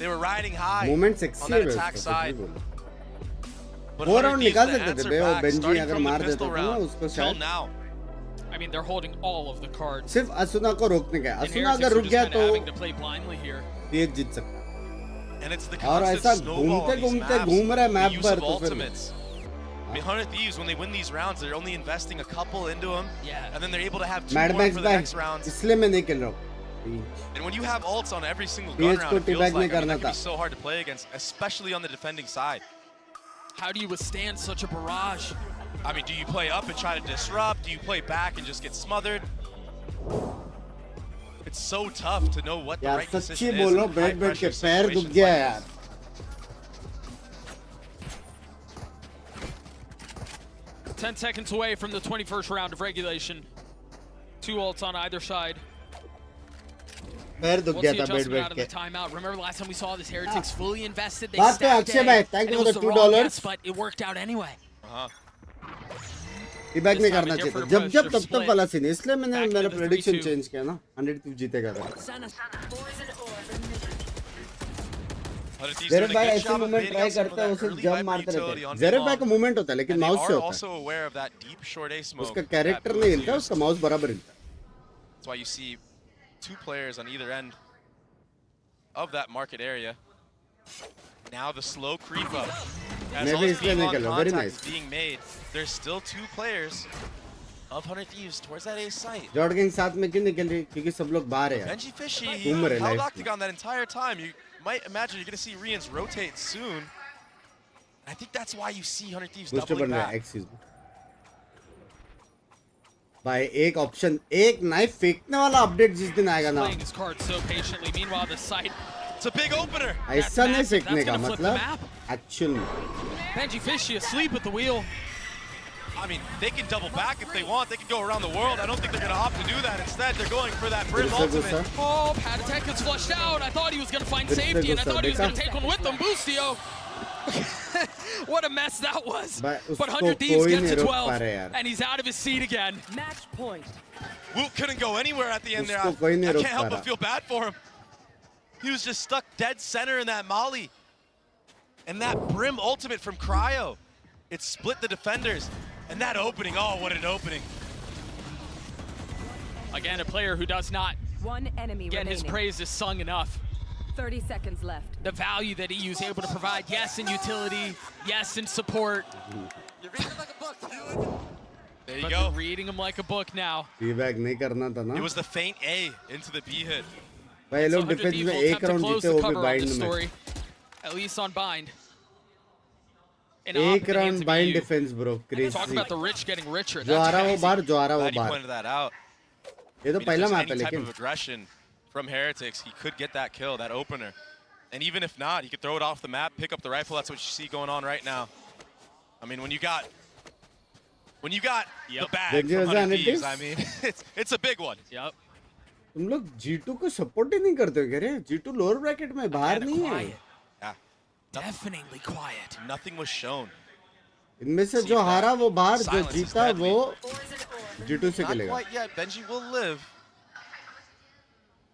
They were riding high on that attack side. But 100 Thieves the answer back, starting from the pistol round till now. I mean, they're holding all of the cards. सिर्फ असुना को रोकने का. And असुना Heretics अगर are रुक just गया kind of तो having to play blindly here. ये जीत सकता है. And it's the और constant ऐसा snowball घूमते on these घूमते maps, घूम रहा है the मैप use पर of तो फिर. ultimates. I mean, 100 Thieves, when they win these rounds, they're only investing a couple into them, and then they're able to have two Mad more Max for the भाई, next rounds. इसलिए मैं नहीं खेल रहा हूँ. And when you have ults on every single PH gun round, को it feels teabag like नहीं करना that can था. be so hard to play against, especially on the defending side. How do you withstand such a barrage? I mean, do you play up and try to disrupt? Do you play back and just get smothered? It's so tough to know what the यार right सच्ची decision is बोलो, in बैठ बैठ के high-pressure पैर दुख situations गया like यार. this. 10 seconds away from the 21st round of regulation. 2 ults on either side. पैर दुख What's गया the था बैठ adjustment बैठ out of the के. timeout? Remember last time we saw this Heretics fully invested. They बात पे stacked अक्षय A, भाई, thank you and for it the was wrong $2. guess, but it worked out anyway. Teabag नहीं This time करना a चाहिए था. different जब approach, जब they're तब तब split. वाला सीन है. इसलिए मैंने Back मेरा into the प्रेडिक्शन 3-2. चेंज किया ना. 100 Thieves जीतेगा था. 100 Thieves जेरेफ doing a भाई good ऐसे job of movement baiting try out some of करता है, that उसे early जंप viper मारते utility रहते हैं. on जेरेफ भाई Belong. का मूवमेंट होता है लेकिन And they माउस से are होता also है. aware of that deep short A smoke. उसका that कैरेक्टर Boo नहीं is हिलता, used. उसका माउस बराबर हिलता है. That's why you see 2 players on either end of that market area. Now the slow creep up. As all Maybe this it's gonna beam make on it very contact nice. is being made, there's still 2 players of 100 Thieves towards that A site. जॉर्ड gang साथ में क्यों नहीं खेल रही? क्योंकि सब लोग बाहर है यार. Benji Fishy, he घूम रहे held life. Octagon that entire time. You might imagine you're going to see Rians rotate soon. I think that's why you see 100 Thieves booster doubling बन रहा है. back. एक्सिस भाई एक ऑप्शन, एक knife फेंकने वाला अपडेट जिस दिन आएगा ना. Playing his cards so patiently. Meanwhile, the site. It's a big opener. ऐसा नहीं massive. फेंकने That's का gonna flip the मतलब map. एक्चुअल में. Benji Fishy asleep at the wheel. I mean, they can double back if they want. They can go around the world. I don't think they're going to opt to do that. Instead, they're going for that Brim ultimate. Oh, Patatek gets flushed out. I thought he was going to find safety, and I thought he was going to take one with him. Boostio. What a mess that was. But 100 Thieves gets to 12, and he's out of his seat again. Match point. Woot couldn't go anywhere at the end there. I उसको कोई नहीं can't रोक help पा but रहा. feel bad for him. He was just stuck dead center in that molly. And that Brim ultimate from Cryo. It split the defenders. And that opening, oh, what an opening. Again, a player who does not One enemy get his remaining. praises sung enough. 30 seconds left. The value that EU is able to provide, yes, in utility, yes, in support. There you But go. they're reading him like a book now. Teabag नहीं करना था ना. It was the feint A into the B hit. भाई लोग defence में एक round जीते वो भी बाइंड में at least on bind. एक round bind defence bro crazy Talk about the rich getting richer. जो आ रहा वो बाहर जो आ रहा वो Glad you बाहर pointed that out. ये तो I mean, if पहला there's मैप है any type लेकिन of aggression from Heretics, he could get that kill, that opener. And even if not, he could throw it off the map, pick up the rifle. That's what you see going on right now. I mean, when you got the bag from 100 Thieves, I mean, it's a big one. Yep. तुम लोग G2 को support ही नहीं करते हो क्या रे? G2 lower bracket में बाहर नहीं है। Yeah. Definitely quiet. Nothing was shown. इनमें से जो हारा वो बाहर, जो जीता वो G2 से Not खेलेगा। quite yet. Benji will live.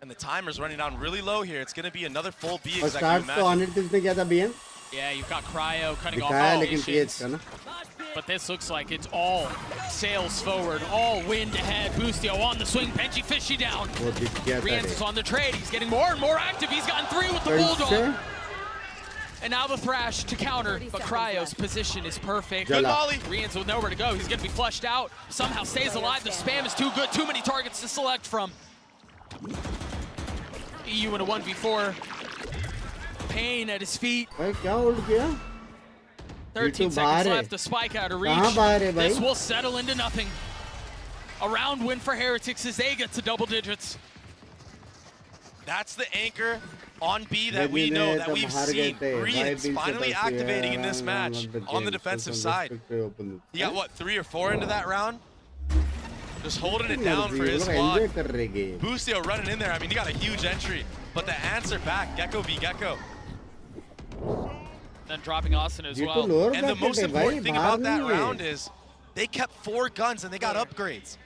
And the timer's running down really low here. It's going to be another full B और exactly. स्टार्ट तो 100 Thieves ने किया था BN। Yeah, you've got Cryo cutting off दिखाया all लेकिन patience. PH का ना। But this looks like it's all sails forward, all wind ahead. Boostio on the swing, Benji fishy down. वो दिख गया था Riens रे। is on the trade. He's getting more and more active. He's gotten 3 with the Bulldog. And now the Thrash to counter, but Cryo's position is perfect. Good volley. Riens with nowhere to go. He's going to be flushed out. Somehow stays alive. The spam is too good. Too many targets to select from. EU in a 1v4. Pain at his feet. भाई क्या hold किया? 13 seconds left. The spike out of reach. This will settle into nothing. A round win for Heretics as they get to double digits. That's the anchor on B that we know, that we've seen. Riens finally activating in this match on the defensive side. He got, what, 3 or 4 into that round? Just holding it down for his squad. Boostio running in there. I mean, he got a huge entry. But the answer back, Gecko v Gecko. Then dropping Austin as well. And the most important thing about that round is they kept 4 guns and they got upgrades.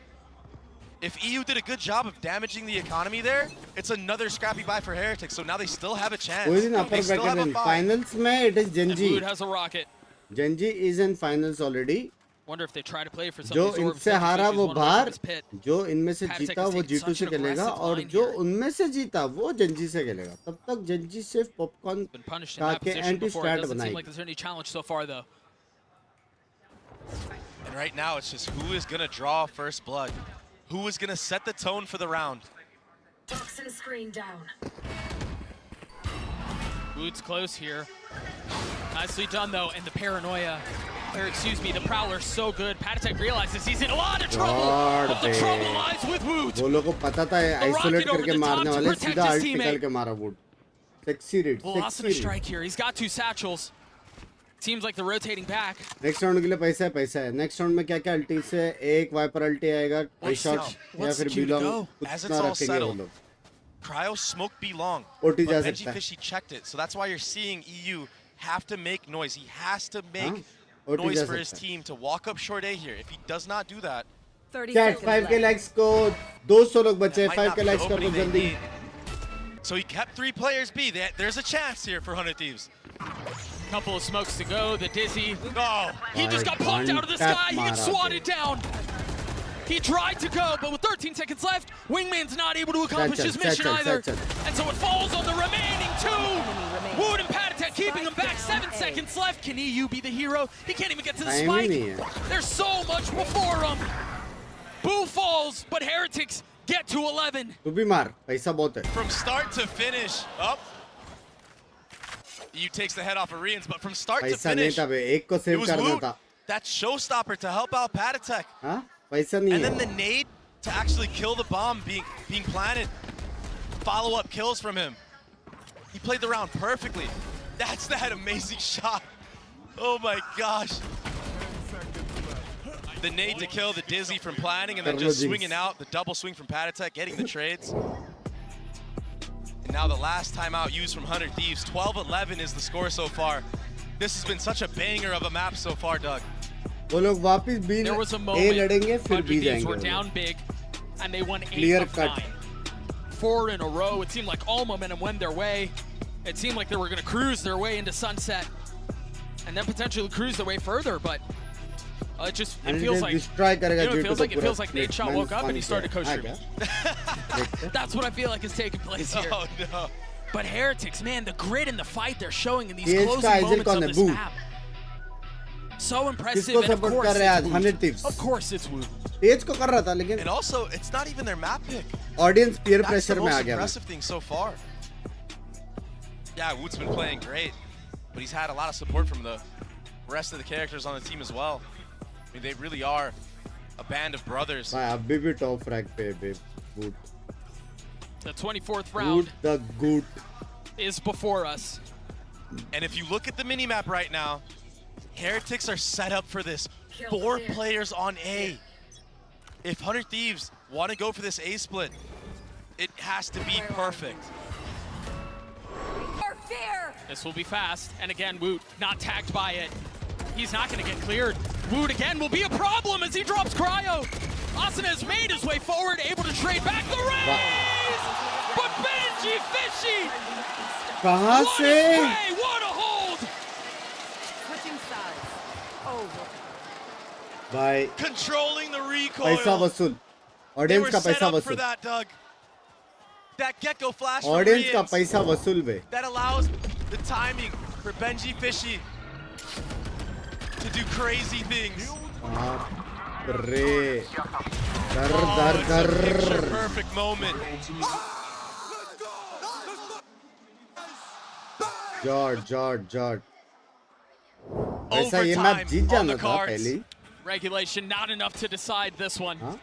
If EU did a good job of damaging the economy there, it's another scrappy buy for Heretics. So now they still have a chance. Who is in upper They still have bracket a in fight. finals में it is Genji. Mood has a rocket. Genji is in finals already. Wonder if they try to play for some जो of these orbs. इनसे हारा वो बाहर, जो इनमें से Patek जीता is वो taking G2 such से an खेलेगा aggressive और line जो here. उनमें से जीता वो Genji से खेलेगा। तब तक Genji सिर्फ पॉपकॉर्न Punished in खा that के position anti before. It stat doesn't seem बनाएगी। like there's any challenge so far though. And right now, it's just who is going to draw first blood. Who is going to set the tone for the round. Toxin screen down. Wood's close here. Nicely done though, and the paranoia, or excuse me, the Prowler's so good. Patek realizes he's in a lot of trouble. But the trouble lies with Wood. वो लोगों को पता था isolate करके मारने वाले, सीधा alt निकाल के मारा Wood. Sexy read, Lost in a sexy strike read. here. He's got 2 satchels. Seems like they're rotating back. Next round के लिए पैसा है। नेक्स्ट राउंड में क्या-क्या अल्टी से एक वाइपर अल्टी आएगा, कोई शॉट या फिर बिलोंग कुछ ना रखेंगे वो लोग। Cryo smoked B long, OT जा but Benji सकता है। Fishy checked it. So that's why you're seeing EU have to make noise. He has to make OT noise जा for his सकता है। team to walk up short A here. If he does not do that, chat 5k likes को 200 लोग बचे, might not 5k be the likes कर दो opening they जल्दी। need. So he kept 3 players B. There's a chance here for 100 Thieves. Couple of smokes to go. The Dizzy. Oh, he just got pumped out of the sky. He gets swatted down. He tried to go, but with 13 seconds left, Wingman's not able to accomplish his mission either. And so it falls on the remaining 2. Wood and Patek keeping him back. 7 seconds left. Can EU be the hero? He can't even get to the spike. There's so much before him. Boo falls, but Heretics get to 11. तू भी मार, पैसा बहुत है। From start to finish, up. EU takes the head off of Riens, but from start to पैसा नहीं finish, था बे, एक को it सेव was करना Wood, था। that showstopper to help out Patek. हाँ? पैसा नहीं And है। then the nade to actually kill the bomb being planted. Follow-up kills from him. He played the round perfectly. That's that amazing shot. Oh my gosh. The nade to kill the Dizzy from planting and then just swinging out. The double swing from Patek, getting the trades. And now the last timeout used from 100 Thieves. 12-11 is the score so far. This has been such a banger of a map so far, Doug. वो लोग वापस B There was a A moment लड़ेंगे फिर 100 B Thieves were जाएंगे। down big, and they won 8 Clear of cut. 9. 4 in a row. It seemed like all momentum went their way. It seemed like they were going to cruise their way into sunset, and then potentially cruise their way further. But it feels like it feels like Nate Shaw woke up and he started co-streaming. That's what I feel like is taking place here. Oh no! But Heretics, man, the grit and the fight they're showing in these closing moments of this map. So impressive, and of course it's Wood. Of course it's Wood. And also, it's not even their map pick. Audience peer That's pressure the में आ most गया मैं. impressive thing so far. Yeah, Woot's been playing great, but he's had a lot of support from the rest of the characters on the team as well. I mean, they really are a band of brothers. भाई अभी भी top frag पे बे Woot. The 24th Woot round the Goot. is before us. And if you look at the minimap right now, Heretics are set up for this. 4 players on A. If 100 Thieves want to go for this A split, it has to be perfect. This will be fast, and again, Woot not tagged by it. He's not going to get cleared. Woot again will be a problem as he drops Cryo. Asuna has made his way forward, able to trade back the raise! But Benji Fishy! कहाँ से? What a hold! Switching sides. Over. भाई Controlling the recoil. पैसा वसूल. They audience were का set पैसा up for वसूल. that, Doug. That gecko flash from audience का Rians. पैसा वसूल बे. That allows the timing for Benji Fishy to do crazy things. बाप रे. दर Oh, there it's a there. picture-perfect moment. जॉर्ड. ऐसा ये मैप Overtime जीत on जाना the था cards. पहले. Regulation not enough to decide this one. हाँ?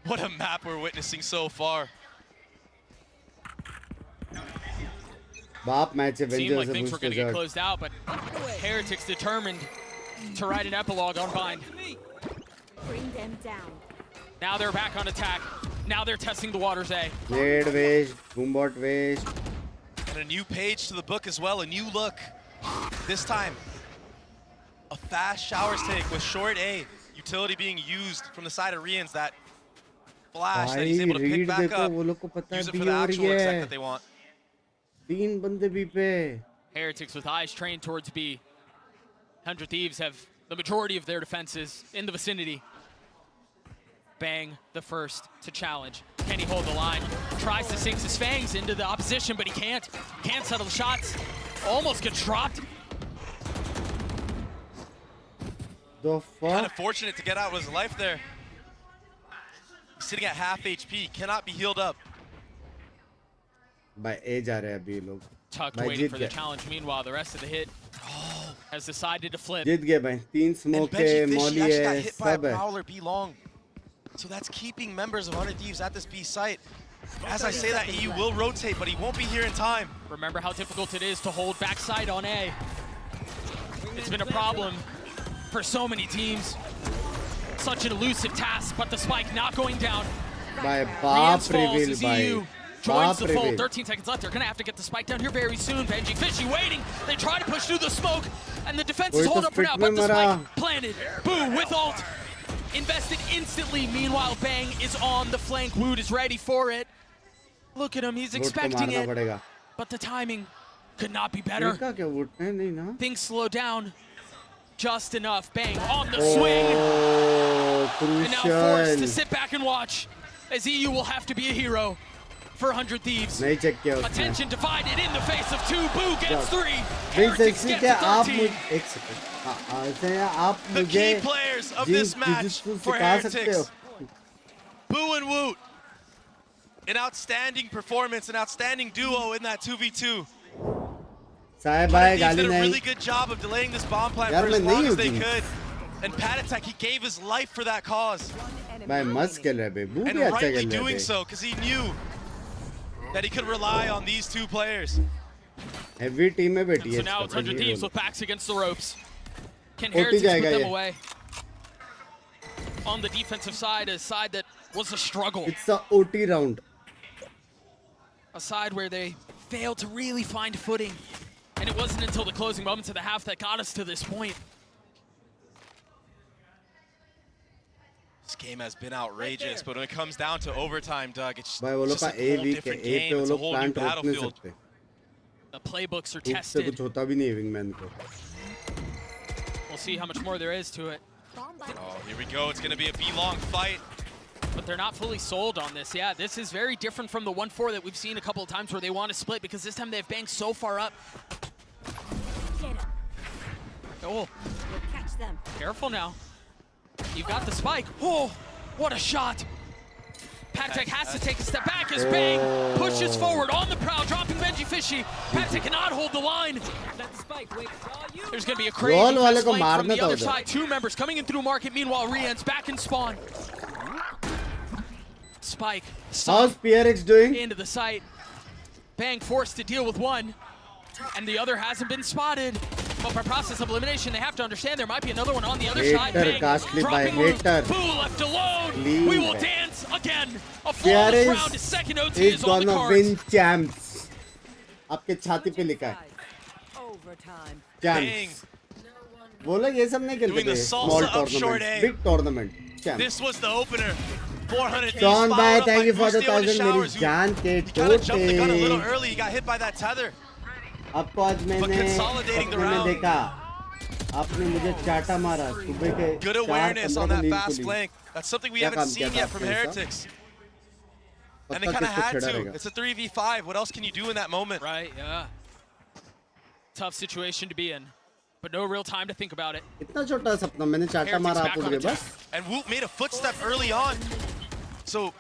What a map we're witnessing so far. बाप match Seemed Avengers like से things were boost going to get जॉर्ड. closed out, but Heretics determined to write an epilogue on Bind. Bring them down. Now they're back on attack. Now they're testing the waters A. Blade waste, Boombot waste. And a new page to the book as well, a new look. This time, a fast showers take with short A. Utility being used from the side of Rians, that flash that he's able to pick back up. Use it for the actual exec that they want. 3 बंदे B पे. Heretics with eyes trained towards B. 100 Thieves have the majority of their defenses in the vicinity. Bang, the first to challenge. Can he hold the line? Tries to sink his fangs into the opposition, but he can't. Can't settle the shots. Almost gets dropped. The fuck? Kind of fortunate to get out with his life there. He's sitting at half HP, cannot be healed up. भाई A जा रहे हैं अभी ये लोग. Tuck भाई waiting Jeet for the गए. challenge. Meanwhile, the rest of the hit has decided to flip. जीत गए भाई. 3 स्मोक है, Benji Fishy Molly actually got है, hit by a सब है. Prowler B long. So that's keeping members of 100 Thieves at this B site. As I say that, EU will rotate, but he won't be here in time. Remember how difficult it is to hold backside on A. It's been a problem for so many teams. Such an elusive task, but the spike not going down. भाई Rians बाप falls reveal as भाई. EU joins बाप the fold. Reveal. 13 seconds left. They're going to have to get the spike down here very soon. Benji Fishy waiting. They try to push through the smoke, and the defense is कोई तो hold up for now, split but the में spike मरा. planted. Boo with ult. Invested instantly. Meanwhile, Bang is on the flank. Woot is ready for it. Look at him. He's vote को expecting मारना it. पड़ेगा. But the timing could not be better. देखा क्या vote है नहीं ना? Things slow down just enough. Bang on the swing. Oh, And now forced to crucial. sit back and watch as EU will have to be a hero for 100 Thieves. नहीं check किया उसने. Attention divided in the face of 2. Boo gets 3. Binks Heretics ऐसी gets क्या to आप 13. मुझे एक second. ऐसे आप The मुझे key players of this match for सिखा सकते हो. Heretics. Boo and Woot. An outstanding performance, an outstanding duo in that 2v2. साहे 100 भाई Thieves गाली did a नहीं. really good job of delaying this bomb plant यार for मैं as long नहीं as they हूँ could. And Patatek, he gave his life for that cause. भाई मस्त खेल रहे बे. बू And भी अच्छा rightly खेल रहे doing bay. so, because he knew that he could rely on these two players. Heavy team में बैठी So है. now it's 100 Thieves with backs against the ropes. Can OT Heretics put जाएगा them ये. away? On the defensive side, a side that was a struggle. It's a OT round. A side where they failed to really find footing. And it wasn't until the closing moments of the half that got us to this point. This game has been outrageous, but when it comes down to overtime, Doug, it's भाई वो लोग just का a A whole weak है. different A पे game. वो It's a लोग whole new plant रोक नहीं battlefield. सकते. The playbooks are धूप से tested. कुछ होता भी नहीं है विंगमैन को. We'll see how much more there is to it. Oh, here we go. It's going to be a B-long fight. But they're not fully sold on this. Yeah, this is very different from the 1-4 that we've seen a couple of times where they want to split, because this time they have Banks so far up. Oh, Catch them. careful now. You've got the spike. Oh, what a shot. Patek has to take a step back as Bang pushes forward on the prowl, dropping Benji Fishy. Patek cannot hold the line. There's going to be a crazy flank from the other side. Two members coming in through market. Meanwhile, Rian's back in spawn. Spike. How's PRX doing? Into the site. Bang forced to deal with one, and the other hasn't been spotted. But by process of elimination, they have to understand there might be another one on the other side. Bang, dropping one. Boo left alone. We will dance again. A flawless round. His second OT is on the cards. Win champs. आपके छाती पे लिखा है. Champs. बोला ये सब नहीं खेलते थे. Small tournament, big tournament. Champs. This was the opener. 400. John bhai, thank you for the 1000. मेरी जान के Gotta jump the gun a little टोटे. early. He got hit by that tether. आपको आज मैंने देखा. आपने मुझे चाटा मारा सुबह के. Good awareness on that fast flank. That's something we haven't seen yet from Heretics. And they kind of had to. It's a 3v5. What else can you do in that moment? Right, yeah. Tough situation to be in, but no real time to think about it. इतना छोटा सपना मैंने चाटा मारा आपको मुझे बस. And Woot made a footstep early on. So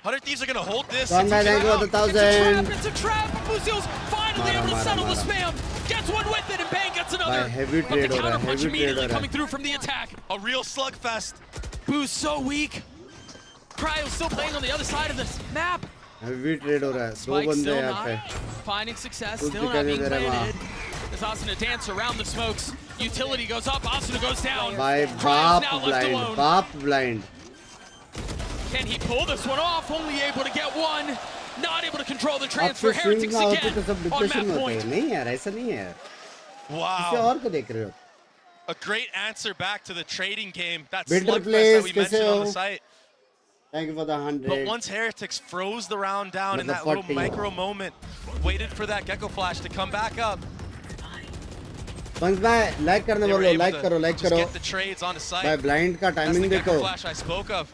100 Thieves are going to hold this. John bhai, thank you for the 1000. It's a trap. Lucio's finally able to settle the spam. Gets one with it, and Bang gets another. Heavy but the trade counterpunch immediately coming through from the attack. A real slugfest. Boo's so weak. Cryo's still playing on the other side of this map. Heavy trade हो रहा है. दो बंदे यहाँ पे. Finding success, still not being planted. As Asuna dance around the smokes. Utility goes up, Asuna goes down. By Cryo's now left blind. alone. Bap blind. Can he pull this one off? Only able to get one. Not able to control the transfer. Heretics again on map point. नहीं यार ऐसा नहीं है. Wow. किसी और को देख रहे हो. A great answer back to the trading game. That's Bitter slugfest plays, that we mentioned on the site. Thank you for the 100. But once Heretics froze the round down in that little micro moment, waited for that Gecko Flash to come back up. Bunks bhai, like करने बोलो, like करो, like करो. Get the trades on the site. भाई blind का timing देखो. That's the Gecko Flash I spoke of.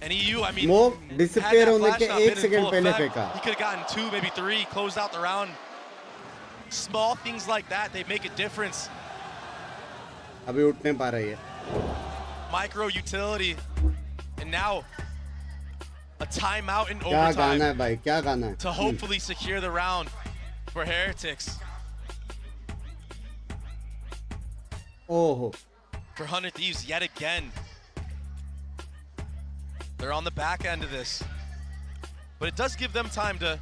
And EU, I mean, Smoke disappear होने के 1 second पहले फेंका. He could have gotten 2, maybe 3, closed out the round. Small things like that, they make a difference. अभी उठ नहीं पा रही है. Micro utility, and now a timeout in क्या overtime. गाना है भाई? क्या गाना है? To hopefully secure the round for Heretics. Oh. For 100 Thieves yet again. They're on the back end of this. But it does give them time to,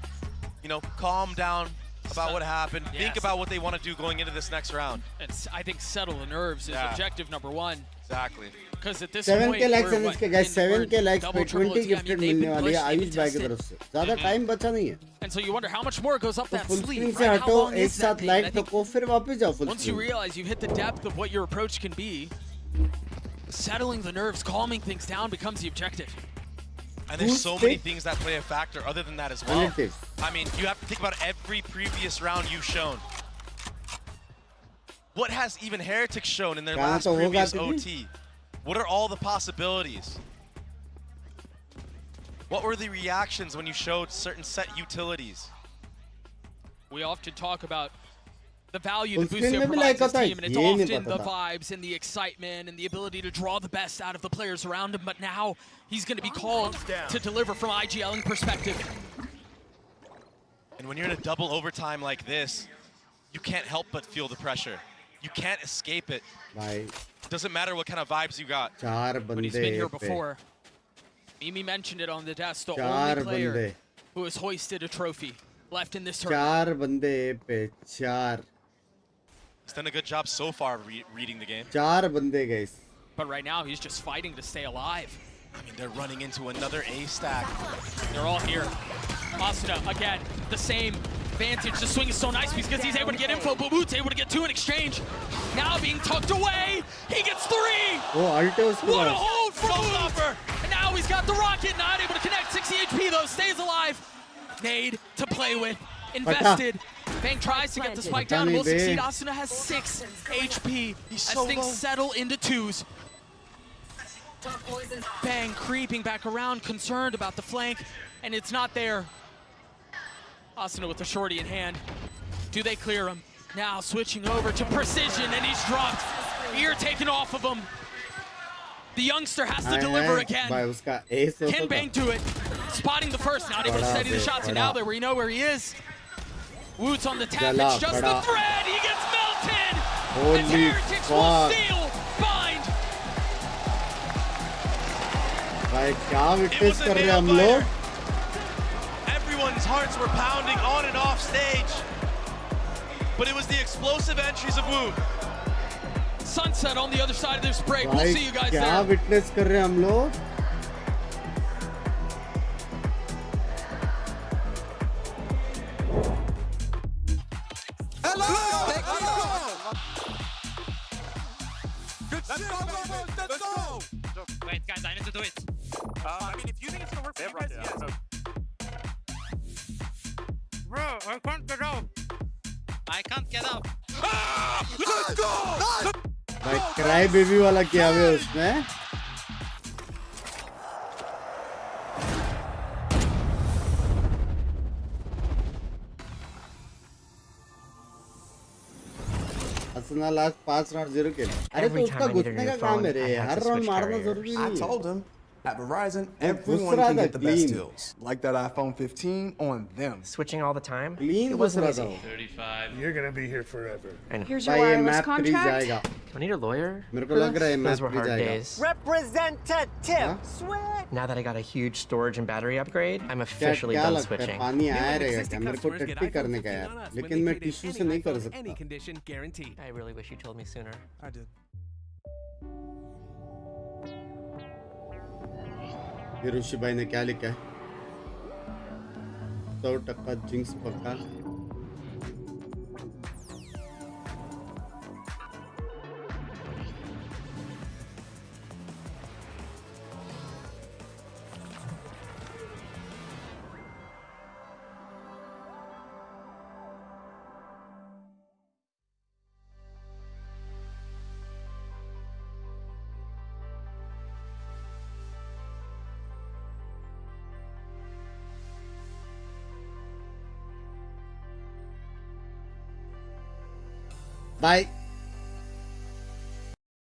you know, calm down about what happened, think about what they want to do going into this next round. And I think settle the nerves is objective number one. Exactly. Because at this 7K point, likes we're, and what, इसके guys in the 7K likes पे double, triple 20 OT. gifted मिलने वाली है आयुष भाई की तरफ से. ज़्यादा time बचा नहीं है. And so you wonder how much more goes up that full sleeve. screen से Right? How हटो, long एक is that साथ thing? like And I think ठोको, फिर वापस जाओ full once you screen. realize you've hit the depth of what your approach can be, settling the nerves, calming things down becomes the objective. And there's so many things that play a factor other than that as well. I mean, you have to think about every previous round you've shown. What has even Heretics shown in their last previous OT? What are all the possibilities? What were the reactions when you showed certain set utilities? We often talk about the value that Busio provides his team, and it's often the vibes and the excitement and the ability to draw the best out of the players around him, but now he's going to be called to deliver from an IGLing perspective. And when you're in a double overtime like this, you can't help but feel the pressure. You can't escape it. Doesn't matter what kind of vibes you got. But he's been here before. Mimi mentioned it on the desk, the only player who has hoisted a trophy left in this tournament. He's done a good job so far reading the game. But right now, he's just fighting to stay alive. I mean, they're running into another A stack. They're all here. Asuna, again, the same vantage. The swing is so nice because he's able to get info, but Woot's able to get 2 in exchange. Now being tucked away, he gets 3! What a hold for Woot! And now he's got the rocket, not able to connect. 60 HP though, stays alive. Nade to play with, invested. Bang tries to get the spike down, will succeed. Asuna has 6 HP as things settle into 2s. Bang creeping back around, concerned about the flank, and it's not there. Asuna with the shorty in hand. Do they clear him? Now switching over to precision, and he's dropped. Ear taken off of him. The youngster has to deliver again. Can Bang do it? spotting the first, not able to steady the shots, and now there we know where he is. Woot's on the tap, it's just the thread, he gets melted! And Heretics will steal, bind! भाई क्या witness कर रहे हैं हम लोग? Everyone's hearts were pounding on and off stage, but it was the explosive entries of Woo. Sunset on the other side of this break. We'll see you guys there. क्या witness कर रहे हैं हम लोग? Let's go! Wait, guys, I need to do it. I mean, if you think it's gonna work for you guys, yes. Bro, I can't get out. I can't get out. Let's go! भाई cry baby वाला किया हुआ है उसने. असना last 5 round 0 के. अरे तो उसका घुसने का काम है रे. हर राउंड मारना जरूरी नहीं है. I told him. At Verizon, everyone can get the best deals. Like that iPhone 15 on them. Switching all the time? Clean It wasn't easy. 35. You're gonna be here forever. And here's your wireless contract. Do I need a lawyer? मेरे को लग रहा है Those were hard days. Representative, swear. Now that I got a huge storage and battery upgrade, I'm officially done switching. पानी आया रहेगा क्या? मेरे को टट्टी करने का यार. लेकिन मैं टिश्यू से नहीं कर सकता. Any condition guaranteed. I really wish you told me sooner. I did. ये ऋषि भाई ने क्या लिखा है? 100% जिंक्स पक्का.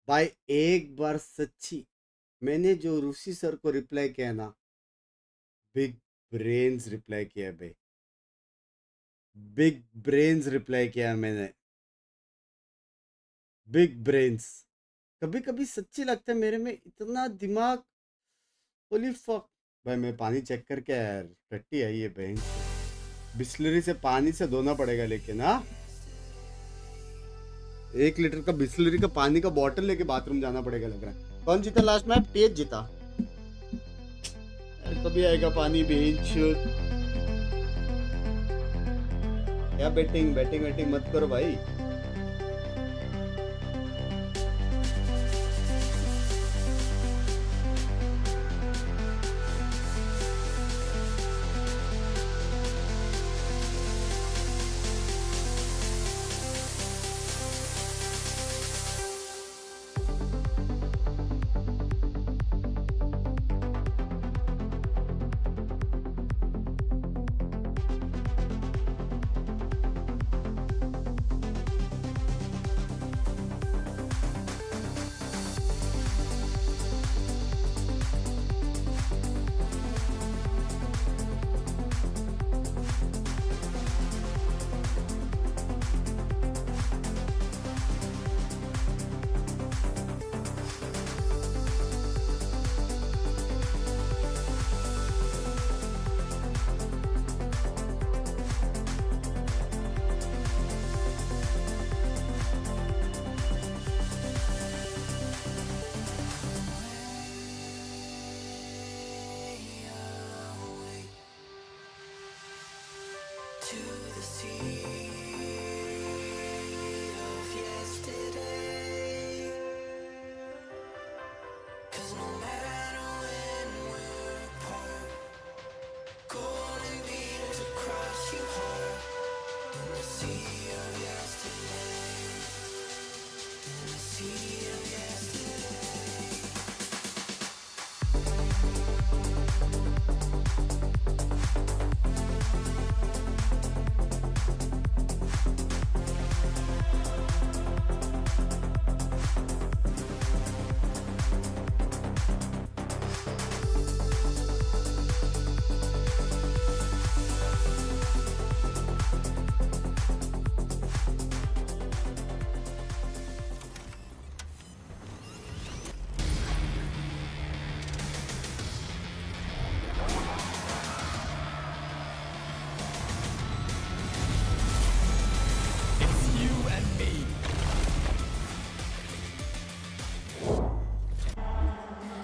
भाई एक बार सच्ची मैंने जो ऋषि सर को रिप्लाई किया ना, बिग ब्रेन्स रिप्लाई किया भाई. बिग ब्रेन्स रिप्लाई किया मैंने. Big brains. कभी कभी सच्ची लगता है मेरे में इतना दिमाग. होली फक. भाई मैं पानी चेक करके आया यार. टट्टी आई है बहन. बिस्लरी से पानी से धोना पड़ेगा लेकिन. हाँ 1 लीटर का बिस्लरी का पानी का बॉटल लेके बाथरूम जाना पड़ेगा लग रहा है. कौन जीता लास्ट मैच? टेज जीता. कभी आएगा पानी बेंच. क्या बैटिंग मत करो भाई.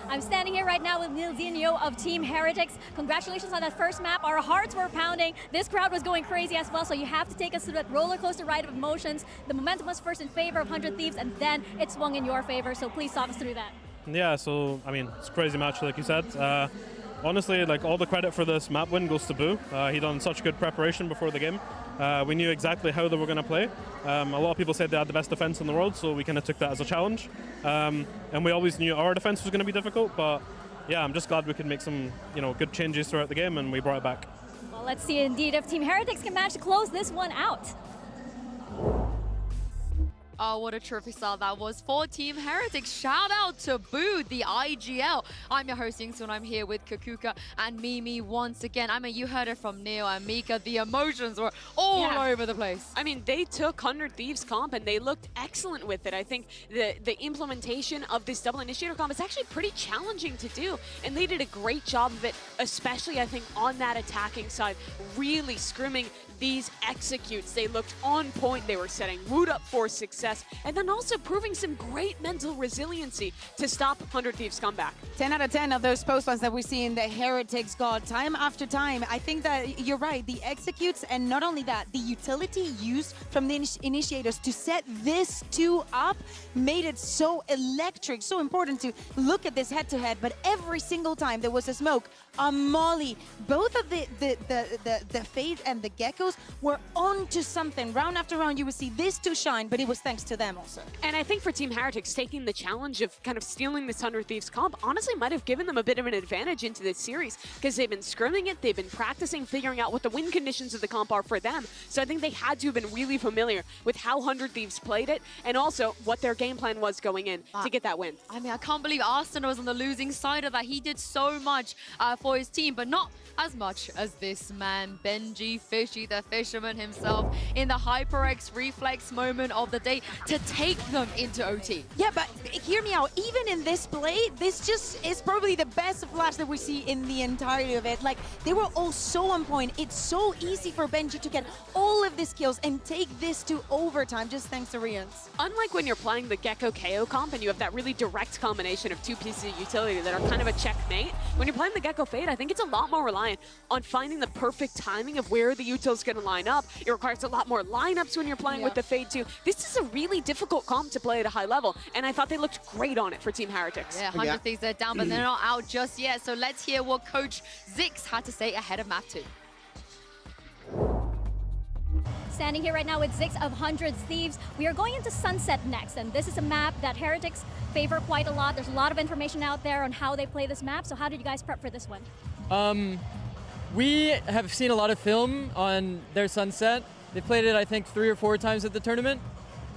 I'm standing here right now with Nilzinho of Team Heretics. Congratulations on that first map. Our hearts were pounding. This crowd was going crazy as well, so you have to take us through that roller coaster ride of emotions. The momentum was first in favor of 100 Thieves, and then it swung in your favor, so please talk us through that. Yeah, so, I mean, it's a crazy match, like you said. Honestly, like, all the credit for this map win goes to Boo. He done such good preparation before the game. We knew exactly how they were going to play. A lot of people said they had the best defense in the world, so we kind of took that as a challenge. And we always knew our defense was going to be difficult, but yeah, I'm just glad we could make some, good changes throughout the game, and we brought it back. Well, let's see indeed if Team Heretics can manage to close this one out. Oh, what a terrific start that was for Team Heretics. Shout out to Boo, the IGL. I'm your host, Yingsu, and I'm here with Kakuka and Mimi once again. I mean, you heard it from Neil and Mika. The emotions were all over the place. I mean, they took 100 Thieves comp and they looked excellent with it. I think the implementation of this double initiator comp is actually pretty challenging to do, and they did a great job of it, especially, I think, on that attacking side, really scrimming these executes. They looked on point. They were setting Wood up for success, and then also proving some great mental resiliency to stop 100 Thieves' comeback. 10 out of 10 of those post ones that we see in the Heretics God time after time. I think that you're right, the executes, and not only that, the utility used from the initiators to set this two up made it so electric, so important to look at this head-to-head, but every single time there was a smoke, a molly, both of the Fade and the Geckos were onto something. Round after round, you would see this two shine, but it was thanks to them also. And I think for Team Heretics, taking the challenge of kind of stealing this 100 Thieves comp honestly might have given them a bit of an advantage into this series, because they've been scrimming it, they've been practicing, figuring out what the win conditions of the comp are for them. So I think they had to have been really familiar with how 100 Thieves played it, and also what their game plan was going in to get that win. I mean, I can't believe Arsene was on the losing side of that. He did so much for his team, but not as much as this man, Benji Fishy, the fisherman himself, in the HyperX reflex moment of the day to take them into OT. Yeah, but hear me out. Even in this play, this just is probably the best flash that we see in the entirety of it. Like, they were all so on point. It's so easy for Benji to get all of these kills and take this to overtime just thanks to Rians. Unlike when you're playing the Gecko KO comp and you have that really direct combination of two pieces of utility that are kind of a checkmate, when you're playing the Gecko Fade, I think it's a lot more reliant on finding the perfect timing of where the util's going to line up. It requires a lot more lineups when you're playing with the Fade too. This is a really difficult comp to play at a high level, and I thought they looked great on it for Team Heretics. Yeah, 100 Thieves are down, but they're not out just yet. So let's hear what Coach Zix had to say ahead of Map 2. Standing here right now with Zix of 100 Thieves. We are going into Sunset next, and this is a map that Heretics favor quite a lot. There's a lot of information out there on how they play this map, so how did you guys prep for this one? We have seen a lot of film on their Sunset. They played it, I think, 3 or 4 times at the tournament.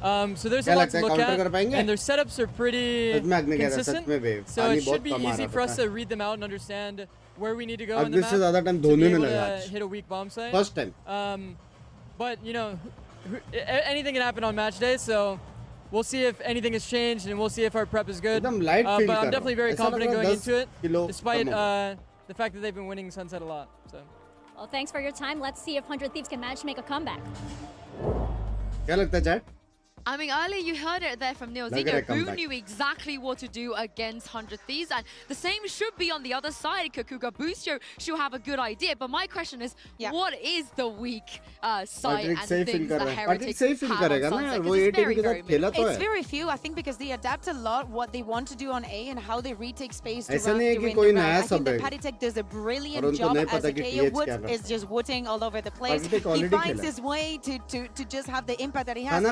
So there's a lot to look at, and their setups are pretty consistent. So it should be easy for us to read them out and understand where we need to go in the map to be able to hit a weak bomb site. First time. But, anything can happen on match day, so we'll see if anything has changed, and we'll see if our prep is good. But I'm definitely very confident going into it, despite the fact that they've been winning Sunset a lot. So. Well, thanks for your time. Let's see if 100 Thieves can manage to make a comeback. क्या लगता है chat? I mean, earlier you heard it there from Neil Zinho. Boo knew exactly what to do against 100 Thieves, and the same should be on the other side. Kakuka Boostio should have a good idea, but my question is, what is the weak side and things that Heretics have on Sunset? It's very few, I think, because they adapt a lot what they want to do on A and how they retake space to run during the round. I think that Patitech does a brilliant job as a KO. Wood is just wooting all over the place. He finds his way to just have the impact that he has.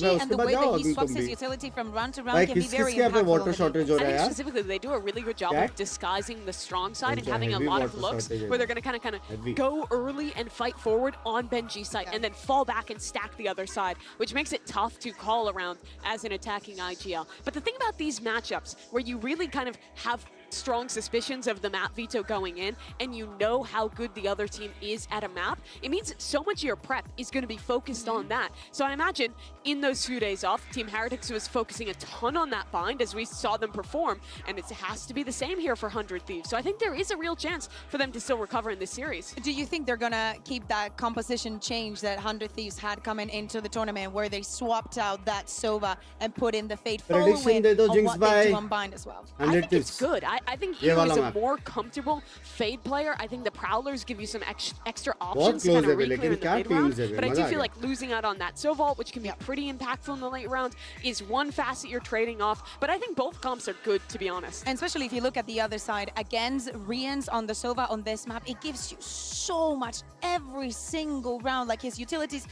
And the way that he swaps his utility from round to round can be very impactful. I think specifically they do a really good job of disguising the strong side and having a lot of looks where they're going to kind of go early and fight forward on Benji's side and then fall back and stack the other side, which makes it tough to call around as an attacking IGL. But the thing about these matchups where you really kind of have strong suspicions of the map veto going in, and you know how good the other team is at a map, it means so much of your prep is going to be focused on that. So I imagine in those few days off, Team Heretics was focusing a ton on that bind as we saw them perform, and it has to be the same here for 100 Thieves. So I think there is a real chance for them to still recover in this series. Do you think they're going to keep that composition change that 100 Thieves had coming into the tournament, where they swapped out that Sova and put in the Fate following on what they do on bind as well? I think it's good. I think he is a more comfortable Fade player. I think the Prowlers give you some extra options to kind of re-clear in the mid round. But I do feel like losing out on that Sova, which can be pretty impactful in the late round, is one facet you're trading off. But I think both comps are good, to be honest. And especially if you look at the other side, against Rians on the Sova on this map, it gives you so much every single round. Like his utility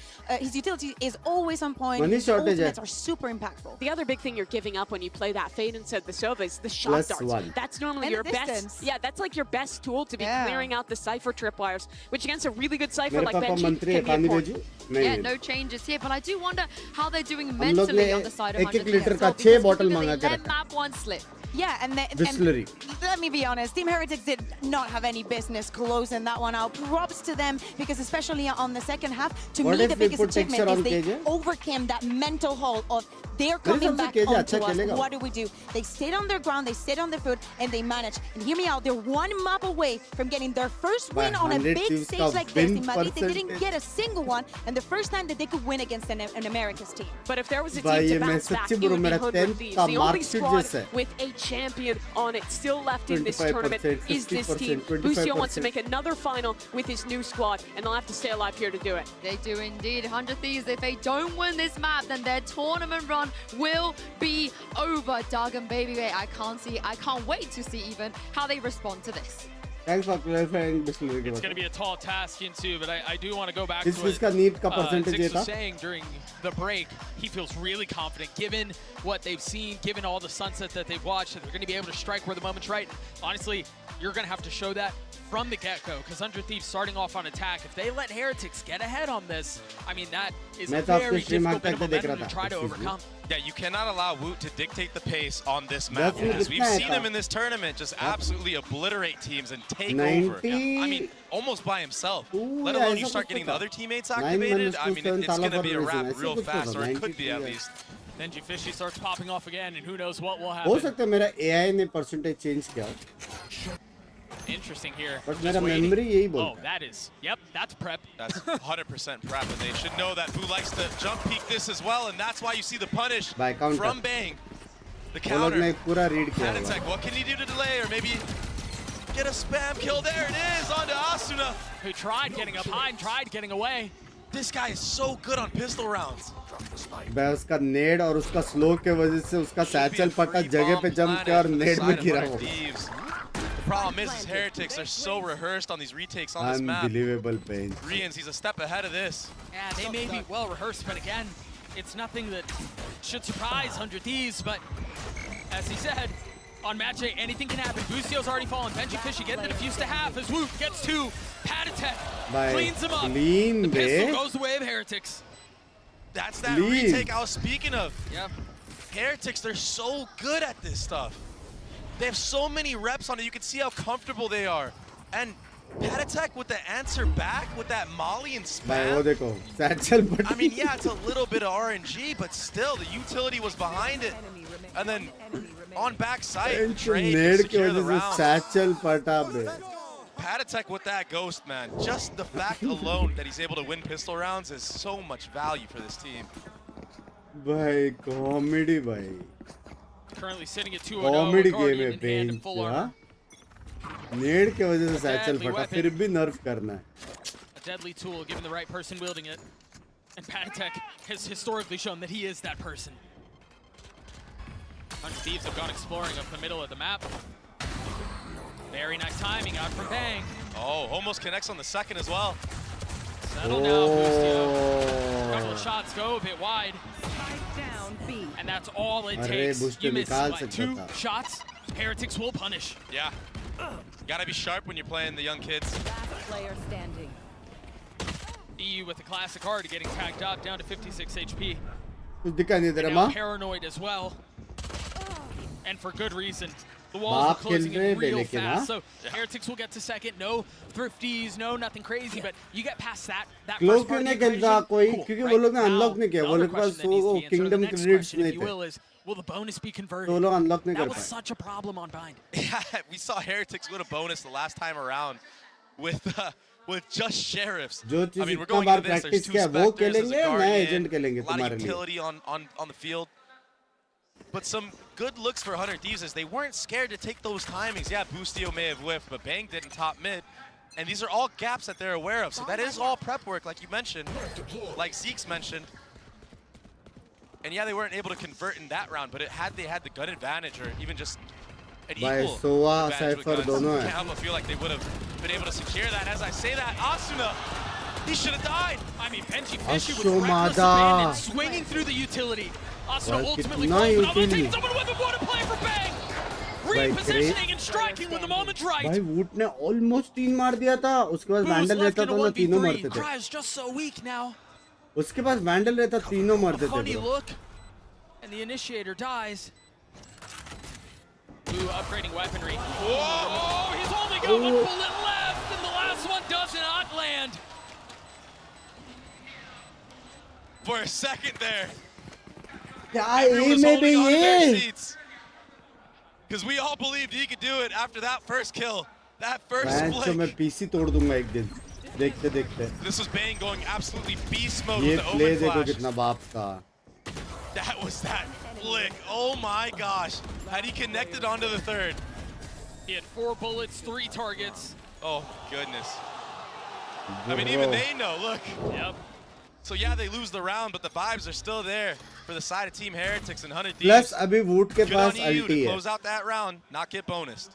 is always on point. His ultimates are super impactful. The other big thing you're giving up when you play that Fade instead the Sova is the shot darts. That's normally your best. Yeah, that's like your best tool to be clearing out the Cypher tripwires, which against a really good Cypher like Benji can be important. Yeah, no changes here, but I do wonder how they're doing mentally on the side of 100 because they let map one slip. Yeah, and let me be honest, Team Heretics did not have any business closing that one out. Props to them, because especially on the second half, to me the biggest achievement is they overcame that mental hull of they're coming back onto us. What do? They stayed on their ground, they stayed on their foot, and they managed. And hear me out, they're one map away from getting their first win on a big stage like this. In Madrid, they didn't get a single one, and the first time that they could win against an America's team. But if there was a team to bounce back, it would be 100 Thieves. The only squad with a champion on it still left in this tournament is this team. Busio wants to make another final with his new squad, and they'll have to stay alive here to do it. They do indeed. 100 Thieves, if they don't win this map, then their tournament run will be over. Doug and Baby, I can't wait to see even how they respond to this. Thanks for clarifying. It's going to be a tall task into, but I do want to go back to what Zix was saying during the break. He feels really confident, given what they've seen, given all the sunsets that they've watched, that they're going to be able to strike where the moment's right. Honestly, you're going to have to show that from the get-go, because 100 Thieves starting off on attack, if they let Heretics get ahead on this, I mean, that is a very difficult bit of momentum to try to overcome. Yeah, you cannot allow Woot to dictate the pace on this map, because we've seen him in this tournament just absolutely obliterate teams and take over. Yeah, I mean, almost by himself. Let alone you start getting the other teammates activated. I mean, it's going to be a wrap real fast, or it could be at least. Then Fishy starts popping off again, and who knows what will हो सकता है मेरा AI ने percentage change किया. Interesting here. But मेरा memory यही बोलता. Oh, that is. Yep, that's prep. That's 100% prep, and they should know that Boo likes to jump peek this as well, and that's why you see the punish from Bang. The counter. Panatek, what can he do to delay, or maybe get a spam kill? There it is, onto Asuna. Who tried getting up high and tried getting away. This guy is so good on pistol rounds. भाई उसका नेड और उसका slow के वजह से उसका satchel पटा जगह पे जंप किया और नेड में गिरा वो. The problem is Heretics are so rehearsed on these retakes on this map. Unbelievable pain. Rians, he's a step ahead of this. Yeah, they may be well rehearsed, but again, it's nothing that should surprise 100 Thieves. But as he said, on match day, anything can happen. Busio's already fallen. Benji Fishy getting the defuse to half as Woot gets two. Patatek cleans him up. The pistol goes the way of Heretics. That's that retake I was speaking of. Yep. Heretics, they're so good at this stuff. They have so many reps on it. You can see how comfortable they are. And Patatek with the answer back with that molly and spam. I mean, yeah, it's a little bit of RNG, but still, the utility was behind it. And then on backside, Trey to secure the round. Patatek with that ghost, man. Just the fact alone that he's able to win pistol rounds is so much value for this team. Bhai, comedy, bhai. Currently sitting at 2-0. Comedy game है bench क्या? नेड के वजह से satchel फटा फिर भी नर्फ करना है. A deadly tool given the right person wielding it. And Patatek has historically shown that he is that person. 100 Thieves have gone exploring up the middle of the map. Very nice timing out from Bang. Oh, almost connects on the second as well. Settle now, Bustio. A couple of shots go a bit wide. And that's all it takes. You miss like 2 shots, Heretics will punish. Yeah. Gotta be sharp when you're playing the young kids. Last player standing. EU with the classic hard getting tagged up down to 56 HP. कुछ दिक्कत नहीं तेरा माँ. Paranoid as well. And for good reason. The walls were closing in real fast, so Heretics will get to second. No thrifties, no nothing crazy, but you get past that first part of the equation, cool, क्योंकि वो लोग ने unlock नहीं किया, वो लोग के पास वो किंगडम क्रेडिट्स नहीं थे, will the bonus be converted? तो वो लोग अनलॉक नहीं कर That was पाए. such a problem on Bind. Yeah, we saw Heretics win a bonus the last time around with just sheriffs. जो I चीज mean, we're इतना going bar into this. There's practice two किया वो specters, there's a खेलेंगे, नए agent guardian, खेलेंगे a lot of तुम्हारे लिए. utility on the field. But some good looks for 100 Thieves is they weren't scared to take those timings. Yeah, Boostio may have whiffed, but Bang did in top mid. And these are all gaps that they're aware of. So that is all prep work, like you mentioned, like Zeke's mentioned. And yeah, they weren't able to convert in that round, but they had the gun advantage or even just an equal advantage with guns. Can't help but feel like they would have been able to secure that. As I say that, Asuna, he should have died. I mean, Benji Fishy with reckless abandon, swinging through the utility. Asuna ultimately falls, but almost taking someone with a water play for Bang. Repositioning and striking when the moment's right. भाई would ने almost 3 मार दिया था, उसके बाद vandal रहता तो ना तीनों मरते थे. Cry is just so weak now. उसके पास वैंडल रहता तीनों मरते थे. Funny look, and the initiator dies. Blue upgrading weaponry. Whoa! He's only got one bullet left, and the last one does not land. For a second there. क्या में ये? Because we all believed he could do it after that first kill, that first split. मैं PC तोड़ दूंगा एक दिन. देखते देखते. This was Bang going absolutely beast mode ये with the play open देखो flash. कितना बाप का. That was that flick. Oh my gosh. Had he connected onto the third? He had 4 bullets, 3 targets. Oh goodness. I mean, even they know. Look. Yep. So yeah, they lose the round, but the vibes are still there for the side of Team Heretics and 100 Plus Thieves. अभी would के Good pass on EU अल्टी to है. close out that round, not get bonused.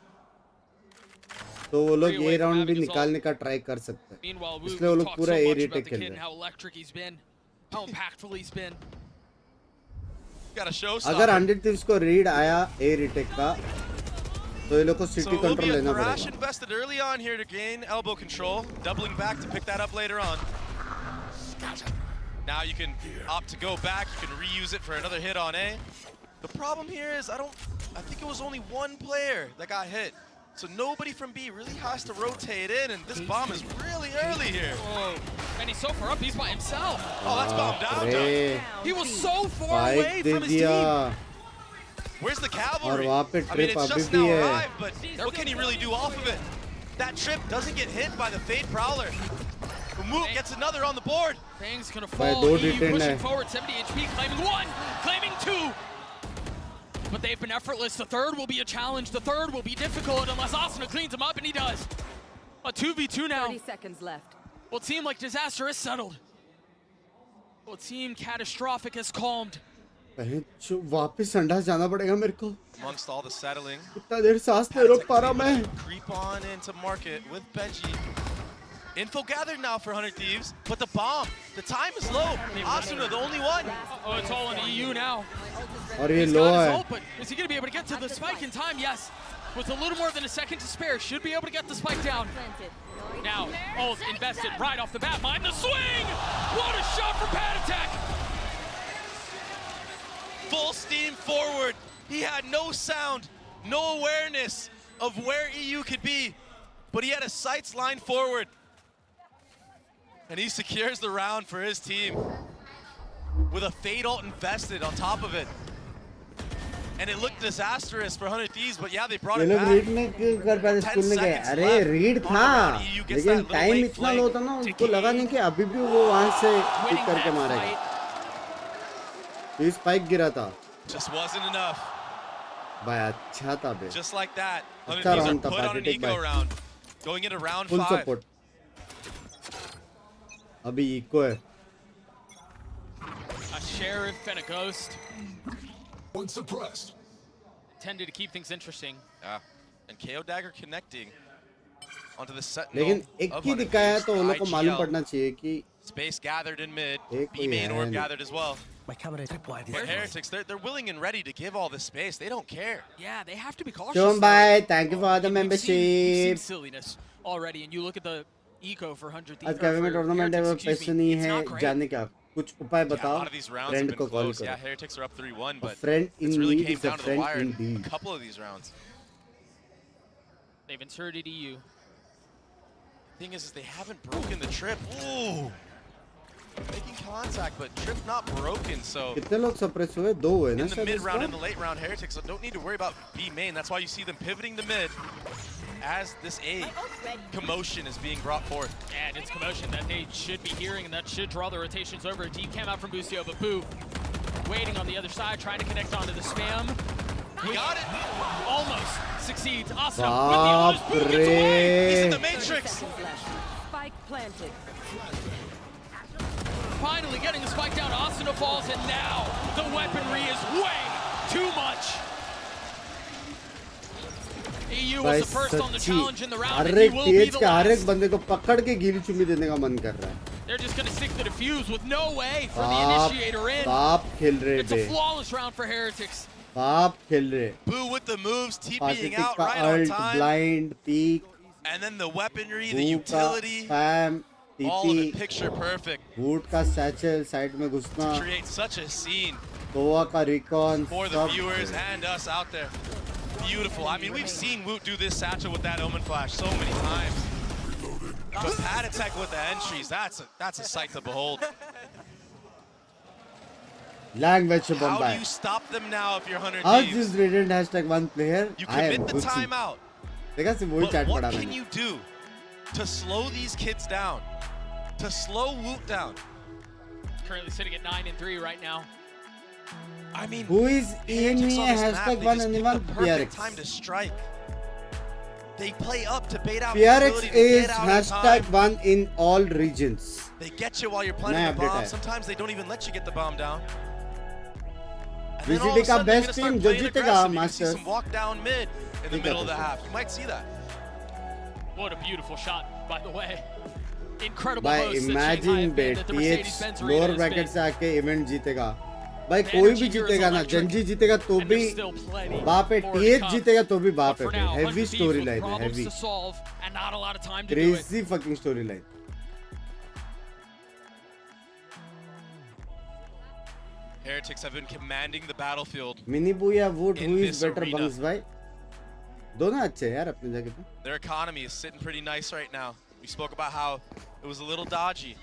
तो वो लोग ये round भी निकालने का ट्राई कर सकते हैं. इसलिए वो लोग पूरा ए रीटेक खेल रहे हैं. How electric he's been, how impactful he's been. Got a show. अगर 100 Thieves को रीड आया ए रीटेक का, तो ये लोग को सिटी कंट्रोल लेना पड़ेगा. Thrash invested early on here to gain elbow control, doubling back to pick that up later on. Now you can opt to go back, you can reuse it for another hit on A. The problem here is I think it was only one player that got hit. So nobody from B really has to rotate in, and this bomb is really early here. Whoa, and he's so far up, he's by himself. Oh, that's bombed out, though. He was so far away from his team. Where's the cavalry? I mean, it's just now arrived, but what can he really do off of it? That trip doesn't get hit by the Fade Prowler. Mook gets another on the board. Bang's gonna fall. EU pushing forward, 70 HP, claiming 1, claiming 2. But they've been effortless. The third will be a challenge. The third will be difficult unless Asuna cleans him up, and he does. A 2v2 now. 30 seconds left. Will seem like disaster is settled. Will seem catastrophic has calmed. वापस संडास जाना पड़ेगा मेरे को. Amongst all the settling. इतना देर सांस नहीं रोक पा रहा मैं. Creep on into market with Benji. Info gathered now for 100 Thieves, but the bomb, the time is low. Asuna, the only one. Oh, it's all on EU now. और ये He's लो got his है. ult, but is he going to be able to get to the spike in time? Yes. With a little more than a second to spare, should be able to get the spike down. Now, ult invested right off the bat. Mind the swing! What a shot for Pad Attack! Full steam forward. He had no sound, no awareness of where EU could be, but he had a sights line forward. And he secures the round for his team with a Fade ult invested on top of it. And it looked disastrous for 100 Thieves, but yeah, they brought it back. Read नहीं कर पाए school में गए. अरे read था, लेकिन time इतना लो था ना, उनको लगा नहीं कि अभी भी वो वहां से पिक करके मारेगा. ये स्पाइक गिरा था. Just wasn't enough. भाई अच्छा था बे. Just like that. 100 अच्छा Thieves are राउंड था. put on an eco round. Going into round 5. Full support. अभी इको है. A sheriff and a ghost. One suppressed. Tended to keep things interesting. Yeah. And KO Dagger connecting onto the Sentinel. लेकिन एक ही दिखाया तो उन लोग को मालूम पड़ना चाहिए कि space gathered in mid. एक B main orb gathered as well. My camera tripwire. But Heretics, they're willing and ready to give all this space. They don't care. Yeah, they have to be cautious. Shom bhai, thank you for the We've membership. seen silliness already, and you look at the eco for 100 आज cafe में tournament है, वो पैसे नहीं है जाने का. कुछ उपाय बताओ. फ्रेंड को कॉल करो. Yeah, Heretics are up 3-1, but friend in it's really need came is a down to the friend wire in indeed. a couple of these rounds. They've inserted EU. Thing is they haven't broken the trip. Ooh! Making contact, but trip not broken, so... कितने लोग suppress हुए? 2 हुए ना in the mid round, in the late round, Heretics don't need to worry about B main. That's why you see them pivoting the mid as this A commotion is being brought forth. And it's commotion that they should be hearing, and that should draw the rotations over. Deep cam out from Boostio, but Boo waiting on the other side, trying to connect onto the spam. He got it! Almost succeeds. Awesome. With the honors, Boo gets away. He's in the Matrix. Spike planted. Finally getting the spike down. Asuna falls, and now the weaponry is way too much. EU was the first on the challenge in the round, and he will be the हर एक बंदे को पकड़ के गीली चुम्मी देने का मन कर रहा है. They're just going to stick the defuse with no way for the initiator in. बाप खेल रहे It's a flawless round for Heretics. बाप खेल रहे. Boo with the moves, TPing out right on time. Blind, peek. And then the weaponry, the utility. Spam. All of it picture perfect. Boot का satchel side में घुसना. To create such a scene. Toa का recon. For the viewers and us out there. Beautiful. I mean, we've seen Woot do this satchel with that Omen Flash so many times. But Patatek with the entries, that's a sight to behold. Language How Mumbai. do you stop them now if you're 100 How's Thieves? this Radiant hashtag one player? You I am commit the Gucci. timeout. देखा सिर्फ वही But chat what पढ़ा can मैंने. you do to slow these kids down? To slow Woot down? Currently sitting at 9-3 right now. I mean, Who is Heretics on this map, hashtag they one just and pick one the perfect PRX. time to strike. They play up to bait out PRX facility to is get out in hashtag time. one in all regions. They get you while you're planting नया the update bomb. है. Sometimes they don't even let you get the bomb down. And then all of VCT a का sudden they're best gonna start team जो playing जीतेगा aggressive. You can see Masters. some walk down mid in the middle of the half. You might see that. What a beautiful shot, by the way. Incredible भाई host that imagine Shanghai bay that the TH Mercedes-Benz lower Arena has bracket been. से आके event जीतेगा. भाई कोई भी जीतेगा ना. Gen Z जीतेगा तो भी बाप है. TH जीतेगा तो भी बाप है. Heavy storyline है. Heavy. Crazy fucking storyline. Heretics have been commanding the battlefield. Mini Boo या Woot, in who is this better arena. Binks भाई? दोनों अच्छे हैं यार अपनी जगह पे. Their economy is sitting pretty nice right now. We spoke about how it was a little dodgy.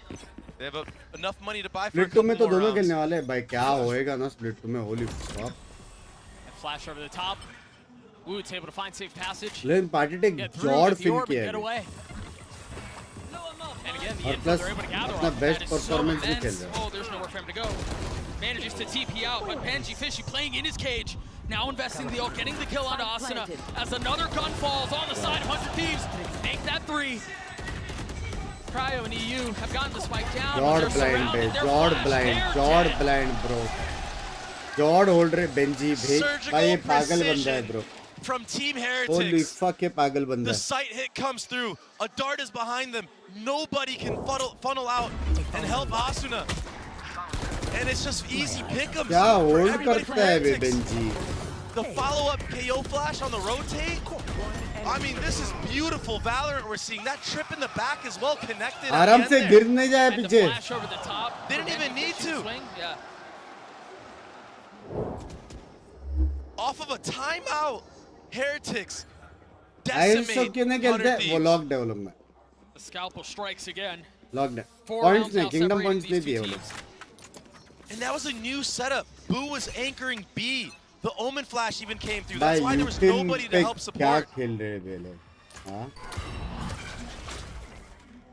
They have enough money to buy for a Split 2 में couple तो more दोनों rounds. खेलने वाले हैं भाई. क्या होएगा ना Split 2 में? Holy fuck. Flash over the top. Woot's able to find safe passage. लेकिन पार्टी टेक Get through, जॉर्ड get the फिल orb, किया get है. away. And again, the और info plus they're able to gather अपना off. Best That is so performance भी खेल immense. रहा है. Oh, there's nowhere for him to go. Manages to TP out, but Benji Fishy playing in his cage. Now investing the ult, getting the kill onto Asuna. As another gun falls on the side of 100 Thieves. Make that 3. Cryo and EU have gotten the spike down. but जॉर्ड they're blind surrounded. बे. They're जॉर्ड flashed. Blind. They're जॉर्ड dead. Blind bro. जॉर्ड hold रहे बेंजी भेज. भाई ये पागल बंदा है bro. From Team Holy Heretics. fuck ये पागल बंदा The है. sight hit comes through. A dart is behind them. Nobody can funnel out and help Asuna. And it's just easy pick'ems क्या for होल्ड everybody from करता है बे Heretics. Benji. The follow-up KO flash on the rotate. I mean, this is beautiful Valorant we're seeing. That trip in the back is well connected. at the आराम end से there. गिर नहीं जाए And the पीछे. flash over the top. Didn't even need to. Swing. Yeah. Off of a timeout. Heretics आइल्स तो decimate क्यों नहीं 100 खेलते? वो Thieves. लॉक्ड है वो लोग में. The scalpel strikes again. Locked है. 4 पॉइंट्स rounds नहीं. now किंगडम separating पॉइंट्स नहीं these दिए two वो लोग. teams. And that was a new setup. Boo was anchoring B. The Omen Flash even came through. भाई That's why there was uterine nobody पे to help क्या support. खेल रहे हैं वे लोग? हाँ?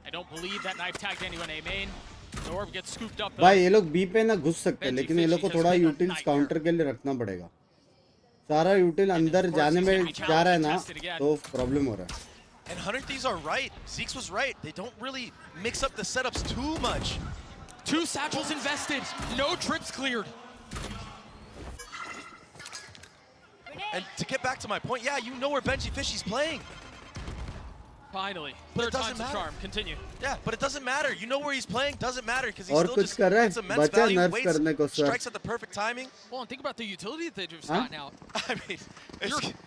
I don't believe that knife tagged anyone A main. The orb gets scooped up. भाई ये लोग बी पे ना घुस सकते हैं लेकिन ये लोग को थोड़ा यूटिल्स काउंटर के लिए रखना पड़ेगा. सारा यूटिल अंदर जाने में जा रहा है ना तो प्रॉब्लम हो रहा है. And 100 Thieves are right. Zeke's was right. They don't really mix up the setups too much. 2 satchels invested. No trips cleared. And to get back to my point, yeah, you know where Benji Fishy's playing. Finally. But it Third doesn't time's the matter. charm. Continue. Yeah, but it doesn't matter. You know where he's playing. Doesn't matter because he और still कुछ just कर रहा है? gets immense बचा value, nerf waits, करने को sir. strikes at the perfect timing. Well, and think about the utility that they've just Huh? gotten out. I mean,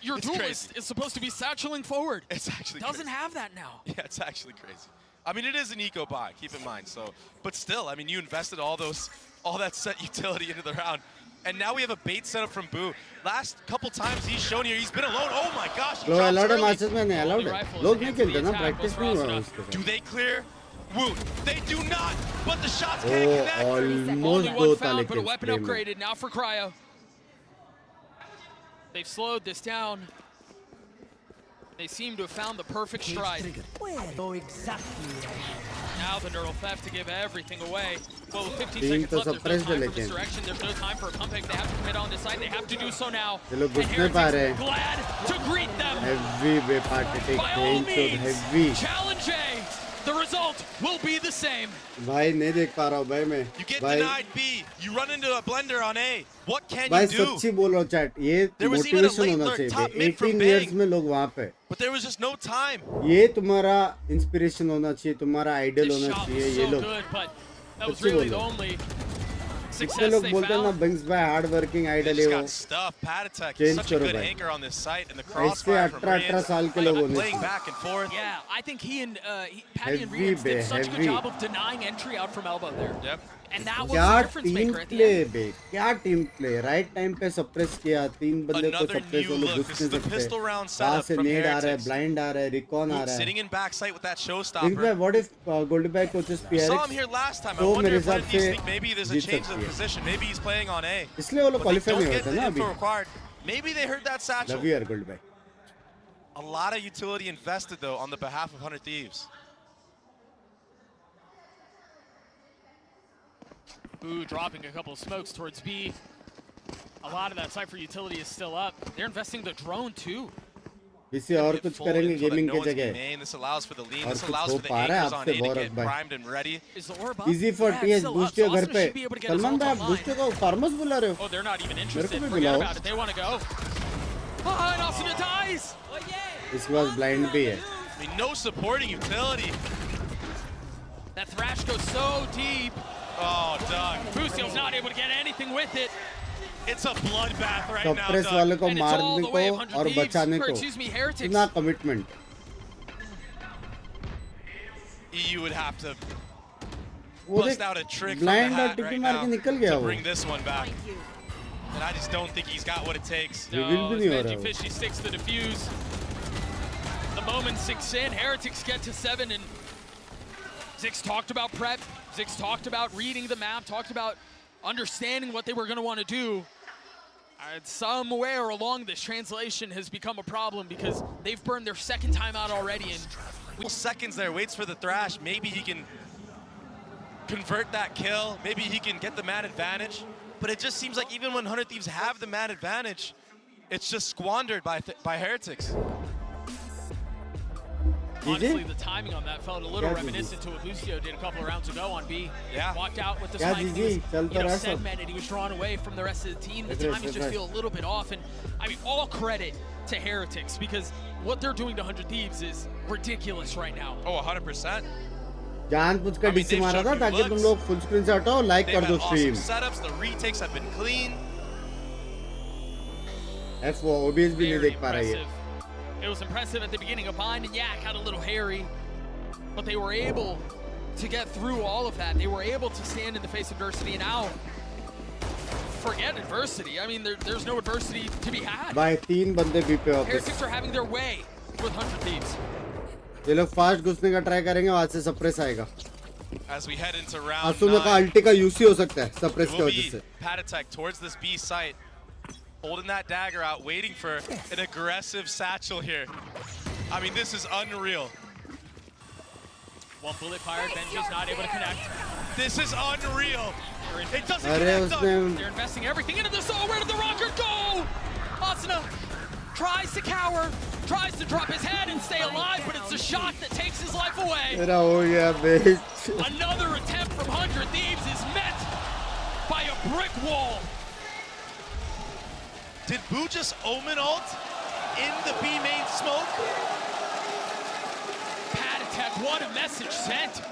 Your it's duelist crazy. is supposed to be satcheling forward. It's actually Doesn't crazy. have that now. Yeah, it's actually crazy. I mean, it is an eco buy, keep in mind. So, but still, I mean, you invested all that set utility into the round. And now we have a bait setup from Boo. Last couple times he's shown here, he's been alone. Oh my gosh, he low drops allowed है early. Masters में नहीं allowed है. लोग नहीं खेलते ना, practice नहीं हुआ उसके साथ. Do they clear? Woot. They do not, but the shots can't connect. Almost Only दो one था foul, but a लेकिन weapon spray में. upgraded now for Cryo. They've slowed this down. They seem to have found the perfect stride. Now the neural theft to give everything away. Well, with 15 seconds left, there's no time for misdirection. There's no time for a pump fake. They have to commit on this side. They have to do so now. ये लोग And घुसने पा रहे Heretics glad to greet them. Heavy way party take By all means, heavy. challenge A. The result will be the same. भाई नहीं देख पा रहा हूँ भाई मैं. You get भाई denied B. You run into a blender on A. What can भाई you do? सच्ची बोल रहा हूँ chat. ये There was even a motivation late होना lurk, चाहिए. top mid from 18 Bang. years में लोग वहाँ पे. But there was just no time. ये तुम्हारा inspiration होना चाहिए, तुम्हारा idol This होना shot चाहिए was ये so लोग. good, but that was सच्ची really बोल the रहा हूँ. only इतने success लोग they बोलते हैं ना found. Binks भाई hard working They idol just है वो. got stuffed. Patatek Change is such a करो good भाई. anchor on this site, and the ऐसे crossfire from 18 साल के लोग होने playing चाहिए. back and forth. Yeah, I think he and Patty and Heavy Rians did bit, such a good heavy. job of denying entry out from elbow there. Yep. And that was क्या the difference team maker at the play end. बे, क्या team play. Right time पे suppress किया, तीन बंदे को Another suppress new वो लोग look. घुस This नहीं is the सकते. pistol round वहाँ setup से from नेड आ रहा है, Heretics. ब्लाइंड आ रहा है, रिकॉन आ Woot रहा है. sitting in backside with that Binks showstopper. भाई, what if Goldberg coaches I saw him PRX here last time. I तो wonder मेरे if one हिसाब of these से think maybe there's a Jeet change सकती of है. position. Maybe he's playing on A. इसलिए वो लोग But they क्वालिफाई don't नहीं get होते the ना info अभी. required. Maybe they heard that satchel. Love you यार Goldberg. A lot of utility invested though on the behalf of 100 Thieves. Boo dropping a couple of smokes towards B. A lot of that Cypher utility is still up. They're investing the drone too. इसे और कुछ करेंगे gaming की जगह. This allows for the lean. और This कुछ allows हो for the पा रहा है anchors on आपसे A to बहुत get भाई. primed and ready. Is the orb up? Easy for Yeah, TS it's still up, boost के so घर Asuna पे. should be able to get his Salman ult भाई आप online. बूस्ट को farmers बुला रहे हो. Oh, they're not even मेरे interested. को भी Forget बुलाओ. about it. They want to go. Oh, and Asuna dies. इसके पास ब्लाइंड भी है. I mean, no supporting utility. That thrash goes so deep. Oh, Doug. Boostio's not able to get anything with it. It's a bloodbath right now, suppress वाले Doug. को And it's all मारने the way of को 100 और Thieves, बचाने or को excuse me, Heretics. इतना commitment. EU would have to वो bust देख out a trick from the blind और hat टिकी right मार now के निकल गया to वो. bring this one back. And I just don't think he's got what it takes. Reveal भी नहीं हो रहा Benji वो. Fishy sticks the defuse. The moment sinks in. Heretics get to 7, and Zix talked about prep. Zix talked about reading the map, talked about understanding what they were going to want to do. Somewhere along this, translation has become a problem because they've burned their second time out already. And seconds there, waits for the thrash. Maybe he can convert that kill. Maybe he can get the man advantage. But it just seems like even when 100 Thieves have the man advantage, it's just squandered by Heretics. Honestly, the timing on that felt a little reminiscent to what Lucio did a couple of rounds ago on B. Yeah. Walked out with the Yeah, spike, and he GG. was segmented, he was drawn away from the rest of the team. The timings just feel a little bit off, and I mean, all credit to Heretics, because what they're doing to 100 Thieves is ridiculous right now. Oh, 100%. जानबूझ कर DC मारा था ताकि तुम लोग full screen से हटाओ, like They've कर दो had awesome stream. setups. The retakes have been clean. F वो ओबीएस भी नहीं Very देख पा रहा है. impressive. It was impressive at the beginning of Bind, and Yak had a little hairy, but they were able to get through all of that. They were able to stand in the face of adversity, and now, forget adversity. I mean, there's no adversity to be had. भाई तीन बंदे B पे वापस. Heretics are having their way with 100 Thieves. ये लोग fast घुसने का try करेंगे, वहां से सप्रेस आएगा. As we head into round आसुना का 9, अल्टी का यूसी हो सकता है सप्रेस it की will वजह be से. Patatek towards this B site, holding that dagger out, waiting for an aggressive satchel here. I mean, this is unreal. One bullet fired, Benji's not able to connect. This is unreal. It doesn't अरे connect. उसने They're investing everything into this. Oh, where did the rocker go? Asuna tries to cower, tries to drop his head and stay alive, but it's the shot that takes his life away. मेरा हो गया बेच. Another attempt from 100 Thieves is met by a brick wall. Did Boo just omen ult in the B main smoke? Patatek, what a message sent.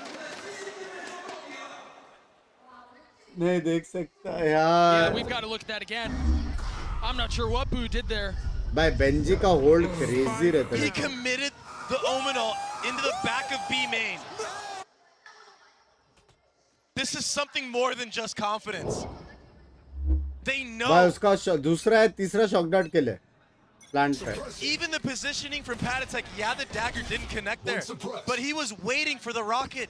नहीं देख सकता Yeah, यार. we've got to look at that again. I'm not sure what Boo did there. भाई Benji का hold crazy रहता He है. committed the omen ult into the back of B main. This is something more than just confidence. They know. भाई उसका दूसरा है तीसरा shock dart के लिए प्लांट पे. Even the positioning from Patatek, yeah, the dagger didn't connect there, but he was waiting for the rocket.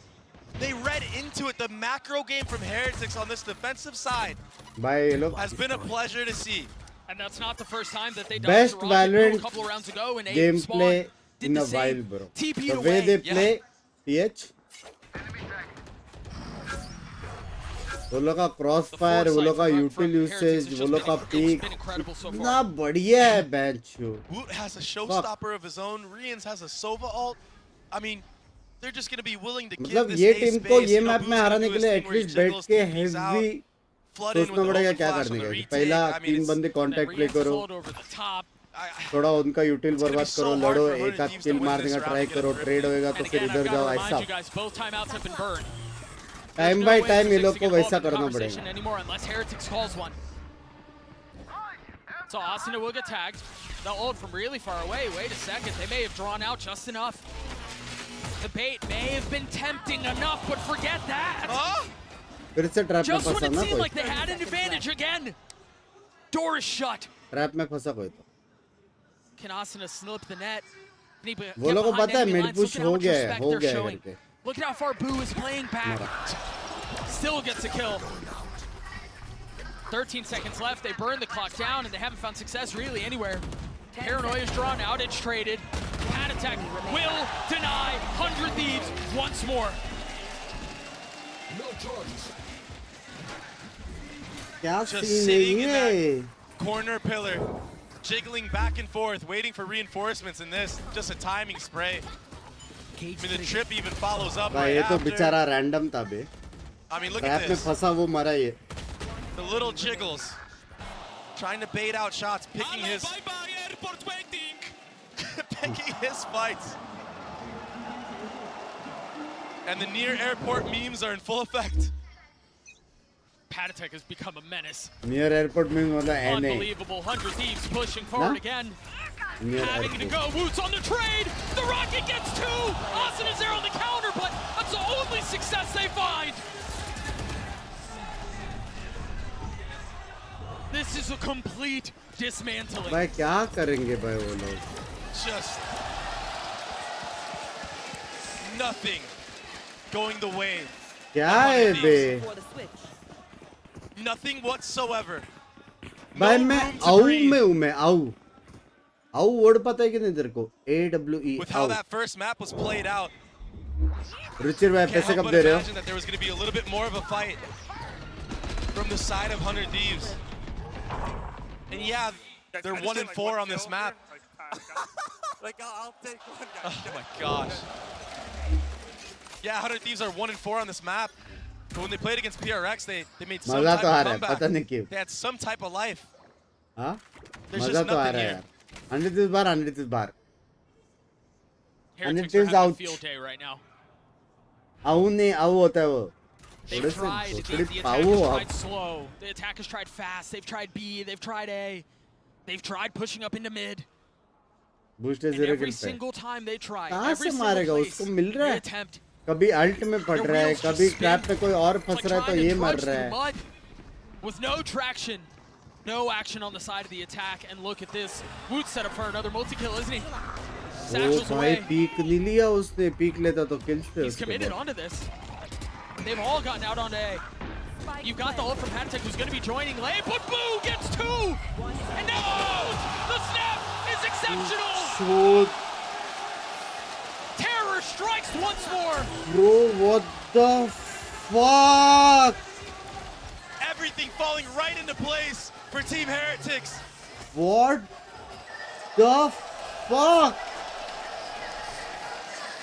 They read into it. The macro game from Heretics on this defensive side has been a pleasure to see. And that's not the first time that they Best dodged a rocket Valorant a couple of rounds ago and gameplay in a while, bro. The way they play, TH. वो लोग का cross fire, वो लोग का यूटिल usage, वो लोग का peak इतना बढ़िया है bench. Woot has a showstopper of his own. Rians has a Sova ult. I mean, they're just going to be willing to give this ये A टीम को space. ये मैप में हराने के लिए एटलीस्ट बैठ के हेवी सोचना पड़ेगा क्या करने का. पहला 3 बंदे कांटेक्ट प्ले करो, थोड़ा उनका यूटिल बर्बाद करो, लड़ो, एक आध किल मारने का ट्राई करो, ट्रेड होएगा तो फिर इधर जाओ. ऐसा टाइम बाय टाइम ये लोग को वैसा करना पड़ेगा. So Asuna will get tagged. The ult from really far away. Wait a second. They may have drawn out just enough. The bait may have been tempting enough, but forget that. फिर से trap में Just when फंसा it ना seemed कोई. like they had an advantage again. Door is shut. Trap में फंसा कोई तो. Can Asuna slip the net? वो लोगों को पता है मिड पुश हो गया है करके. Look at how far Boo is playing back. Still gets a kill. 13 seconds left. They burn the clock down, and they haven't found success really anywhere. Paranoia is drawn out. It's traded. Patatek will deny 100 Thieves once more. Just sitting in that corner pillar, jiggling back and forth, waiting for reinforcements in this. Just a timing spray. I mean, the trip even follows up right ये तो after. बेचारा random था बे. I mean, look trap at में this. फंसा वो मरा ये. The little jiggles. Trying to bait out shots, picking his picking his fights. And the near airport memes are in full effect. Patatek has become a menace. Near airport means मतलब NA. Unbelievable. 100 Thieves pushing forward again. Near Having to go. Woot's on the trade. The rocket gets 2. Austin is there on the counter, but that's the only success they find. This is a complete dismantling. भाई क्या करेंगे भाई वो लोग? Just nothing going the way. क्या है बे? Nothing whatsoever. भाई मैं आऊ में हूँ मैं आऊ. आऊ वर्ड पता है कि नहीं तेरे को? AWE. With how that first map was played out. Ruchir भाई पैसे कब दे रहे हो? Imagine that there was going to be a little bit more of a fight from the side of 100 Thieves. And yeah, they're 1-4 on this map. I'll take one guy. Oh my gosh. Yeah, 100 Thieves are 1-4 on this map. But when they played against PRX, they made some type of comeback. They had some type of life. हाँ? There's मजा just तो आ nothing रहा है here. यार. 100 this bar, 100 this bar. 100 Heretics are is having a out. field day right now. आऊ नहीं आऊ होता है वो. They've tried. The attack has tried slow. The attack has tried fast. They've tried B. They've tried A. They've tried pushing up into mid. Boost And है 0 every kill पे. single time they try, कहाँ every से single मारेगा? place, उसको मिल रहा they है. attempt. कभी alt में पड़ रहा है, कभी ट्रैप पे कोई और फंस रहा है तो ये मर रहा है. Mud with no traction, no action on the side of the attack, and look at this. Woot set up for another multi-kill, isn't he? O Satchel's भाई away. पीक नहीं लिया उसने. पीक लेता तो किल्स थे He's उसके committed बाद. onto this. They've all gotten out onto A. You've got the ult from Patatek who's going to be joining late, but Boo gets 2! And now the snap is exceptional! So, Terror strikes once more! bro, what the fuck? Everything falling right into place for Team Heretics. What the fuck?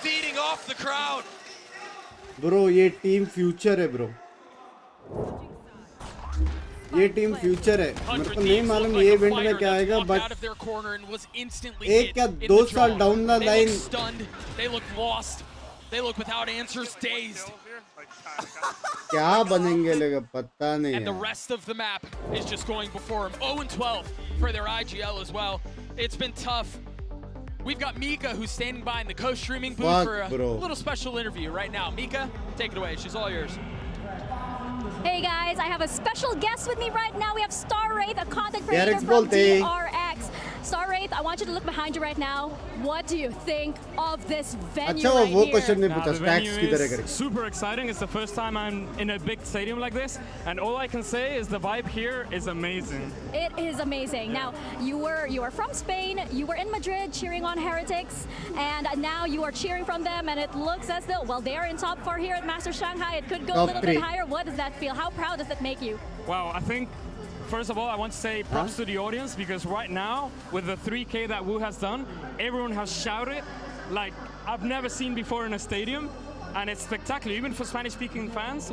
Feeding off the crowd. Bro, ये team future है bro. ये team future है. मेरे को नहीं मालूम ये event में क्या आएगा, बट एक या 2 साल down the line They look lost. They look without answers, dazed. क्या बनेंगे लोग पता नहीं And the है. rest of the map is just going before them. 0-12 for their IGL as well. It's been tough. We've got Mika who's standing by in the co-streaming booth Fuck, for a bro. little special interview right now. Mika, take it away. She's all yours. Hey guys, I have a special guest with me right now. We have Star Wraith, a content creator Derek from bolte. DRX. Star Wraith, I want you to look behind you right now. What do you think of this venue अच्छा right वो here? Question नहीं पूछा stacks की तरह करें Super exciting. It's the first time I'm in a big stadium like this, and all I can say is the vibe here is amazing. It is amazing. Now, you are from Spain, you were in Madrid cheering on Heretics, and now you are cheering from them, and it looks as though, well, they are in top 4 here at Masters Shanghai. It could go a little bit higher. What does that feel? How proud does that make you? Wow, I think, first of all, I want to say props to the audience, because right now, with the 3K that Wu has done, everyone has shouted like I've never seen before in a stadium, and it's spectacular. Even for Spanish-speaking fans,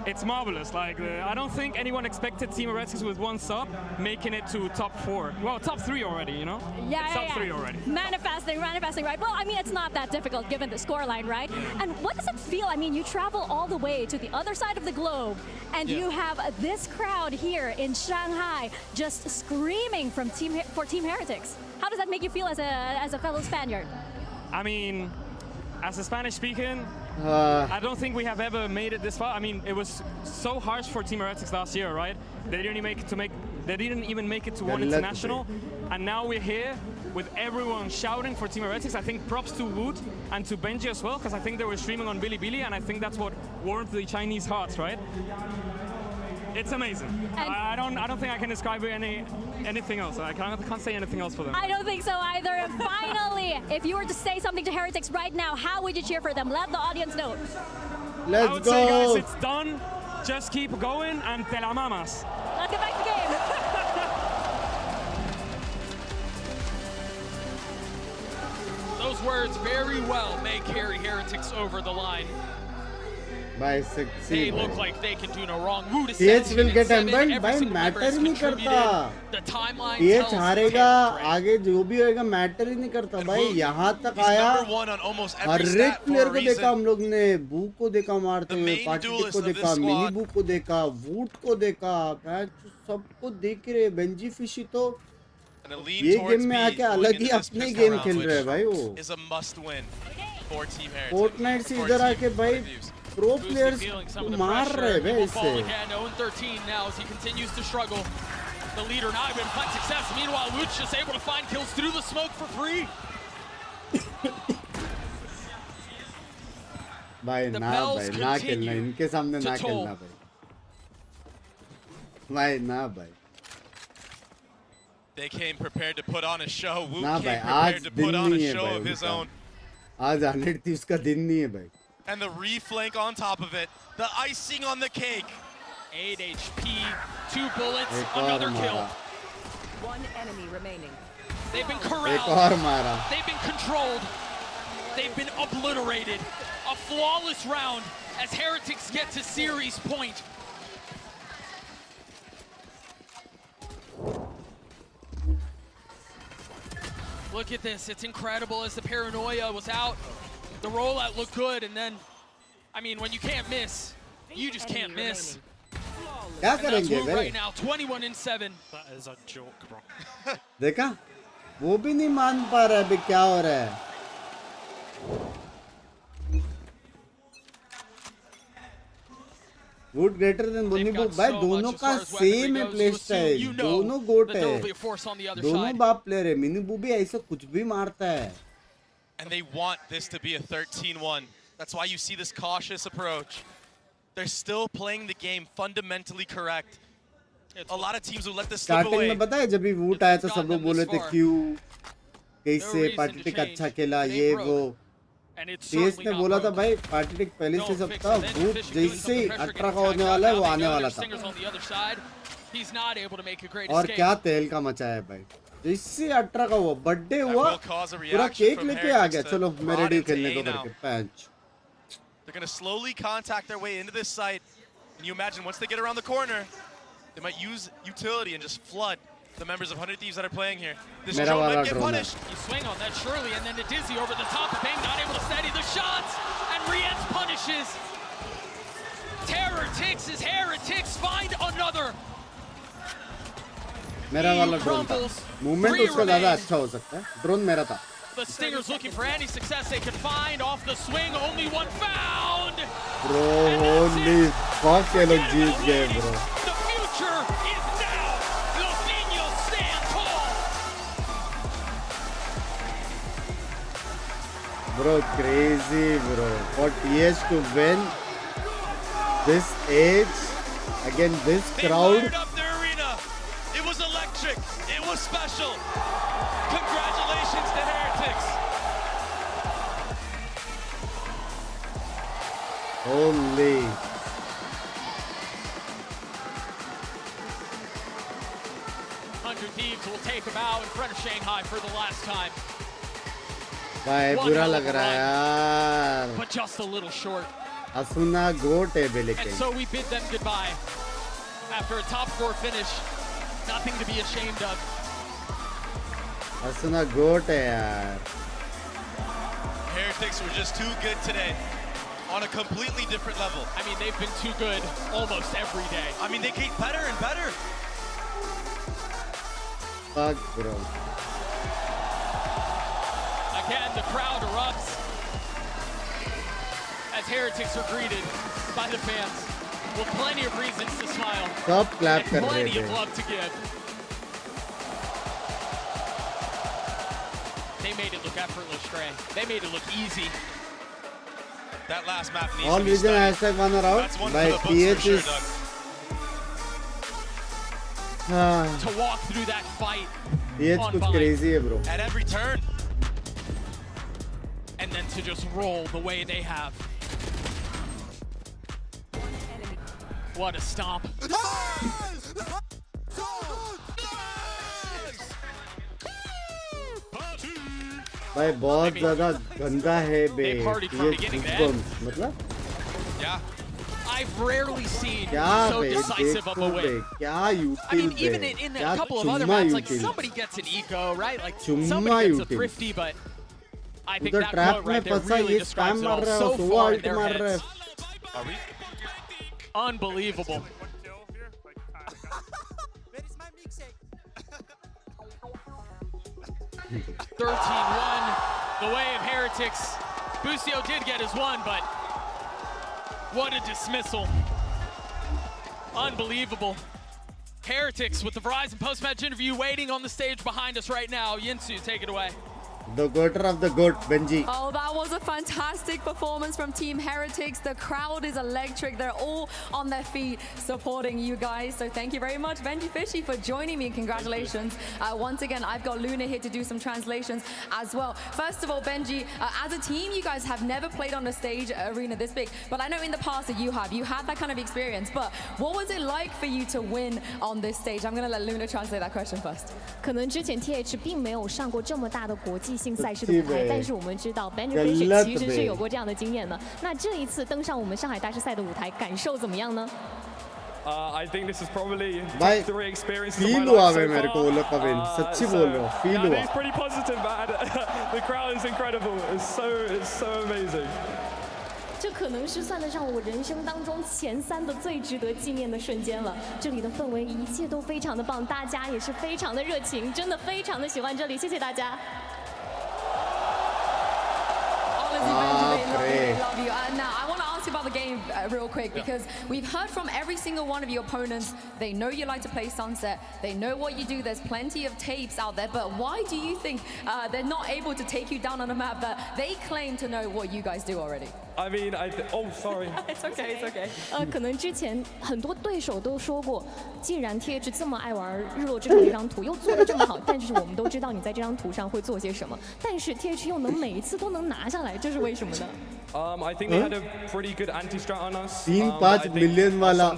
it's marvelous. Like I don't think anyone expected Team Heretics with one sub making it to top 4. Well, top 3 already, you know? Yeah, top 3 already. Manifesting, right? Well, I mean, it's not that difficult given the scoreline, right? And what does it feel? I mean, you travel all the way to the other side of the globe, and you have this crowd here in Shanghai just screaming for Team Heretics. How does that make you feel as a fellow Spaniard? I mean, as a Spanish-speaking, I don't think we have ever made it this far. I mean, it was so harsh for Team Heretics last year, right? They didn't even make it to one international, and now we're here with everyone shouting for Team Heretics. I think props to Wood and to Benji as well, because I think they were streaming on Bilibili, and I think that's what warmed the Chinese hearts, right? It's amazing. I don't think I can describe anything else. I can't say anything else for them. I don't think so either. And finally, if you were to say something to Heretics right now, how would you cheer for them? Let the audience know. I would say, guys, it's done. Just keep going and te la mamas. Let's get back to the game. Those words very well may carry Heretics over the line. They look like they can do no wrong. TH will get embedded by matter ही नहीं करता. TH हारेगा आगे जो भी होएगा matter ही नहीं करता भाई. यहाँ तक आया हर एक प्लेयर को देखा हम लोग ने. बू को देखा मारते हुए, पार्टी को देखा, मिनी बू को देखा, वूट को देखा, सबको देख रहे. बेंजी फिशी तो ये गेम में आके अलग ही अपने गेम खेल रहे हैं भाई. वो फोर्टनाइट से इधर आके भाई pro players मार रहे हैं इससे. 0-13 now as he continues to struggle. The leader not even find success. Meanwhile, Luch is able to find kills through the smoke for free. भाई ना खेलना इनके सामने ना खेलना भाई. भाई ना भाई. They came prepared to put on a show. Wu ना came भाई prepared आज to दिन put on a नहीं है show भाई of his उनका. own. आज 100 Thieves का दिन नहीं है भाई. And the reflank on top of it. The icing on the cake. 8 HP, 2 bullets, another kill. One enemy remaining. They've been corralled. They've been controlled. They've been obliterated. A flawless round as Heretics get to series point. Look at this, it's incredible as the paranoia was out. The rollout looked good, and then, I mean, when you can't miss, you just can't miss. क्या करेंगे भाई? Right now, 21-7. That is a joke, bro. देखा? वो भी नहीं मान पा रहा है अभी क्या हो रहा है. Wood greater than Bunibu. भाई दोनों का सेम है प्ले स्टाइल. दोनों गोट है. दोनों बाप प्लेयर है. मिनीबू भी ऐसा कुछ भी मारता है. And they want this to be a 13-1. That's why you see this cautious approach. They're still playing the game fundamentally correct. A lot of teams will let this slip away. Starting में पता है जब भी वूट आया तो सब लोग बोले थे क्यों कैसे पार्टिटिक अच्छा खेला ये वो. सीएस ने बोला था भाई पार्टिटिक पहले से सब था. वूट जैसे ही 18 का होने वाला है वो आने वाला था. और क्या तेल का मचा है भाई. जैसे 18 का हुआ बर्थडे हुआ पूरा केक लेके आ गया. चलो मैं रेडी खेलने को करके पैंच. They're going to slowly contact their way into this site. And you imagine once they get around the corner, they might use utility and just flood the members of 100 Thieves that are playing here. This drone might get punished. You swing on that surely, and then the Dizzy over the top of Bang, not able to steady the shots, and Rienz punishes. Terror ticks as Heretics find another. मेरा वाला drone था. Movement उसका ज़्यादा अच्छा हो सकता है. Drone मेरा था. The Stingers looking for any success they can find. Off the swing, only one found. Bro, holy fuck, ये लोग जीत गए bro. The future is now. Los Niños stand tall. Bro, crazy bro. For TH to win this age against this crowd. They fired up the arena. It was electric. It was special. Congratulations to Heretics. Holy. 100 Thieves will take him out in front of Shanghai for the last time. भाई बुरा लग रहा है यार. But just a little short. असुना गोट है बे लेकिन. And so we bid them goodbye. After a top 4 finish, nothing to be ashamed of. असुना गोट है यार. Heretics were just too good today. On a completely different level. I mean, they've been too good almost every day. I mean, they get better and better. Fuck, bro. Again, the crowd erupts as Heretics are greeted by the fans with plenty of reasons to smile. Stop clap and kar rahe plenty of the. love to give. They made it look effortless, Trey. They made it look easy. That last map needs All to be vision studied. hashtag one around. That's one By for the books TH for sure, is To walk through that fight TH on कुछ Vine. crazy है bro. At every turn. And then to just roll the way they have. What a stomp. भाई बहुत ज़्यादा गंदा है बे. They partied from beginning to end. मतलब? Yeah. I've rarely seen क्या so bay decisive of a देखो Bay win. क्या I util mean, Bay. even in a क्या couple of other चुम्मा maps, like util. somebody gets an eco, right? Like चुम्मा somebody gets a util. thrifty, but I think उधर that trap quote में right there फंसा really ये describes spam it मार all. रहा है So वो far in अल्ट their मार रहा है. heads. Unbelievable. 13-1, the way of Heretics. Busio did get his one, but what a dismissal. Unbelievable. Heretics with the Verizon post-match interview waiting on the stage behind us right now. Yinsu, take it away. The goater of the goat, Benji. Oh, that was a fantastic performance from Team Heretics. The crowd is electric. They're all on their feet supporting you guys. So thank you very much, Benji Fishy, for joining me. Congratulations. Once again, I've got Luna here to do some translations as well. First of all, Benji, as a team, you guys have never played on a stage arena this big. But I know in the past that you have. You had that kind of experience. But what was it like for you to win on this stage? I'm going to let Luna translate that question first. 可能之前 TH 并没有上过这么大的国际性赛事的舞台，但是我们知道 Benji Fisher 其实是有过这样的经验的。那这一次登上我们上海大师赛的舞台，感受怎么样呢？ I think this is probably भाई top 3 experiences of feel my हुआ life है so मेरे को far. वो लोग का win. सच्ची बोल रहा हूँ. Feel Yeah, हुआ. it's pretty positive, man. The crowd is incredible. It's so amazing. 这可能是算得上我人生当中前3的最值得纪念的瞬间了。这里的氛围一切都非常的棒，大家也是非常的热情，真的非常的喜欢这里，谢谢大家。 Love you. Now, I want to ask you about the game real quick because we've heard from every single one of your opponents. They know you like to play Sunset. They know what you do. There's plenty of tapes out there. But why do you think they're not able to take you down on a map that they claim to know what you guys do already? I mean, oh, sorry. It's okay, it's okay. 可能之前很多对手都说过，既然 TH 这么爱玩日落之城这张图，又做得这么好，但是我们都知道你在这张图上会做些什么，但是 TH 又能每一次都能拿下来，这是为什么呢？ I think they had a pretty good anti-strat on us. 3-5 million वाला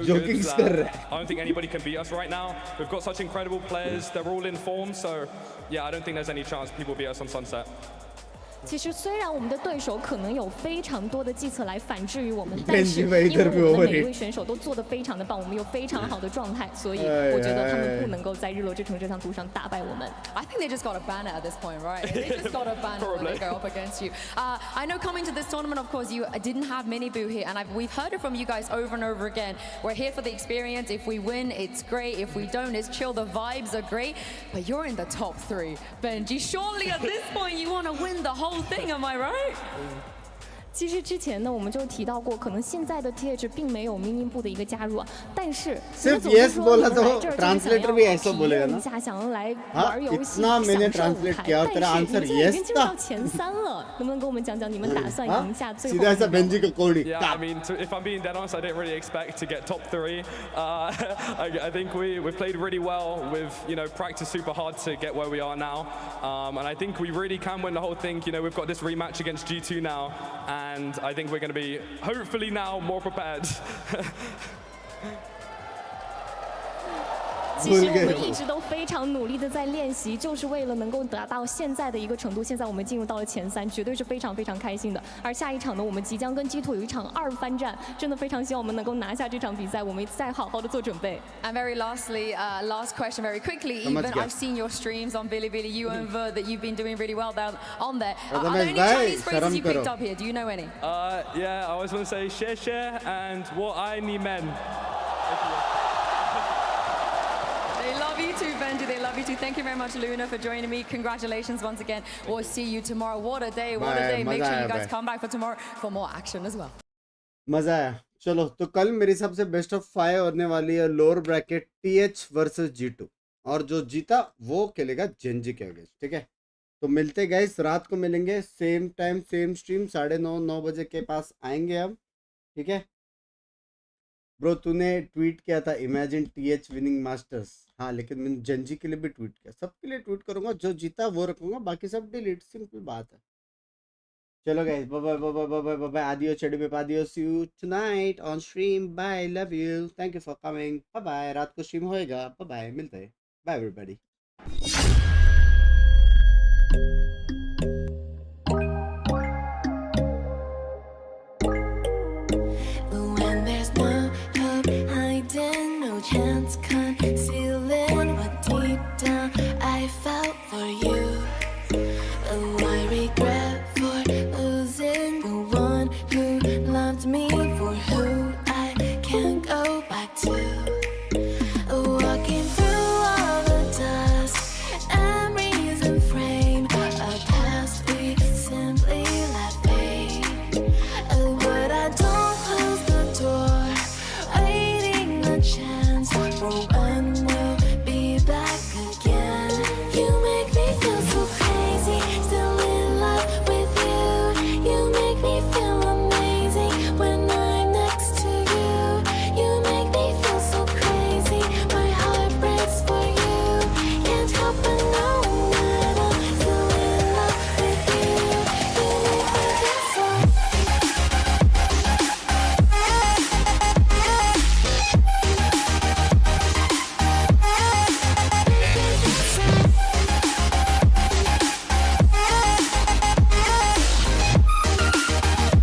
joking कर रहा है. I don't think anybody can beat us right now. We've got such incredible players. They're all in form, so yeah, I don't think there's any chance people beat us on Sunset. 其实虽然我们的对手可能有非常多的计策来反制于我们，但是因为我们的每一位选手都做得非常的棒，我们有非常好的状态，所以我觉得他们不能够在日落之城这场图上打败我们。I think they just got a banner at this point, right? They just got a banner when they go up against you. I know coming to this tournament, of course, you didn't have mini boo here, and we've heard it from you guys over and over again. We're here for the experience. If we win, it's great. If we don't, it's chill. The vibes are great. But you're in the top 3, Benji. Surely at this point you want to win the whole thing, am I right? 其实之前呢，我们就提到过，可能现在的 TH 并没有民营部的一个加入啊，但是我总是说你们来这儿就是想要体验一下，想要来玩游戏，享受舞台。但是你们现在已经进入到前3了，能不能跟我们讲讲你们打算赢下最后的？Yeah, I mean, if I'm being dead honest, I didn't really expect to get top 3. I think we've played really well. We've practiced super hard to get where we are now, and I think we really can win the whole thing. We've got this rematch against G2 now. And I think we're going to be, hopefully now, more prepared. 其实我们一直都非常努力的在练习，就是为了能够达到现在的一个程度。现在我们进入到了前3，绝对是非常非常开心的。而下一场呢，我们即将跟 G2 有一场2番战，真的非常希望我们能够拿下这场比赛，我们再好好的做准备。And very lastly, last question, very quickly. Even I've seen your streams on Bilibili, you and Ver, that you've been doing really well down on there. Are there any Chinese phrases you picked up here? Do you know any? Yeah, I always want to say share and 我爱你们. They love you too, Benji. They love you too. Thank you very much, Luna, for joining me. Congratulations once again. We'll see you tomorrow. What a day, what a day. Make sure you guys come back for tomorrow for more action as well. मजा आया। चलो तो कल मेरे हिसाब से best of 5 होने वाली है lower bracket TH versus G2, और जो जीता वो खेलेगा जेंजी के अगेंस्ट। ठीक है, तो मिलते गाइस, रात को मिलेंगे, सेम टाइम सेम स्ट्रीम, 9:30 बजे के पास आएंगे हम। ठीक है ब्रो, तूने ट्वीट किया था इमेजिन TH विनिंग मास्टर्स। हाँ, लेकिन मैंने जेंजी के लिए भी ट्वीट किया, सबके लिए ट्वीट करूंगा, जो जीता वो रखूंगा, बाकी सब डिलीट, सिंपल बात है। चलो guys, bye bye bye bye bye bye, आदियो चेडी पे आदियो, see you tonight on stream, bye, love you, thank you for coming, bye bye. रात को स्ट्रीम होएगा, बाय बाय, मिलते हैं, बाय एवरीबॉडी।